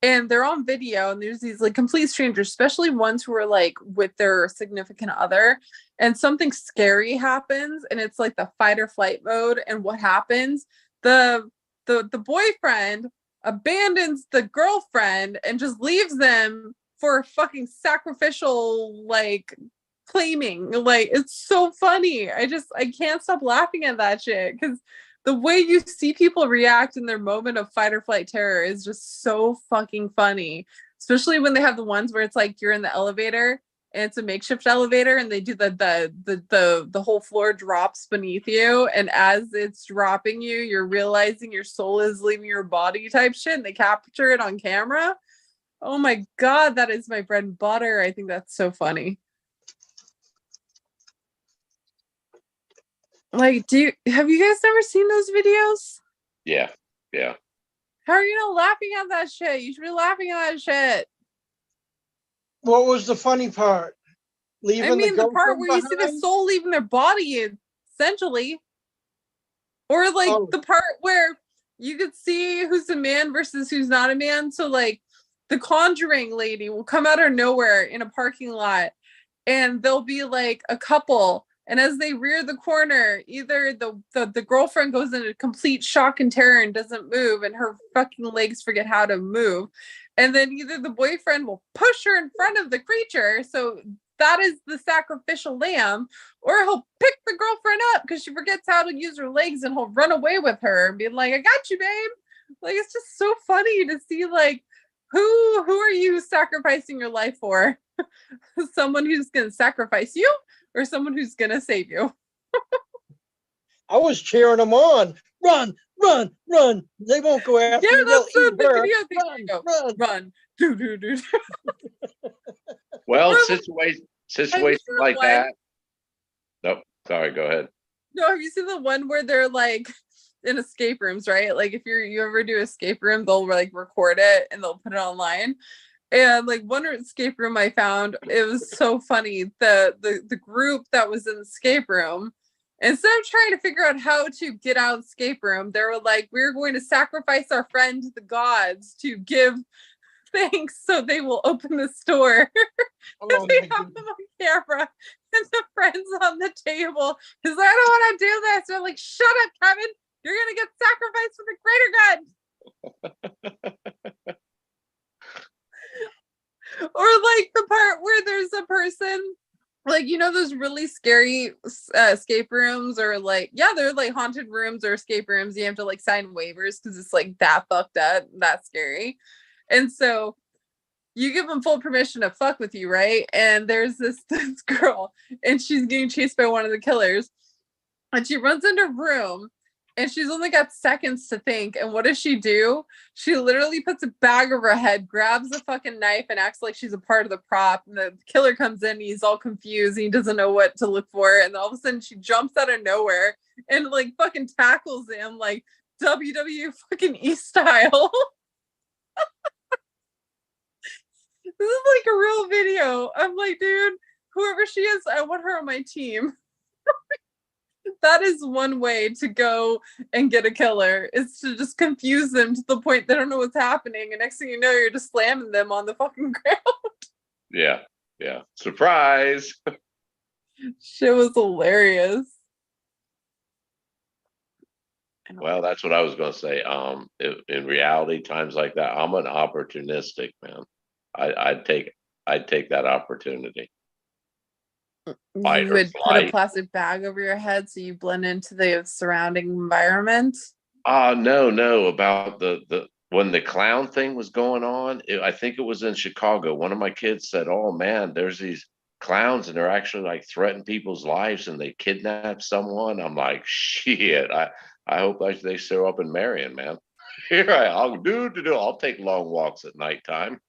And they're on video and there's these complete strangers, especially ones who are with their significant other, and something scary happens and it's the fight or flight mode. And what happens? The boyfriend abandons the girlfriend and just leaves them for fucking sacrificial claiming. It's so funny. I can't stop laughing at that shit because the way you see people react in their moment of fight or flight terror is just so fucking funny, especially when they have the ones where it's you're in the elevator and it's a makeshift elevator and they do the whole floor drops beneath you, and as it's dropping you're realizing your soul is leaving your body type shit, and they capture it on camera. Oh my god, that is my bread and butter. I think that's so funny. Have you guys ever seen those videos? Yeah, yeah. How are you not laughing at that shit? You should be laughing at that shit. What was the funny part? Leaving I mean, the the part girlfriend where you see the behind? soul leaving their body, essentially. Or like Oh, the part where you could see who's a man versus who's not a man. So like the Conjuring lady will come out of nowhere in a parking lot and there'll be like a couple. And as they rear the corner, either the girlfriend goes into complete shock and terror and doesn't move, and her fucking legs forget how to move. And then either the boyfriend will push her in front of the creature. So that is the sacrificial lamb, or he'll pick the girlfriend up because she forgets how to use her legs and he'll run away with her and be like, I got you, babe. Like, it's just so funny to see, like, who are you sacrificing your life for? Someone who's gonna sacrifice you or someone who's gonna save you? I was cheering them on. Run, run, run. They won't go after Yeah, you. They'll that's eat the her. video thing. Run, Go, run. run, do. Well, Or situation have you situation seen the like one? that. Nope. Sorry. Go ahead. No, have you seen the one where they're like in escape rooms, right? Like if you ever do escape room, they'll like record it and they'll put it online. And like one escape room I found, it was so funny. The group that was in the escape room, instead of trying to figure out how to get out of the escape room, they were like, we're going to sacrifice our friend to the gods to give thanks so they will open the store. Oh, They my have goodness. them on camera and the friends on the table. He's like, I don't want to do this. They're like, shut up, Kevin. You're gonna get sacrificed for the greater good. Or like the part where there's a person, like, you know, those really scary escape rooms, or like, yeah, they're like haunted rooms or escape rooms. You have to like sign waivers because it's like that fucked up, that scary. And so you give them full permission to fuck with you, right? And there's this girl, and she's getting chased by one of the killers, and she runs into a room, and she's only got seconds to think. And what does she do? She literally puts a bag over her head, grabs a fucking knife, and acts like she's a part of the prop. And the killer comes in, and he's all confused, and he doesn't know what to look for. And all of a sudden, she jumps out of nowhere and like fucking tackles him like WWE fucking E style. This is like a real video. I'm like, dude, whoever she is, I want her on my team. That is one way to go and get a killer, is to just confuse them to the point they don't know what's happening. And next thing you know, you're just slamming them on the fucking ground. Yeah. Yeah. Surprise. Shit was hilarious. Well, that's what I was going to say. In reality, times like that, I'm an opportunistic man. I'd take that opportunity. Fight You or would put a flight. plastic bag over your head so you blend into the surrounding environment. No, about the when the clown thing was going on, I think it was in Chicago. One of my kids said, "Oh man, there's these clowns and they're actually like threatening people's lives and they kidnap someone." I'm like, shit. I hope they show up in Marion, man. Here I'll do. I'll take long walks at nighttime.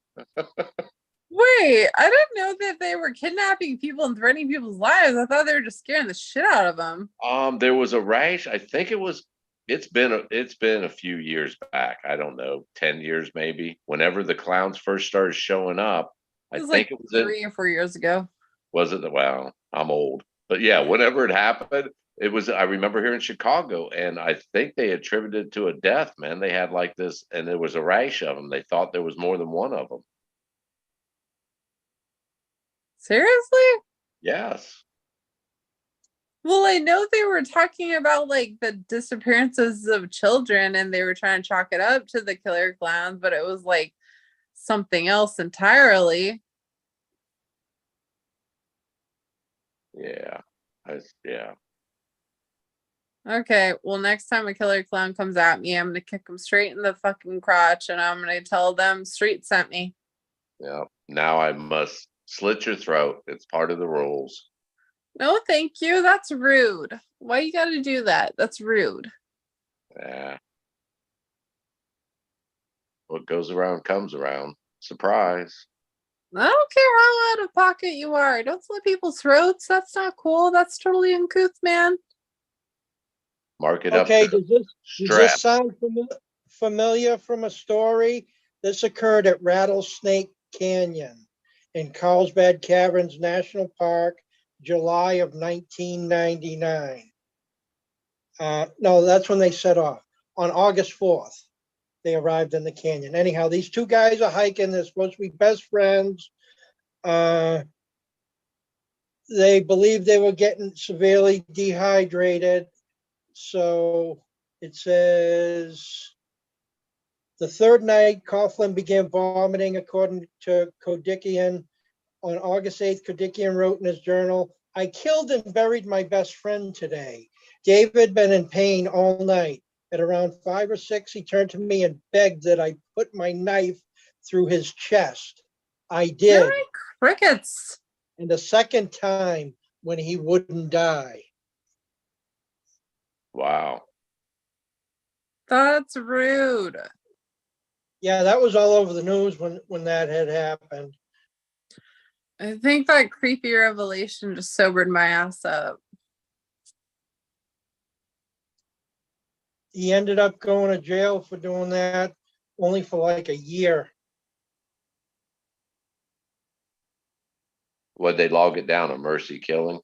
Wait, I didn't know that they were kidnapping people and threatening people's lives. I thought they were just scaring the shit out of them. There was a rash. I think it was. It's been a few years back. I don't know, 10 years maybe. Whenever the clowns first started showing up, It I was think like it was in. 3 or 4 years ago. Was it? Well, I'm old, but yeah, whenever it happened, it was. I remember here in Chicago, and I think they attributed it to a death. Man, they had like this, and there was a rash of them. They thought there was more than one of them. Seriously? Yes. Well, I know they were talking about like the disappearances of children and they were trying to chalk it up to the killer clowns, but it was like something else entirely. Yeah. Yeah. Okay, well, next time a killer clown comes at me, I'm gonna kick him straight in the fucking crotch and I'm gonna tell them Street sent me. Yeah. Now I must slit your throat. It's part of the rules. No, thank you. That's rude. Why you gotta do that? That's rude. Yeah. What goes around comes around. Surprise. I don't care how out of pocket you are. Don't slit people's throats. That's not cool. That's totally uncouth, man. Mark it up. Okay, To does this strap. sound familiar from a story? This occurred at Rattlesnake Canyon in Carlsbad Caverns National Park, July of 1999. No, that's when they set off. On August 4th, they arrived in the canyon. Anyhow, these two guys are hiking. They're supposed to be best friends. They believed they were getting severely dehydrated. So it says the third night, Coughlin began vomiting, according to Kodikian. On August 8th, Kodikian wrote in his journal, I killed and buried my best friend today. David had been in pain all night. At around 5 or 6, he turned to me and begged that I put my knife through his chest. I did. You're like crickets. And the second time when he wouldn't die. Wow. That's rude. Yeah, that was all over the news when that had happened. I think that creepy revelation just sobered my ass up. He ended up going to jail for doing that, only for like a year. Would they log it down? A mercy killing?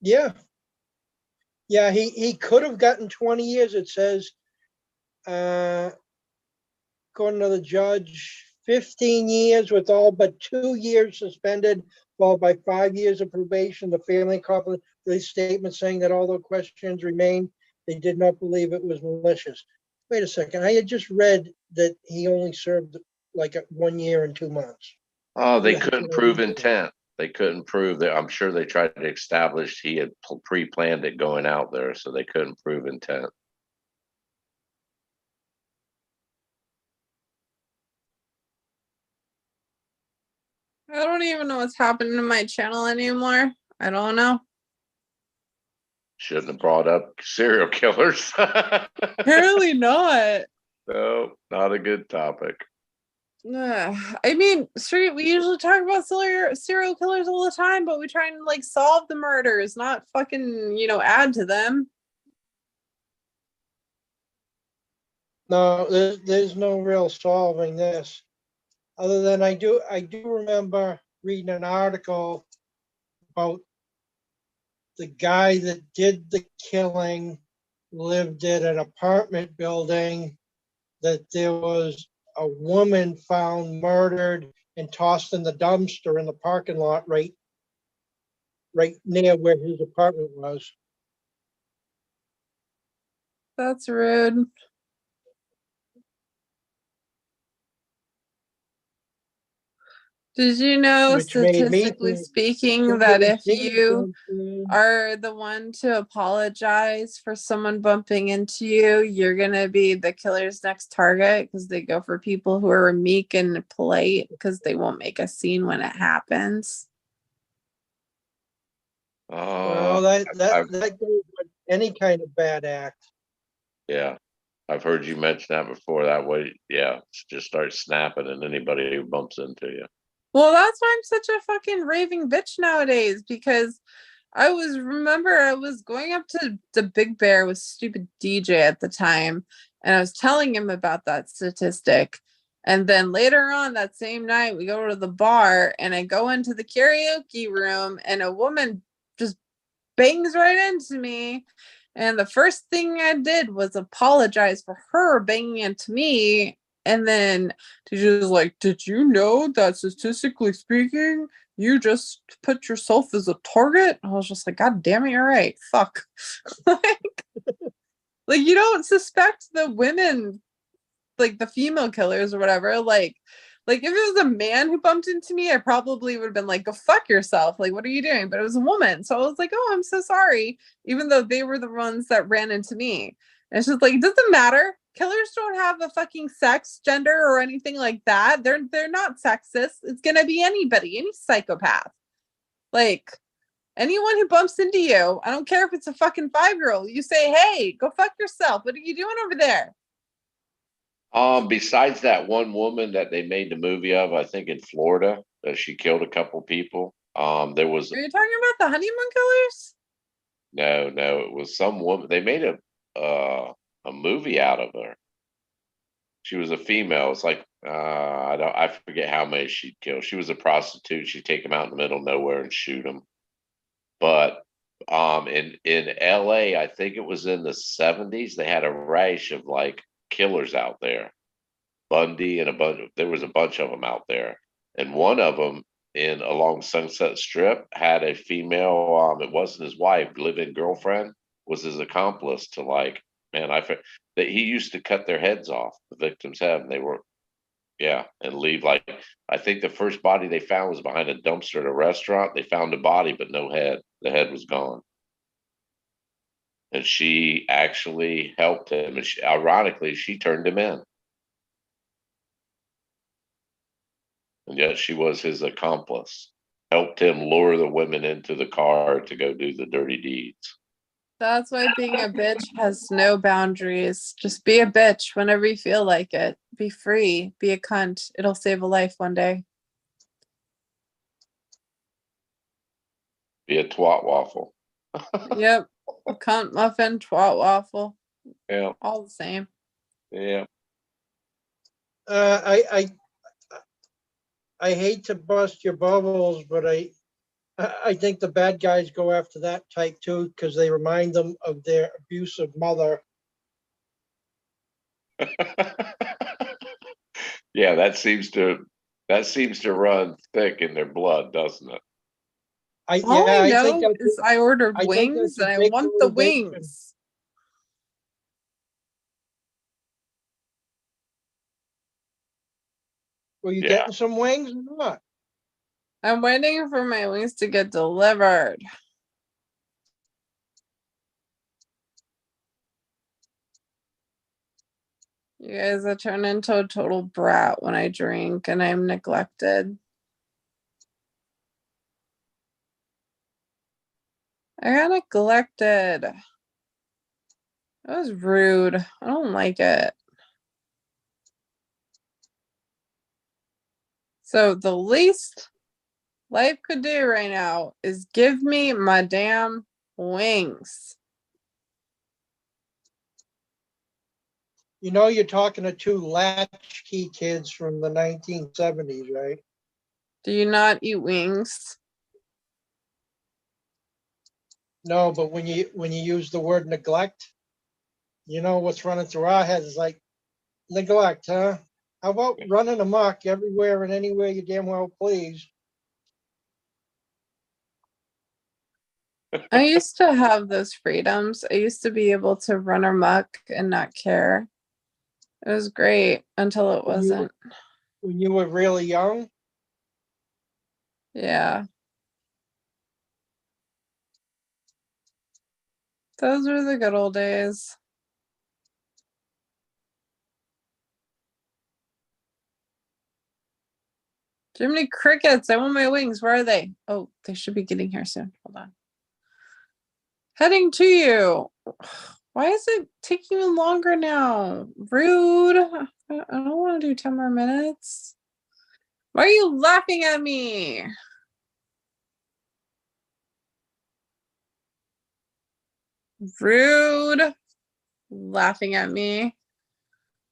Yeah. Yeah, he could have gotten 20 years, it says. According to the judge, 15 years with all but 2 years suspended, followed by 5 years of probation. The family copied the statement saying that although questions remained, they did not believe it was malicious. Wait a second. I had just read that he only served like 1 year and 2 months. Oh, they Yeah, couldn't prove intent. They couldn't prove that. I'm sure they tried to establish he had pre-planned it going out there, so they couldn't prove intent. I don't even know what's happening to my channel anymore. I don't know. Shouldn't have brought up serial killers. Apparently not. No, not a good topic. I mean, straight, we usually talk about serial killers all the time, but we try and like solve the murders, not fucking, add to them. No, there's no real solving this. Other than I do remember reading an article about the guy that did the killing lived in an apartment building, that there was a woman found murdered and tossed in the dumpster in the parking lot right near where his apartment was. That's rude. Did you know, Which made me statistically think speaking, that if something you seems are the one to apologize for someone bumping into you, you're gonna be the killer's next target, because they go for people who are meek and polite because they won't make a scene when it happens. well, that goes with any kind of bad act. Yeah, I've heard you mention that before. That way, yeah, just start snapping at anybody who bumps into you. Well, that's why I'm such a fucking raving bitch nowadays, because I was going up to the Big Bear with stupid DJ at the time, and I was telling him about that statistic. And then later on that same night, we go to the bar, and I go into the karaoke room, and a woman just bangs right into me. And the first thing I did was apologize for her banging into me. And then she was like, did you know that statistically speaking, you just put yourself as a target? I was just like, God damn it, you're right. Fuck. like you don't suspect the women, like the female killers or whatever. Like if it was a man who bumped into me, I probably would have been like, go fuck yourself. Like, what are you doing? But it was a woman. So I was like, oh, I'm so sorry. Even though they were the ones that ran into me. And it's just like, it doesn't matter. Killers don't have a fucking sex, gender, or anything like that. They're not sexist. It's gonna be anybody, any psychopath. Like anyone who bumps into you, I don't care if it's a fucking 5-year-old. You say, hey, go fuck yourself. What are you doing over there? Besides that one woman that they made the movie of, I think in Florida, that she killed a couple people. There was Are you talking about the honeymoon killers? No, no, it was some woman. They made a movie out of her. She was a female. It's like I forget how many she'd kill. She was a prostitute. She'd take them out in the middle of nowhere and shoot them. But in LA, I think it was in the 70s, they had a rash of like killers out there. Bundy and there was a bunch of them out there. And one of them in along Sunset Strip had a female, it wasn't his wife, live-in girlfriend, was his accomplice to like, man, that he used to cut their heads off, the victim's head, and they were, yeah, and leave like, I think the first body they found was behind a dumpster at a restaurant. They found a body, but no head. The head was gone. And she actually helped him. And ironically, she turned him in. And yet she was his accomplice, helped him lure the women into the car to go do the dirty deeds. That's why being a bitch has no boundaries. Just be a bitch whenever you feel like it. Be free. Be a cunt. It'll save a life one day. Be a twat waffle. Yep. Cunt muffin, twat waffle. Yeah. All the same. Yeah. I hate to bust your bubbles, but I think the bad guys go after that type too because they remind them of their abusive mother. Yeah, that seems to run thick in their blood, doesn't it? All I I think know is I ordered I think wings that's and a I big want the motivation. wings. Were you Yeah. getting some wings or not? I'm waiting for my wings to get delivered. You guys, I turn into a total brat when I drink and I'm neglected. I got neglected. That was rude. I don't like it. So the least life could do right now is give me my damn wings. You know, you're talking to two latchkey kids from the 1970s, right? Do you not eat wings? No, but when you use the word neglect, you know what's running through our heads is like neglect, huh? How about running amok everywhere and anywhere you damn well please? I used to have those freedoms. I used to be able to run amok and not care. It was great until it wasn't. When you were really young? Yeah. Those were the good old days. Jiminy Crickets, I want my wings. Where are they? Oh, they should be getting here soon. Hold on. Heading to you. Why is it taking me longer now? Rude. I don't want to do 10 more minutes. Why are you laughing at me? Rude. Laughing at me. I'm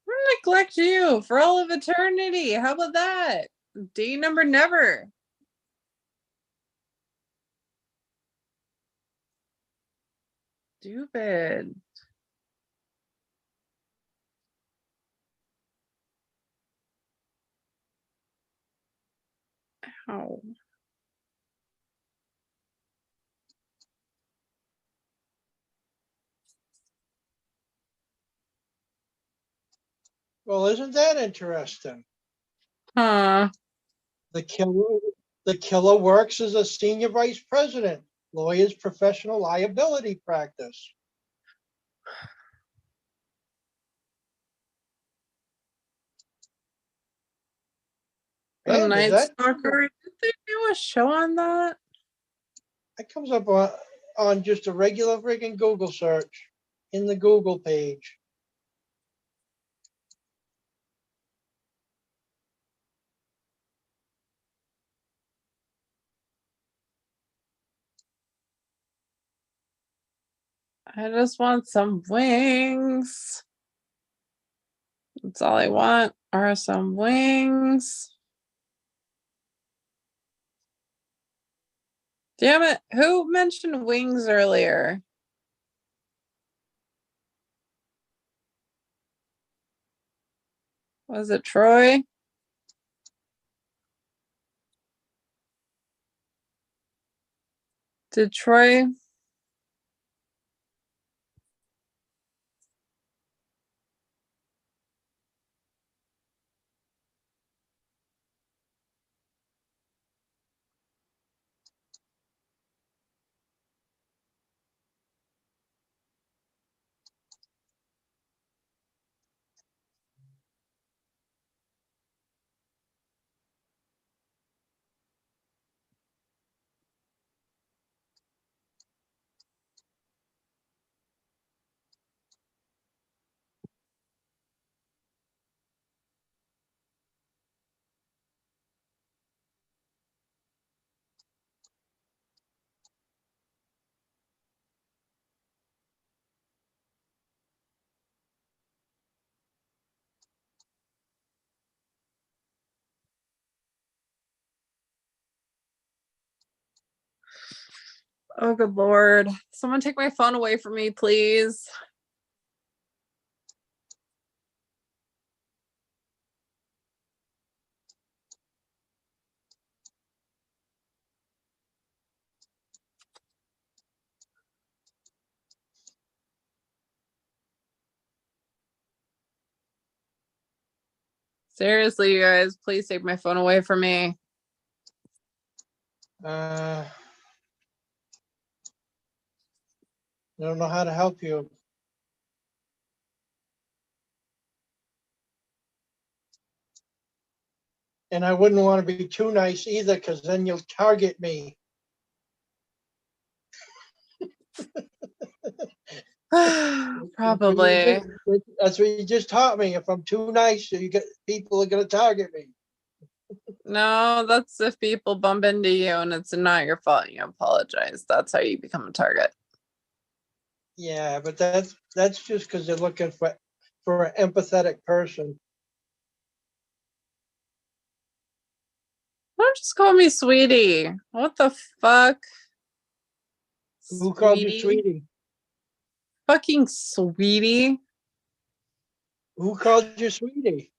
gonna neglect you for all of eternity. How about that? Day number never. Stupid. Ow. Well, isn't that interesting? Huh. The killer works as a senior vice president, lawyer's professional liability practice. The Man, Night Stalker. Did they do a show on that? That comes up on just a regular friggin' Google search in the Google page. I just want some wings. That's all I want are some wings. Damn it. Who mentioned wings earlier? Was it Troy? Did Troy? Oh, good Lord. Someone take my phone away from me, please. Seriously, you guys, please take my phone away from me. I don't know how to help you. And I wouldn't want to be too nice either, because then you'll target me. Probably. That's what you just taught me. If I'm too nice, you get people are gonna target me. No, that's if people bump into you and it's not your fault. You apologize. That's how you become a target. Yeah, but that's just because they're looking for an empathetic person. Don't just call me sweetie. What the fuck? Who called you sweetie? Fucking sweetie. Who called you sweetie?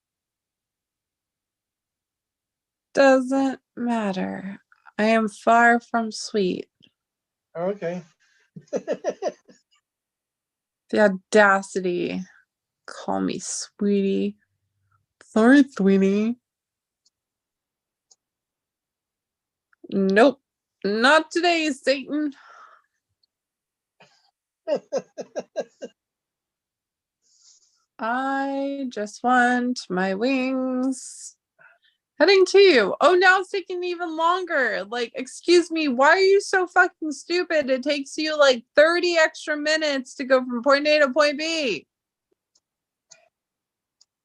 Doesn't matter. I am far from sweet. Okay. The audacity. Call me sweetie. Sorry, sweetie. Nope. Not today, Satan. I just want my wings. Heading to you. Oh, now it's taking even longer. Like, excuse me, why are you so fucking stupid? It takes you like 30 extra minutes to go from point A to point B.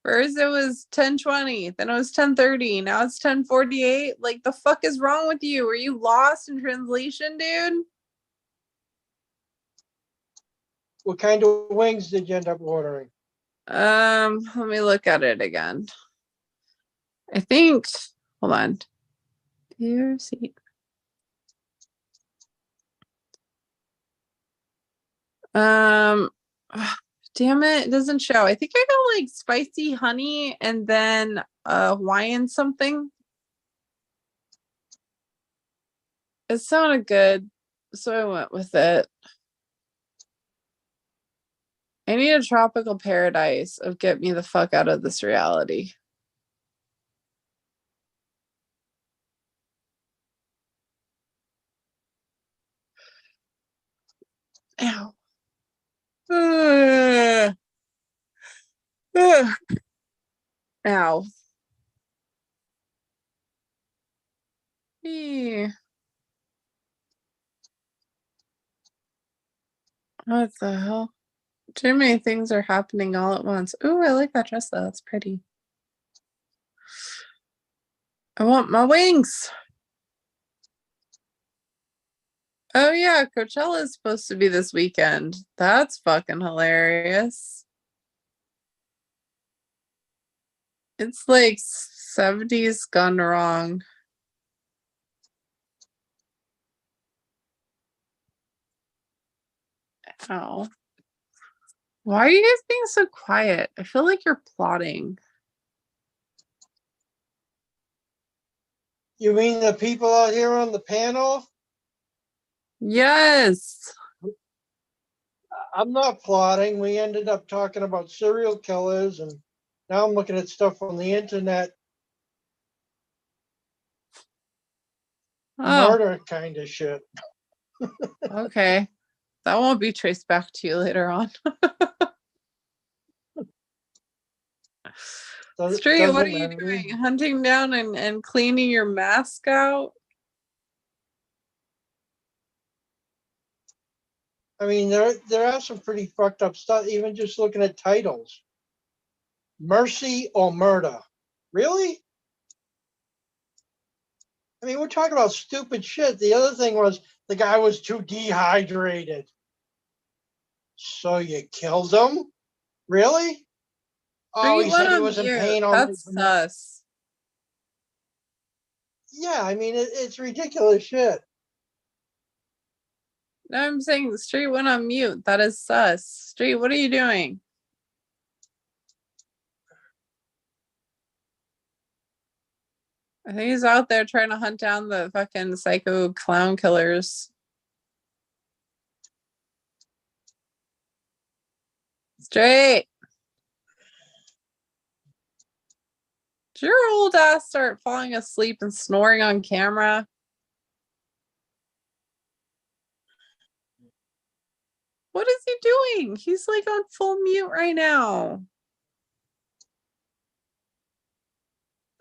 First it was 10:20, then it was 10:30, now it's 10:48. Like, the fuck is wrong with you? Are you lost in translation, dude? What kind of wings did you end up ordering? Let me look at it again. I think, hold on. Dear seat. Damn it, it doesn't show. I think I got like spicy honey and then Hawaiian something. It sounded good, so I went with it. I need a tropical paradise of get me the fuck out of this reality. Ow. Ow. Eee. What the hell? Too many things are happening all at once. Ooh, I like that dress though. It's pretty. I want my wings. Oh yeah, Coachella is supposed to be this weekend. That's fucking hilarious. It's like 70s gone wrong. Oh. Why are you guys being so quiet? I feel like you're plotting. You mean the people out here on the panel? Yes. I'm not plotting. We ended up talking about serial killers, and now I'm looking at stuff on the internet, Oh, murder kind of shit. okay. That won't be traced back to you later on. Straight, what are Doesn't you matter. doing? Hunting down and cleaning your mask out? I mean, there are some pretty fucked up stuff. Even just looking at titles, mercy or murder. Really? I mean, we're talking about stupid shit. The other thing was the guy was too dehydrated. So you killed him? Really? Oh, Straight he one said he on was in mute. pain all night. That's sus. Yeah, I mean, it's ridiculous shit. No, I'm saying Street went on mute. That is sus. Street, what are you doing? I think he's out there trying to hunt down the fucking psycho clown killers. Straight. Did your old ass start falling asleep and snoring on camera? What is he doing? He's like on full mute right now.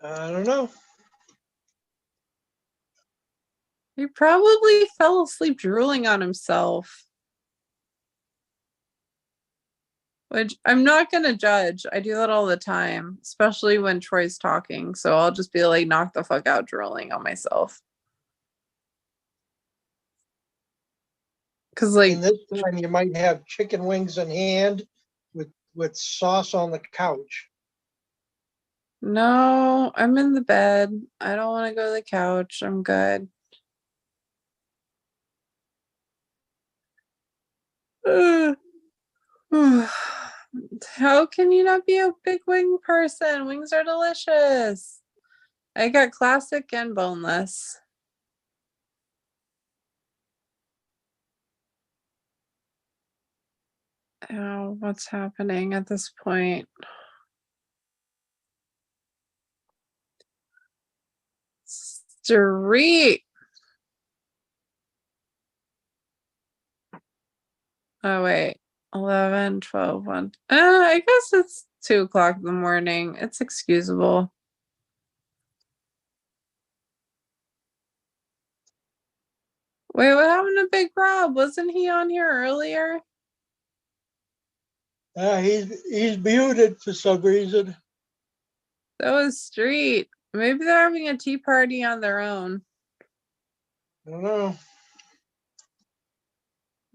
I don't know. He probably fell asleep drooling on himself. Which I'm not gonna judge. I do that all the time, especially when Troy's talking. So I'll just be like, knock the fuck out drooling on myself. Cause like And this time you might have chicken wings in hand with sauce on the couch. no, I'm in the bed. I don't want to go to the couch. I'm good. How can you not be a big wing person? Wings are delicious. I got classic and boneless. Oh, what's happening at this point? Street. Oh, wait. 11, 12, 1. I guess it's 2 o'clock in the morning. It's excusable. Wait, what happened to Big Rob? Wasn't he on here earlier? He's muted for some reason. That was Street. Maybe they're having a tea party on their own. I don't know.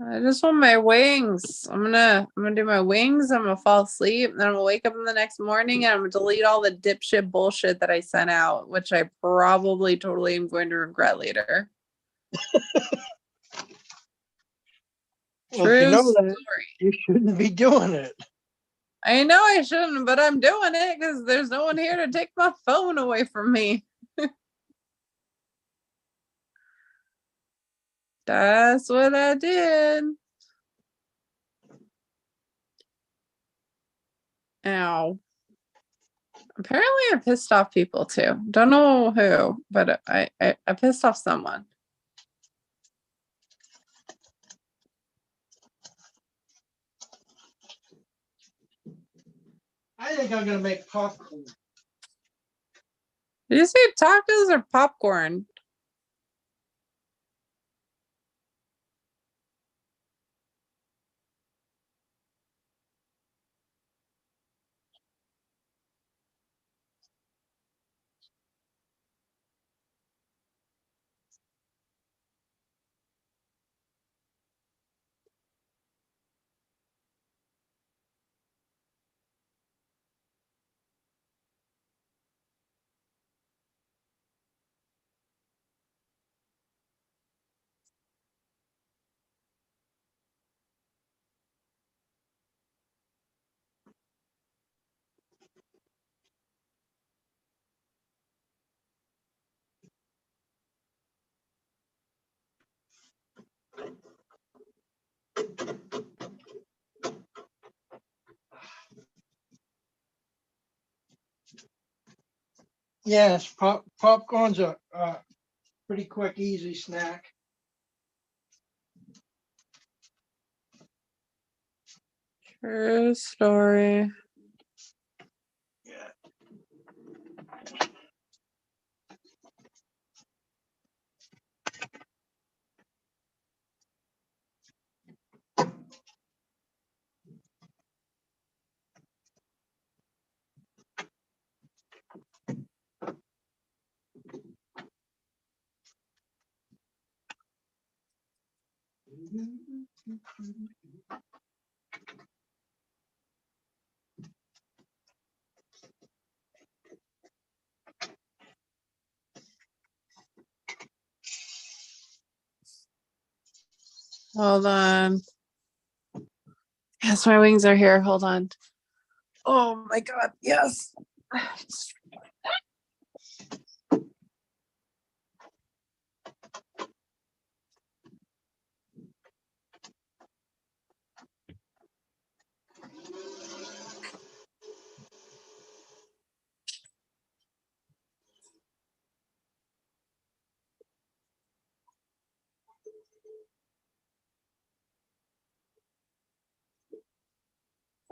I just want my wings. I'm gonna do my wings. I'm gonna fall asleep. And then I'm gonna wake up in the next morning and I'm gonna delete all the dipshit bullshit that I sent out, which I probably totally am going to regret later. Well, if you True know story. that, you shouldn't be doing it. I know I shouldn't, but I'm doing it because there's no one here to take my phone away from me. That's what I did. Ow. Apparently I pissed off people too. Don't know who, but I pissed off someone. I think I'm gonna make popcorn. Did you say tacos or popcorn? Yes, popcorn's a pretty quick, easy snack. True story. Hold on. Yes, my wings are here. Hold on. Oh my god, yes.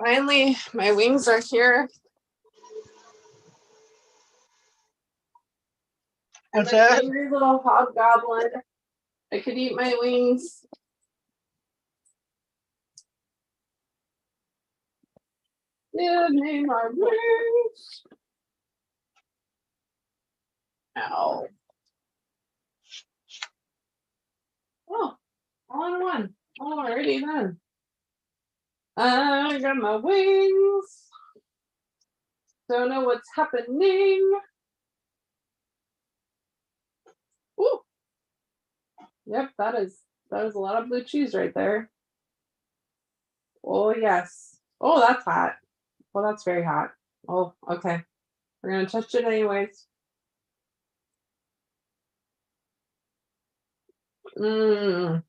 Finally, my wings are here. What's I'm a that? hungry little hobgoblin. I could eat my wings. Give me my wings. Ow. Oh, all in one. Alrighty then. I got my wings. Don't know what's happening. Ooh. Yep, that is a lot of blue cheese right there. Oh yes. Oh, that's hot. Well, that's very hot. Oh, okay. We're gonna touch it anyways. Mmm.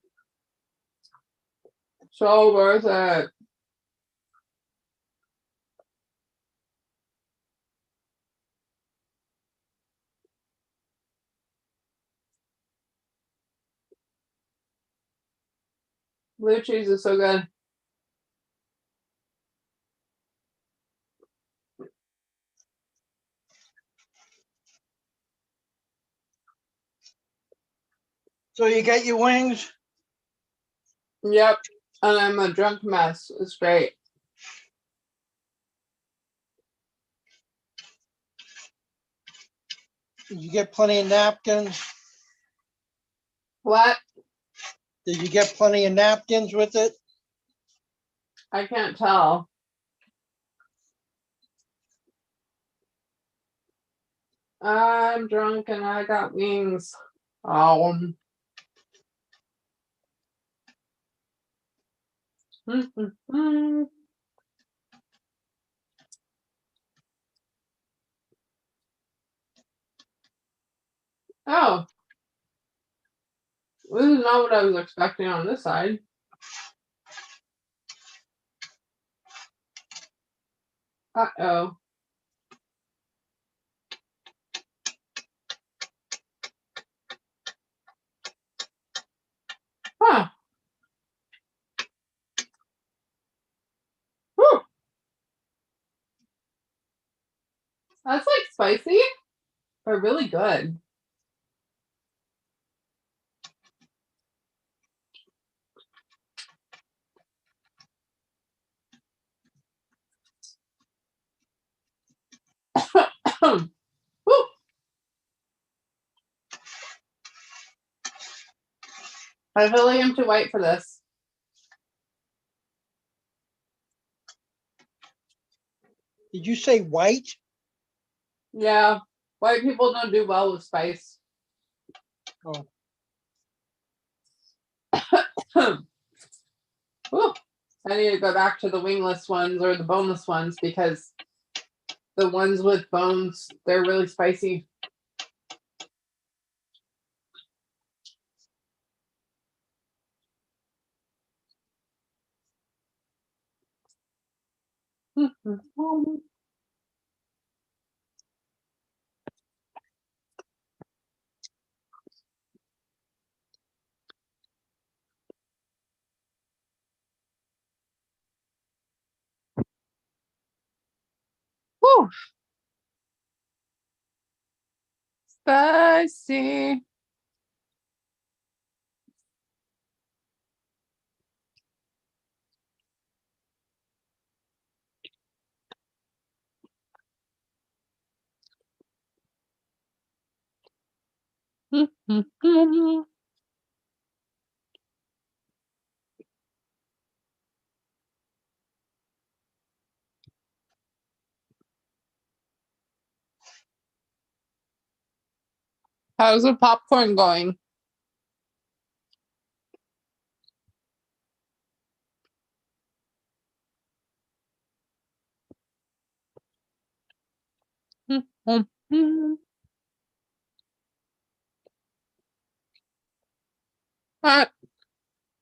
So worth it. Blue cheese is so good. So you got your wings? Yep. And I'm a drunk mess. It's great. Did you get plenty of napkins? What? Did you get plenty of napkins with it? I can't tell. I'm drunk and I got wings. Oh. Oh, this is not what I was expecting on this side. Uh-oh. Huh. Whew. That's like spicy, but really good. Whew. I feel like I'm too white for this. Did you say white? Yeah, white people don't do well with spice. Oh. Whew. I need to go back to the wingless ones or the boneless ones because the ones with bones, they're really spicy. Woo! Spicy. How's the popcorn going?